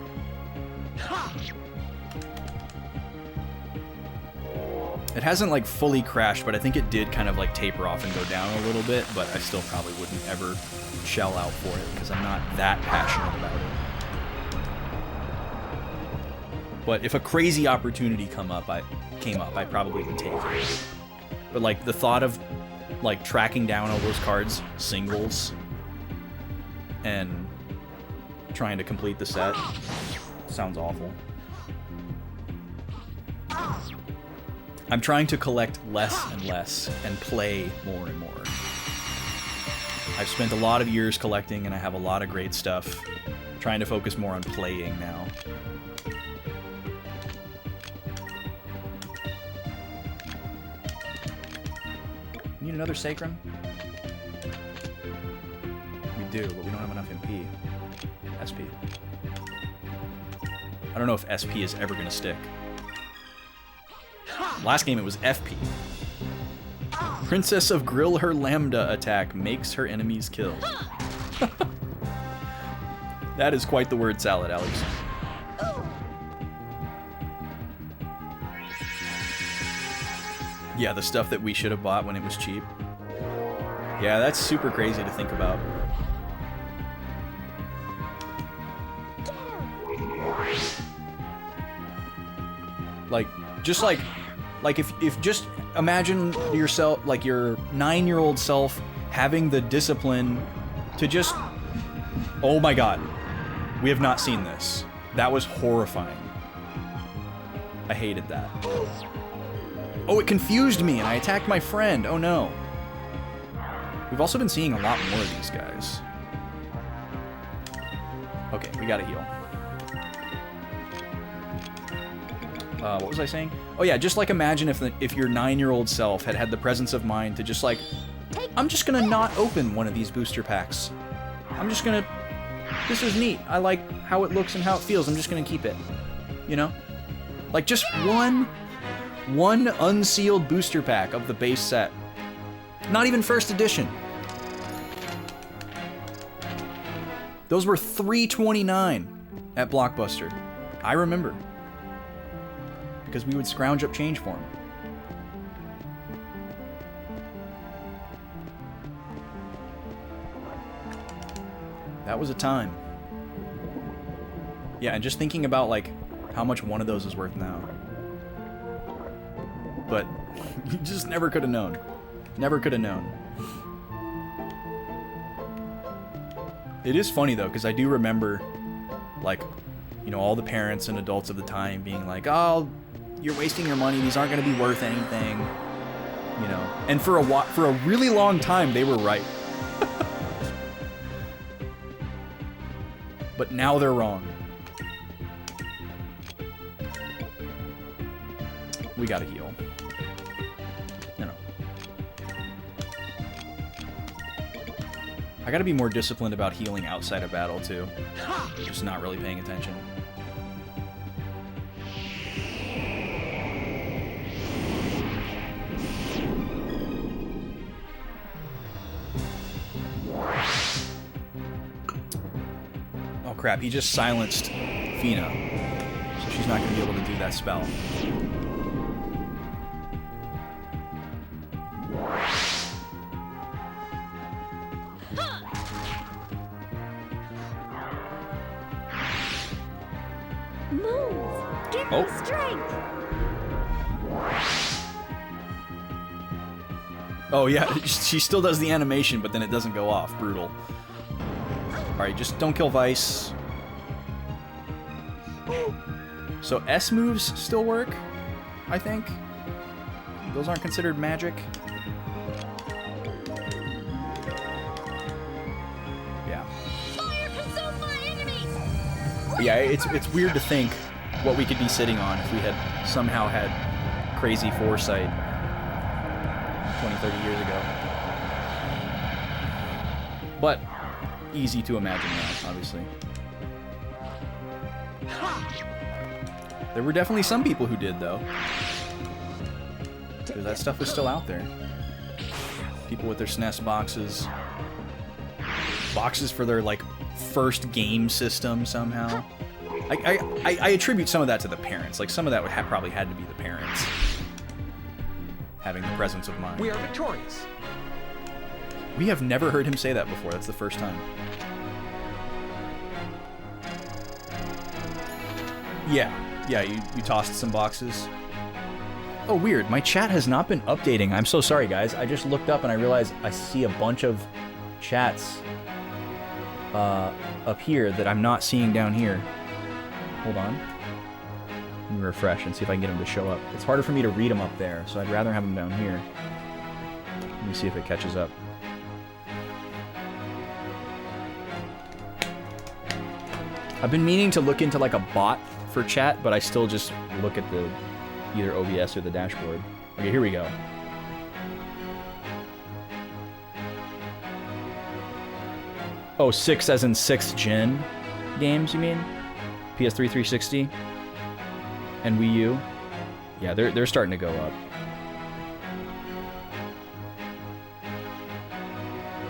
Speaker 1: It hasn't like fully crashed, but I think it did kind of like taper off and go down a little bit, but I still probably wouldn't ever shell out for it because I'm not that passionate about it. But if a crazy opportunity came up, I probably would take it. But like the thought of like tracking down all those cards, singles, and trying to complete the set sounds awful. I'm trying to collect less and less and play more and more. I've spent a lot of years collecting and I have a lot of great stuff. I'm trying to focus more on playing now. Need another Sacrum? We do, but we don't have enough MP. SP. I don't know if SP is ever gonna stick. Last game it was FP. Princess of Grill Her Lambda attack makes her enemies kill. That is quite the word salad, Alex. Yeah, the stuff that we should have bought when it was cheap. Yeah, that's super crazy to think about. Like, just like if just imagine yourself, like your 9-year-old self having the discipline to just, oh my god, we have not seen this. That was horrifying. I hated that. Oh, it confused me and I attacked my friend. Oh no. We've also been seeing a lot more of these guys. Okay, we gotta heal. What was I saying? Oh yeah, just like imagine if your 9-year-old self had the presence of mind to just like, I'm just gonna not open one of these booster packs. I'm just gonna, this is neat. I like how it looks and how it feels. I'm just gonna keep it. You know? Like just one unsealed booster pack of the base set. Not even first edition. Those were $3.29 at Blockbuster. I remember. Because we would scrounge up change for them. That was a time. Yeah, and just thinking about like how much one of those is worth now. But you just never could have known. Never could have known. It is funny though, because I do remember like, you know, all the parents and adults of the time being like, oh, you're wasting your money, these aren't going to be worth anything, you know. And for a really long time, they were right. But now they're wrong. We gotta heal. No. I gotta be more disciplined about healing outside of battle, too. Just not really paying attention. Crap, he just silenced Fina, so she's not going to be able to do that spell. Oh.
Speaker 6: Strength.
Speaker 1: Oh yeah, she still does the animation, but then it doesn't go off. Brutal. Alright, just don't kill Vice. So S moves still work, I think. Those aren't considered magic. Yeah.
Speaker 6: Fire consume my enemies.
Speaker 1: But yeah, it's weird to think what we could be sitting on if we had somehow had crazy foresight 20, 30 years ago. But easy to imagine now, obviously. There were definitely some people who did, though. Because that stuff was still out there. People with their SNES boxes. Boxes for their, like, first game system somehow. I attribute some of that to the parents. Like, some of that would probably had to be the parents. Having the presence of mind.
Speaker 2: We are victorious.
Speaker 1: We have never heard him say that before. That's the first time. Yeah, you tossed some boxes. Oh, weird. My chat has not been updating. I'm so sorry, guys. I just looked up and I realized I see a bunch of chats up here that I'm not seeing down here. Hold on. Let me refresh and see if I can get them to show up. It's harder for me to read them up there, so I'd rather have them down here. Let me see if it catches up. I've been meaning to look into like a bot for chat, but I still just look at the either OBS or the dashboard. Okay, here we go. Oh, 6 as in 6th gen games, you mean? PS3 360 and Wii U? Yeah, they're starting to go up.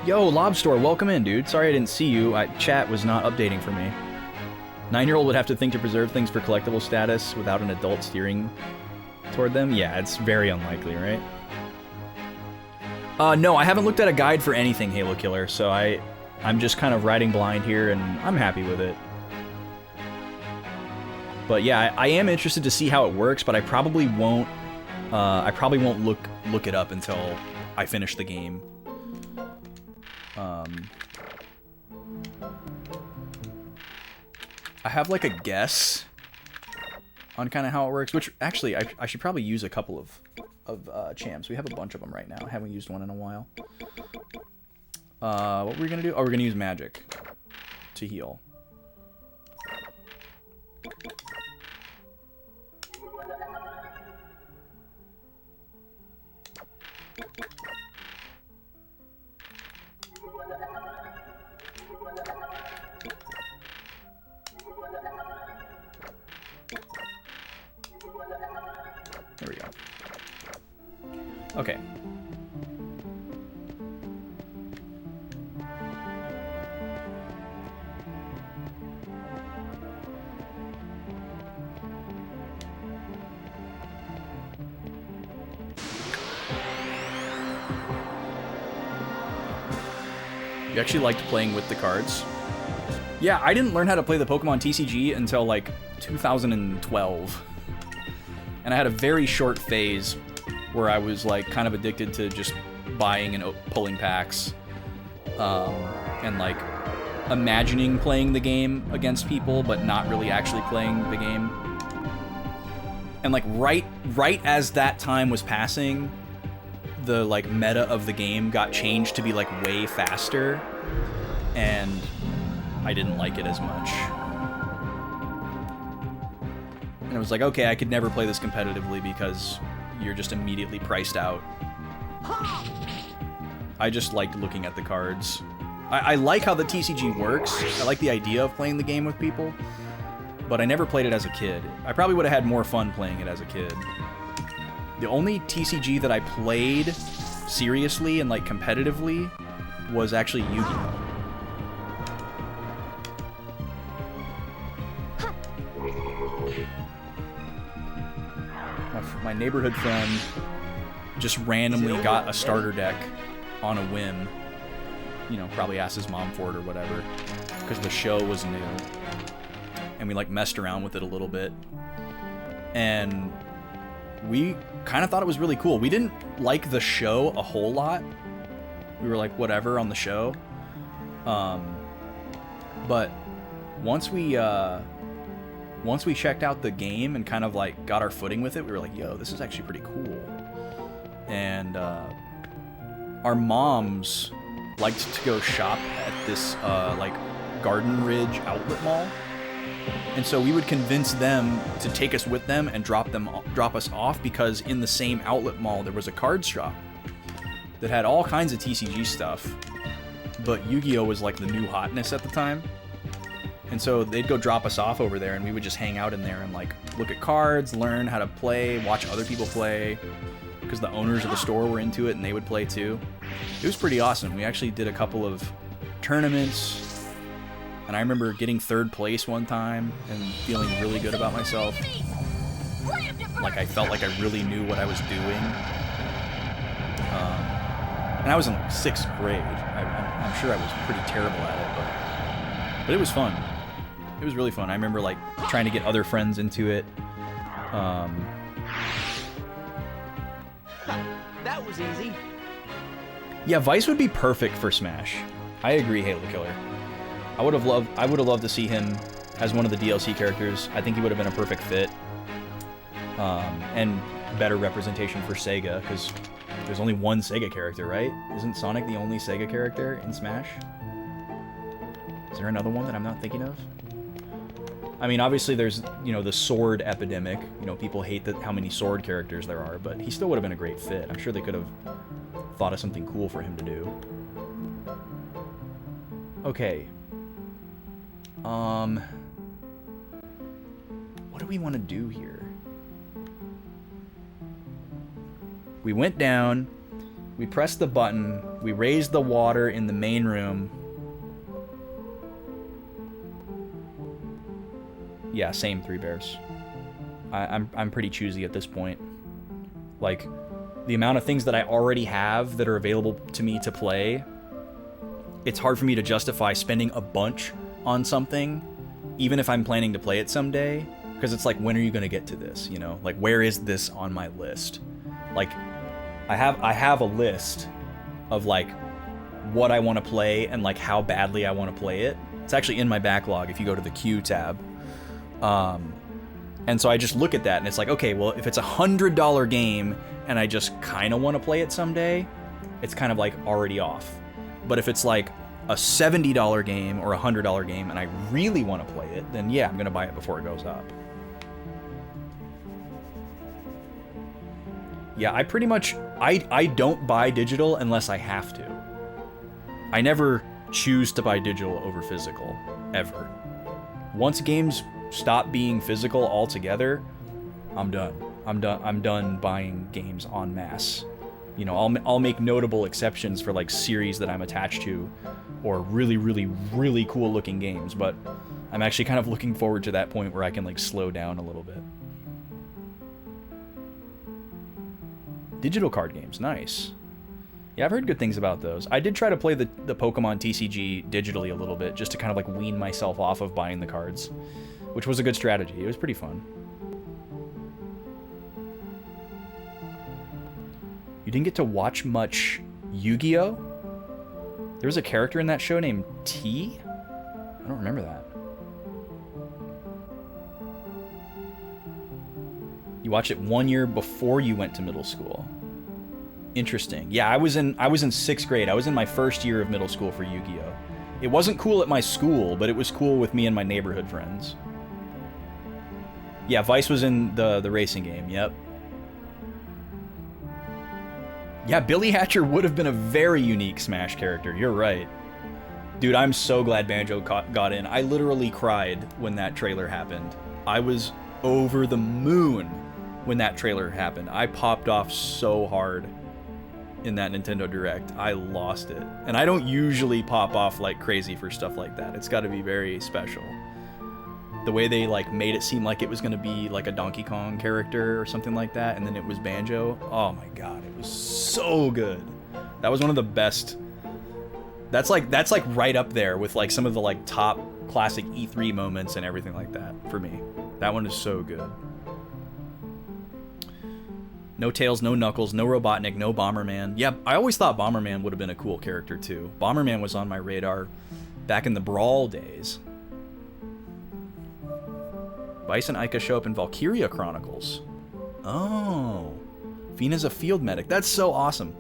Speaker 1: Yo, Lobstore, welcome in, dude. Sorry I didn't see you. Chat was not updating for me. 9-year-old would have to think to preserve things for collectible status without an adult steering toward them? Yeah, it's very unlikely, right? No, I haven't looked at a guide for anything, Halo Killer, so I'm just kind of riding blind here, and I'm happy with it. But yeah, I am interested to see how it works, but I probably won't look it up until I finish the game. I have like a guess on kind of how it works, which actually I should probably use a couple of champs. We have a bunch of them right now. I haven't used one in a while. What were we gonna do? Oh, we're gonna use magic to heal. There we go. Okay. You actually liked playing with the cards? Yeah, I didn't learn how to play the Pokemon TCG until like 2012. And I had a very short phase where I was like kind of addicted to just buying and pulling packs. And like imagining playing the game against people, but not really actually playing the game. And like right as that time was passing, the like meta of the game got changed to be like way faster, and I didn't like it as much. And it was like, okay, I could never play this competitively because you're just immediately priced out. I just liked looking at the cards. I like how the TCG works. I like the idea of playing the game with people, but I never played it as a kid. I probably would have had more fun playing it as a kid. The only TCG that I played seriously and like competitively was actually Yu-Gi-Oh! My neighborhood friend just randomly got a starter deck on a whim. You know, probably asked his mom for it or whatever, because the show was new. And we like messed around with it a little bit. and we kind of thought it was really cool. We didn't like the show a whole lot. We were like, whatever on the show. But once we checked out the game and kind of like got our footing with it, we were like, yo, this is actually pretty cool. And our moms liked to go shop at this like Garden Ridge outlet mall. And so we would convince them to take us with them and drop us off, because in the same outlet mall there was a card shop that had all kinds of TCG stuff, but Yu-Gi-Oh was like the new hotness at the time. And so they'd go drop us off over there, and we would just hang out in there and like look at cards, learn how to play, watch other people play, because the owners of the store were into it and they would play too. It was pretty awesome. We actually did a couple of tournaments, and I remember getting 3rd place one time and feeling really good about myself. Like I felt like I really knew what I was doing. And I was in like 6th grade. I'm sure I was pretty terrible at it, but it was fun. It was really fun. I remember like trying to get other friends into it.
Speaker 7: That was easy.
Speaker 1: Yeah, Vice would be perfect for Smash. I agree, Halo Killer. I would have loved to see him as one of the DLC characters. I think he would have been a perfect fit. And better representation for Sega, because there's only one Sega character, right? Isn't Sonic the only Sega character in Smash? Is there another one that I'm not thinking of? I mean, obviously there's, you know, the sword epidemic. You know, people hate how many sword characters there are, but he still would have been a great fit. I'm sure they could have thought of something cool for him to do. Okay. What do we want to do here? We went down, we pressed the button, we raised the water in the main room. Yeah, same, Three Bears. I'm pretty choosy at this point. Like, the amount of things that I already have that are available to me to play, it's hard for me to justify spending a bunch on something, even if I'm planning to play it someday, because it's like, when are you going to get to this, you know? Like, where is this on my list? Like, I have a list of, like, what I want to play and, like, how badly I want to play it. It's actually in my backlog if you go to the queue tab. And so I just look at that and it's like, okay, well, if it's $100 game and I just kind of want to play it someday, it's kind of like already off. But if it's like a $70 game or a $100 game and I really want to play it, then yeah, I'm going to buy it before it goes up. Yeah, I pretty much, I don't buy digital unless I have to. I never choose to buy digital over physical, ever. Once games stop being physical altogether, I'm done. I'm done buying games en masse. You know, I'll make notable exceptions for like series that I'm attached to, or really, really, really cool looking games, but I'm actually kind of looking forward to that point where I can like slow down a little bit. Digital card games, nice. Yeah, I've heard good things about those. I did try to play the Pokemon TCG digitally a little bit, just to kind of like wean myself off of buying the cards, which was a good strategy. It was pretty fun. You didn't get to watch much Yu-Gi-Oh? There was a character in that show named T? I don't remember that. You watched it 1 year before you went to middle school. Interesting. Yeah, I was in 6th grade. I was in my first year of middle school for Yu-Gi-Oh. It wasn't cool at my school, but it was cool with me and my neighborhood friends. Yeah, Vice was in the racing game, yep. Yeah, Billy Hatcher would have been a very unique Smash character, you're right. Dude, I'm so glad Banjo got in. I literally cried when that trailer happened. I was over the moon when that trailer happened. I popped off so hard in that Nintendo Direct. I lost it. And I don't usually pop off like crazy for stuff like that. It's got to be very special. The way they like made it seem like it was going to be like a Donkey Kong character or something like that, and then it was Banjo. Oh my god, it was so good. That was one of the best. That's like right up there with like some of the like top classic E3 moments and everything like that for me. That one is so good. No Tails, no Knuckles, no Robotnik, no Bomberman. Yeah, I always thought Bomberman would have been a cool character too. Bomberman was on my radar back in the Brawl days. Vice and Ica show up in Valkyria Chronicles. Oh. Fina's a field medic. That's so awesome.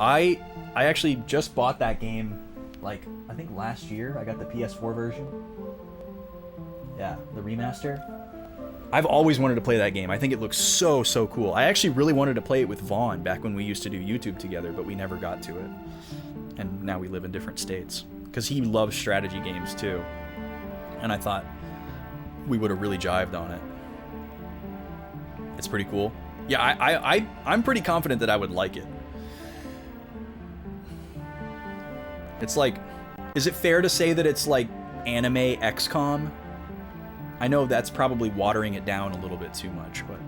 Speaker 1: I actually just bought that game, like, I think last year. I got the PS4 version. Yeah, the remaster. I've always wanted to play that game. I think it looks so, so cool. I actually really wanted to play it with Vaughn back when we used to do YouTube together, but we never got to it. And now we live in different states. Because he loves strategy games too. And I thought we would have really jived on it. It's pretty cool. Yeah, I'm pretty confident that I would like it. It's like, is it fair to say that it's like anime XCOM? I know that's probably watering it down a little bit too much, but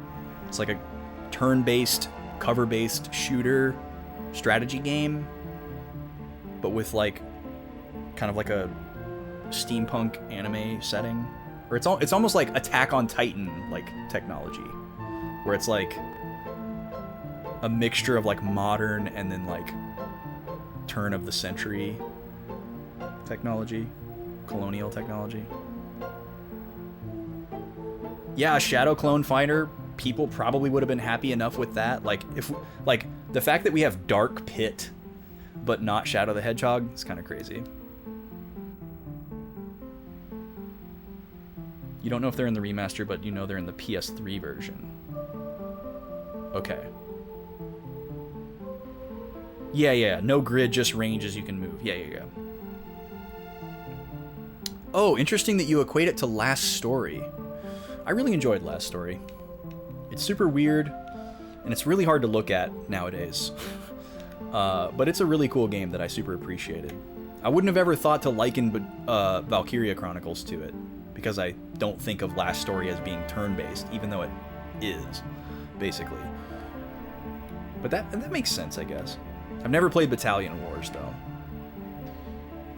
Speaker 1: it's like a turn-based, cover-based shooter strategy game, but with like kind of like a steampunk anime setting. Or it's almost like Attack on Titan like technology, where it's like a mixture of like modern and then like turn of the century technology, colonial technology. Yeah, a Shadow Clone Fighter, people probably would have been happy enough with that. Like, if, like, the fact that we have Dark Pit, but not Shadow the Hedgehog, it's kind of crazy. You don't know if they're in the remaster, but you know they're in the PS3 version. Okay. Yeah, no grid, just ranges you can move. Yeah. Oh, interesting that you equate it to Last Story. I really enjoyed Last Story. It's super weird, and it's really hard to look at nowadays. But it's a really cool game that I super appreciated. I wouldn't have ever thought to liken Valkyria Chronicles to it, because I don't think of Last Story as being turn-based, even though it is, basically. But that makes sense, I guess. I've never played Battalion Wars, though.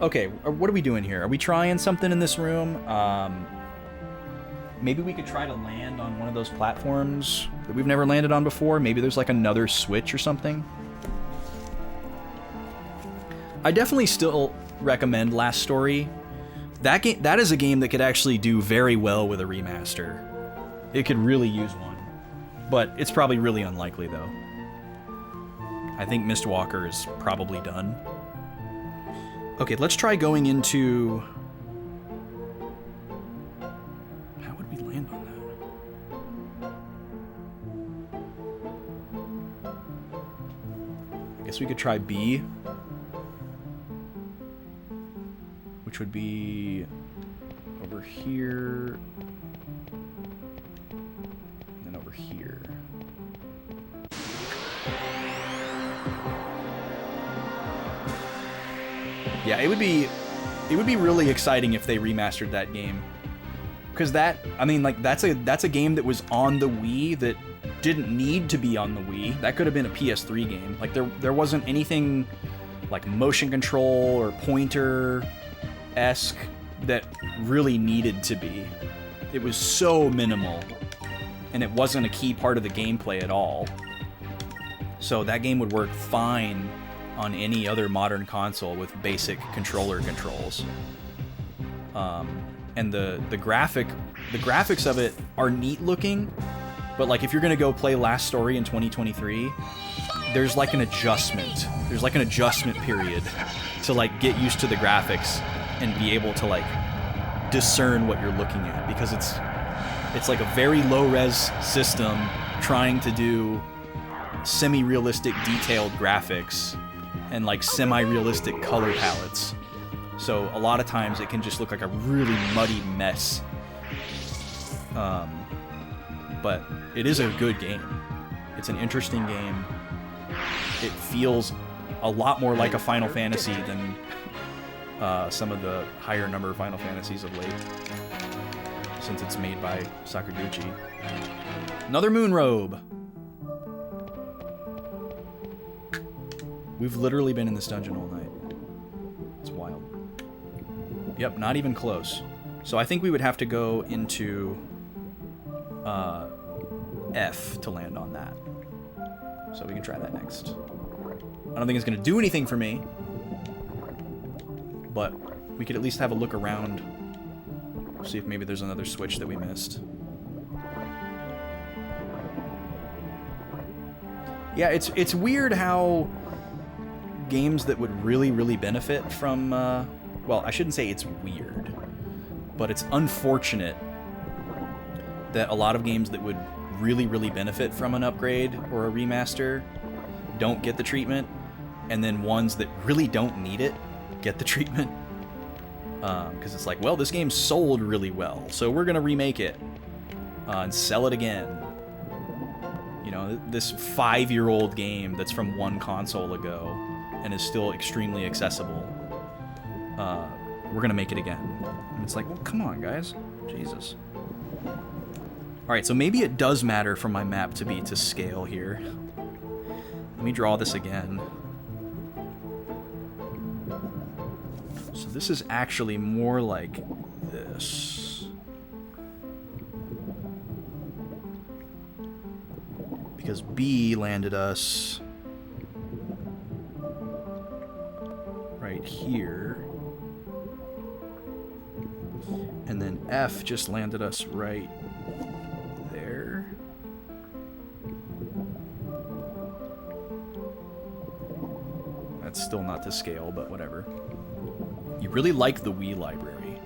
Speaker 1: Okay, what are we doing here? Are we trying something in this room? Maybe we could try to land on one of those platforms that we've never landed on before. Maybe there's like another switch or something. I definitely still recommend Last Story. That is a game that could actually do very well with a remaster. It could really use one. But it's probably really unlikely, though. I think Mistwalker is probably done. Okay, let's try going into... How would we land on that? I guess we could try B. Which would be over here. And then over here. Yeah, it would be really exciting if they remastered that game. Because that's a game that was on the Wii that didn't need to be on the Wii. That could have been a PS3 game. Like there wasn't anything like motion control or pointer-esque that really needed to be. It was so minimal, and it wasn't a key part of the gameplay at all. So that game would work fine on any other modern console with basic controller controls. And the graphics of it are neat looking, but like if you're gonna go play Last Story in 2023, there's like an adjustment. There's like an adjustment period to like get used to the graphics and be able to like discern what you're looking at, because it's like a very low res system trying to do semi-realistic detailed graphics and like semi-realistic color palettes. So a lot of times it can just look like a really muddy mess. But it is a good game. It's an interesting game. It feels a lot more like a Final Fantasy than some of the higher number Final Fantasies of late, since it's made by Sakaguchi. Another moon robe. We've literally been in this dungeon all night. It's wild. Yep, not even close. So I think we would have to go into F to land on that. So we can try that next. I don't think it's going to do anything for me, but we could at least have a look around, see if maybe there's another switch that we missed. Yeah, it's weird how games that would really benefit from, well, I shouldn't say it's weird, but it's unfortunate that a lot of games that would really benefit from an upgrade or a remaster don't get the treatment, and then ones that really don't need it get the treatment. Because it's like, well, this game sold really well, so we're gonna remake it and sell it again. You know, this 5-year-old game that's from one console ago and is still extremely accessible. We're gonna make it again. And it's like, well, come on, guys. Jesus. Alright, so maybe it does matter for my map to be to scale here. Let me draw this again. So this is actually more like this. Because B landed us right here. And then F just landed us right there. That's still not to scale, but whatever. You really like the Wii library.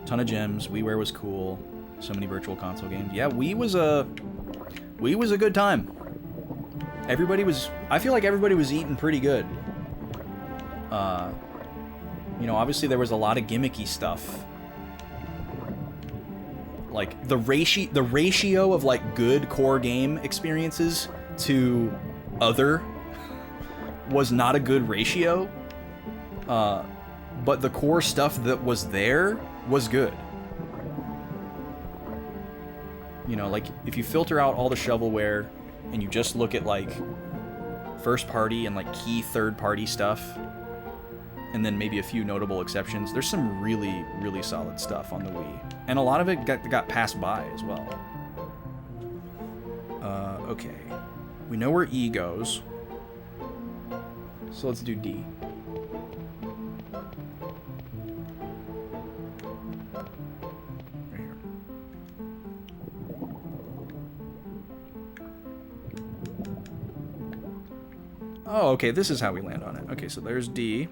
Speaker 1: Ton of gems. WiiWare was cool. So many virtual console games. Yeah, Wii was a good time. I feel like everybody was eating pretty good. You know, obviously there was a lot of gimmicky stuff. Like the ratio of like good core game experiences to other was not a good ratio. But the core stuff that was there was good. You know, like if you filter out all the shovelware and you just look at like first party and like key third party stuff, and then maybe a few notable exceptions, there's some really solid stuff on the Wii. And a lot of it got passed by as well. Okay. We know where E goes. So let's do D. Right here. Oh, okay, this is how we land on it. Okay, so there's D.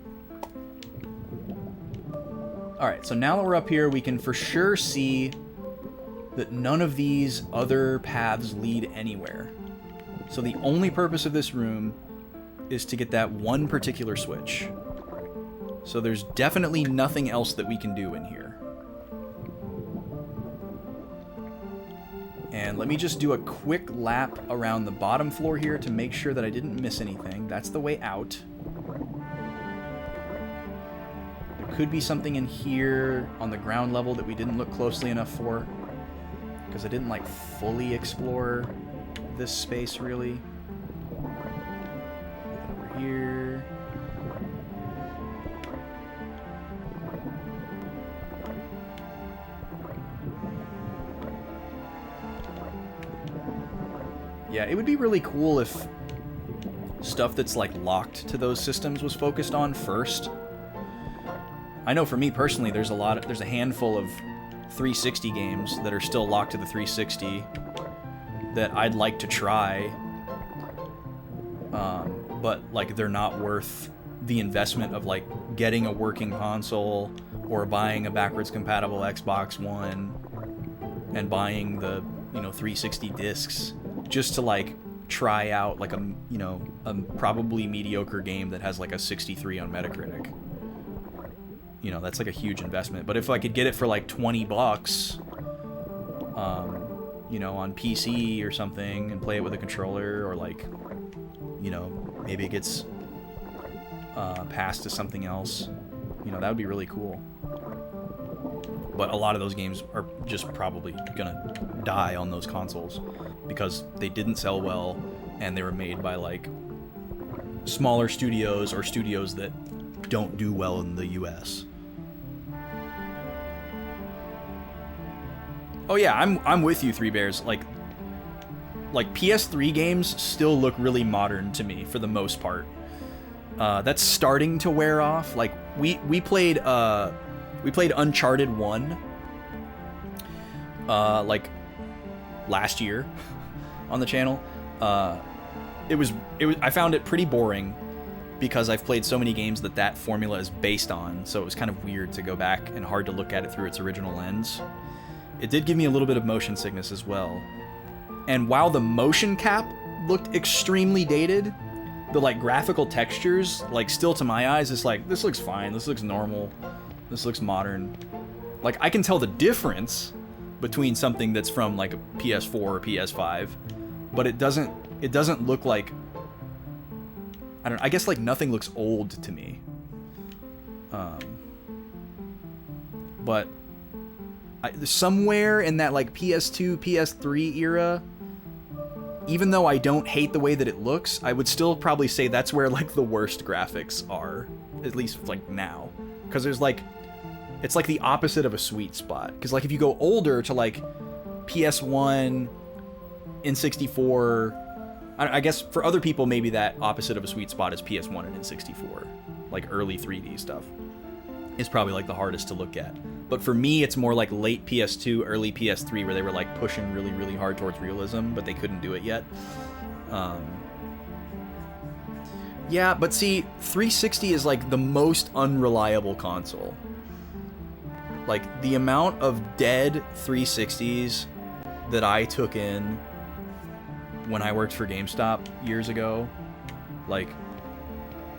Speaker 1: Alright, so now that we're up here, we can for sure see that none of these other paths lead anywhere. So the only purpose of this room is to get that one particular switch. So there's definitely nothing else that we can do in here. And let me just do a quick lap around the bottom floor here to make sure that I didn't miss anything. That's the way out. Could be something in here on the ground level that we didn't look closely enough for, because I didn't like fully explore this space really. Over here. Yeah, it would be really cool if stuff that's like locked to those systems was focused on first. I know for me personally, there's a handful of 360 games that are still locked to the 360 that I'd like to try, but like they're not worth the investment of like getting a working console or buying a backwards compatible Xbox One and buying the 360 discs just to like try out like a probably mediocre game that has like a 63 on Metacritic. That's like a huge investment. But if I could get it for like $20, on PC or something and play it with a controller, or like, maybe it gets passed to something else, that would be really cool. But a lot of those games are just probably gonna die on those consoles because they didn't sell well and they were made by like smaller studios or studios that don't do well in the US. Oh yeah, I'm with you, Three Bears. Like, like PS3 games still look really modern to me for the most part. That's starting to wear off. Like we played Uncharted 1 like last year on the channel. It was I found it pretty boring because I've played so many games that formula is based on, so it was kind of weird to go back and hard to look at it through its original lens. It did give me a little bit of motion sickness as well. And while the motion cap looked extremely dated, the like graphical textures, like still to my eyes, it's like, this looks fine, this looks normal, this looks modern. Like I can tell the difference between something that's from like a PS4 or PS5, but it doesn't look like, I guess like nothing looks old to me. But somewhere in that like PS2, PS3 era, even though I don't hate the way that it looks, I would still probably say that's where like the worst graphics are, at least like now. Because there's like, it's like the opposite of a sweet spot. Because like if you go older to like PS1, N64, I guess for other people maybe that opposite of a sweet spot is PS1 and N64. Like early 3D stuff is probably like the hardest to look at. But for me, it's more like late PS2, early PS3, where they were like pushing really, really hard towards realism, but they couldn't do it yet. Yeah, but see, 360 is like the most unreliable console. Like the amount of dead 360s that I took in when I worked for GameStop years ago, like,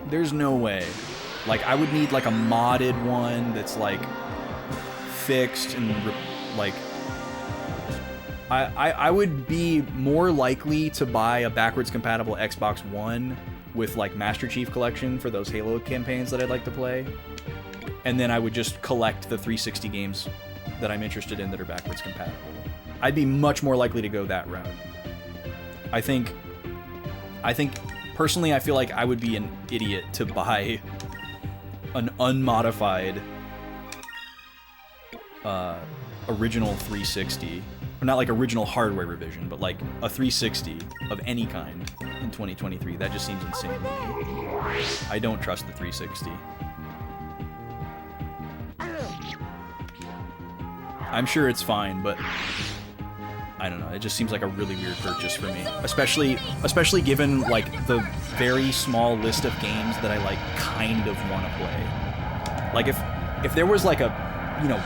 Speaker 1: there's no way. Like, I would need like a modded one that's like fixed and like I would be more likely to buy a backwards compatible Xbox One with like Master Chief Collection for those Halo campaigns that I'd like to play, and then I would just collect the 360 games that I'm interested in that are backwards compatible. I'd be much more likely to go that route. I think personally, I feel like I would be an idiot to buy an unmodified original 360, or not like original hardware revision, but like a 360 of any kind in 2023. That just seems insane to me. I don't trust the 360. I'm sure it's fine, but I don't know. It just seems like a really weird purchase for me, especially given like the very small list of games that I like kind of want to play. Like if there was like a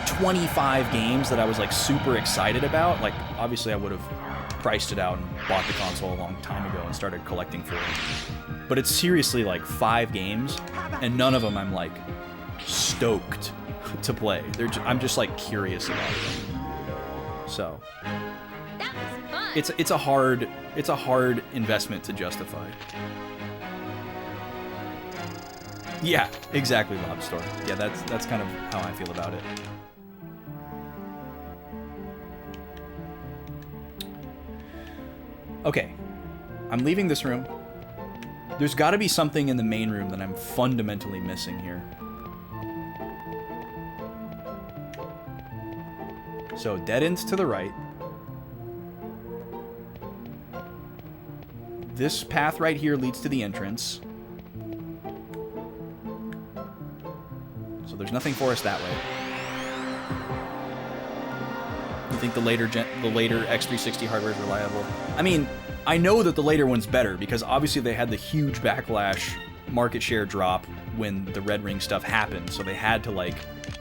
Speaker 1: 25 games that I was like super excited about, like obviously I would have priced it out and bought the console a long time ago and started collecting for it. But it's seriously like 5 games, and none of them I'm like stoked to play. I'm just like curious about them. So it's a hard investment to justify. Yeah, exactly, Lobster. Yeah, that's kind of how I feel about it. Okay, I'm leaving this room. There's got to be something in the main room that I'm fundamentally missing here. So, dead ends to the right. This path right here leads to the entrance. So there's nothing for us that way. You think the later X360 hardware is reliable? I mean, I know that the later one's better because obviously they had the huge backlash market share drop when the Red Ring stuff happened, so they had to like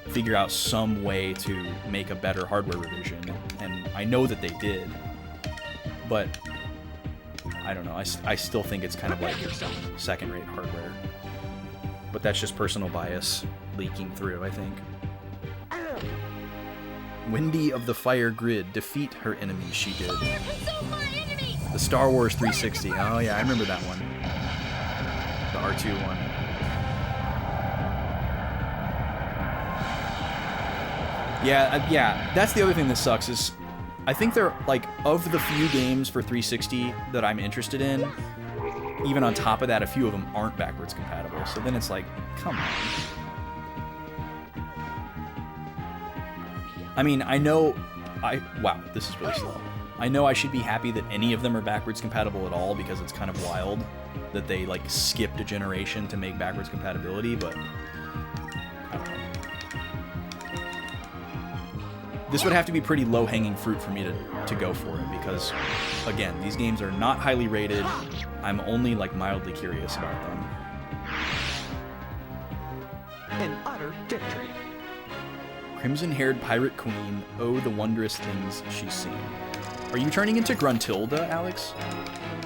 Speaker 1: figure out some way to make a better hardware revision, and I know that they did, but I don't know, I still think it's kind of like second-rate hardware, but that's just personal bias leaking through, I think. Wendy of the Fire Grid, defeat her enemies, she did. The Star Wars 360, oh yeah, I remember that one. The R2 one. Yeah, that's the other thing that sucks is I think they're like, of the few games for 360 that I'm interested in, even on top of that, a few of them aren't backwards compatible. So then it's like, come on. I mean, I know, wow, this is really slow. I know I should be happy that any of them are backwards compatible at all, because it's kind of wild that they like skipped a generation to make backwards compatibility, but I don't know. This would have to be pretty low-hanging fruit for me to go for it, because, again, these games are not highly rated. I'm only, like, mildly curious about them.
Speaker 2: An utter victory.
Speaker 1: Crimson-haired pirate queen, oh, the wondrous things she's seen. Are you turning into Gruntilda, Alex?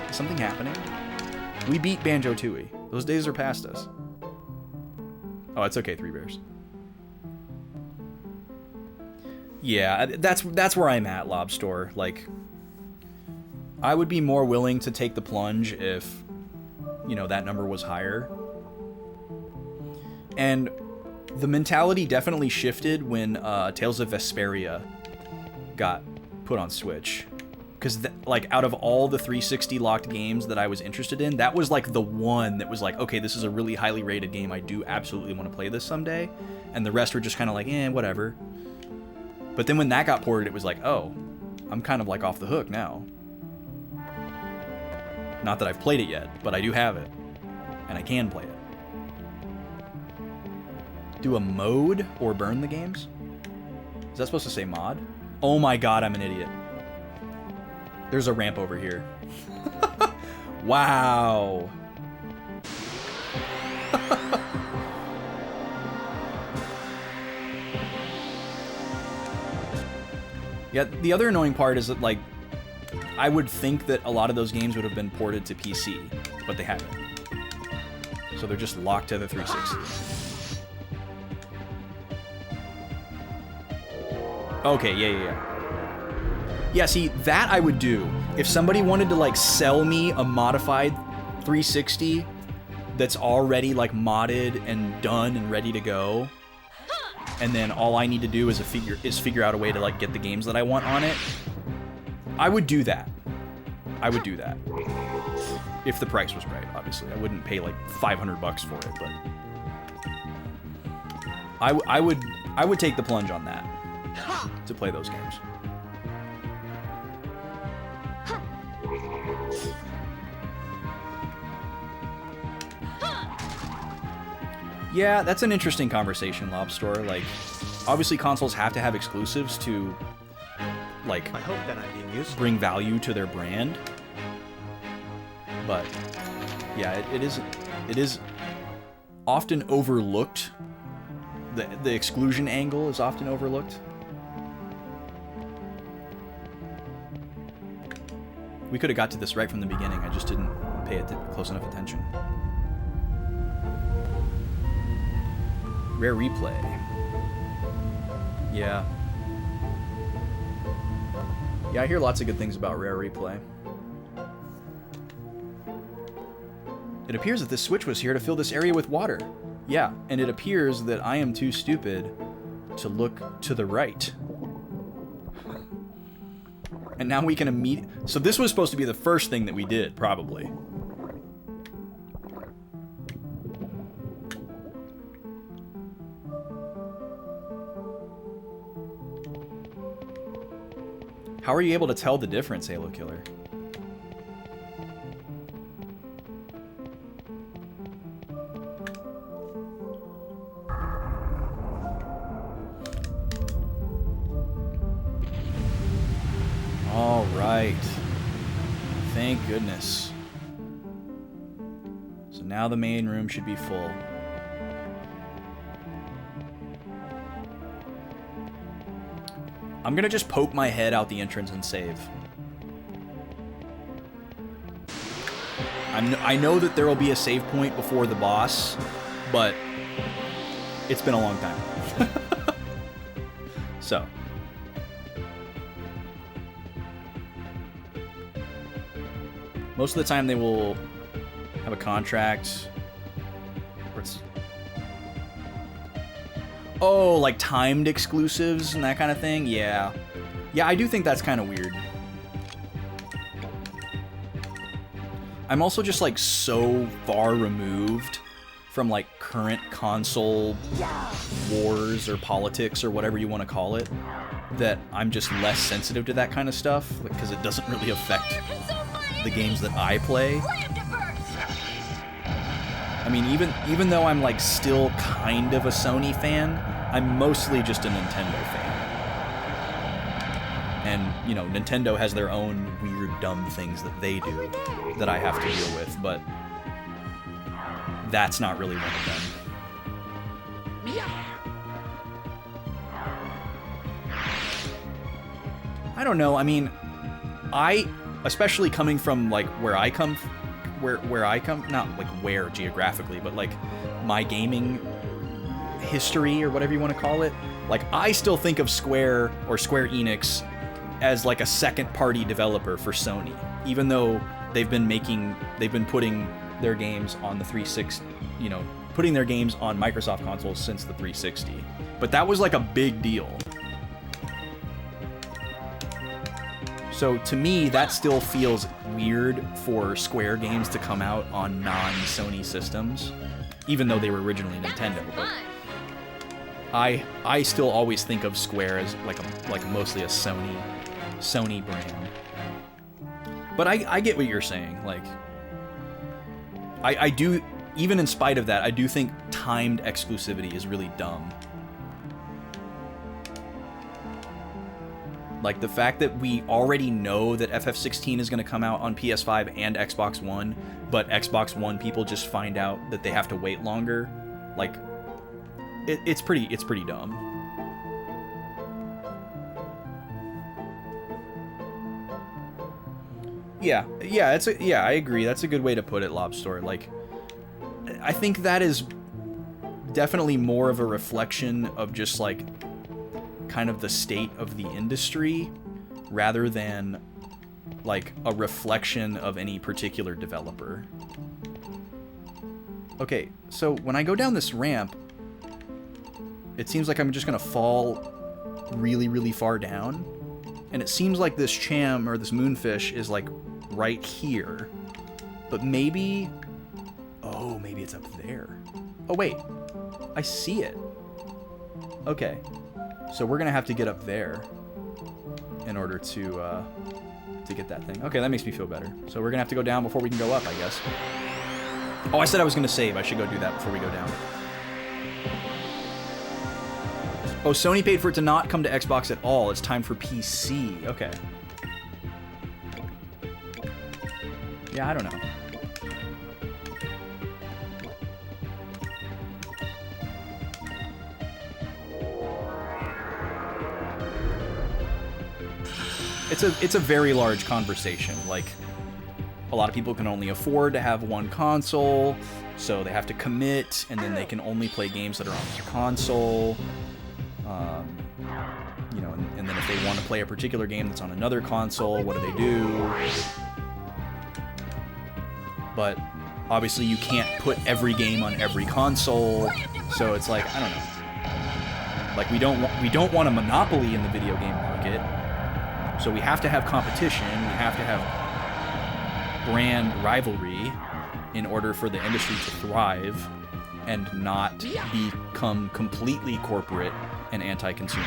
Speaker 1: Is something happening? We beat Banjo-Tooie. Those days are past us. Oh, it's okay, Three Bears. Yeah, that's where I'm at, Lobster. Like, I would be more willing to take the plunge if, you know, that number was higher. And the mentality definitely shifted when Tales of Vesperia got put on Switch. Because, like, out of all the 360 locked games that I was interested in, that was, like, the one that was like, okay, this is a really highly rated game. I do absolutely want to play this someday. And the rest were just kind of like, whatever. But then when that got ported, it was like, oh, I'm kind of, like, off the hook now. Not that I've played it yet, but I do have it. And I can play it. Do a mode or burn the games? Is that supposed to say mod? Oh my god, I'm an idiot. There's a ramp over here. Wow. Yeah, the other annoying part is that, like, I would think that a lot of those games would have been ported to PC, but they haven't. So they're just locked to the 360. Okay, yeah. Yeah, see, that I would do. If somebody wanted to, like, sell me a modified 360 that's already, like, modded and done and ready to go, and then all I need to do is figure out a way to, like, get the games that I want on it, I would do that. I would do that. If the price was right, obviously. I wouldn't pay, like, $500 for it, but I would take the plunge on that to play those games. Yeah, that's an interesting conversation, Lobster. Like, obviously consoles have to have exclusives to, like,
Speaker 2: I hope that I'm being useful.
Speaker 1: bring value to their brand. But yeah, it is often overlooked. The exclusion angle is often overlooked. We could have got to this right from the beginning. I just didn't pay it close enough attention. Rare replay. Yeah. Yeah, I hear lots of good things about Rare Replay. It appears that this switch was here to fill this area with water. Yeah, and it appears that I am too stupid to look to the right. And now we can so this was supposed to be the first thing that we did, probably. How are you able to tell the difference, Halo Killer? All right. Thank goodness. So now the main room should be full. I'm gonna just poke my head out the entrance and save. I know that there will be a save point before the boss, but it's been a long time. So. Most of the time they will have a contract where it's... Oh, like timed exclusives and that kind of thing? Yeah. Yeah, I do think that's kind of weird. I'm also just, like, so far removed from, like, current console wars or politics or whatever you want to call it, that I'm just less sensitive to that kind of stuff because it doesn't really affect the games that I play. I mean, even though I'm like still kind of a Sony fan, I'm mostly just a Nintendo fan. And, you know, Nintendo has their own weird, dumb things that they do that I have to deal with, but that's not really one of them. I don't know. I mean, especially coming from like where I come, not like where geographically, but like my gaming history or whatever you want to call it. Like, I still think of Square or Square Enix as like a second-party developer for Sony, even though they've been putting their games on the 360, you know, putting their games on Microsoft consoles since the 360. But that was like a big deal. So to me, that still feels weird for Square games to come out on non-Sony systems, even though they were originally Nintendo. But I still always think of Square as like mostly a Sony brand. But I get what you're saying. Like, I do, even in spite of that, I do think timed exclusivity is really dumb. Like, the fact that we already know that FF16 is going to come out on PS5 and Xbox One, but Xbox One people just find out that they have to wait longer, like, it's pretty dumb. Yeah, I agree. That's a good way to put it, Lobster. Like, I think that is definitely more of a reflection of just like kind of the state of the industry rather than like a reflection of any particular developer. Okay, so when I go down this ramp, it seems like I'm just gonna fall really, really far down. And it seems like this cham or this moonfish is like right here. But maybe... Oh, maybe it's up there. Oh, wait. I see it. Okay. So we're gonna have to get up there in order to get that thing. Okay, that makes me feel better. So we're gonna have to go down before we can go up, I guess. Oh, I said I was gonna save. I should go do that before we go down. Oh, Sony paid for it to not come to Xbox at all. It's time for PC. Okay. Yeah, I don't know. It's a very large conversation. Like, a lot of people can only afford to have one console, so they have to commit, and then they can only play games that are on the console. You know, and then if they want to play a particular game that's on another console, what do? But obviously you can't put every game on every console, so it's like, I don't know. Like, we don't want a monopoly in the video game market, so we have to have competition, we have to have brand rivalry in order for the industry to thrive and not become completely corporate and anti-consumer.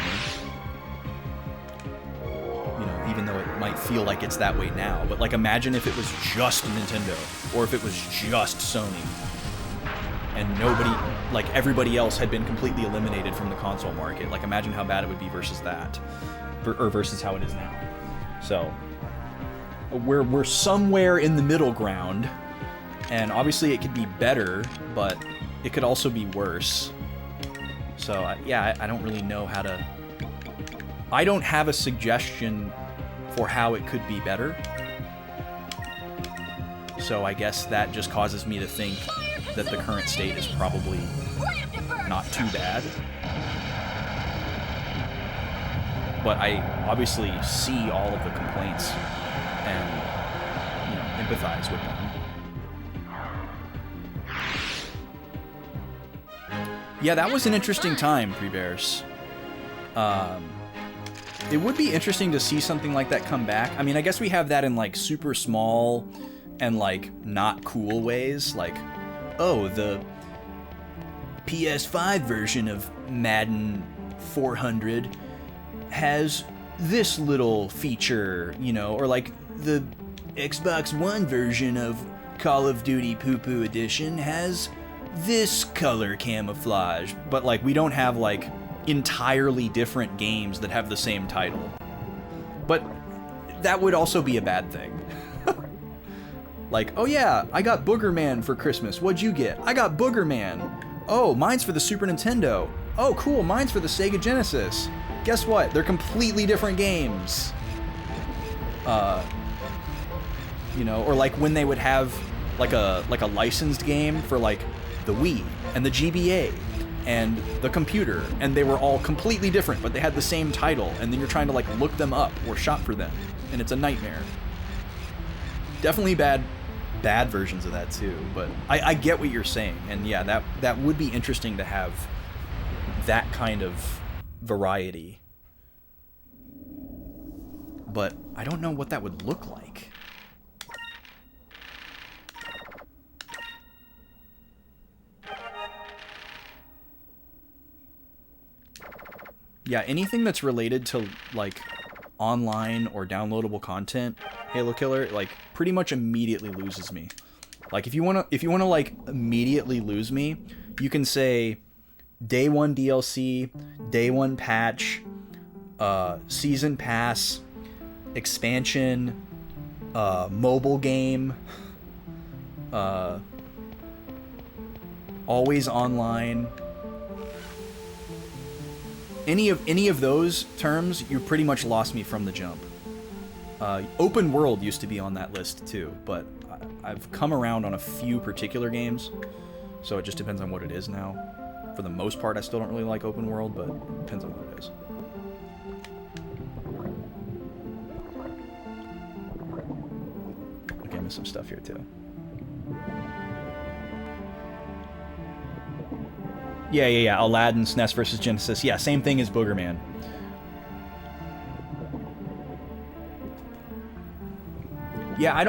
Speaker 1: You know, even though it might feel like it's that way now. But, like, imagine if it was just Nintendo, or if it was just Sony, and nobody, like, everybody else had been completely eliminated from the console market. Like, imagine how bad it would be versus that, or versus how it is now. So, we're somewhere in the middle ground, and obviously it could be better, but it could also be worse. So, yeah, I don't really know how to... I don't have a suggestion for how it could be better. So I guess that just causes me to think that the current state is probably not too bad. But I obviously see all of the complaints and, you know, empathize with them. Yeah, that was an interesting time, Pre-Bears. It would be interesting to see something like that come back. I mean, I guess we have that in, like, super small and, like, not cool ways. Like, oh, the PS5 version of Madden 400 has this little feature, you know, or like the Xbox One version of Call of Duty Poo Poo Edition has this color camouflage, but like we don't have like entirely different games that have the same title. But that would also be a bad thing. Like, oh yeah, I got Booger Man for Christmas. What'd you get? I got Booger Man. Oh, mine's for the Super Nintendo. Oh, cool, mine's for the Sega Genesis. Guess what? They're completely different games. You know, or like when they would have like a licensed game for like the Wii and the GBA and the computer, and they were all completely different, but they had the same title, and then you're trying to like look them up or shop for them, and it's a nightmare. Definitely bad versions of that too, but I get what you're saying, and yeah, that would be interesting to have that kind of variety. But I don't know what that would look like. Yeah, anything that's related to like online or downloadable content, Halo Killer, like pretty much immediately loses me. Like if you wanna like immediately lose me, you can say day 1 DLC, day 1 patch, season pass, expansion, mobile game, always online. Any of those terms, you pretty much lost me from the jump. Open world used to be on that list too, but I've come around on a few particular games, so it just depends on what it is now. For the most part, I still don't really like open world, but it depends on what it is. Okay, I missed some stuff here too. Yeah. Aladdin, SNES versus Genesis. Yeah, same thing as Booger Man. Yeah, I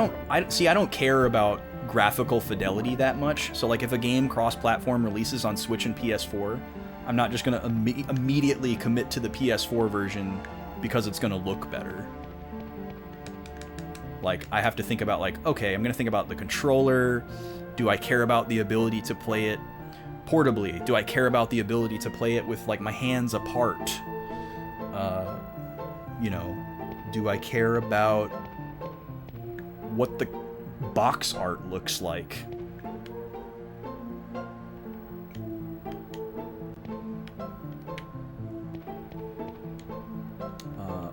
Speaker 1: don't care about graphical fidelity that much. So like if a game cross-platform releases on Switch and PS4, I'm not just gonna immediately commit to the PS4 version because it's gonna look better. Like I have to think about like, okay, I'm gonna think about the controller. Do I care about the ability to play it portably? Do I care about the ability to play it with like my hands apart? You know, do I care about what the box art looks like?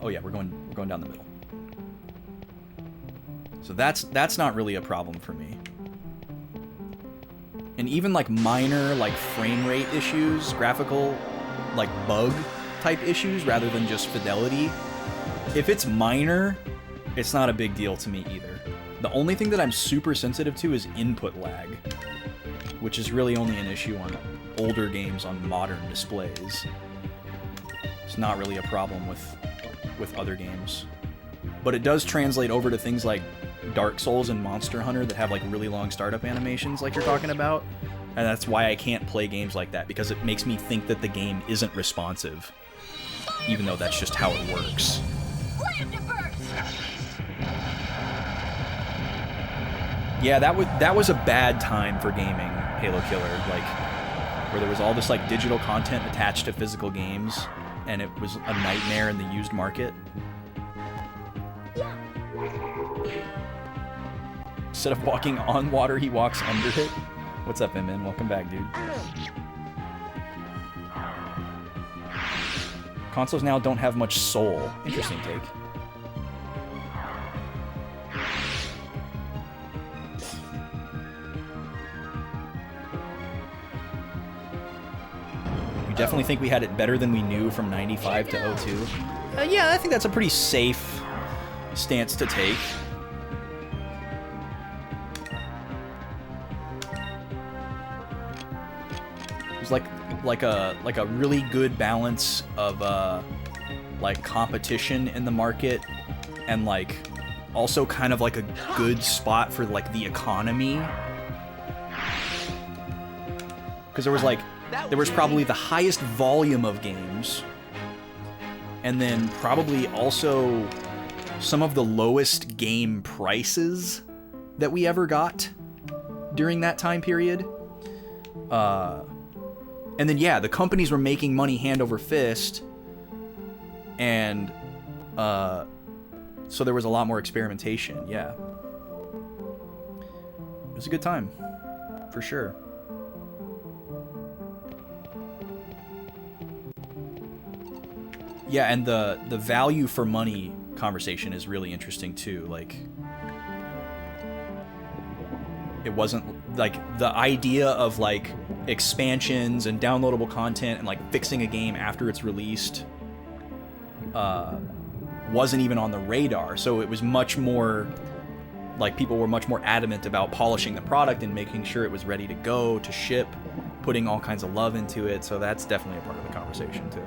Speaker 1: Oh yeah, we're going down the middle. So that's not really a problem for me. And even like minor like frame rate issues, graphical like bug type issues rather than just fidelity, if it's minor, it's not a big deal to me either. The only thing that I'm super sensitive to is input lag, which is really only an issue on older games on modern displays. It's not really a problem with other games. But it does translate over to things like Dark Souls and Monster Hunter that have like really long startup animations like you're talking about. And that's why I can't play games like that, because it makes me think that the game isn't responsive, even though that's just how it works. Yeah, that was a bad time for gaming, Halo Killer, like where there was all this like digital content attached to physical games, and it was a nightmare in the used market. Instead of walking on water, he walks under it. What's up, Min? Welcome back, dude. Consoles now don't have much soul. Interesting take. You definitely think we had it better than we knew from 95 to 02? Yeah, I think that's a pretty safe stance to take. Like a really good balance of like competition in the market, and like also kind of like a good spot for like the economy, because there was probably the highest volume of games, and then probably also some of the lowest game prices that we ever got during that time period. And then, yeah, the companies were making money hand over fist, and so there was a lot more experimentation, yeah. It was a good time, for sure. Yeah, and the value for money conversation is really interesting too. Like, it wasn't like the idea of like expansions and downloadable content and like fixing a game after it's released wasn't even on the radar. So it was much more like people were much more adamant about polishing the product and making sure it was ready to go to ship, putting all kinds of love into it. So that's definitely a part of the conversation too.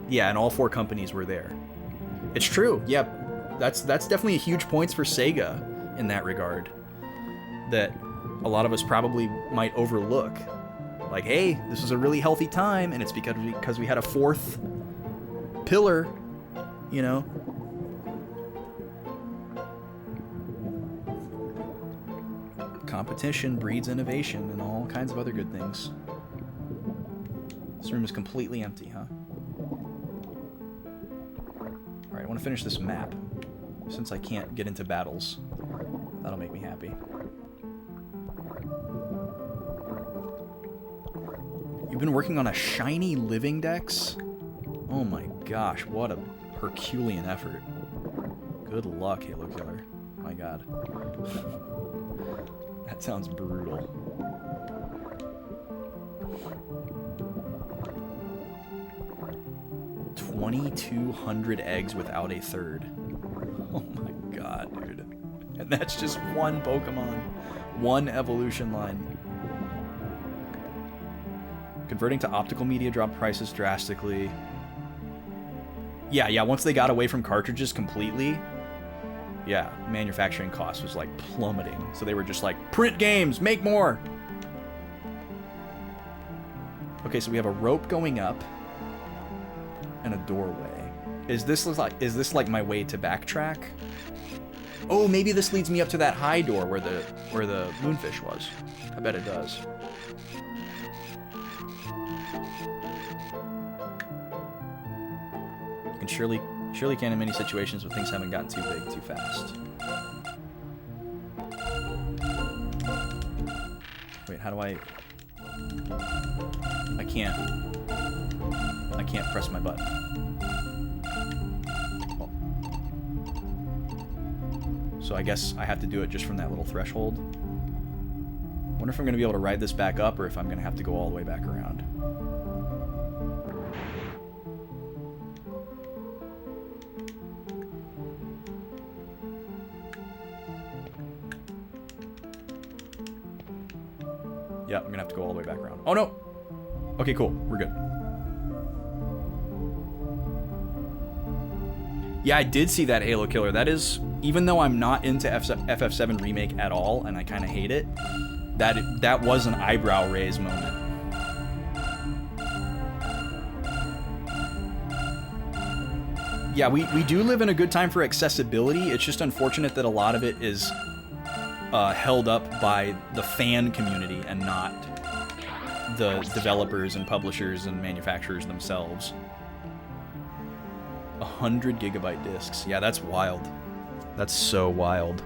Speaker 1: Yeah, and all 4 companies were there. It's true. Yeah, that's definitely a huge points for Sega in that regard, that a lot of us probably might overlook. Like, hey, this was a really healthy time, and it's because we had a 4th pillar, you know. Competition breeds innovation and all kinds of other good things. This room is completely empty, huh? Alright, I want to finish this map. Since I can't get into battles, that'll make me happy. You've been working on a shiny living dex? Oh my gosh, what a Herculean effort. Good luck, Halo Killer. My god. That sounds brutal. $2,200 eggs without a third. Oh my god, dude. And that's just one Pokemon. One evolution line. Converting to optical media dropped prices drastically. Yeah, once they got away from cartridges completely, yeah, manufacturing cost was like plummeting. So they were just like, print games, make more! Okay, so we have a rope going up and a doorway. Is this like my way to backtrack? Oh, maybe this leads me up to that high door where the moonfish was. I bet it does. You can surely can in many situations when things haven't gotten too big too fast. Wait, how do I can't press my button. Oh. So I guess I have to do it just from that little threshold. Wonder if I'm going to be able to ride this back up or if I'm going to have to go all the way back around. Yeah, I'm going to have to go all the way back around. Oh, no! Okay, cool. We're good. Yeah, I did see that Halo Killer. That is, even though I'm not into FF7 Remake at all, and I kind of hate it, that was an eyebrow raise moment. Yeah, we do live in a good time for accessibility. It's just unfortunate that a lot of it is held up by the fan community and not the developers and publishers and manufacturers themselves. 100 gigabyte discs. Yeah, that's wild. That's so wild.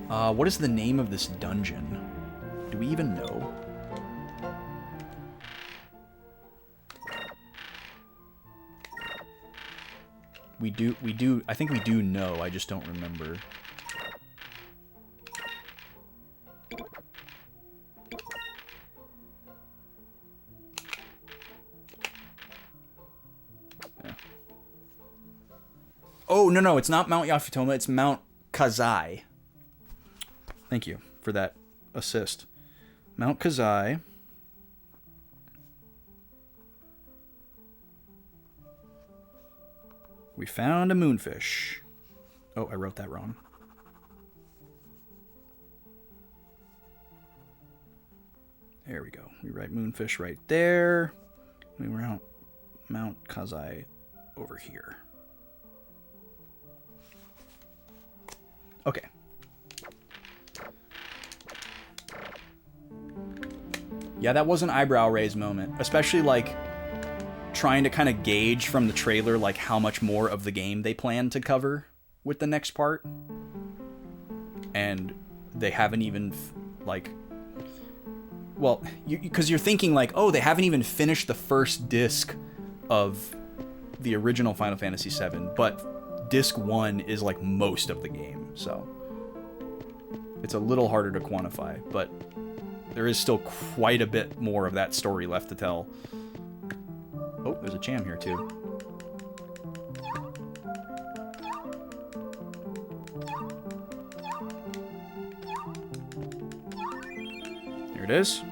Speaker 1: What is the name of this dungeon? Do we even know? We do, I think we do know, I just don't remember. Oh, no, it's not Mount Yafutoma, it's Mount Kazai. Thank you for that assist. Mount Kazai. We found a moonfish. Oh, I wrote that wrong. There we go. We write moonfish right there. We mount Kazai over here. Okay. Yeah, that was an eyebrow raise moment, especially like trying to kind of gauge from the trailer like how much more of the game they plan to cover with the next part. And they haven't even like, well, because you're thinking like, oh, they haven't even finished the first disc of the original Final Fantasy VII, but disc 1 is like most of the game, so it's a little harder to quantify, but there is still quite a bit more of that story left to tell. Oh, there's a Cham here too. There it is.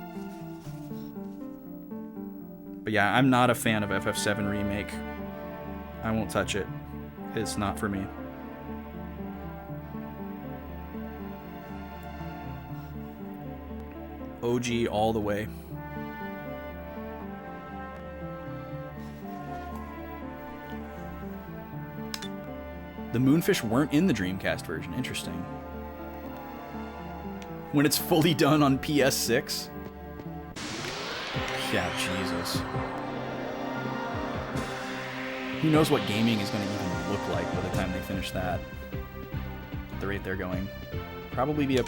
Speaker 1: But yeah, I'm not a fan of FF7 Remake. I won't touch it. It's not for me. OG all the way. The Moonfish weren't in the Dreamcast version. Interesting. When it's fully done on PS6? Yeah, Jesus. Who knows what gaming is going to even look like by the time they finish that. At the rate they're going. Probably be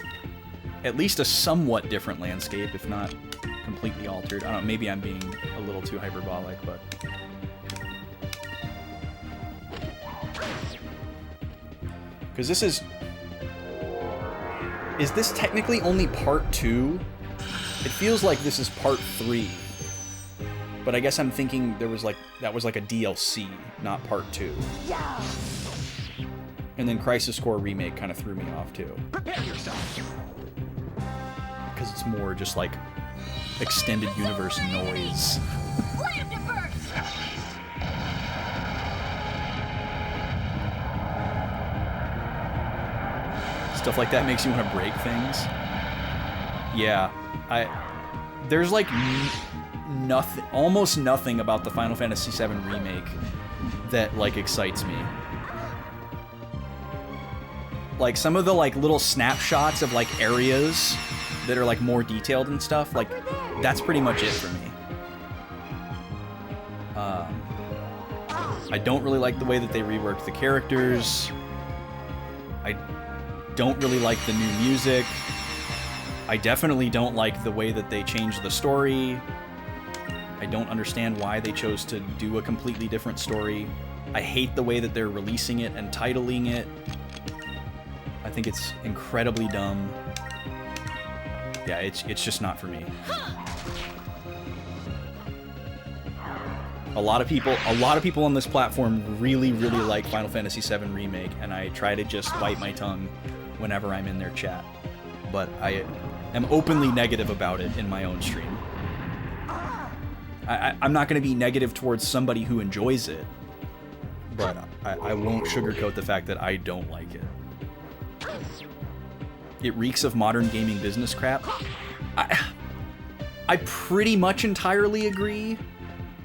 Speaker 1: at least a somewhat different landscape, if not completely altered. I don't know, maybe I'm being a little too hyperbolic, but... Because this is this technically only part 2? It feels like this is part 3. But I guess I'm thinking that was like a DLC, not part 2. Yeah. And then Crisis Core Remake kind of threw me off too.
Speaker 7: Prepare yourself.
Speaker 1: Because it's more just like extended universe noise.
Speaker 6: Slam to burst!
Speaker 1: Stuff like that makes you want to break things. Yeah, there's like nothing, almost nothing about the Final Fantasy VII Remake that like excites me. Like some of the like little snapshots of like areas that are like more detailed and stuff, like that's pretty much it for me. I don't really like the way that they reworked the characters. I don't really like the new music. I definitely don't like the way that they changed the story. I don't understand why they chose to do a completely different story. I hate the way that they're releasing it and titling it. I think it's incredibly dumb. Yeah, it's just not for me. A lot of people on this platform really like Final Fantasy VII Remake, and I try to just bite my tongue whenever I'm in their chat. But I am openly negative about it in my own stream. I'm not going to be negative towards somebody who enjoys it, but I won't sugarcoat the fact that I don't like it. It reeks of modern gaming business crap. I pretty much entirely agree.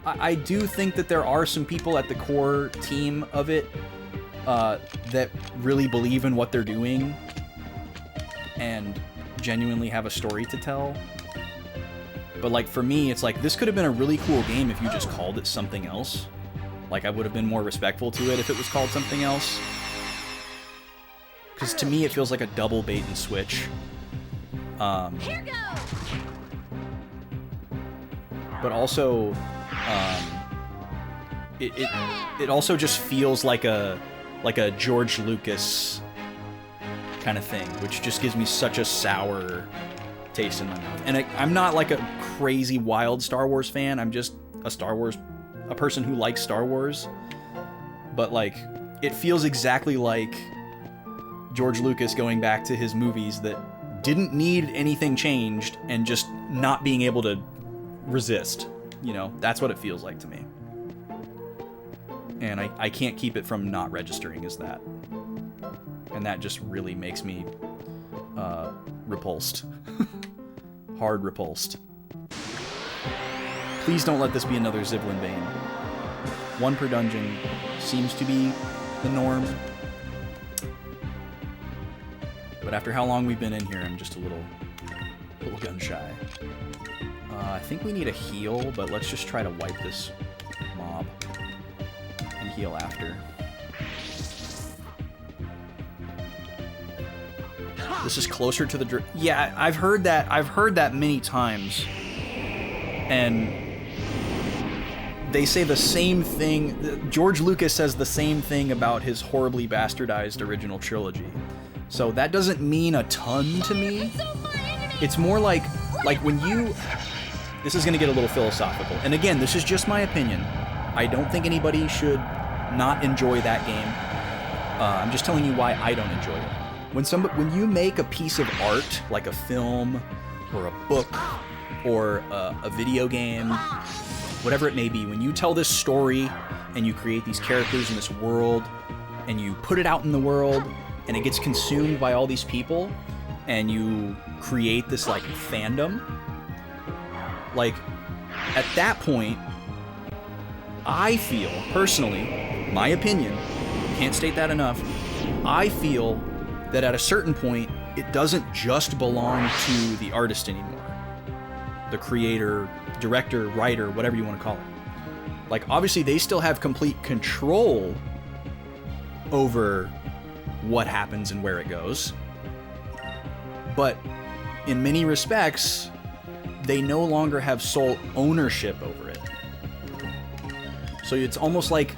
Speaker 1: I do think that there are some people at the core team of it that really believe in what they're doing and genuinely have a story to tell. But like for me, it's like this could have been a really cool game if you just called it something else. Like I would have been more respectful to it if it was called something else. Because to me, it feels like a double bait and switch.
Speaker 6: Here goes!
Speaker 1: But also, it also just feels like a George Lucas kind of thing, which just gives me such a sour taste in my mouth. And I'm not like a crazy wild Star Wars fan. I'm just a person who likes Star Wars. But like, it feels exactly like George Lucas going back to his movies that didn't need anything changed and just not being able to resist. You know, that's what it feels like to me. And I can't keep it from not registering as that. And that just really makes me repulsed. Hard repulsed. Please don't let this be another Ziblin Bane. 1 per dungeon seems to be the norm. But after how long we've been in here, I'm just a little gun shy. I think we need a heal, but let's just try to wipe this mob and heal after. This is closer to the... Yeah, I've heard that many times. And they say the same thing. George Lucas says the same thing about his horribly bastardized original trilogy. So that doesn't mean a ton to me. It's more like when you... This is going to get a little philosophical. And again, this is just my opinion. I don't think anybody should not enjoy that game. I'm just telling you why I don't enjoy it. When you make a piece of art, like a film or a book or a video game, whatever it may be, when you tell this story and you create these characters in this world and you put it out in the world and it gets consumed by all these people and you create this like fandom, like at that point, I feel personally, my opinion, can't state that enough, I feel that at a certain point, it doesn't just belong to the artist anymore. The creator, director, writer, whatever you want to call it. Like, obviously, they still have complete control over what happens and where it goes. But in many respects, they no longer have sole ownership over it. So it's almost like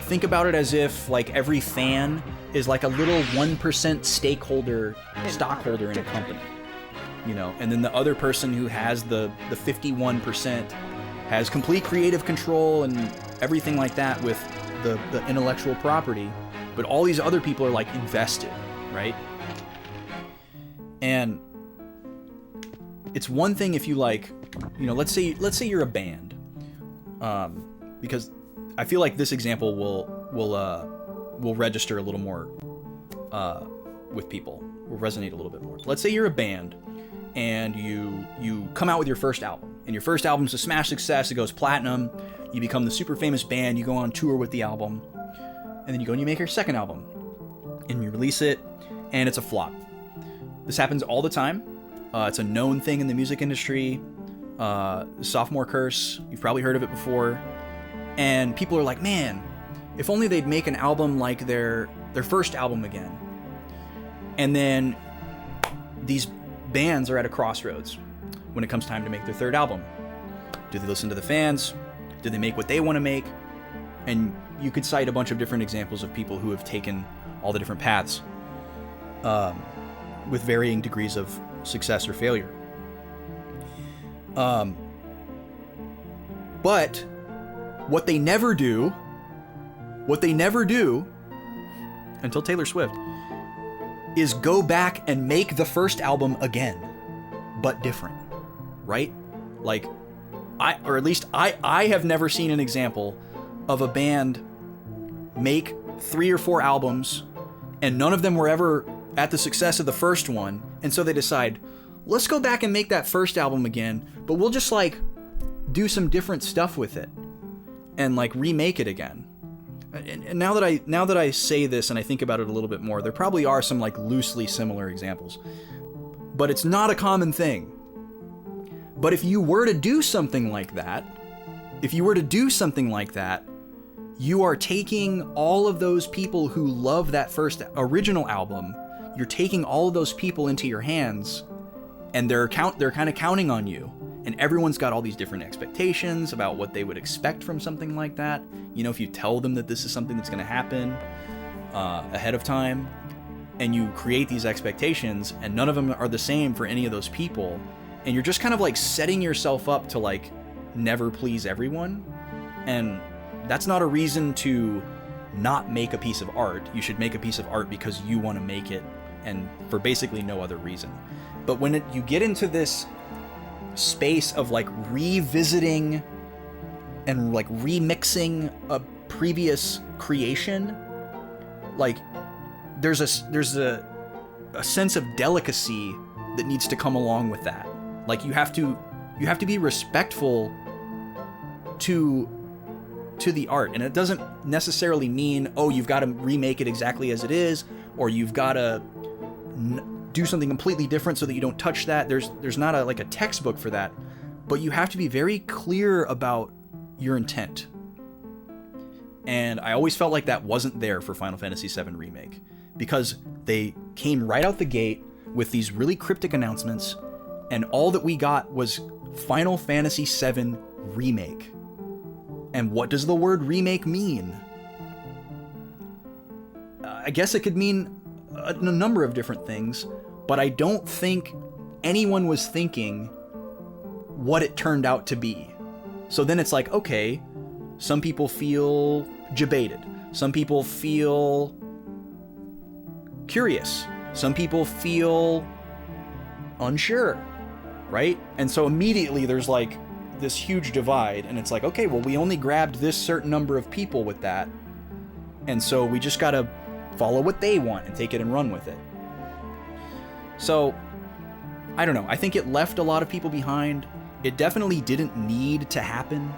Speaker 1: think about it as if like every fan is like a little 1% stockholder in a company, you know, and then the other person who has the 51% has complete creative control and everything like that with the intellectual property, but all these other people are like invested, right? And it's one thing if you like, you know, let's say you're a band, because I feel like this example will register a little more with people, will resonate a little bit more. Let's say you're a band and you come out with your first album, and your first album's a smash success, it goes platinum, you become the super famous band, you go on tour with the album, and then you go and you make your second album, and you release it, and it's a flop. This happens all the time. It's a known thing in the music industry. Sophomore curse, you've probably heard of it before. And people are like, man, if only they'd make an album like their first album again. And then these bands are at a crossroads when it comes time to make their third album. Do they listen to the fans? Do they make what they want to make? And you could cite a bunch of different examples of people who have taken all the different paths with varying degrees of success or failure. But what they never do until Taylor Swift is go back and make the first album again, but different, right? Like, I have never seen an example of a band make 3 or 4 albums and none of them were ever at the success of the first one, and so they decide, let's go back and make that first album again, but we'll just like do some different stuff with it and like remake it again. And now that I say this and I think about it a little bit more, there probably are some like loosely similar examples, but it's not a common thing. But if you were to do something like that, you are taking all of those people who love that first original album, you're taking all of those people into your hands, and they're kind of counting on you. And everyone's got all these different expectations about what they would expect from something like that. You know, if you tell them that this is something that's going to happen ahead of time, and you create these expectations, and none of them are the same for any of those people, and you're just kind of like setting yourself up to like never please everyone. And that's not a reason to not make a piece of art. You should make a piece of art because you want to make it, and for basically no other reason. But when you get into this space of like revisiting and like remixing a previous creation, like there's a sense of delicacy that needs to come along with that. Like you have to be respectful to the art, and it doesn't necessarily mean, oh, you've got to remake it exactly as it is, or you've got to do something completely different so that you don't touch that. There's not a textbook for that, but you have to be very clear about your intent. And I always felt like that wasn't there for Final Fantasy VII Remake, because they came right out the gate with these really cryptic announcements, and all that we got was Final Fantasy VII Remake. And what does the word remake mean? I guess it could mean a number of different things, but I don't think anyone was thinking what it turned out to be. So then it's like, okay, some people feel debated. Some people feel curious. Some people feel unsure, right? And so immediately there's like this huge divide, and it's like, okay, well, we only grabbed this certain number of people with that, and so we just gotta follow what they want and take it and run with it. So, I don't know. I think it left a lot of people behind. It definitely didn't need to happen.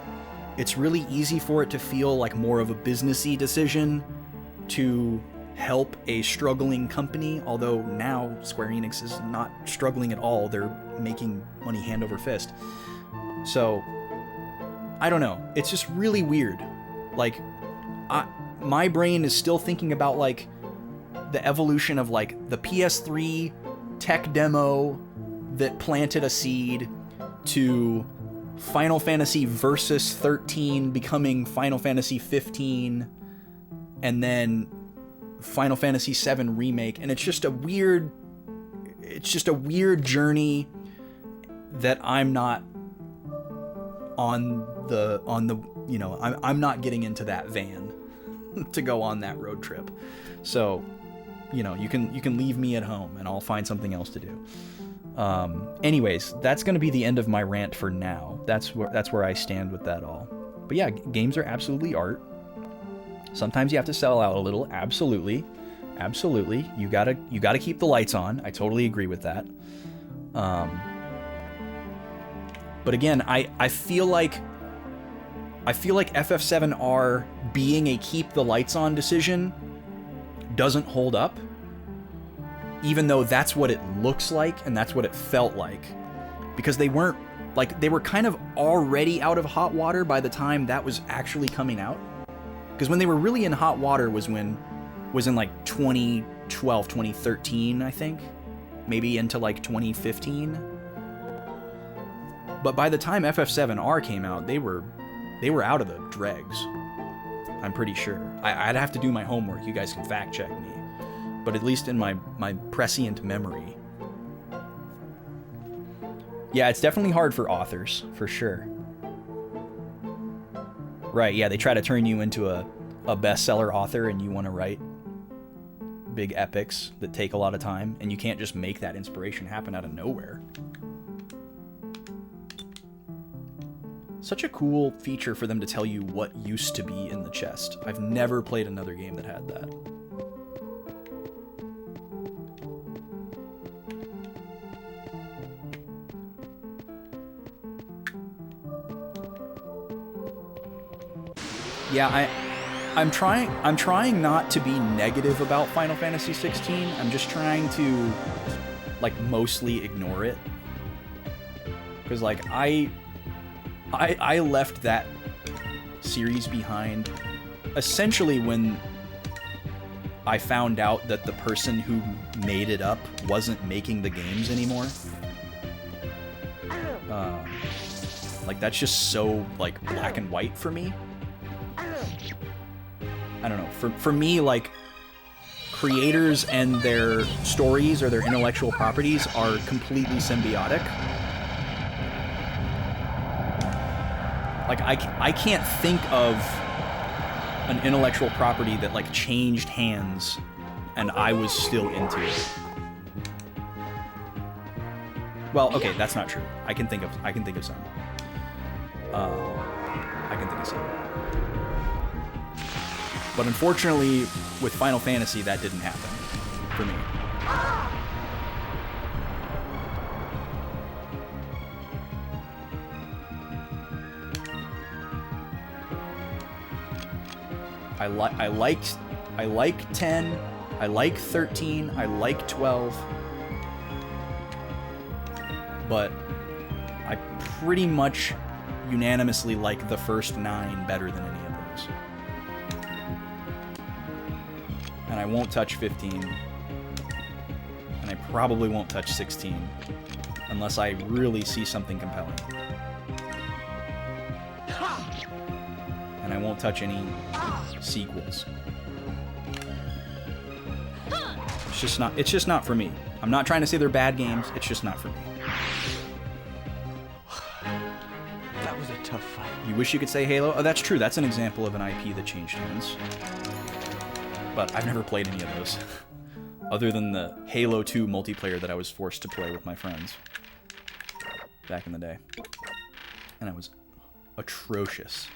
Speaker 1: It's really easy for it to feel like more of a businessy decision to help a struggling company, although now Square Enix is not struggling at all. They're making money hand over fist. So, I don't know. It's just really weird. Like, my brain is still thinking about, like, the evolution of, like, the PS3 tech demo that planted a seed to Final Fantasy Versus 13 becoming Final Fantasy 15, and then Final Fantasy 7 Remake. And it's just a weird journey that I'm not on the you know, I'm not getting into that van to go on that road trip. So, you know, you can leave me at home and I'll find something else to do. Anyways, that's going to be the end of my rant for now. That's where I stand with that all. But yeah, games are absolutely art. Sometimes you have to sell out a little. Absolutely. You gotta keep the lights on. I totally agree with that. But again, I feel like FF7R being a keep the lights on decision doesn't hold up, even though that's what it looks like and that's what it felt like, because they were kind of already out of hot water by the time that was actually coming out. Because when they were really in hot water was in like 2012, 2013, I think, maybe into like 2015. But by the time FF7R came out, they were out of the dregs. I'm pretty sure. I'd have to do my homework. You guys can fact check me. But at least in my prescient memory. Yeah, it's definitely hard for authors, for sure. Right, yeah, they try to turn you into a bestseller author, and you want to write big epics that take a lot of time, and you can't just make that inspiration happen out of nowhere. Such a cool feature for them to tell you what used to be in the chest. I've never played another game that had that. Yeah, I'm trying not to be negative about Final Fantasy 16. I'm just trying to, like, mostly ignore it. Because, like, I left that series behind essentially when I found out that the person who made it up wasn't making the games anymore. Like, that's just so, like, black and white for me. I don't know. For me, like, creators and their stories or their intellectual properties are completely symbiotic. Like, I can't think of an intellectual property that, like, changed hands and I was still into it. Well, okay, that's not true. I can think of some. I can think of some. But unfortunately, with Final Fantasy, that didn't happen for me. I like 10. I like 13. I like 12. But I pretty much unanimously like the first 9 better than any of those. And I won't touch 15. And I probably won't touch 16 unless I really see something compelling. And I won't touch any sequels. It's just not for me. I'm not trying to say they're bad games, it's just not for me.
Speaker 2: That was a tough fight.
Speaker 1: You wish you could say Halo? Oh, that's true. That's an example of an IP that changed hands. But I've never played any of those. Other than the Halo 2 multiplayer that I was forced to play with my friends. Back in the day. And I was atrocious.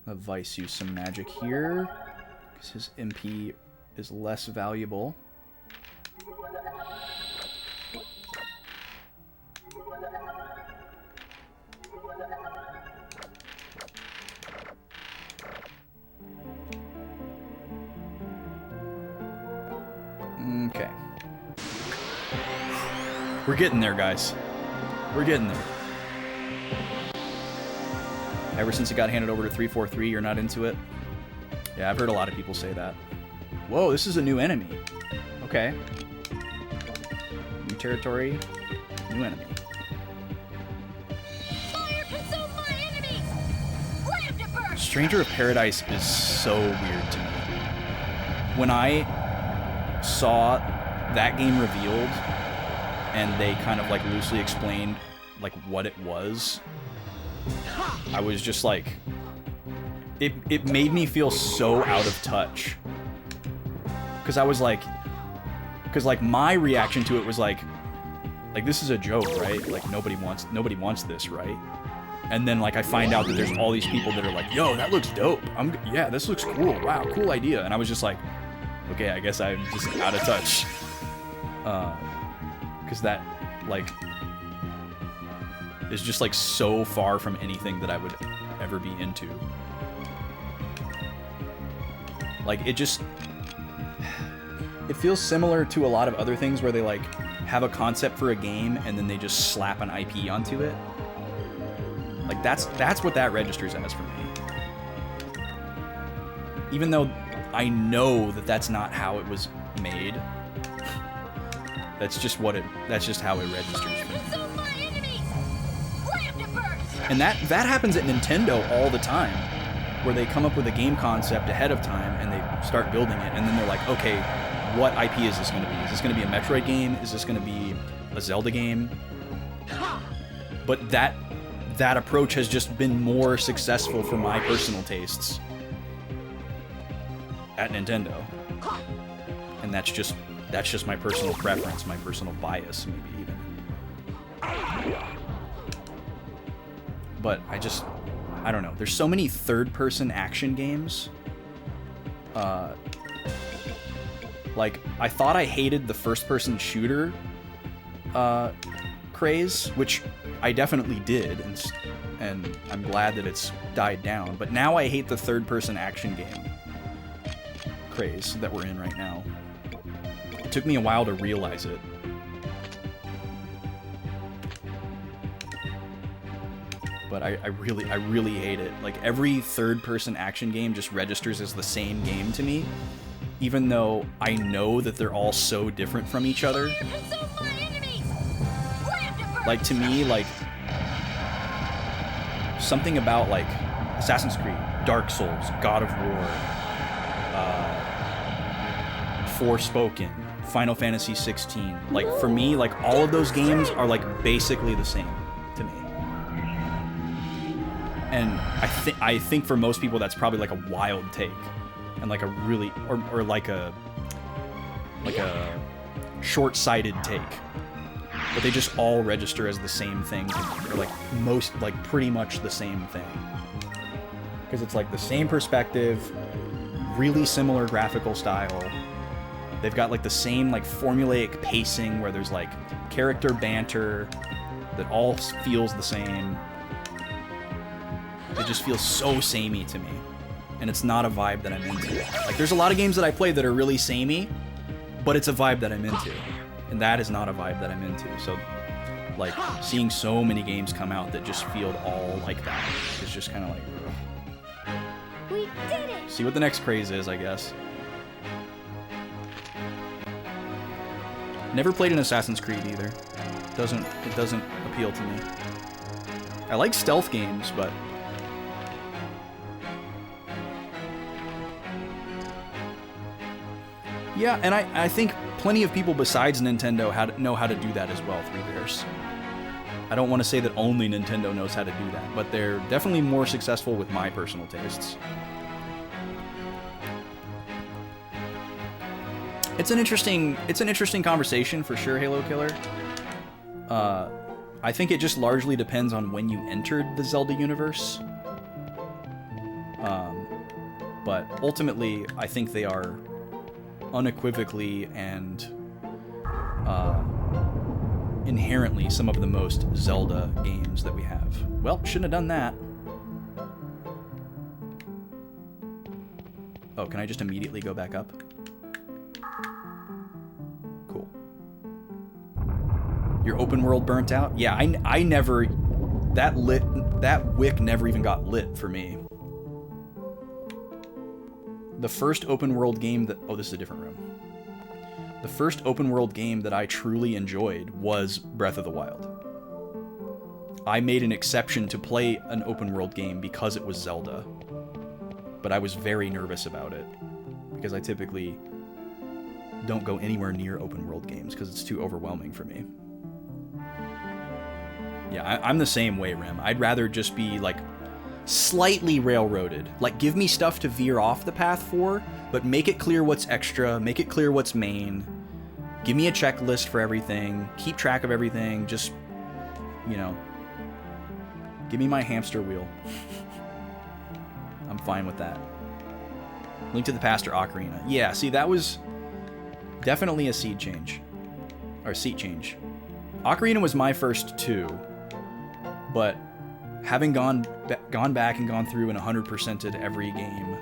Speaker 1: Vice use some magic here, because his MP is less valuable. Okay. We're getting there, guys. We're getting there. Ever since it got handed over to 343, you're not into it? Yeah, I've heard a lot of people say that. Whoa, this is a new enemy. Okay. New territory, new enemy.
Speaker 6: Fire consume my enemies! Slam to burst!
Speaker 1: Stranger of Paradise is so weird to me. When I saw that game revealed, and they kind of like loosely explained like what it was, I was just like, it made me feel so out of touch. Because I was like, my reaction to it was like this is a joke, right? Like nobody wants this, right? And then like I find out that there's all these people that are like, yo, that looks dope. Yeah, this looks cool. Wow, cool idea. And I was just like, okay, I guess I'm just out of touch. Because that like is just like so far from anything that I would ever be into. Like it feels similar to a lot of other things where they like have a concept for a game and then they just slap an IP onto it. Like that's what that registers as for me. Even though I know that that's not how it was made. That's just how it registers for me. And that happens at Nintendo all the time, where they come up with a game concept ahead of time and they start building it, and then they're like, okay, what IP is this going to be? Is this going to be a Metroid game? Is this going to be a Zelda game? But that approach has just been more successful for my personal tastes at Nintendo. And that's just my personal preference, my personal bias, maybe even. But I don't know. There's so many third-person action games. Like, I thought I hated the first-person shooter craze, which I definitely did, and I'm glad that it's died down. But now I hate the third-person action game craze that we're in right now. It took me a while to realize it. But I really hate it. Like, every third-person action game just registers as the same game to me, even though I know that they're all so different from each other. Like, to me, like, something about, like, Assassin's Creed, Dark Souls, God of War, Forspoken, Final Fantasy 16. Like, for me, like, all of those games are, like, basically the same to me. And I think for most people that's probably like a wild take, and like a really or like a short-sighted take. But they just all register as the same thing, or like pretty much the same thing. Because it's like the same perspective, really similar graphical style. They've got like the same like formulaic pacing where there's like character banter that all feels the same. It just feels so samey to me. And it's not a vibe that I'm into. Like, there's a lot of games that I play that are really samey, but it's a vibe that I'm into. And that is not a vibe that I'm into. So, like, seeing so many games come out that just feel all like that is just kind of like, ugh.
Speaker 6: We did it!
Speaker 1: See what the next craze is, I guess. Never played an Assassin's Creed either. It doesn't appeal to me. I like stealth games, but yeah, and I think plenty of people besides Nintendo know how to do that as well, 3Bears. I don't want to say that only Nintendo knows how to do that, but they're definitely more successful with my personal tastes. It's an interesting conversation for sure, Halo Killer. I think it just largely depends on when you entered the Zelda universe. But ultimately, I think they are unequivocally and inherently some of the most Zelda games that we have. Well, shouldn't have done that. Oh, can I just immediately go back up? Cool. Your open world burnt out? Yeah, I never... That wick never even got lit for me. The first open world game that... Oh, this is a different room. The first open world game that I truly enjoyed was Breath of the Wild. I made an exception to play an open world game because it was Zelda. But I was very nervous about it. Because I typically don't go anywhere near open world games because it's too overwhelming for me. Yeah, I'm the same way, Rim. I'd rather just be, like, slightly railroaded. Like, give me stuff to veer off the path for, but make it clear what's extra, make it clear what's main. Give me a checklist for everything, keep track of everything, just, you know, give me my hamster wheel. I'm fine with that. Link to the Past or Ocarina. Yeah, see, that was definitely a seat change. Or seat change. Ocarina was my first two, but having gone back and gone through and 100%ed every game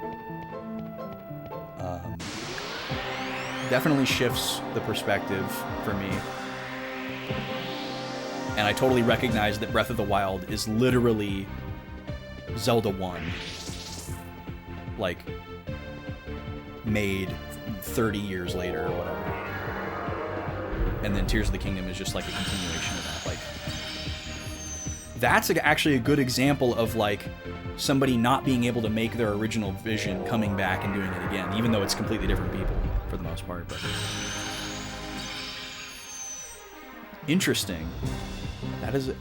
Speaker 1: definitely shifts the perspective for me. And I totally recognize that Breath of the Wild is literally Zelda 1. Like, made 30 years later or whatever. And then Tears of the Kingdom is just like a continuation of that. Like, that's actually a good example of, like, somebody not being able to make their original vision coming back and doing it again, even though it's completely different people for the most part. But interesting. That is,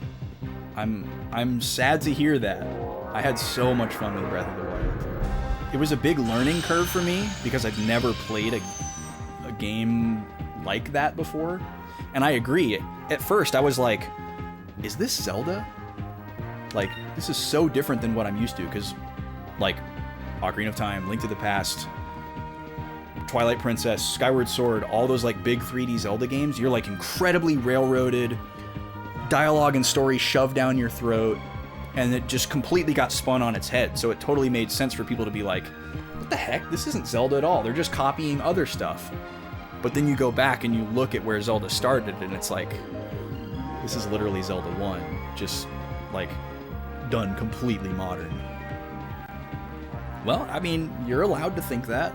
Speaker 1: I'm sad to hear that. I had so much fun with Breath of the Wild. It was a big learning curve for me because I've never played a game like that before. And I agree. At first, I was like, is this Zelda? Like, this is so different than what I'm used to, because, like, Ocarina of Time, Link to the Past, Twilight Princess, Skyward Sword, all those, like, big 3D Zelda games, you're, like, incredibly railroaded, dialogue and story shoved down your throat, and it just completely got spun on its head, so it totally made sense for people to be like, what the heck? This isn't Zelda at all. They're just copying other stuff. But then you go back and you look at where Zelda started, and it's like, this is literally Zelda 1, just, like, done completely modern. Well, I mean, you're allowed to think that.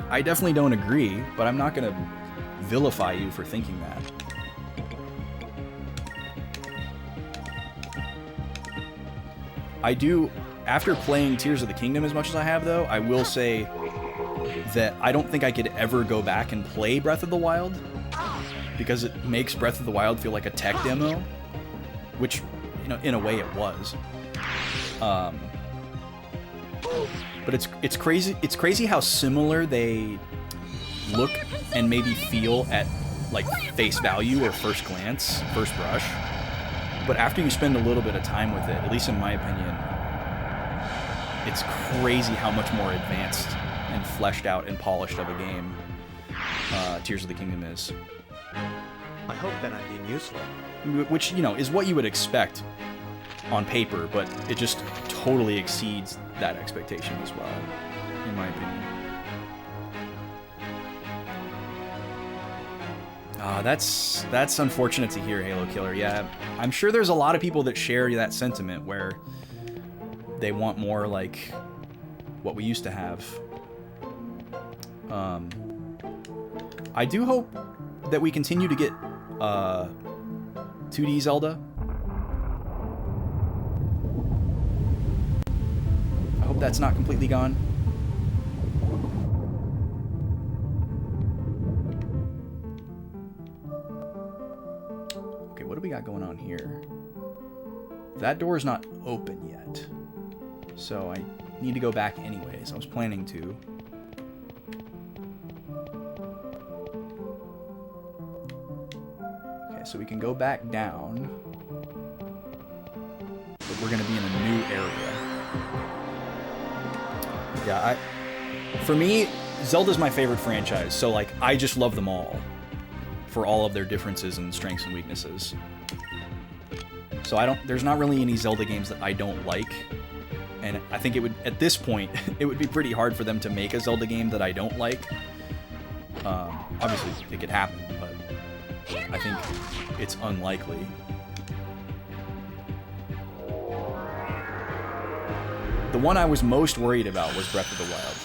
Speaker 1: I definitely don't agree, but I'm not going to vilify you for thinking that. I do, after playing Tears of the Kingdom as much as I have, though, I will say that I don't think I could ever go back and play Breath of the Wild, because it makes Breath of the Wild feel like a tech demo, which, you know, in a way it was. But it's crazy. It's crazy how similar they look and maybe feel at, like, face value or first glance, first brush. But after you spend a little bit of time with it, at least in my opinion, it's crazy how much more advanced and fleshed out and polished of a game Tears of the Kingdom is.
Speaker 2: I hope that I'm being useful.
Speaker 1: Which, you know, is what you would expect on paper, but it just totally exceeds that expectation as well, in my opinion. That's unfortunate to hear, Halo Killer. Yeah, I'm sure there's a lot of people that share that sentiment where they want more like what we used to have. I do hope that we continue to get 2D Zelda. I hope that's not completely gone. Okay, what do we got going on here? That door is not open yet, so I need to go back anyways. I was planning to. Okay, so we can go back down, but we're gonna be in a new area. Yeah, for me, Zelda's my favorite franchise, so like I just love them all for all of their differences and strengths and weaknesses. So there's not really any Zelda games that I don't like, and I think it would, at this point, it would be pretty hard for them to make a Zelda game that I don't like. Obviously, it could happen, but I think it's unlikely. The one I was most worried about was Breath of the Wild.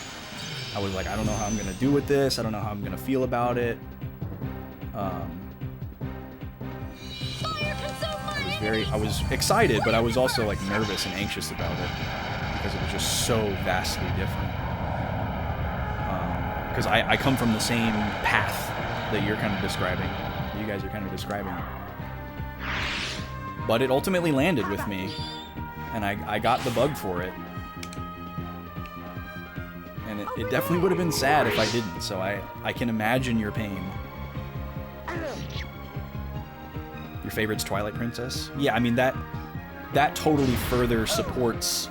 Speaker 1: I was like, I don't know how I'm gonna do with this. I don't know how I'm gonna feel about it. I was excited, but I was also like nervous and anxious about it because it was just so vastly different. Because I come from the same path that you're kind of describing. You guys are kind of describing. But it ultimately landed with me, and I got the bug for it. And it definitely would have been sad if I didn't, so I can imagine your pain. Your favorite's Twilight Princess? Yeah, I mean, that totally further supports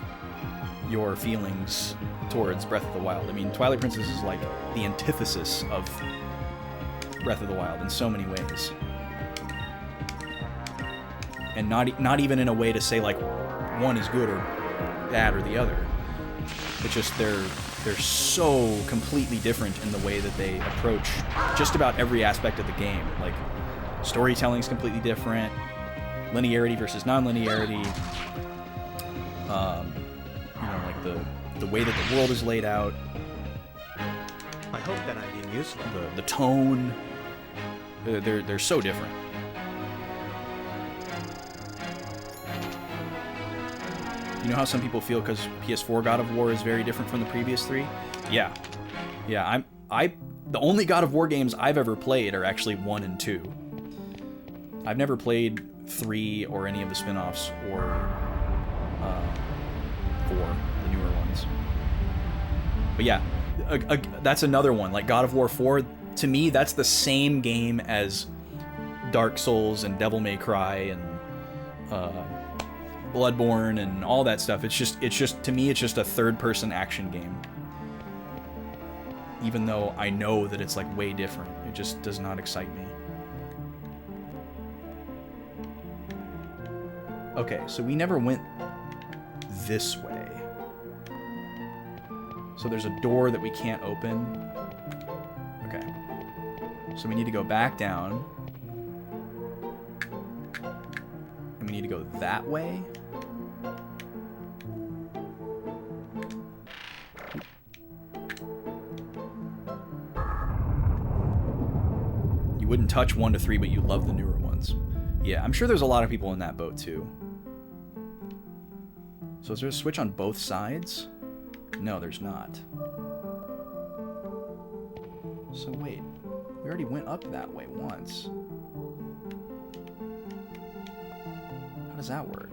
Speaker 1: your feelings towards Breath of the Wild. I mean, Twilight Princess is like the antithesis of Breath of the Wild in so many ways. And not even in a way to say, like, one is good or bad or the other. It's just they're so completely different in the way that they approach just about every aspect of the game. Like, storytelling is completely different, linearity versus non-linearity, you know, like the way that the world is laid out.
Speaker 2: I hope that I'm being useful.
Speaker 1: The tone, they're so different. You know how some people feel because PS4 God of War is very different from the previous three? Yeah. The only God of War games I've ever played are actually 1 and 2. I've never played 3 or any of the spin-offs or 4, the newer ones. But yeah, that's another one. Like God of War 4, to me, that's the same game as Dark Souls and Devil May Cry and Bloodborne and all that stuff. It's just to me, it's just a third-person action game. Even though I know that it's like way different, it just does not excite me. Okay, so we never went this way. So there's a door that we can't open. Okay. So we need to go back down. And we need to go that way. You wouldn't touch 1 to 3, but you love the newer ones. Yeah, I'm sure there's a lot of people in that boat too. So is there a switch on both sides? No, there's not. So wait, we already went up that way once. How does that work?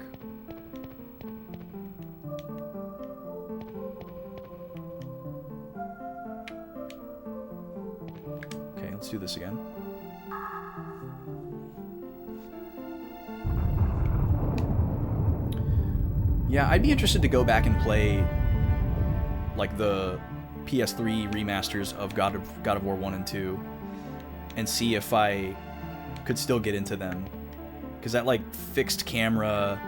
Speaker 1: Okay, let's do this again. Yeah, I'd be interested to go back and play like the PS3 remasters of God of War 1 and 2 and see if I could still get into them. Because that like fixed camera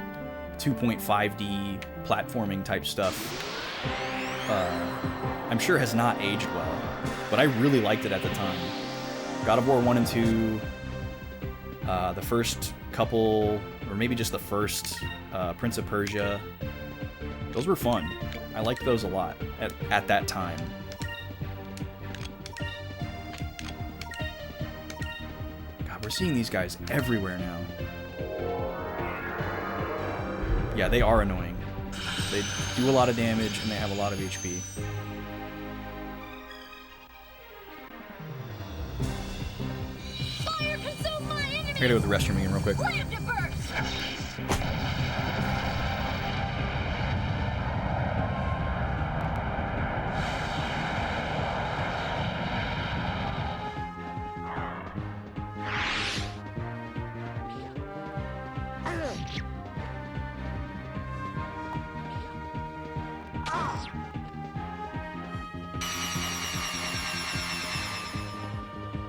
Speaker 1: 2.5D platforming type stuff I'm sure has not aged well, but I really liked it at the time. God of War 1 and 2, the first couple, or maybe just the first, Prince of Persia, those were fun. I liked those a lot at that time. God, we're seeing these guys everywhere now. Yeah, they are annoying. They do a lot of damage, and they have a lot of HP.
Speaker 6: Fire consume my enemy!
Speaker 1: I gotta go to the restroom again real quick.
Speaker 6: Slam to burst!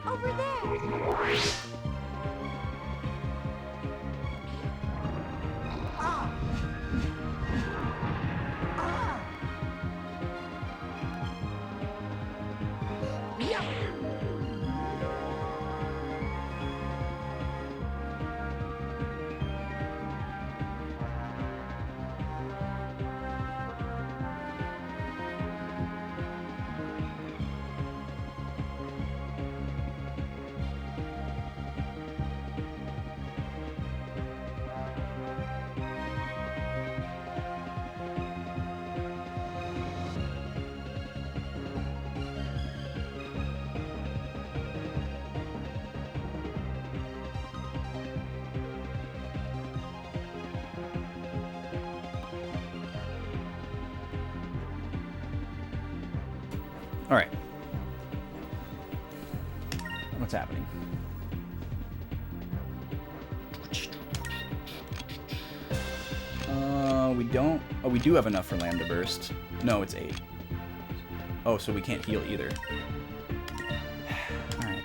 Speaker 6: Over there!
Speaker 1: All right. What's happening? We don't... Oh, we do have enough for Lambda Burst. No, it's 8. Oh, so we can't heal either. Alright.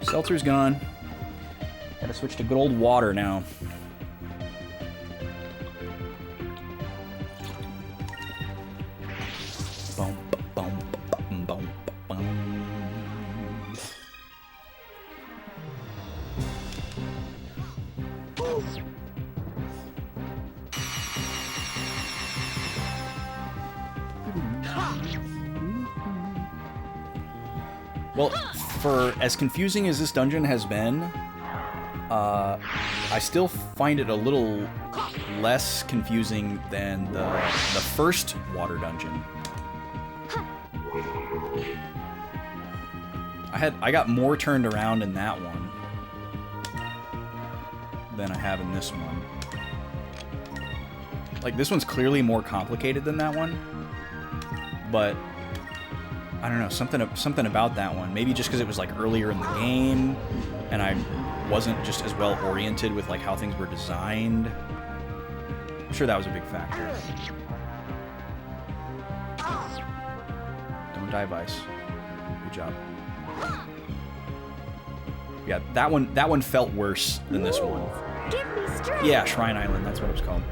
Speaker 1: Seltzer's gone. Gotta switch to good old water now. Boom, boom, boom, boom, boom. Well, for as confusing as this dungeon has been, I still find it a little less confusing than the first water dungeon. I got more turned around in that one than I have in this one. Like, this one's clearly more complicated than that one, but I don't know, something about that one. Maybe just because it was like earlier in the game, and I wasn't just as well oriented with like how things were designed. I'm sure that was a big factor. Don't die, Vice. Good job. Yeah, that one felt worse than this one.
Speaker 6: Give me strength!
Speaker 1: Yeah, Shrine Island, that's what it was called.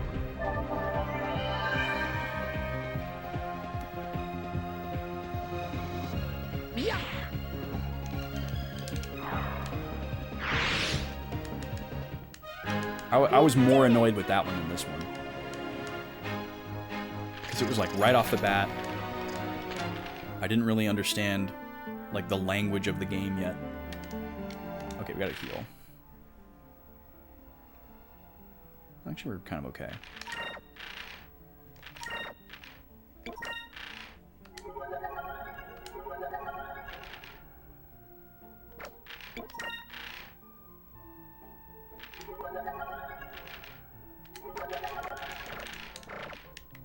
Speaker 1: I was more annoyed with that one than this one. Because it was like right off the bat, I didn't really understand like the language of the game yet. Okay, we gotta heal. Actually, we're kind of okay.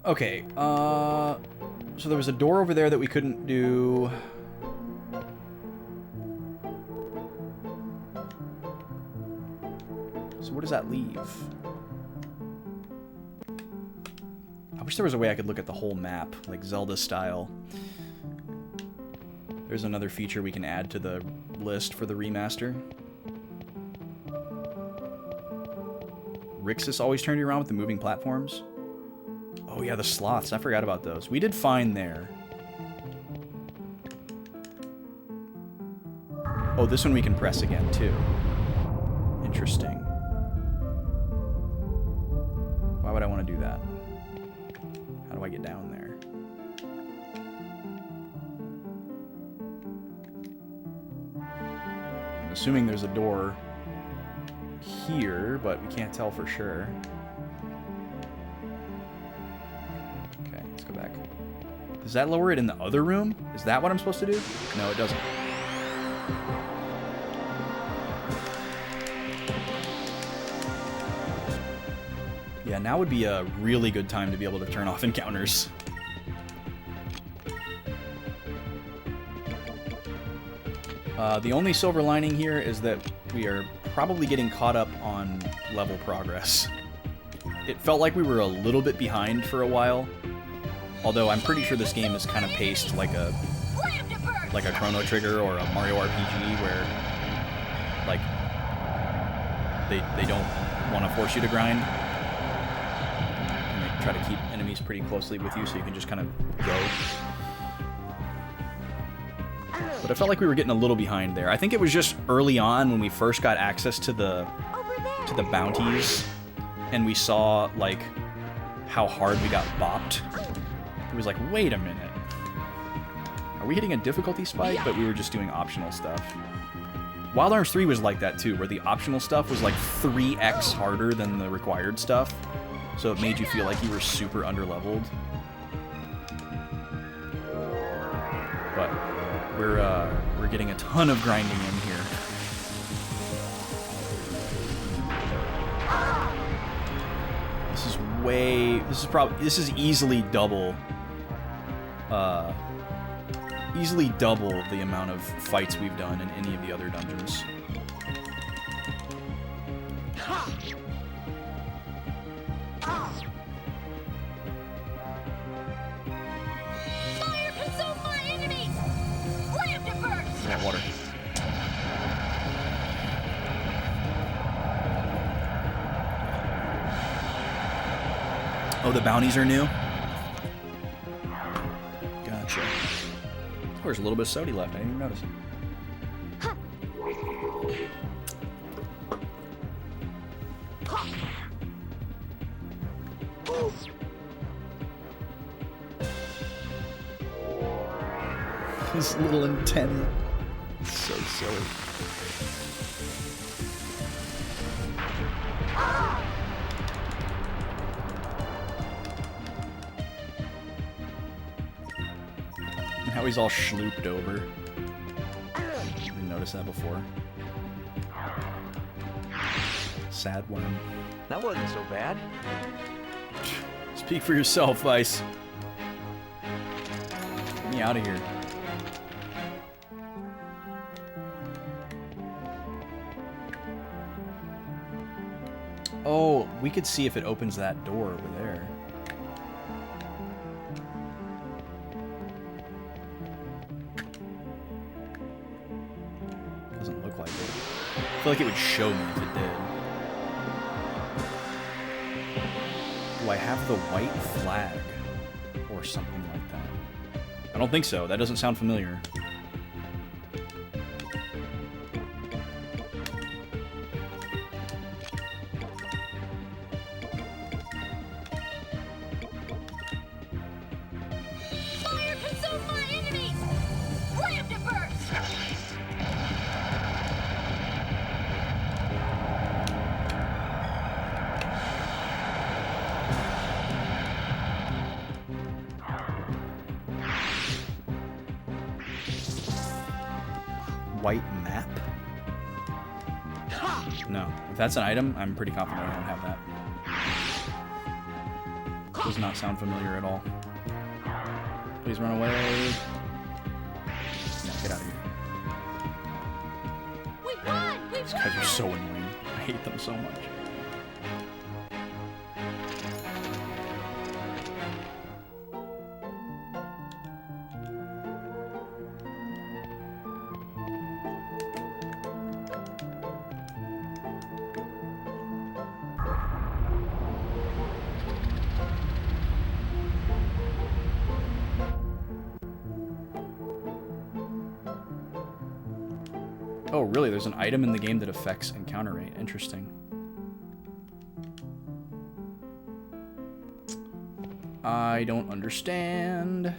Speaker 1: Okay, so there was a door over there that we couldn't do. So where does that leave? I wish there was a way I could look at the whole map, like Zelda style. There's another feature we can add to the list for the remaster. Rixus always turned you around with the moving platforms. Oh yeah, the sloths. I forgot about those. We did fine there. Oh, this one we can press again, too. Interesting. Why would I want to do that? How do I get down there? I'm assuming there's a door here, but we can't tell for sure. Okay, let's go back. Does that lower it in the other room? Is that what I'm supposed to do? No, it doesn't. Yeah, now would be a really good time to be able to turn off encounters. The only silver lining here is that we are probably getting caught up on level progress. It felt like we were a little bit behind for a while, although I'm pretty sure this game is kind of paced like a Chrono Trigger or a Mario RPG, where like they don't want to force you to grind. And they try to keep enemies pretty closely with you so you can just kind of go. But I felt like we were getting a little behind there. I think it was just early on when we first got access to the bounties, and we saw like how hard we got bopped. It was like, wait a minute, are we hitting a difficulty spike? But we were just doing optional stuff. Wild Arms 3 was like that too, where the optional stuff was like 3x harder than the required stuff, so it made you feel like you were super underleveled. But we're getting a ton of grinding in here. This is easily double the amount of fights we've done in any of the other dungeons.
Speaker 6: Fire consume my enemies! Lamp to burst!
Speaker 1: Yeah, water. Oh, the bounties are new? Gotcha. Oh, there's a little bit of sody left. I didn't even notice it. His little antenna. So silly. And how he's all schlooped over. Didn't notice that before. Sad worm.
Speaker 2: That wasn't so bad.
Speaker 1: Speak for yourself, Vice. Get me out of here. Oh, we could see if it opens that door over there. Doesn't look like it. I feel like it would show me if it did. Do I have the white flag? Or something like that? I don't think so. That doesn't sound familiar.
Speaker 6: Fire consume my enemies! Lamp to burst!
Speaker 1: White map? No. If that's an item, I'm pretty confident I don't have that. Does not sound familiar at all. Please run away. No, get out of here.
Speaker 6: We won! We
Speaker 1: These guys are so annoying. I hate them so much. Oh, really? There's an item in the game that affects encounter rate. Interesting. I don't understand.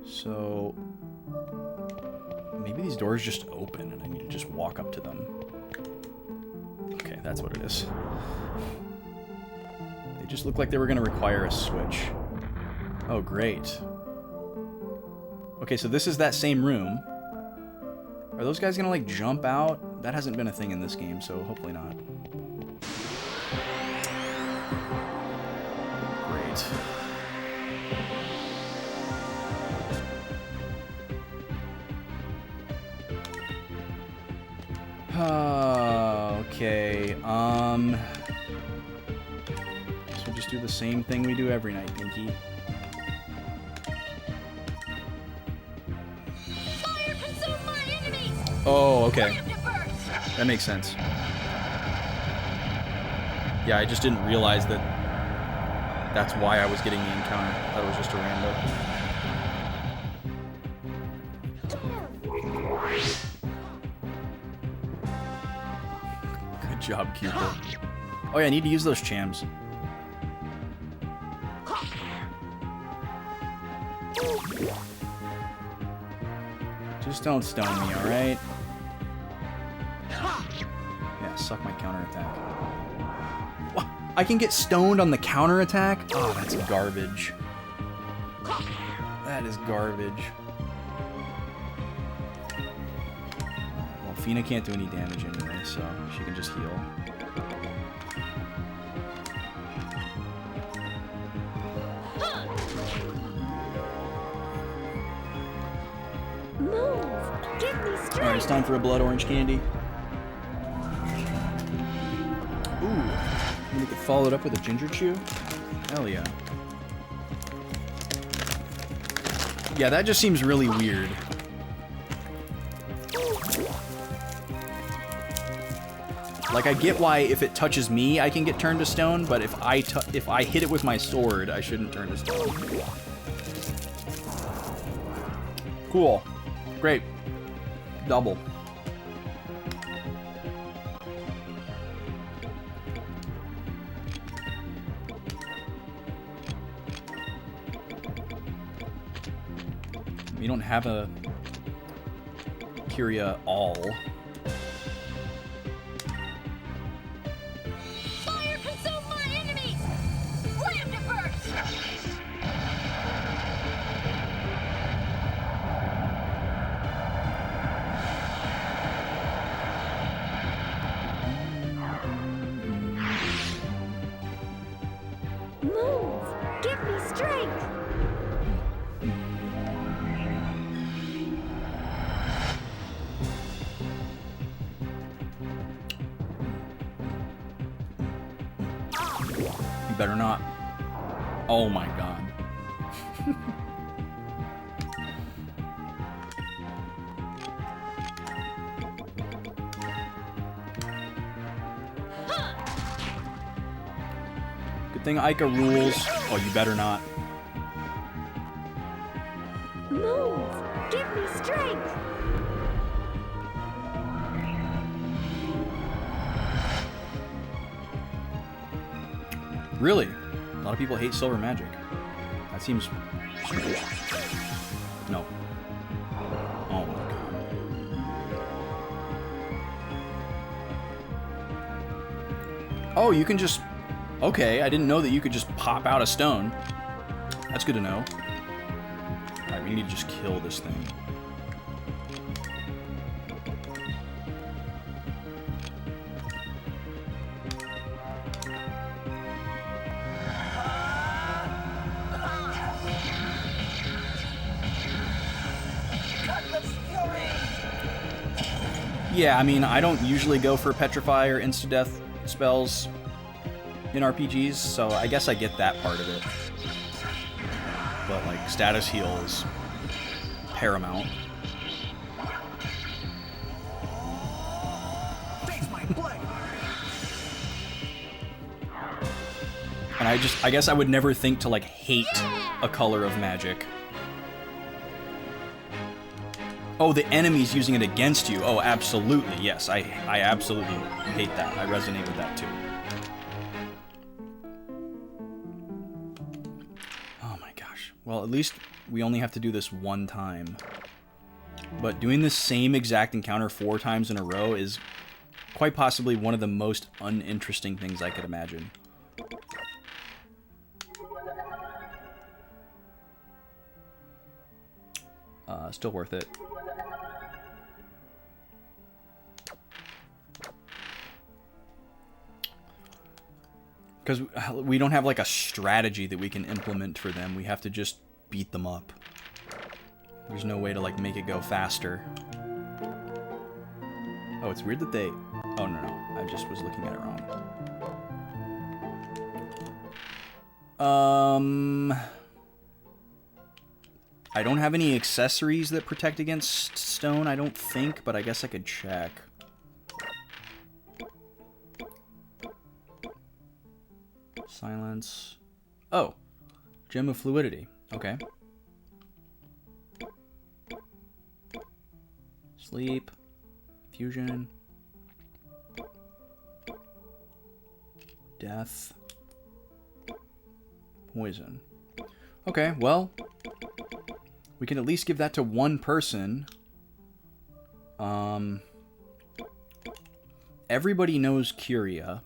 Speaker 1: So maybe these doors just open and I need to just walk up to them. Okay, that's what it is. They just look like they were going to require a switch. Oh, great. Okay, so this is that same room. Are those guys going to, like, jump out? That hasn't been a thing in this game, so hopefully not. Great. Okay, so we'll just do the same thing we do every night, Pinky.
Speaker 6: Fire consume my enemies!
Speaker 1: Oh, okay.
Speaker 6: Slam to burst!
Speaker 1: That makes sense. Yeah, I just didn't realize that that's why I was getting the encounter. I thought it was just a random. Good job, Cupid. Oh yeah, I need to use those chams. Just don't stone me, alright? Yeah, suck my counterattack. What? I can get stoned on the counterattack? Oh, that's garbage. That is garbage. Well, Fina can't do any damage anyway, so she can just heal. Alright, it's time for a blood orange candy. Ooh, and we could follow it up with a ginger chew? Hell yeah. Yeah, that just seems really weird. Like, I get why if it touches me, I can get turned to stone, but if I hit it with my sword, I shouldn't turn to stone. Cool. Great. Double. We don't have a Curia all.
Speaker 6: Fire consume my enemies! Slam to burst!
Speaker 9: Move! Give me strength!
Speaker 1: You better not. Oh my god. Good thing Ica rules. Oh, you better not.
Speaker 9: Move! Give me strength!
Speaker 1: Really? A lot of people hate silver magic. That seems strange. No. Oh my god. Oh, you can just... Okay, I didn't know that you could just pop out a stone. That's good to know. Alright, we need to just kill this thing. Yeah, I mean, I don't usually go for Petrify or Insta-Death spells in RPGs, so I guess I get that part of it. But, like, status heal is paramount. And I guess I would never think to, like, hate a color of magic. Oh, the enemy's using it against you. Oh, absolutely. Yes, I absolutely hate that. I resonate with that too. Oh my gosh. Well, at least we only have to do this one time. But doing the same exact encounter 4 times in a row is quite possibly one of the most uninteresting things I could imagine. Still worth it. Because we don't have like a strategy that we can implement for them. We have to just beat them up. There's no way to like make it go faster. Oh, it's weird that they... Oh, no. I just was looking at it wrong. I don't have any accessories that protect against stone, I don't think, but I guess I could check. Silence. Oh, Gem of Fluidity. Okay. Sleep. Fusion. Death. Poison. Okay, well, we can at least give that to one person. Everybody knows Curia,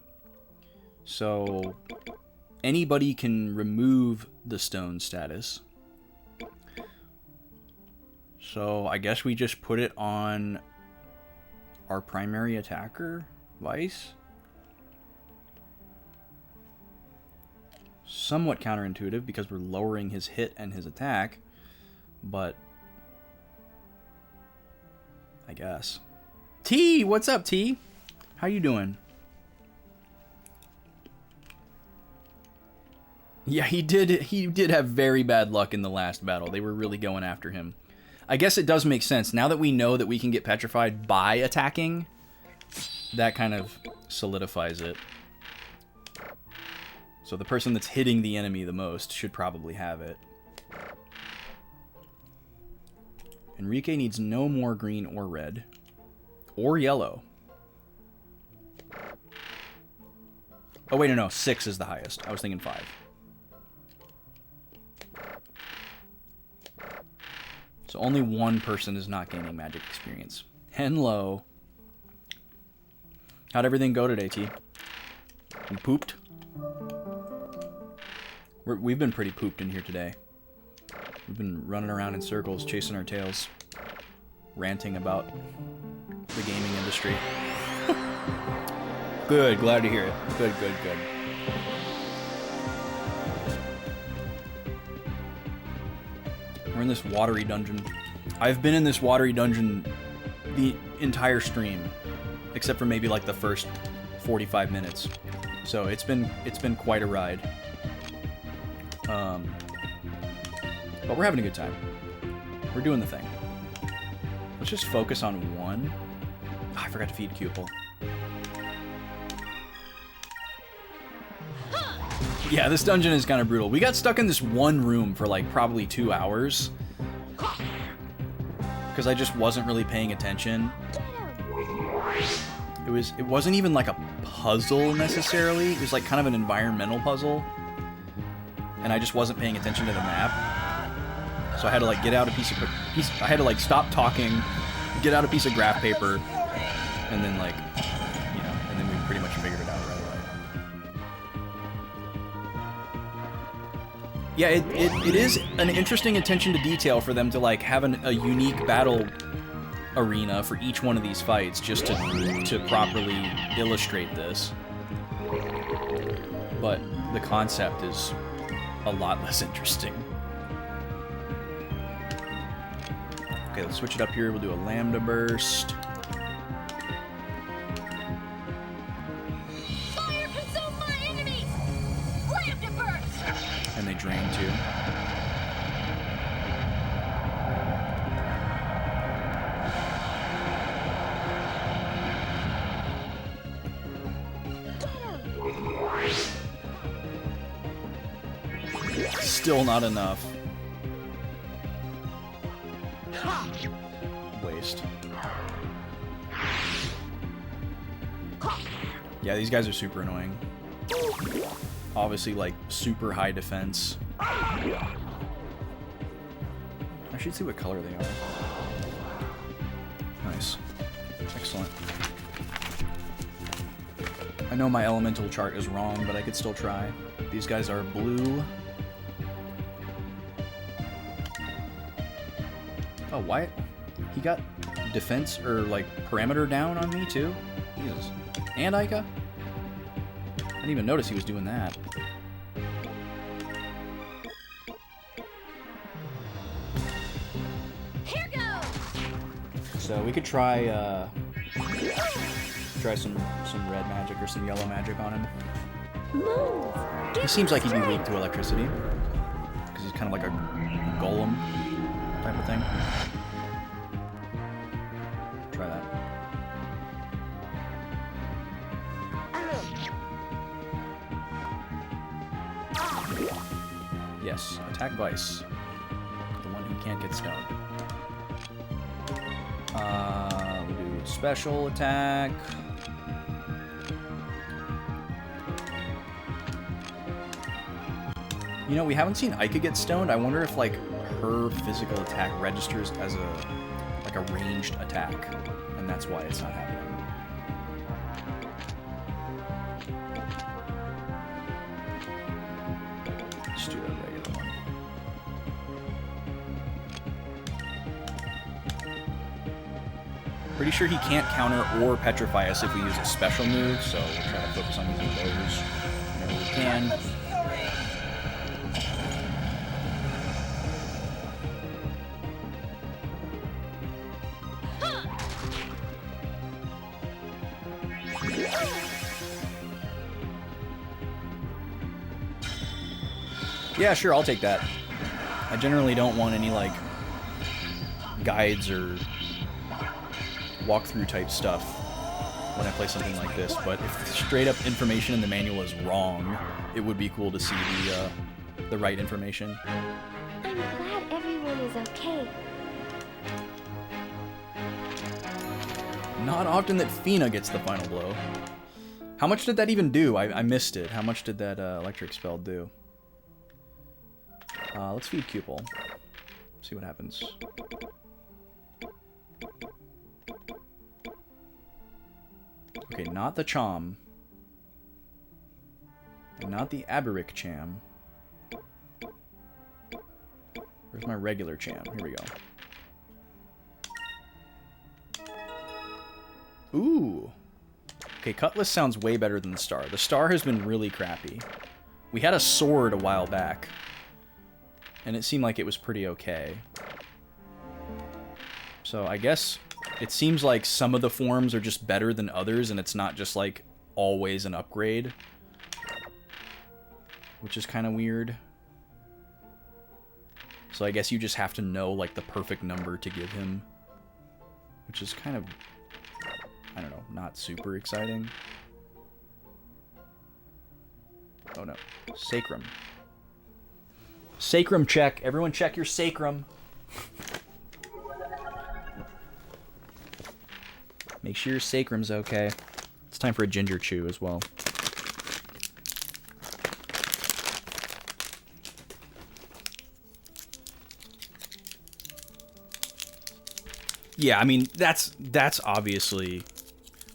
Speaker 1: so anybody can remove the stone status. So I guess we just put it on our primary attacker, Vice. Somewhat counterintuitive because we're lowering his hit and his attack, but I guess. T, what's up, T? How you doing? Yeah, he did have very bad luck in the last battle. They were really going after him. I guess it does make sense. Now that we know that we can get petrified by attacking, that kind of solidifies it. So the person that's hitting the enemy the most should probably have it. Enrique needs no more green or red. Or yellow. Oh, wait, no. 6 is the highest. I was thinking 5. So only one person is not gaining magic experience. Hello. How'd everything go today, T? You pooped? We've been pretty pooped in here today. We've been running around in circles, chasing our tails, ranting about the gaming industry. Good, glad to hear it. Good, good, good. We're in this watery dungeon. I've been in this watery dungeon the entire stream, except for maybe like the first 45 minutes. So it's been quite a ride. But we're having a good time. We're doing the thing. Let's just focus on one. Oh, I forgot to feed Cupel. Yeah, this dungeon is kind of brutal. We got stuck in this one room for like probably 2 hours. Because I just wasn't really paying attention. It wasn't even like a puzzle necessarily. It was like kind of an environmental puzzle. And I just wasn't paying attention to the map. So I had to like get out a piece. I had to like stop talking, get out a piece of graph paper, and then like, you know, and then we pretty much figured it out right away. Yeah, it is an interesting attention to detail for them to like have a unique battle arena for each one of these fights just to properly illustrate this. But the concept is a lot less interesting. Okay, let's switch it up here. We'll do a Lambda Burst.
Speaker 6: Fire consume my enemies! Lambda burst!
Speaker 1: And they drain too. Still not enough. Wait. Yeah, these guys are super annoying. Obviously, like, super high defense. I should see what color they are. Nice. Excellent. I know my elemental chart is wrong, but I could still try. These guys are blue. Oh, why? He got defense or, like, parameter down on me, too? Jesus. And Ica? I didn't even notice he was doing that.
Speaker 6: Here goes.
Speaker 1: So we could try some red magic or some yellow magic on him.
Speaker 9: Moons,
Speaker 1: He seems like he'd be weak to electricity because he's kind of like a golem type of thing. Try that. Yes, attack Vice. The one who can't get stoned. We'll do special attack. You know, we haven't seen Ica get stoned. I wonder if, like, her physical attack registers as a ranged attack, and that's why it's not happening. Let's do a regular one. Pretty sure he can't counter or petrify us if we use a special move, so we'll try to focus on using those whenever we can. Yeah, sure, I'll take that. I generally don't want any, like, guides or walkthrough type stuff when I play something like this, but if straight up information in the manual is wrong, it would be cool to see the right information.
Speaker 9: I'm glad everyone is okay.
Speaker 1: Not often that Fina gets the final blow. How much did that even do? I missed it. How much did that electric spell do? Let's feed Cupel. See what happens. Okay, not the Chom. And not the Aberic Cham. Where's my regular Cham? Here we go. Ooh. Okay, Cutlass sounds way better than the Star. The Star has been really crappy. We had a sword a while back, and it seemed like it was pretty okay. So I guess it seems like some of the forms are just better than others, and it's not just like always an upgrade, which is kind of weird. So I guess you just have to know like the perfect number to give him, which is kind of, I don't know, not super exciting. Oh no, Sacrum. Sacrum check. Everyone check your sacrum. Make sure your sacrum's okay. It's time for a ginger chew as well. Yeah, I mean, that's obviously...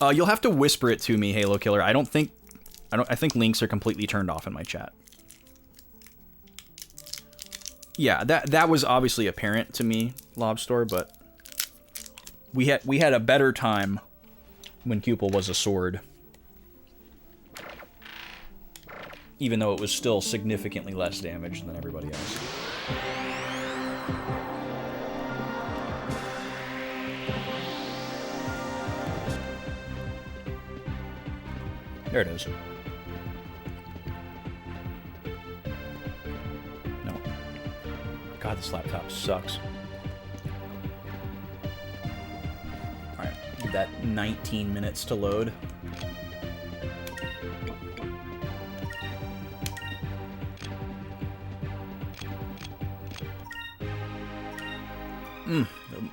Speaker 1: you'll have to whisper it to me, Halo Killer. I think links are completely turned off in my chat. Yeah, that was obviously apparent to me, Lobster, but we had a better time when Cupel was a sword. Even though it was still significantly less damage than everybody else. There it is. No. God, this laptop sucks. Alright, give that 19 minutes to load.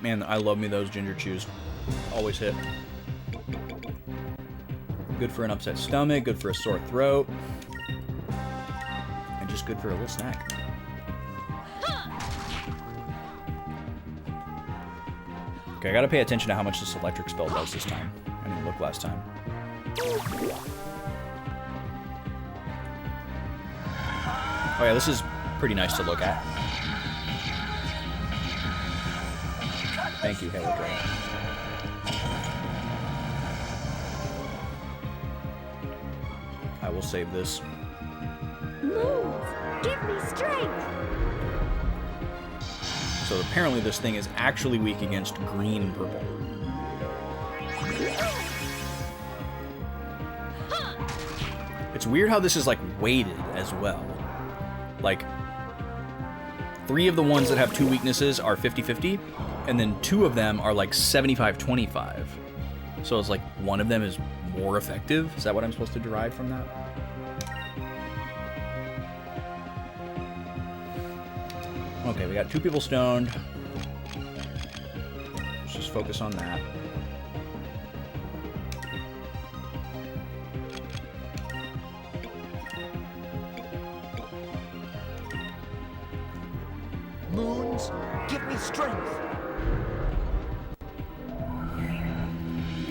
Speaker 1: Man, I love me those ginger chews. Always hit. Good for an upset stomach, good for a sore throat, and just good for a little snack. Okay, I gotta pay attention to how much this electric spell does this time. I didn't look last time. Oh yeah, this is pretty nice to look at. Thank you, Halo Dragon. I will save this.
Speaker 9: Moons, give me strength.
Speaker 1: So apparently this thing is actually weak against green and purple. It's weird how this is like weighted as well. Like 3 of the ones that have 2 weaknesses are 50-50, and then 2 of them are like 75-25. So it's like one of them is more effective. Is that what I'm supposed to derive from that? Okay, we got 2 people stoned. Let's just focus on that.
Speaker 7: Moons, give me strength.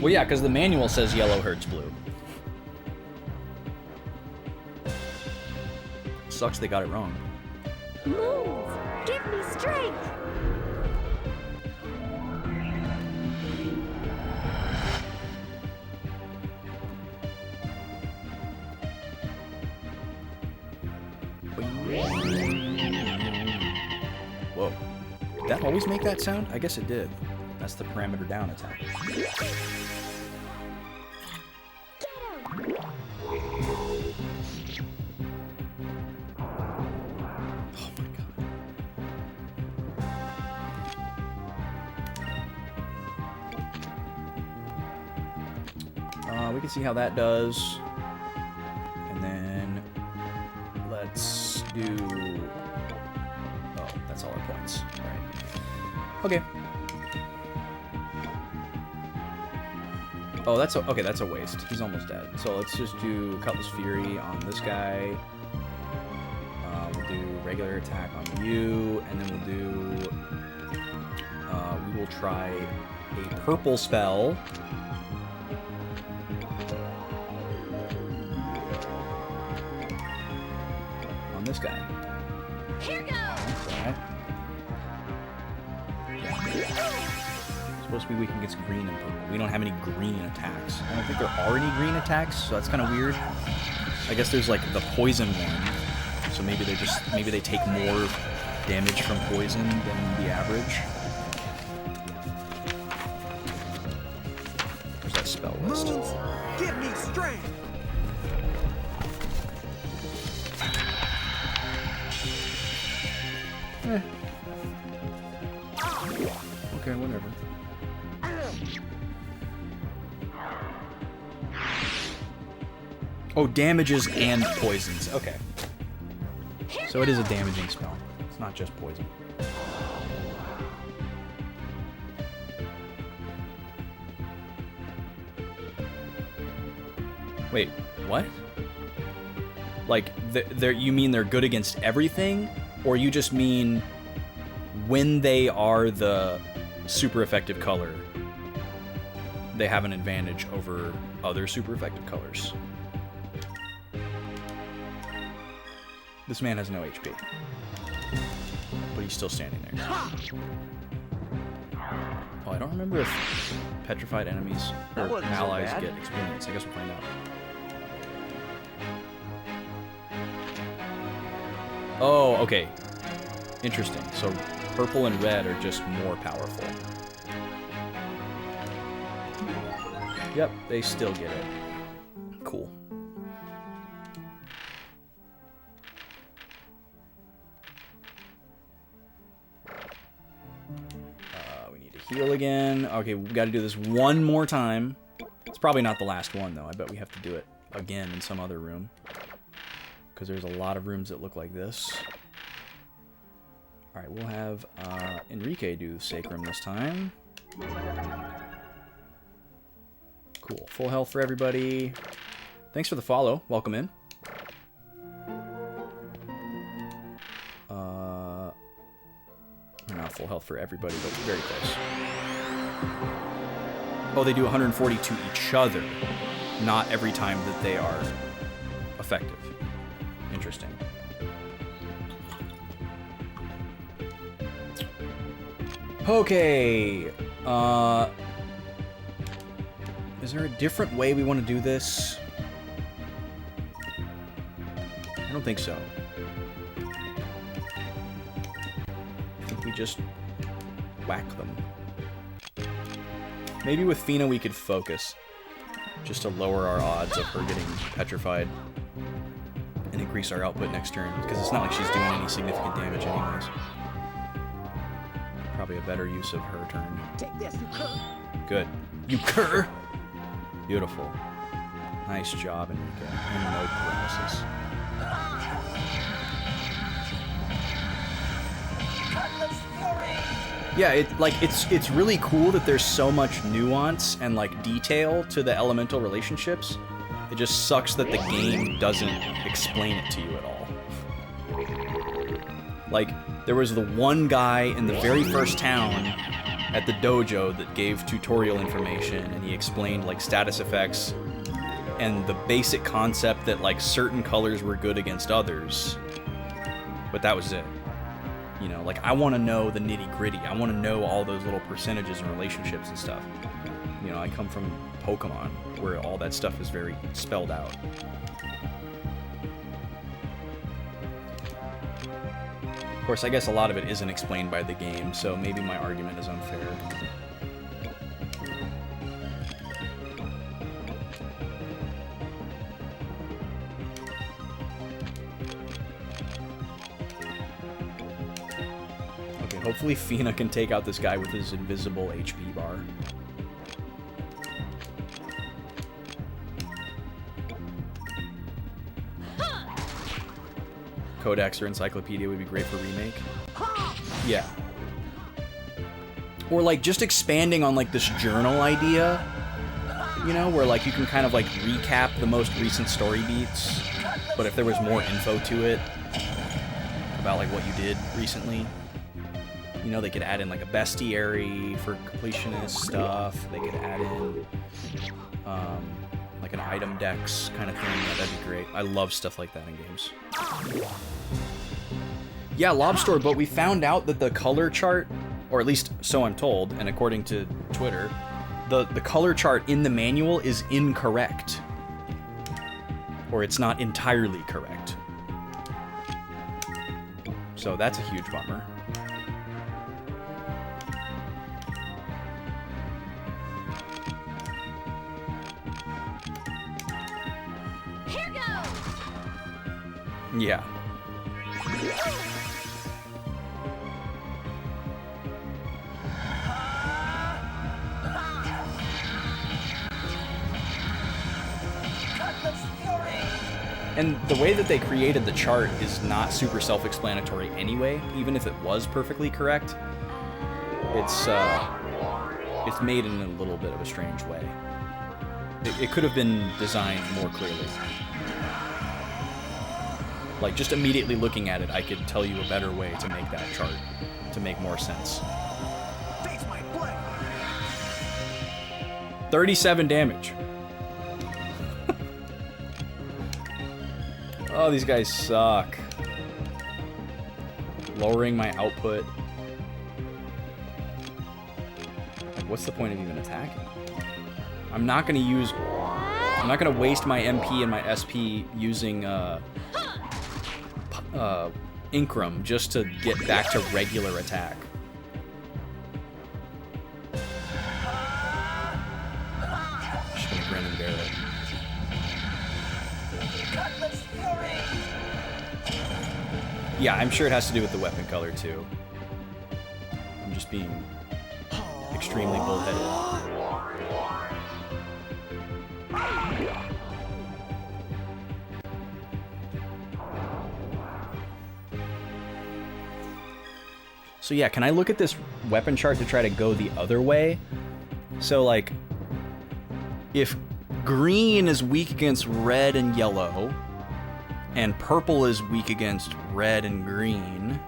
Speaker 1: Well, yeah, because the manual says yellow hurts blue. Sucks they got it wrong.
Speaker 9: Moons, give me strength.
Speaker 1: Whoa. Did that always make that sound? I guess it did. That's the parameter down attack. Oh my god. We can see how that does. And then let's do... Oh, that's all our points. Right. Okay. Oh, that's a, okay. That's a waste. He's almost dead. So let's just do Cutlass Fury on this guy. We'll do regular attack on you, and then we'll do. We will try a purple spell. On this guy.
Speaker 6: Here goes.
Speaker 1: Okay. Supposed to be weak against green and purple. We don't have any green attacks. I don't think there are any green attacks, so that's kind of weird. I guess there's like the poison one, so maybe they take more damage from poison than the average. There's that spell list.
Speaker 7: Moons, give me strength.
Speaker 1: Okay, whatever. Oh, damages and poisons. Okay. So it is a damaging spell. It's not just poison. Wait, what? Like, you mean they're good against everything? Or you just mean when they are the super effective color, they have an advantage over other super effective colors? This man has no HP. But he's still standing there. Oh, I don't remember if petrified enemies
Speaker 2: That
Speaker 1: or
Speaker 2: wasn't so
Speaker 1: allies
Speaker 2: bad.
Speaker 1: get experience. I guess we'll find out. Oh, okay. Interesting. So purple and red are just more powerful. Yep, they still get it. Cool. We need to heal again. Okay, we got to do this one more time. It's probably not the last one, though. I bet we have to do it again in some other room. Because there's a lot of rooms that look like this. Alright, we'll have Enrique do Sacrum this time. Cool. Full health for everybody. Thanks for the follow. Welcome in. Not full health for everybody, but very close. Oh, they do 140 to each other, not every time that they are effective. Interesting. Okay. Is there a different way we want to do this? I don't think so. I think we just whack them. Maybe with Fina we could focus, just to lower our odds of her getting petrified and increase our output next turn, because it's not like she's doing any significant damage anyways. Probably a better use of her turn.
Speaker 7: Take this, you cur.
Speaker 1: Good. You cur! Beautiful. Nice job, Enrique. And no paralysis. Yeah, it's really cool that there's so much nuance and like detail to the elemental relationships. It just sucks that the game doesn't explain it to you at all. Like, there was the one guy in the very first town at the dojo that gave tutorial information, and he explained like status effects and the basic concept that like certain colors were good against others. But that was it. You know, like, I want to know the nitty-gritty. I want to know all those little percentages and relationships and stuff. You know, I come from Pokemon, where all that stuff is very spelled out. Of course, I guess a lot of it isn't explained by the game, so maybe my argument is unfair. Hopefully Fina can take out this guy with his invisible HP bar. Codex or Encyclopedia would be great for Remake. Yeah. Or like just expanding on like this journal idea, you know, where like you can kind of like recap the most recent story beats, but if there was more info to it about like what you did recently. You know, they could add in like a bestiary for completionist stuff. They could add in like an item dex kind of thing. Yeah, that'd be great. I love stuff like that in games. Yeah, Lobster, but we found out that the color chart, or at least so I'm told, and according to Twitter, the color chart in the manual is incorrect. Or it's not entirely correct. So that's a huge bummer. Yeah. And the way that they created the chart is not super self-explanatory anyway, even if it was perfectly correct. It's made in a little bit of a strange way. It could have been designed more clearly. Like, just immediately looking at it, I could tell you a better way to make that chart, to make more sense. 37 damage. Oh, these guys suck. Lowering my output. Like, what's the point of even attacking? I'm not gonna waste my MP and my SP using, Incrum just to get back to regular attack. Just gonna grin and bear it. Yeah, I'm sure it has to do with the weapon color too. I'm just being extremely bullheaded. So yeah, can I look at this weapon chart to try to go the other way? So like, if green is weak against red and yellow, and purple is weak against red and green,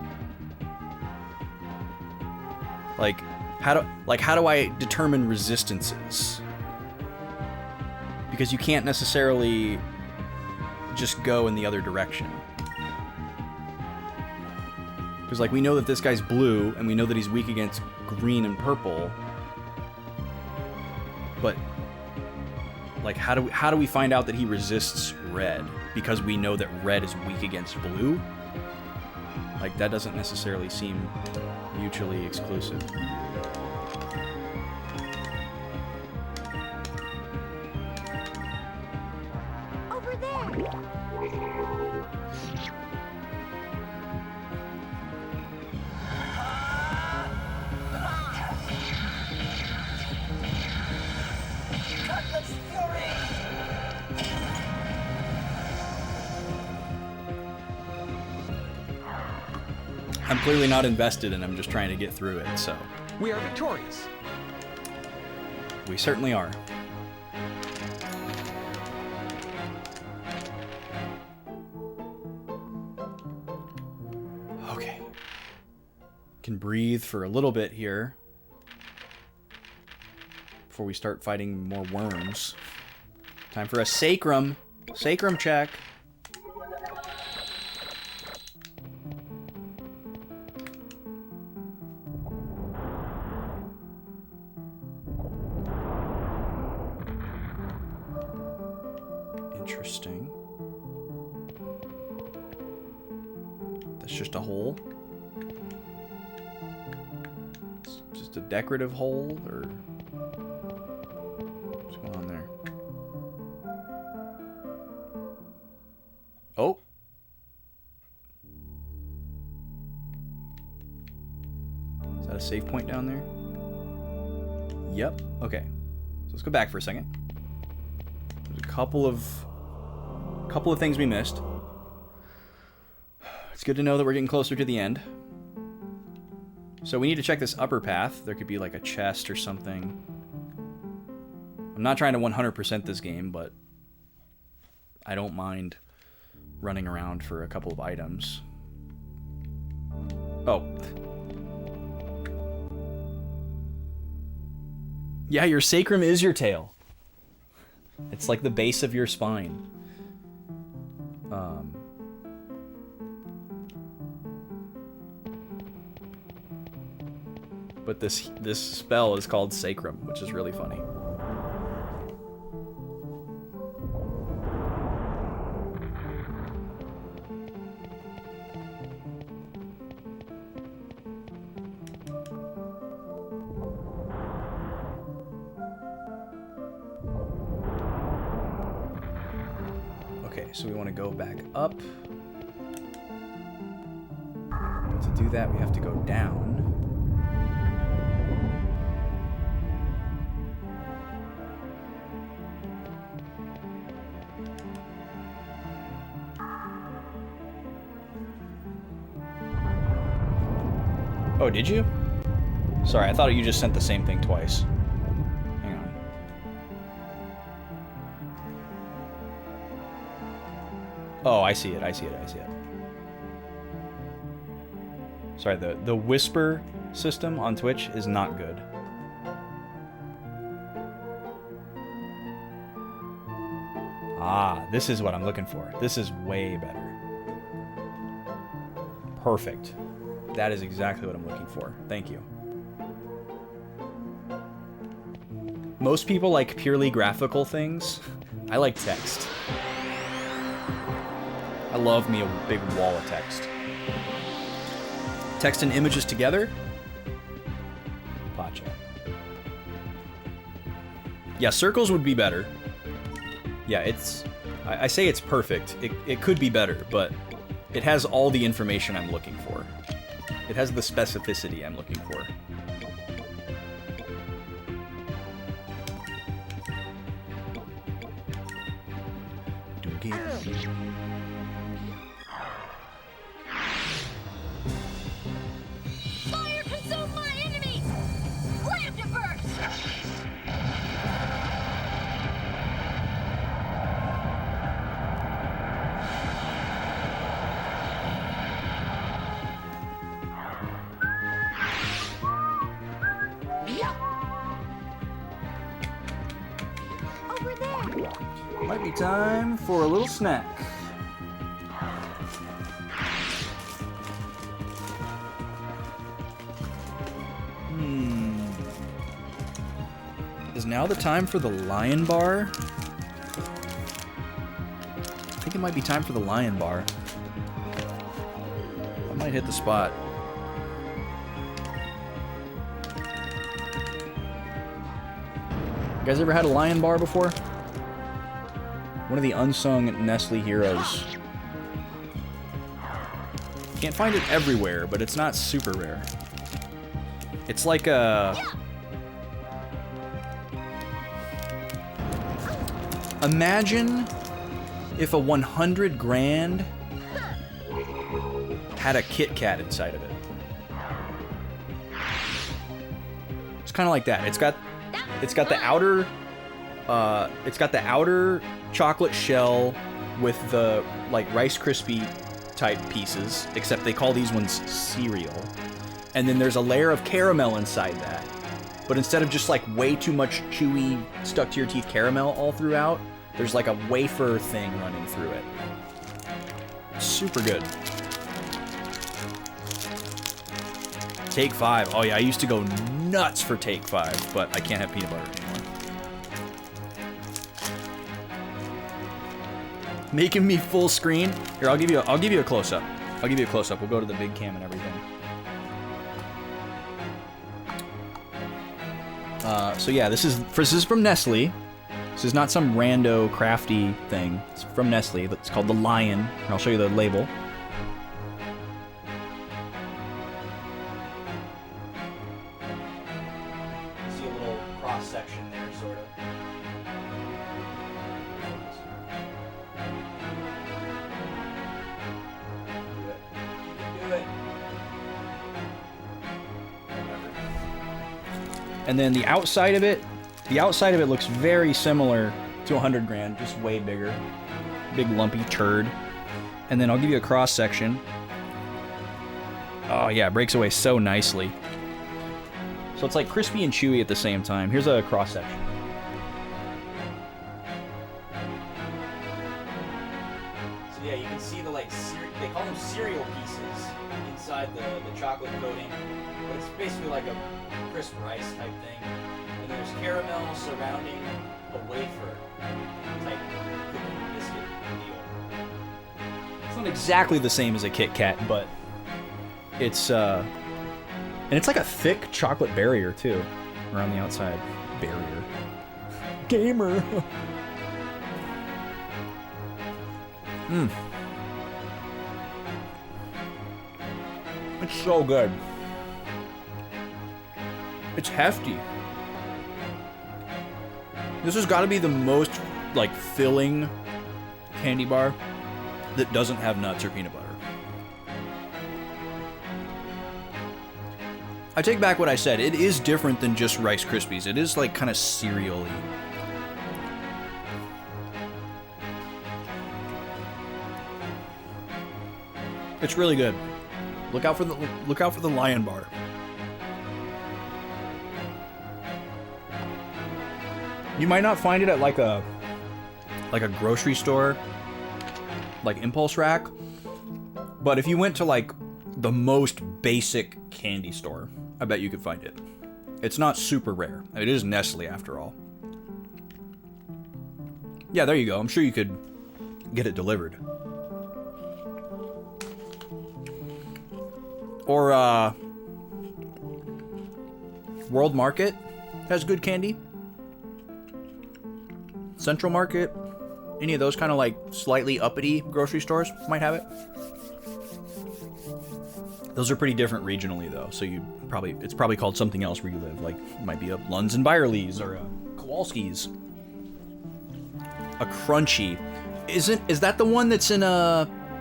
Speaker 1: like how do I determine resistances? Because you can't necessarily just go in the other direction. Because like we know that this guy's blue, and we know that he's weak against green and purple, but like how do we find out that he resists red? Because we know that red is weak against blue? Like that doesn't necessarily seem mutually exclusive.
Speaker 9: Over there.
Speaker 7: Cutlass Fury!
Speaker 1: I'm clearly not invested, and I'm just trying to get through it, so
Speaker 2: We are victorious.
Speaker 1: we certainly are. Okay. Can breathe for a little bit here before we start fighting more worms. Time for a sacrum. Sacrum check. Interesting. That's just a hole. It's just a decorative hole, or what's going on there? Oh. Is that a save point down there? Yep. Okay. So let's go back for a second. There's a couple of things we missed. It's good to know that we're getting closer to the end. So we need to check this upper path. There could be like a chest or something. I'm not trying to 100% this game, but I don't mind running around for a couple of items. Oh. Yeah, your sacrum is your tail. It's like the base of your spine. But this spell is called Sacrum, which is really funny. Okay, so we want to go back up. But to do that, we have to go down. Oh, did you? Sorry, I thought you just sent the same thing twice. Hang on. Oh, I see it. Sorry, the whisper system on Twitch is not good. Ah, this is what I'm looking for. This is way better. Perfect. That is exactly what I'm looking for. Thank you. Most people like purely graphical things. I like text. I love me a big wall of text. Text and images together? Pacha. Yeah, circles would be better. Yeah, it's... I say it's perfect. It could be better, but it has all the information I'm looking for. It has the specificity I'm looking for.
Speaker 6: Fire consume my enemies! Land to burst!
Speaker 1: be time for a little snack. Is now the time for the Lion Bar? I think it might be time for the Lion Bar. I might hit the spot. You guys ever had a Lion Bar before? One of the unsung Nestle heroes. Can't find it everywhere, but it's not super rare. It's like a... Imagine if a 100 grand had a Kit Kat inside of it. It's kind of like that. It's got the outer chocolate shell with the like Rice Krispie type pieces, except they call these ones cereal. And then there's a layer of caramel inside that. But instead of just like way too much chewy, stuck to your teeth caramel all throughout, there's like a wafer thing running through it. Super good. Take 5. Oh yeah, I used to go nuts for Take 5, but I can't have peanut butter anymore. Making me full screen. Here, I'll give you a close up. I'll give you a close up. We'll go to the big cam and everything. So yeah, this is from Nestle. This is not some rando crafty thing. It's from Nestle. It's called the Lion. And I'll show you the label. See a little cross section there, sort of. Do it. And then the outside of it looks very similar to 100 grand, just way bigger. Big lumpy turd. And then I'll give you a cross section. Oh yeah, it breaks away so nicely. So it's like crispy and chewy at the same time. Here's a cross section. So yeah, you can see the they call them cereal pieces inside the chocolate coating. But it's basically like a crisp rice type thing. And there's caramel surrounding a wafer type cookie biscuit deal. It's not exactly the same as a Kit Kat, but it's and it's like a thick chocolate barrier too around the outside. Barrier. Gamer. It's so good. It's hefty. This has got to be the most, like, filling candy bar that doesn't have nuts or peanut butter. I take back what I said. It is different than just Rice Krispies. It is, like, kind of cereal-y. It's really good. Look out for the Lion Bar. You might not find it at like a grocery store, like impulse rack, but if you went to like the most basic candy store, I bet you could find it. It's not super rare. It is Nestle after all. Yeah, there you go. I'm sure you could get it delivered. Or World Market has good candy. Central Market, any of those kind of like slightly uppity grocery stores might have it. Those are pretty different regionally though, so it's probably called something else where you live. Like it might be a Lunds and Byerly's or a Kowalski's. A Crunchy, is that the one that's in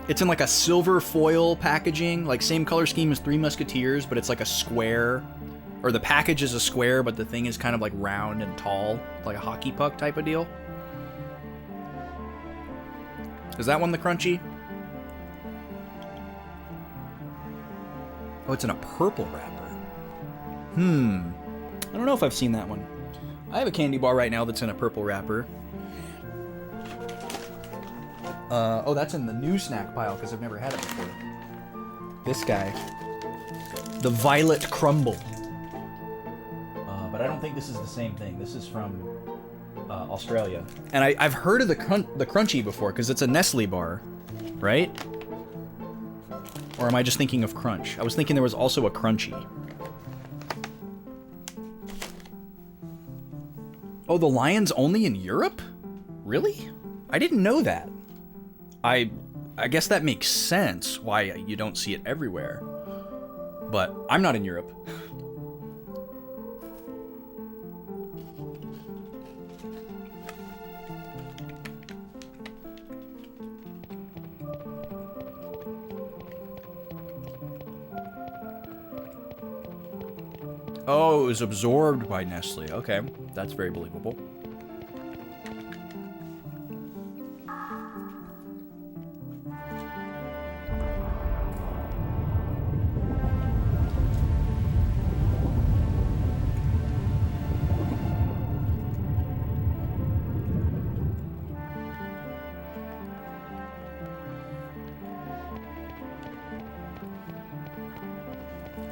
Speaker 1: it's in like a silver foil packaging, like same color scheme as Three Musketeers, but it's like a square, or the package is a square, but the thing is kind of like round and tall, like a hockey puck type of deal. Is that one the Crunchy? Oh, it's in a purple wrapper. I don't know if I've seen that one. I have a candy bar right now that's in a purple wrapper. Oh, that's in the new snack pile because I've never had it before. This guy. The Violet Crumble. But I don't think this is the same thing. This is from Australia. And I've heard of the Crunchy before because it's a Nestle bar, right? Or am I just thinking of Crunch? I was thinking there was also a Crunchy. Oh, the lion's only in Europe? Really? I didn't know that. I guess that makes sense why you don't see it everywhere. But I'm not in Europe. Oh, it was absorbed by Nestle. Okay, that's very believable.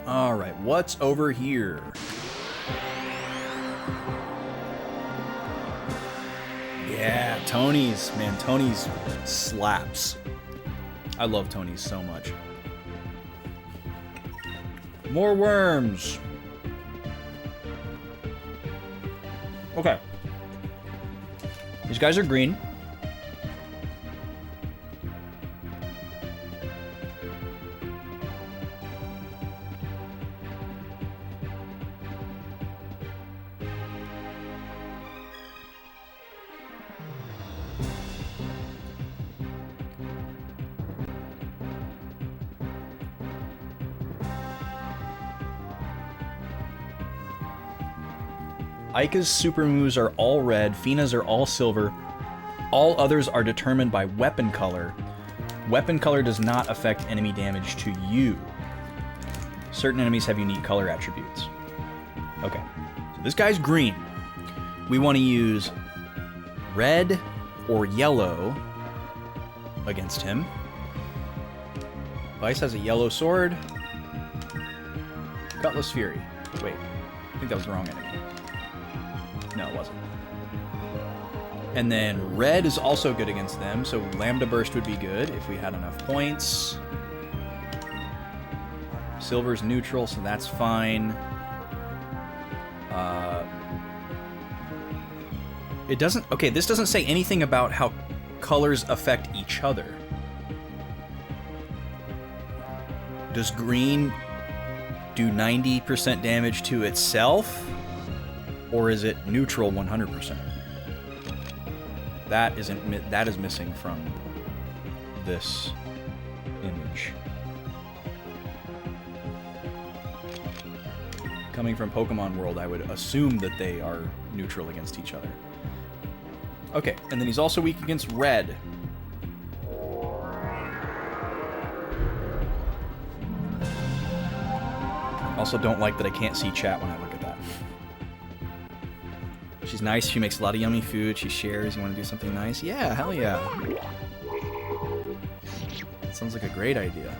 Speaker 1: All right, what's over here? Yeah, Tony's. Man, Tony's slaps. I love Tony's so much. More worms. Okay. These guys are green. Aika's super moves are all red, Fina's are all silver. All others are determined by weapon color. Weapon color does not affect enemy damage to you. Certain enemies have unique color attributes. Okay, so this guy's green. We want to use red or yellow against him. Vice has a yellow sword. Cutlass Fury. Wait, I think that was the wrong enemy. No, it wasn't. And then red is also good against them, so Lambda Burst would be good if we had enough points. Silver's neutral, so that's fine. It doesn't... Okay, this doesn't say anything about how colors affect each other. Does green do 90% damage to itself? Or is it neutral 100%? That is missing from this image. Coming from Pokemon World, I would assume that they are neutral against each other. Okay, and then he's also weak against red. Also don't like that I can't see chat when I look at that. She's nice, she makes a lot of yummy food, she shares, you want to do something nice? Yeah, hell yeah. Sounds like a great idea.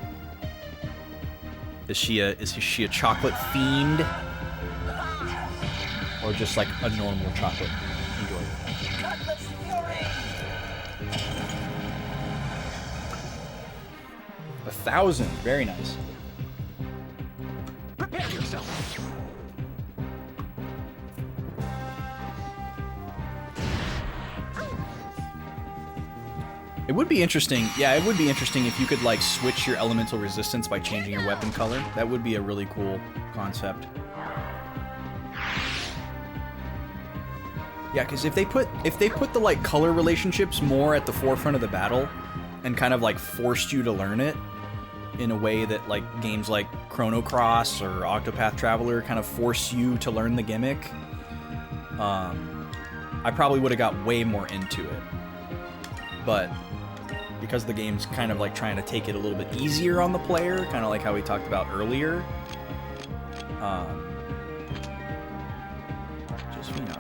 Speaker 1: Is she a chocolate fiend? Or just like a normal chocolate enjoyer? 1,000, very nice.
Speaker 8: Prepare yourself.
Speaker 1: It would be interesting, yeah, it would be interesting if you could, like, switch your elemental resistance by changing your weapon color. That would be a really cool concept. Yeah, because if they put the, like, color relationships more at the forefront of the battle and kind of, like, forced you to learn it in a way that, like, games like Chrono Cross or Octopath Traveler kind of force you to learn the gimmick, I probably would have got way more into it. But because the game's kind of like trying to take it a little bit easier on the player, kind of like how we talked about earlier. Just, you know,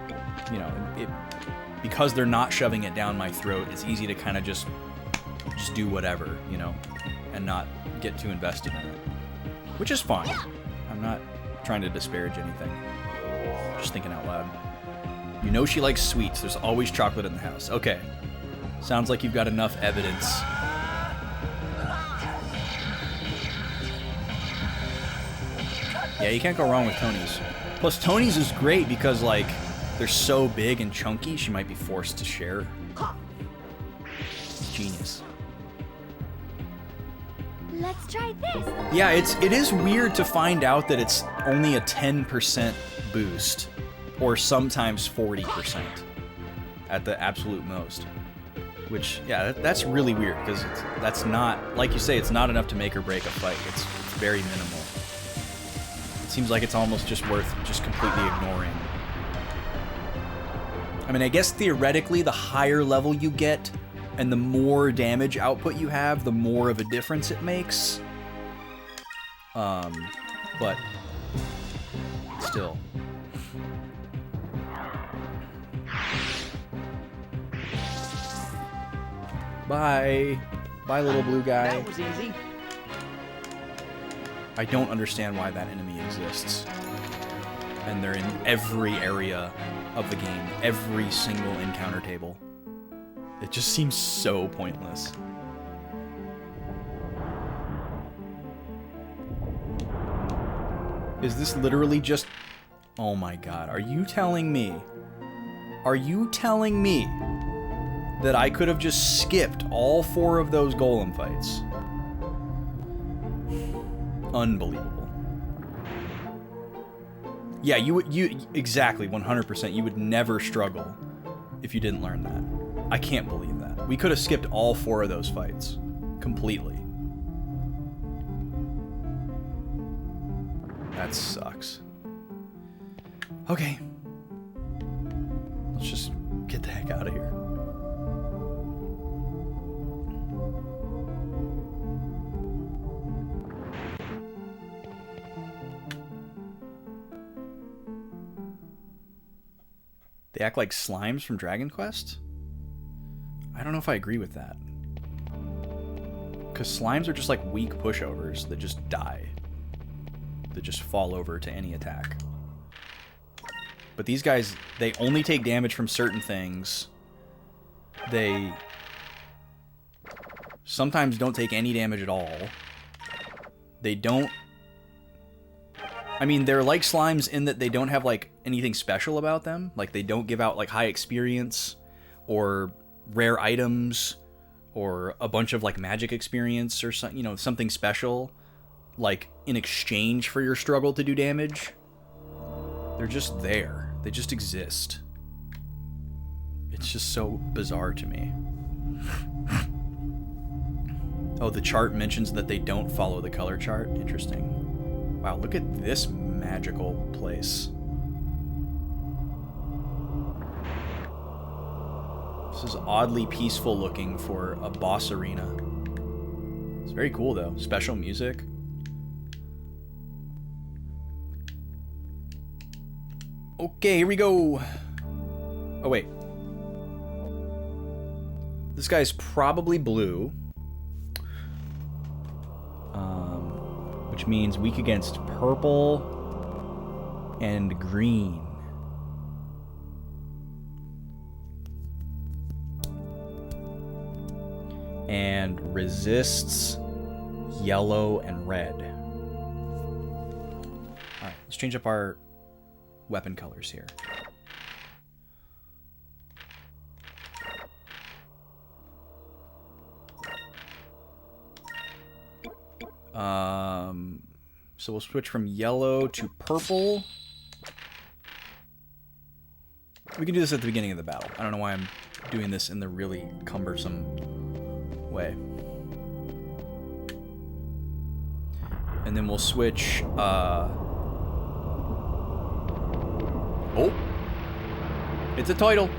Speaker 1: okay. You know, because they're not shoving it down my throat, it's easy to kind of just do whatever, you know, and not get too invested in it. Which is fine. I'm not trying to disparage anything. Just thinking out loud. You know she likes sweets. There's always chocolate in the house. Okay. Sounds like you've got enough evidence. Yeah, you can't go wrong with Tony's. Plus, Tony's is great because, like, they're so big and chunky, she might be forced to share. Genius.
Speaker 9: Let's try this.
Speaker 1: Yeah, it is weird to find out that it's only a 10% boost, or sometimes 40% at the absolute most. Which, yeah, that's really weird, because that's not, like you say, it's not enough to make or break a fight. It's very minimal. It seems like it's almost just worth just completely ignoring. I mean, I guess theoretically, the higher level you get, and the more damage output you have, the more of a difference it makes. But still. Bye. Bye, little blue guy.
Speaker 7: That was easy.
Speaker 1: I don't understand why that enemy exists. And they're in every area of the game, every single encounter table. It just seems so pointless. Is this literally just... Oh my god, are you telling me? Are you telling me that I could have just skipped all 4 of those golem fights? Unbelievable. Yeah, you exactly, 100%. You would never struggle if you didn't learn that. I can't believe that. We could have skipped all 4 of those fights. Completely. That sucks. Okay. Let's just get the heck out of here. They act like slimes from Dragon Quest? I don't know if I agree with that. Because slimes are just like weak pushovers that just die. That just fall over to any attack. But these guys, they only take damage from certain things. They sometimes don't take any damage at all. They don't... I mean, they're like slimes in that they don't have, like, anything special about them. Like, they don't give out, like, high experience or rare items or a bunch of, like, magic experience or something, you know, something special, like, in exchange for your struggle to do damage. They're just there. They just exist. It's just so bizarre to me. Oh, the chart mentions that they don't follow the color chart. Interesting. Wow, look at this magical place. This is oddly peaceful looking for a boss arena. It's very cool though. Special music. Okay, here we go. Oh wait. This guy's probably blue. Which means weak against purple and green. And resists yellow and red. Alright, let's change up our weapon colors here. So we'll switch from yellow to purple. We can do this at the beginning of the battle. I don't know why I'm doing this in the really cumbersome way. And then we'll switch, oh! It's a title!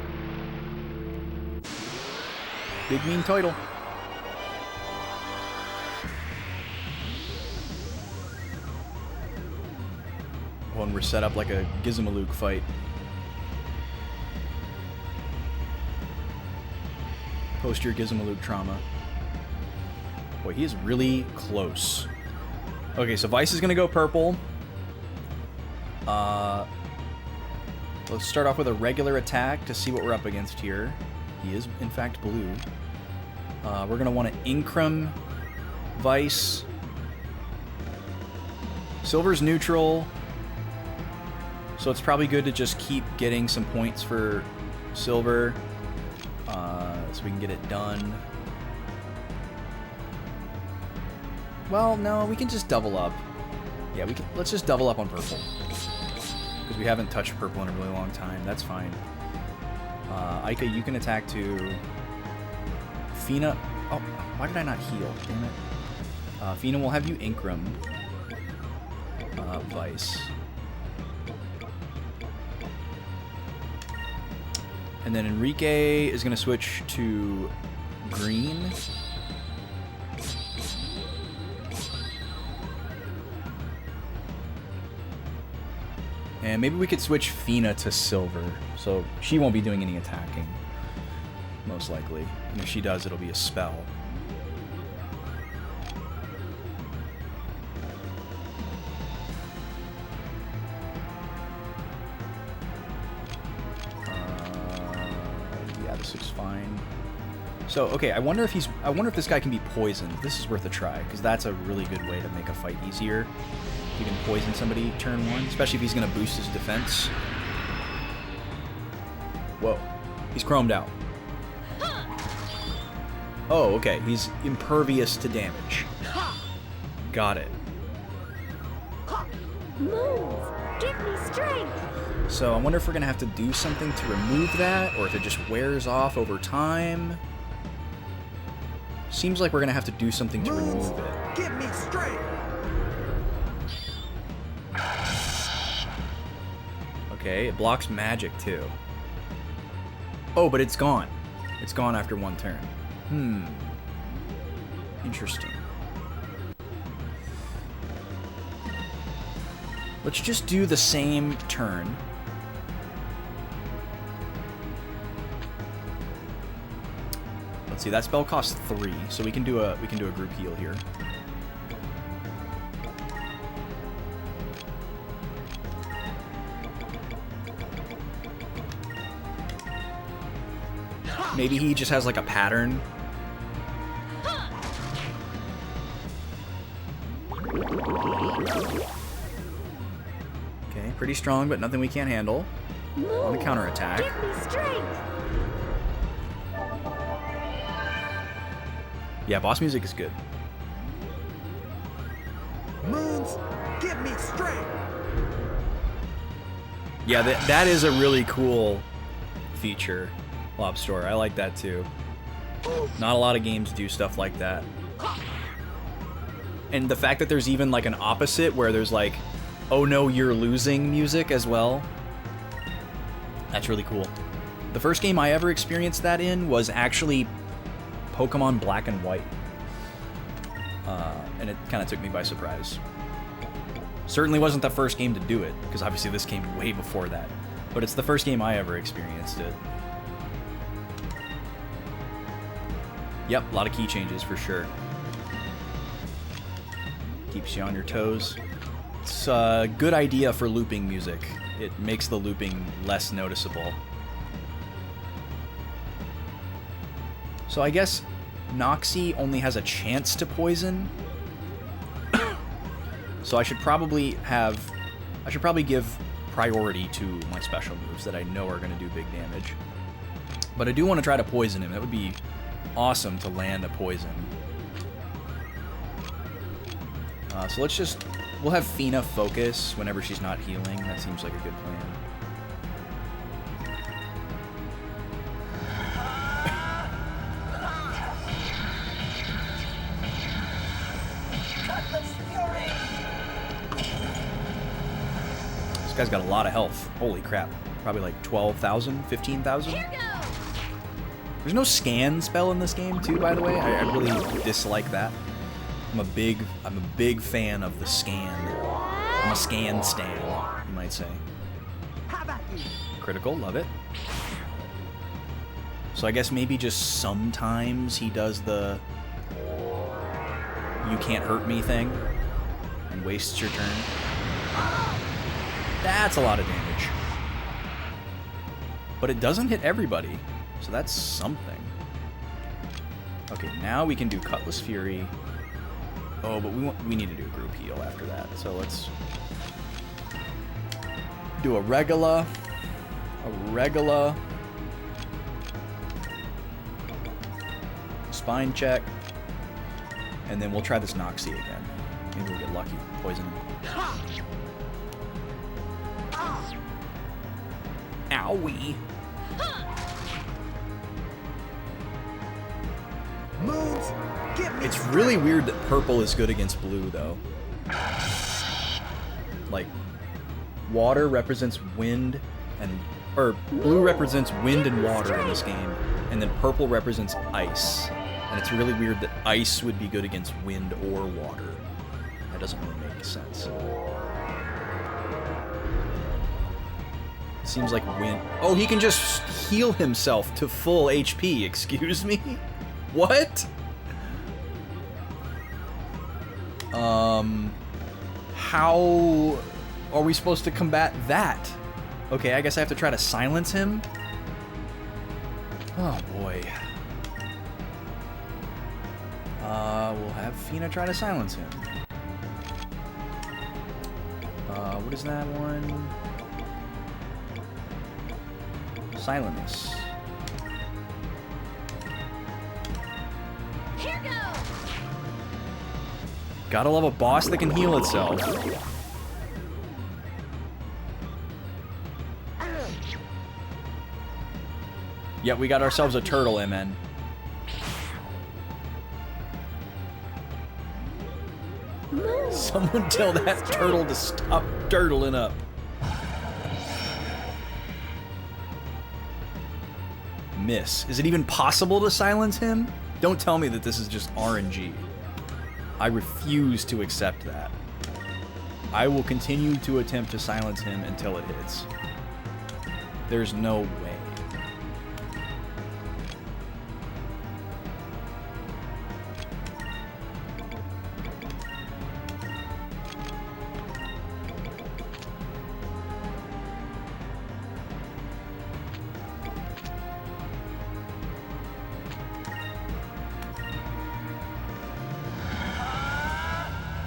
Speaker 1: Big mean title. When we're set up like a Gizmaluke fight. Posterior gives him a loop trauma. Boy, he is really close. Okay, so Vice is going to go purple. Let's start off with a regular attack to see what we're up against here. He is, in fact, blue. We're going to want to Incrum Vice. Silver's neutral. So it's probably good to just keep getting some points for Silver. So we can get it done. Well, no, we can just double up. Yeah, we can. Let's just double up on purple. Because we haven't touched purple in a really long time. That's fine. Aika, you can attack to Fina. Oh, why did I not heal? Damn it. Fina will have you Incrum. Vice. And then Enrique is going to switch to green. And maybe we could switch Fina to silver, so she won't be doing any attacking, most likely. And if she does, it'll be a spell. Yeah, this looks fine. So, okay, I wonder if this guy can be poisoned. This is worth a try, because that's a really good way to make a fight easier. You can poison somebody turn 1, especially if he's going to boost his defense. Whoa. He's chromed out. Oh, okay. He's impervious to damage. Got it.
Speaker 9: Moons, give me strength.
Speaker 1: So I wonder if we're going to have to do something to remove that, or if it just wears off over time. Seems like we're going to have to do something to remove it.
Speaker 2: Give me strength.
Speaker 1: Okay, it blocks magic too. Oh, but it's gone. It's gone after 1 turn. Interesting. Let's just do the same turn. Let's see, that spell costs 3, so we can do a group heal here. Maybe he just has like a pattern. Okay, pretty strong, but nothing we can't handle. On the counterattack.
Speaker 9: Give me strength.
Speaker 1: Yeah, boss music is good.
Speaker 2: Moons, give me strength.
Speaker 1: Yeah, that is a really cool feature, Lobster. I like that too. Not a lot of games do stuff like that. And the fact that there's even like an opposite where there's like, oh no, you're losing music as well. That's really cool. The first game I ever experienced that in was actually Pokemon Black and White. And it kind of took me by surprise. Certainly wasn't the first game to do it, because obviously this came way before that. But it's the first game I ever experienced it. Yep, a lot of key changes for sure. Keeps you on your toes. It's a good idea for looping music. It makes the looping less noticeable. So I guess Noxie only has a chance to poison. So I should probably give priority to my special moves that I know are going to do big damage. But I do want to try to poison him. That would be awesome to land a poison. So we'll have Fina focus whenever she's not healing. That seems like a good plan. This guy's got a lot of health. Holy crap. Probably like 12,000, 15,000. There's no scan spell in this game too, by the way. I really dislike that. I'm a big fan of the scan. I'm a scan stan, you might say. Critical, love it. So I guess maybe just sometimes he does the "you can't hurt me" thing and wastes your turn. That's a lot of damage. But it doesn't hit everybody, so that's something. Okay, now we can do Cutlass Fury. Oh, but we need to do a group heal after that. So let's do a Regula. Spine check. And then we'll try this Noxie again. Maybe we'll get lucky. Poison him. Owie.
Speaker 2: Moons, get me
Speaker 1: It's really weird that purple is good against blue, though. Like, water represents wind and... Or, blue represents wind and water in this game, and then purple represents ice. And it's really weird that ice would be good against wind or water. That doesn't really make sense. It seems like wind... Oh, he can just heal himself to full HP, excuse me? What? How are we supposed to combat that? Okay, I guess I have to try to silence him? Oh, boy. We'll have Fina try to silence him. What is that one? Silence.
Speaker 6: Here goes!
Speaker 1: Gotta love a boss that can heal itself. Yep, we got ourselves a turtle, MN. Someone tell that turtle to stop turtling up. Miss. Is it even possible to silence him? Don't tell me that this is just RNG. I refuse to accept that. I will continue to attempt to silence him until it hits. There's no way.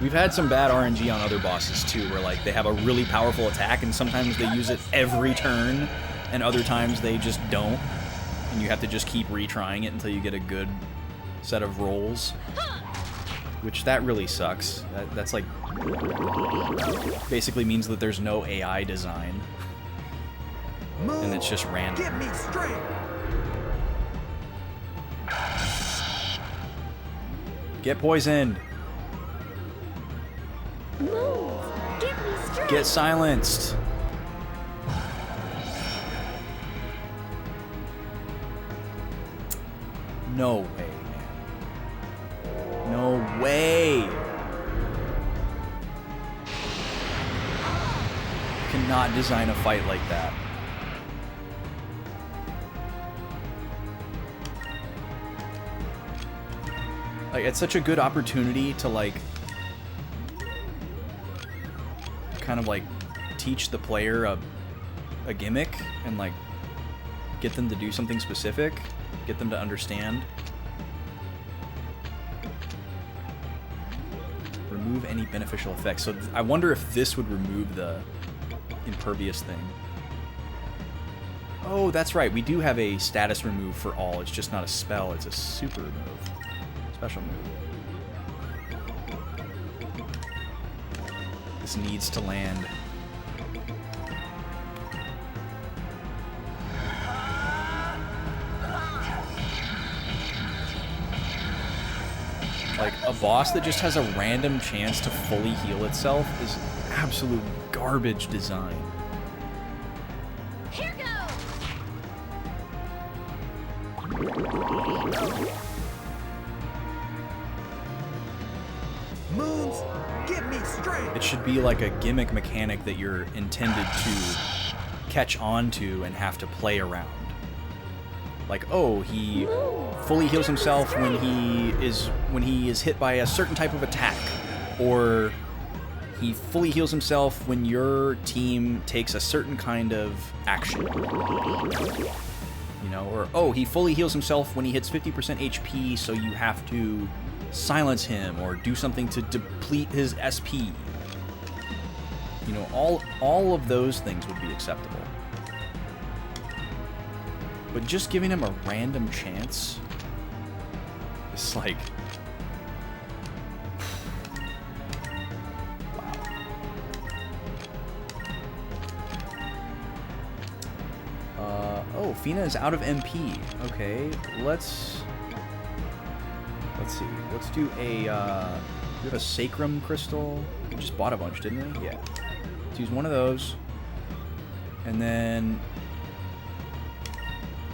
Speaker 1: We've had some bad RNG on other bosses too, where like they have a really powerful attack and sometimes they use it every turn, and other times they just don't, and you have to just keep retrying it until you get a good set of rolls, which that really sucks. That's like basically means that there's no AI design, and it's just random.
Speaker 2: Get me straight.
Speaker 1: Get poisoned.
Speaker 9: Move! Give me strength!
Speaker 1: Get silenced. No way, man. No way. Cannot design a fight like that. Like, it's such a good opportunity to, like, kind of, like, teach the player a gimmick and, like, get them to do something specific, get them to understand. Remove any beneficial effects. So I wonder if this would remove the impervious thing. Oh, that's right. We do have a status remove for all. It's just not a spell. It's a super remove. Special move. This needs to land. Like, a boss that just has a random chance to fully heal itself is absolute garbage design.
Speaker 6: Here goes!
Speaker 2: Moons, give me strength.
Speaker 1: It should be like a gimmick mechanic that you're intended to catch on to and have to play around. Like, oh, he fully heals himself when he is hit by a certain type of attack, or he fully heals himself when your team takes a certain kind of action. You know, or oh, he fully heals himself when he hits 50% HP, so you have to silence him or do something to deplete his SP. You know, all of those things would be acceptable. But just giving him a random chance, it's like, wow. Oh, Fina is out of MP. Okay, let's see. Let's do a, we have a Sacrum Crystal. We just bought a bunch, didn't we? Yeah. Let's use one of those. And then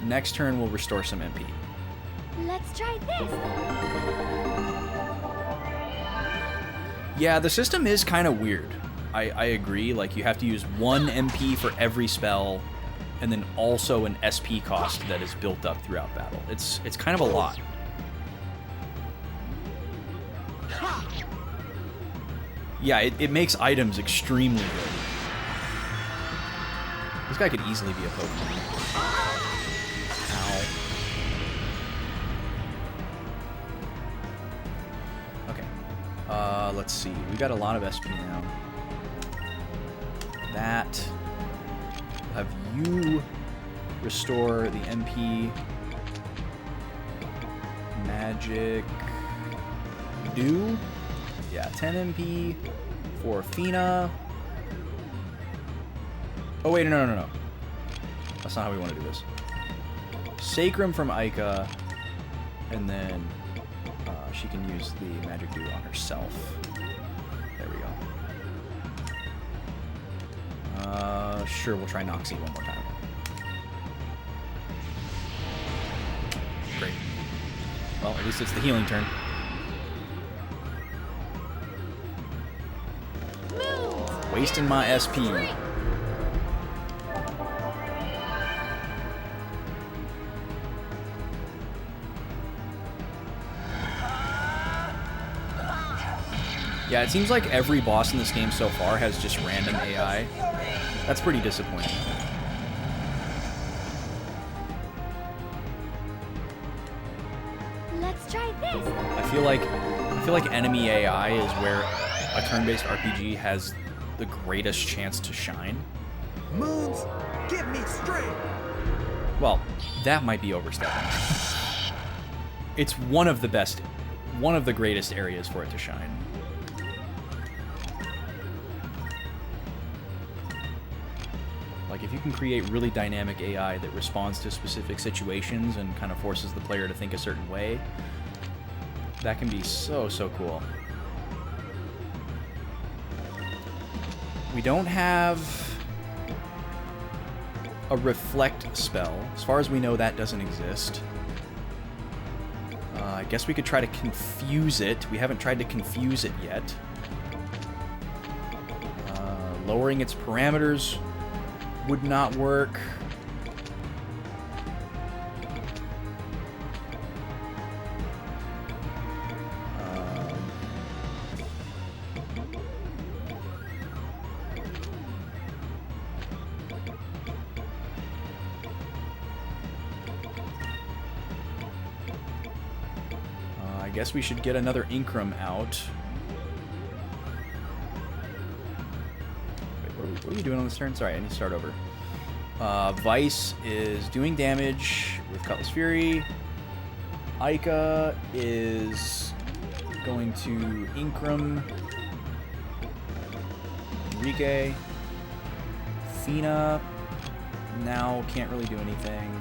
Speaker 1: next turn we'll restore some MP.
Speaker 9: Let's try this.
Speaker 1: Yeah, the system is kind of weird. I agree. Like, you have to use 1 MP for every spell, and then also an SP cost that is built up throughout battle. It's kind of a lot. Yeah, it makes items extremely good. This guy could easily be a Pokemon. Ow. Okay. Let's see. We got a lot of SP now. That. We'll have you restore the MP. Magic. Do? Yeah, 10 MP for Fina. Oh, wait, no. That's not how we want to do this. Sacrum from Aika, and then she can use the Magic Dew on herself. There we go. Sure, we'll try Noxie one more time. Great. Well, at least it's the healing turn. Wasting my SP. Yeah, it seems like every boss in this game so far has just random AI. That's pretty disappointing.
Speaker 9: Let's try this.
Speaker 1: I feel like enemy AI is where a turn-based RPG has the greatest chance to shine.
Speaker 2: Moons, give me strength.
Speaker 1: Well, that might be overstepping. It's one of the best, one of the greatest areas for it to shine. Like, if you can create really dynamic AI that responds to specific situations and kind of forces the player to think a certain way, that can be so cool. We don't have a reflect spell. As far as we know, that doesn't exist. I guess we could try to confuse it. We haven't tried to confuse it yet. Lowering its parameters would not work. I guess we should get another Incrum out. Wait, what are we doing on this turn? Sorry, I need to start over. Vice is doing damage with Cutlass Fury. Aika is going to Incrum. Enrique. Fina now can't really do anything.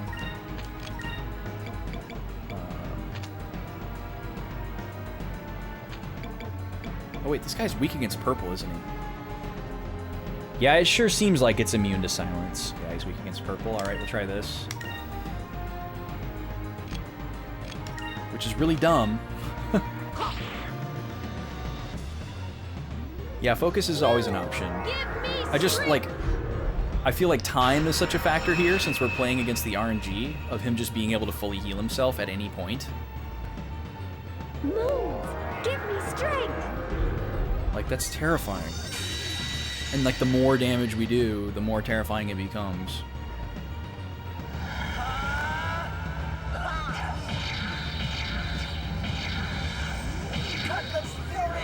Speaker 1: Oh wait, this guy's weak against purple, isn't he? Yeah, it sure seems like it's immune to silence. Yeah, he's weak against purple. Alright, we'll try this. Which is really dumb. Yeah, focus is always an option. I I feel like time is such a factor here since we're playing against the RNG of him just being able to fully heal himself at any point.
Speaker 9: Moons, give me strength.
Speaker 1: Like, that's terrifying. And like, the more damage we do, the more terrifying it becomes.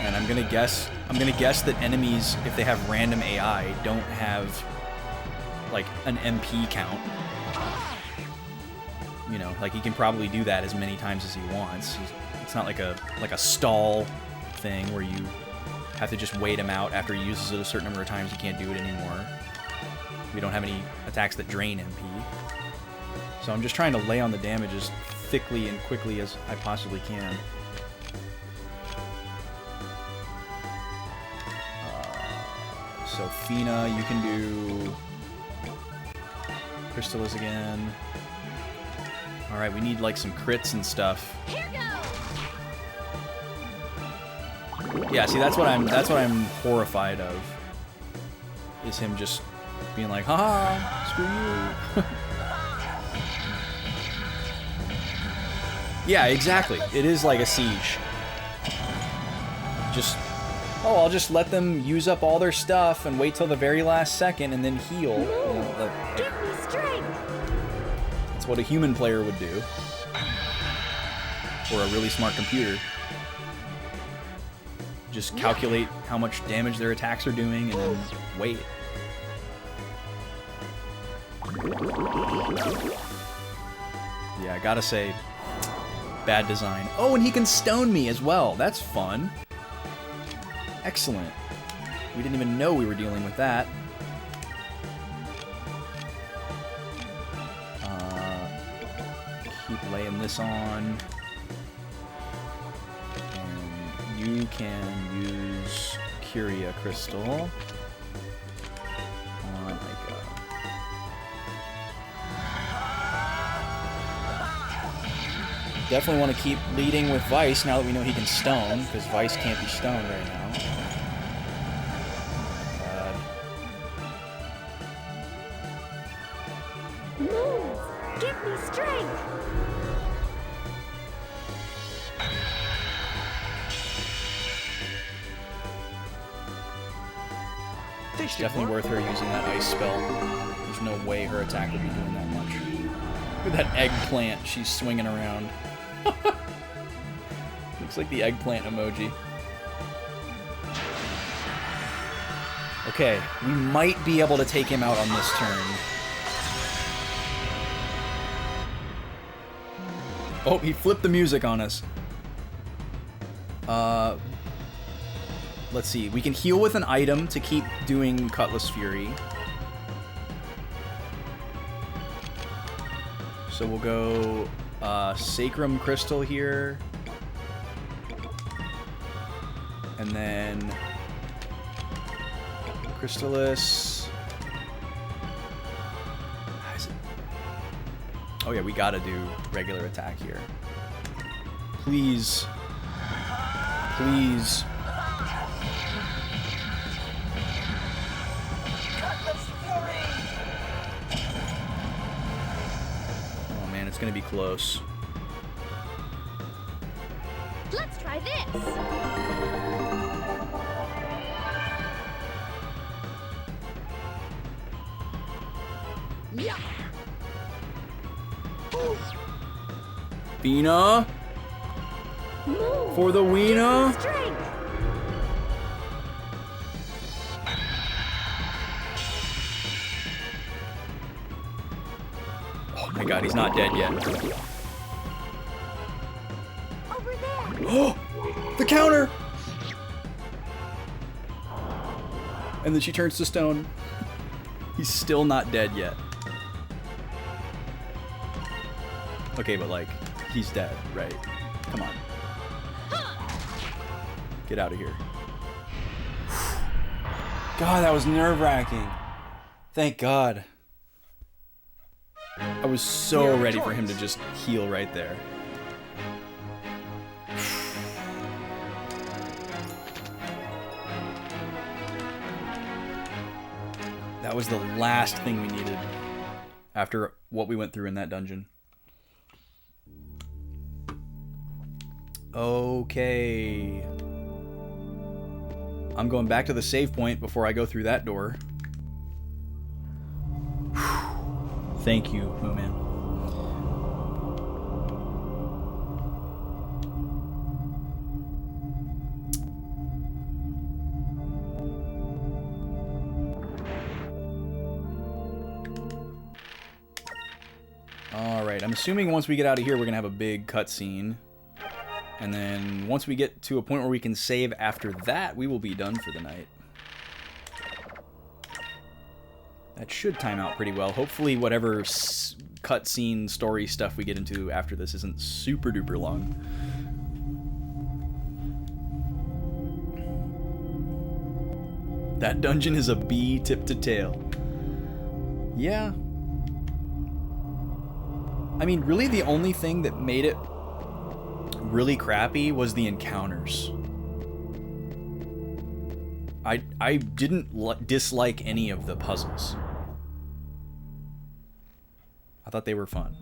Speaker 1: And I'm gonna guess that enemies, if they have random AI, don't have like an MP count. You know, like he can probably do that as many times as he wants. It's not like a stall thing where you have to just wait him out after he uses it a certain number of times. You can't do it anymore. We don't have any attacks that drain MP. So I'm just trying to lay on the damage as thickly and quickly as I possibly can. So Fina, you can do Crystallis again. Alright, we need like some crits and stuff.
Speaker 6: Here goes.
Speaker 1: Yeah, see that's what I'm horrified of. Is him just being like, haha, screw you. Yeah, exactly. It is like a siege. Just, oh, I'll just let them use up all their stuff and wait till the very last second and then heal. You know, like,
Speaker 9: Give me strength.
Speaker 1: that's what a human player would do. Or a really smart computer. Just calculate how much damage their attacks are doing and then wait. Yeah, I gotta say, bad design. Oh, and he can stone me as well. That's fun. Excellent. We didn't even know we were dealing with that. Keep laying this on. And you can use Curia Crystal on like definitely want to keep leading with Vice now that we know he can stone, because Vice can't be stoned right now.
Speaker 9: Moons, give me strength.
Speaker 1: It's definitely worth her using that ice spell. There's no way her attack would be doing that much. Look at that eggplant she's swinging around. Looks like the eggplant emoji. Okay, we might be able to take him out on this turn. Oh, he flipped the music on us. Let's see. We can heal with an item to keep doing Cutlass Fury. So we'll go Sacrum Crystal here. And then Crystallis. How is it? Oh yeah, we gotta do regular attack here. Please. Please. Oh man, it's gonna be close.
Speaker 6: Let's try this. Yeah.
Speaker 1: Fina?
Speaker 9: Moons,
Speaker 1: For the Weena?
Speaker 9: strength.
Speaker 1: Oh my god, he's not dead yet.
Speaker 9: Over there.
Speaker 1: Oh! The counter! And then she turns to stone. He's still not dead yet. Okay, but like, he's dead, right? Come on. Get out of here. God, that was nerve-wracking. Thank God. I was so ready for him to just heal right there. That was the last thing we needed after what we went through in that dungeon. Okay. I'm going back to the save point before I go through that door. Thank you, Moomin. Alright, I'm assuming once we get out of here, we're going to have a big cutscene. And then once we get to a point where we can save after that, we will be done for the night. That should time out pretty well. Hopefully whatever cutscene story stuff we get into after this isn't super duper long. That dungeon is a bee tip to tail. Yeah. I mean, really the only thing that made it really crappy was the encounters. I didn't dislike any of the puzzles. I thought they were fun.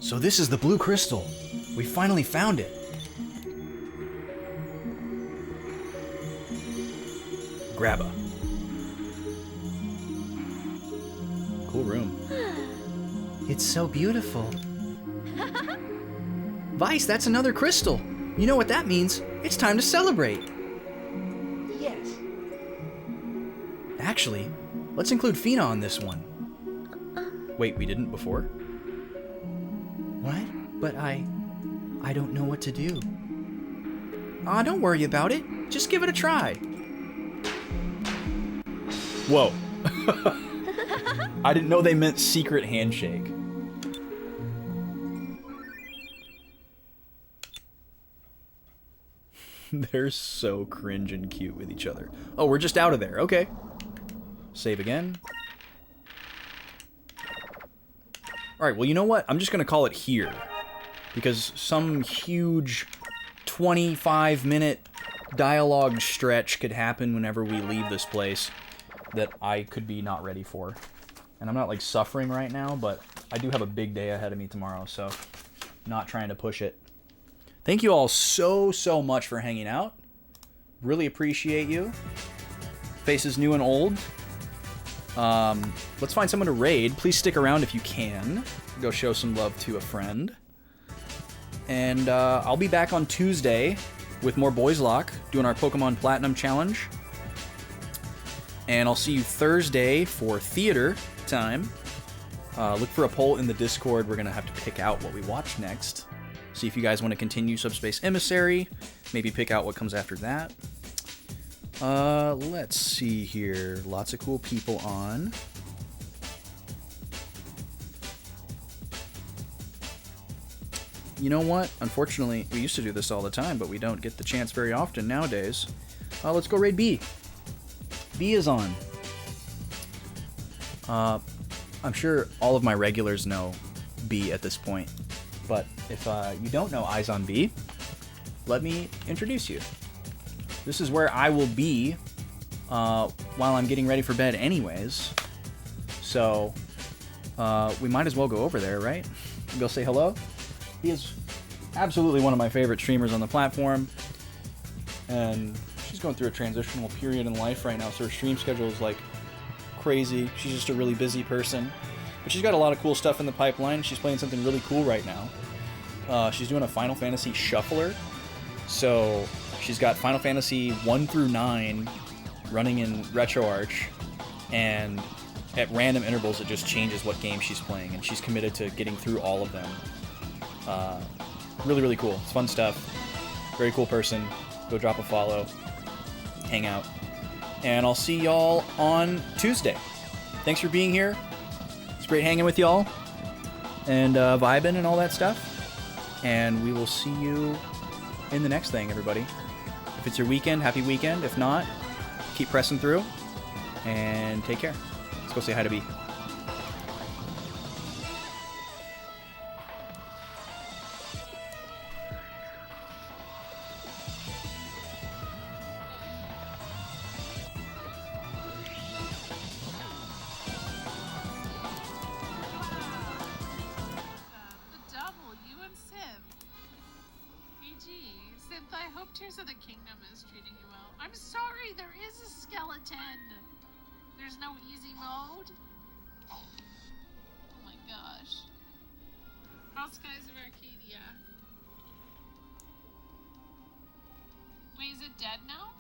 Speaker 1: So this is the blue crystal. We finally found it. Grabba. Cool room.
Speaker 4: It's so beautiful. Vice, that's another crystal. You know what that means? It's time to celebrate.
Speaker 7: Yes.
Speaker 1: Actually, let's include Fina on this one. Wait, we didn't before?
Speaker 4: What? But I don't know what to do. Aw, don't worry about it. Just give it a try.
Speaker 1: Whoa. I didn't know they meant secret handshake. They're so cringe and cute with each other. Oh, we're just out of there. Okay. Save again. Alright, well, you know what? I'm just going to call it here. Because some huge 25-minute dialogue stretch could happen whenever we leave this place that I could be not ready for. And I'm not, like, suffering right now, but I do have a big day ahead of me tomorrow, so not trying to push it. Thank you all so much for hanging out. Really appreciate you. Faces new and old. Let's find someone to raid. Please stick around if you can. Go show some love to a friend. And I'll be back on Tuesday with more Boys Lock, doing our Pokemon Platinum Challenge. And I'll see you Thursday for theater time. Look for a poll in the Discord. We're going to have to pick out what we watch next. See if you guys want to continue Subspace Emissary. Maybe pick out what comes after that. Let's see here. Lots of cool people on. You know what? Unfortunately, we used to do this all the time, but we don't get the chance very often nowadays. Let's go raid B. B is on. I'm sure all of my regulars know B at this point. But if you don't know Eyes on B, let me introduce you. This is where I will be while I'm getting ready for bed anyways. So we might as well go over there, right? Go say hello. He is absolutely one of my favorite streamers on the platform. And she's going through a transitional period in life right now, so her stream schedule is like crazy. She's just a really busy person. But she's got a lot of cool stuff in the pipeline. She's playing something really cool right now. She's doing a Final Fantasy shuffler. So she's got Final Fantasy 1 through 9 running in RetroArch. And at random intervals, it just changes what game she's playing. And she's committed to getting through all of them. Really, really cool. It's fun stuff. Very cool person. Go drop a follow. Hang out. And I'll see y'all on Tuesday. Thanks for being here. It's great hanging with y'all and vibing and all that stuff. And we will see you in the next thing, everybody. If it's your weekend, happy weekend. If not, keep pressing through and take care. Let's go say hi to B.
Speaker 10: Synth, I hope Tears of the Kingdom is treating you well. I'm sorry, there is a skeleton. There's no easy mode. Oh my gosh. How's Skies of Arcadia? Wait, is it dead now?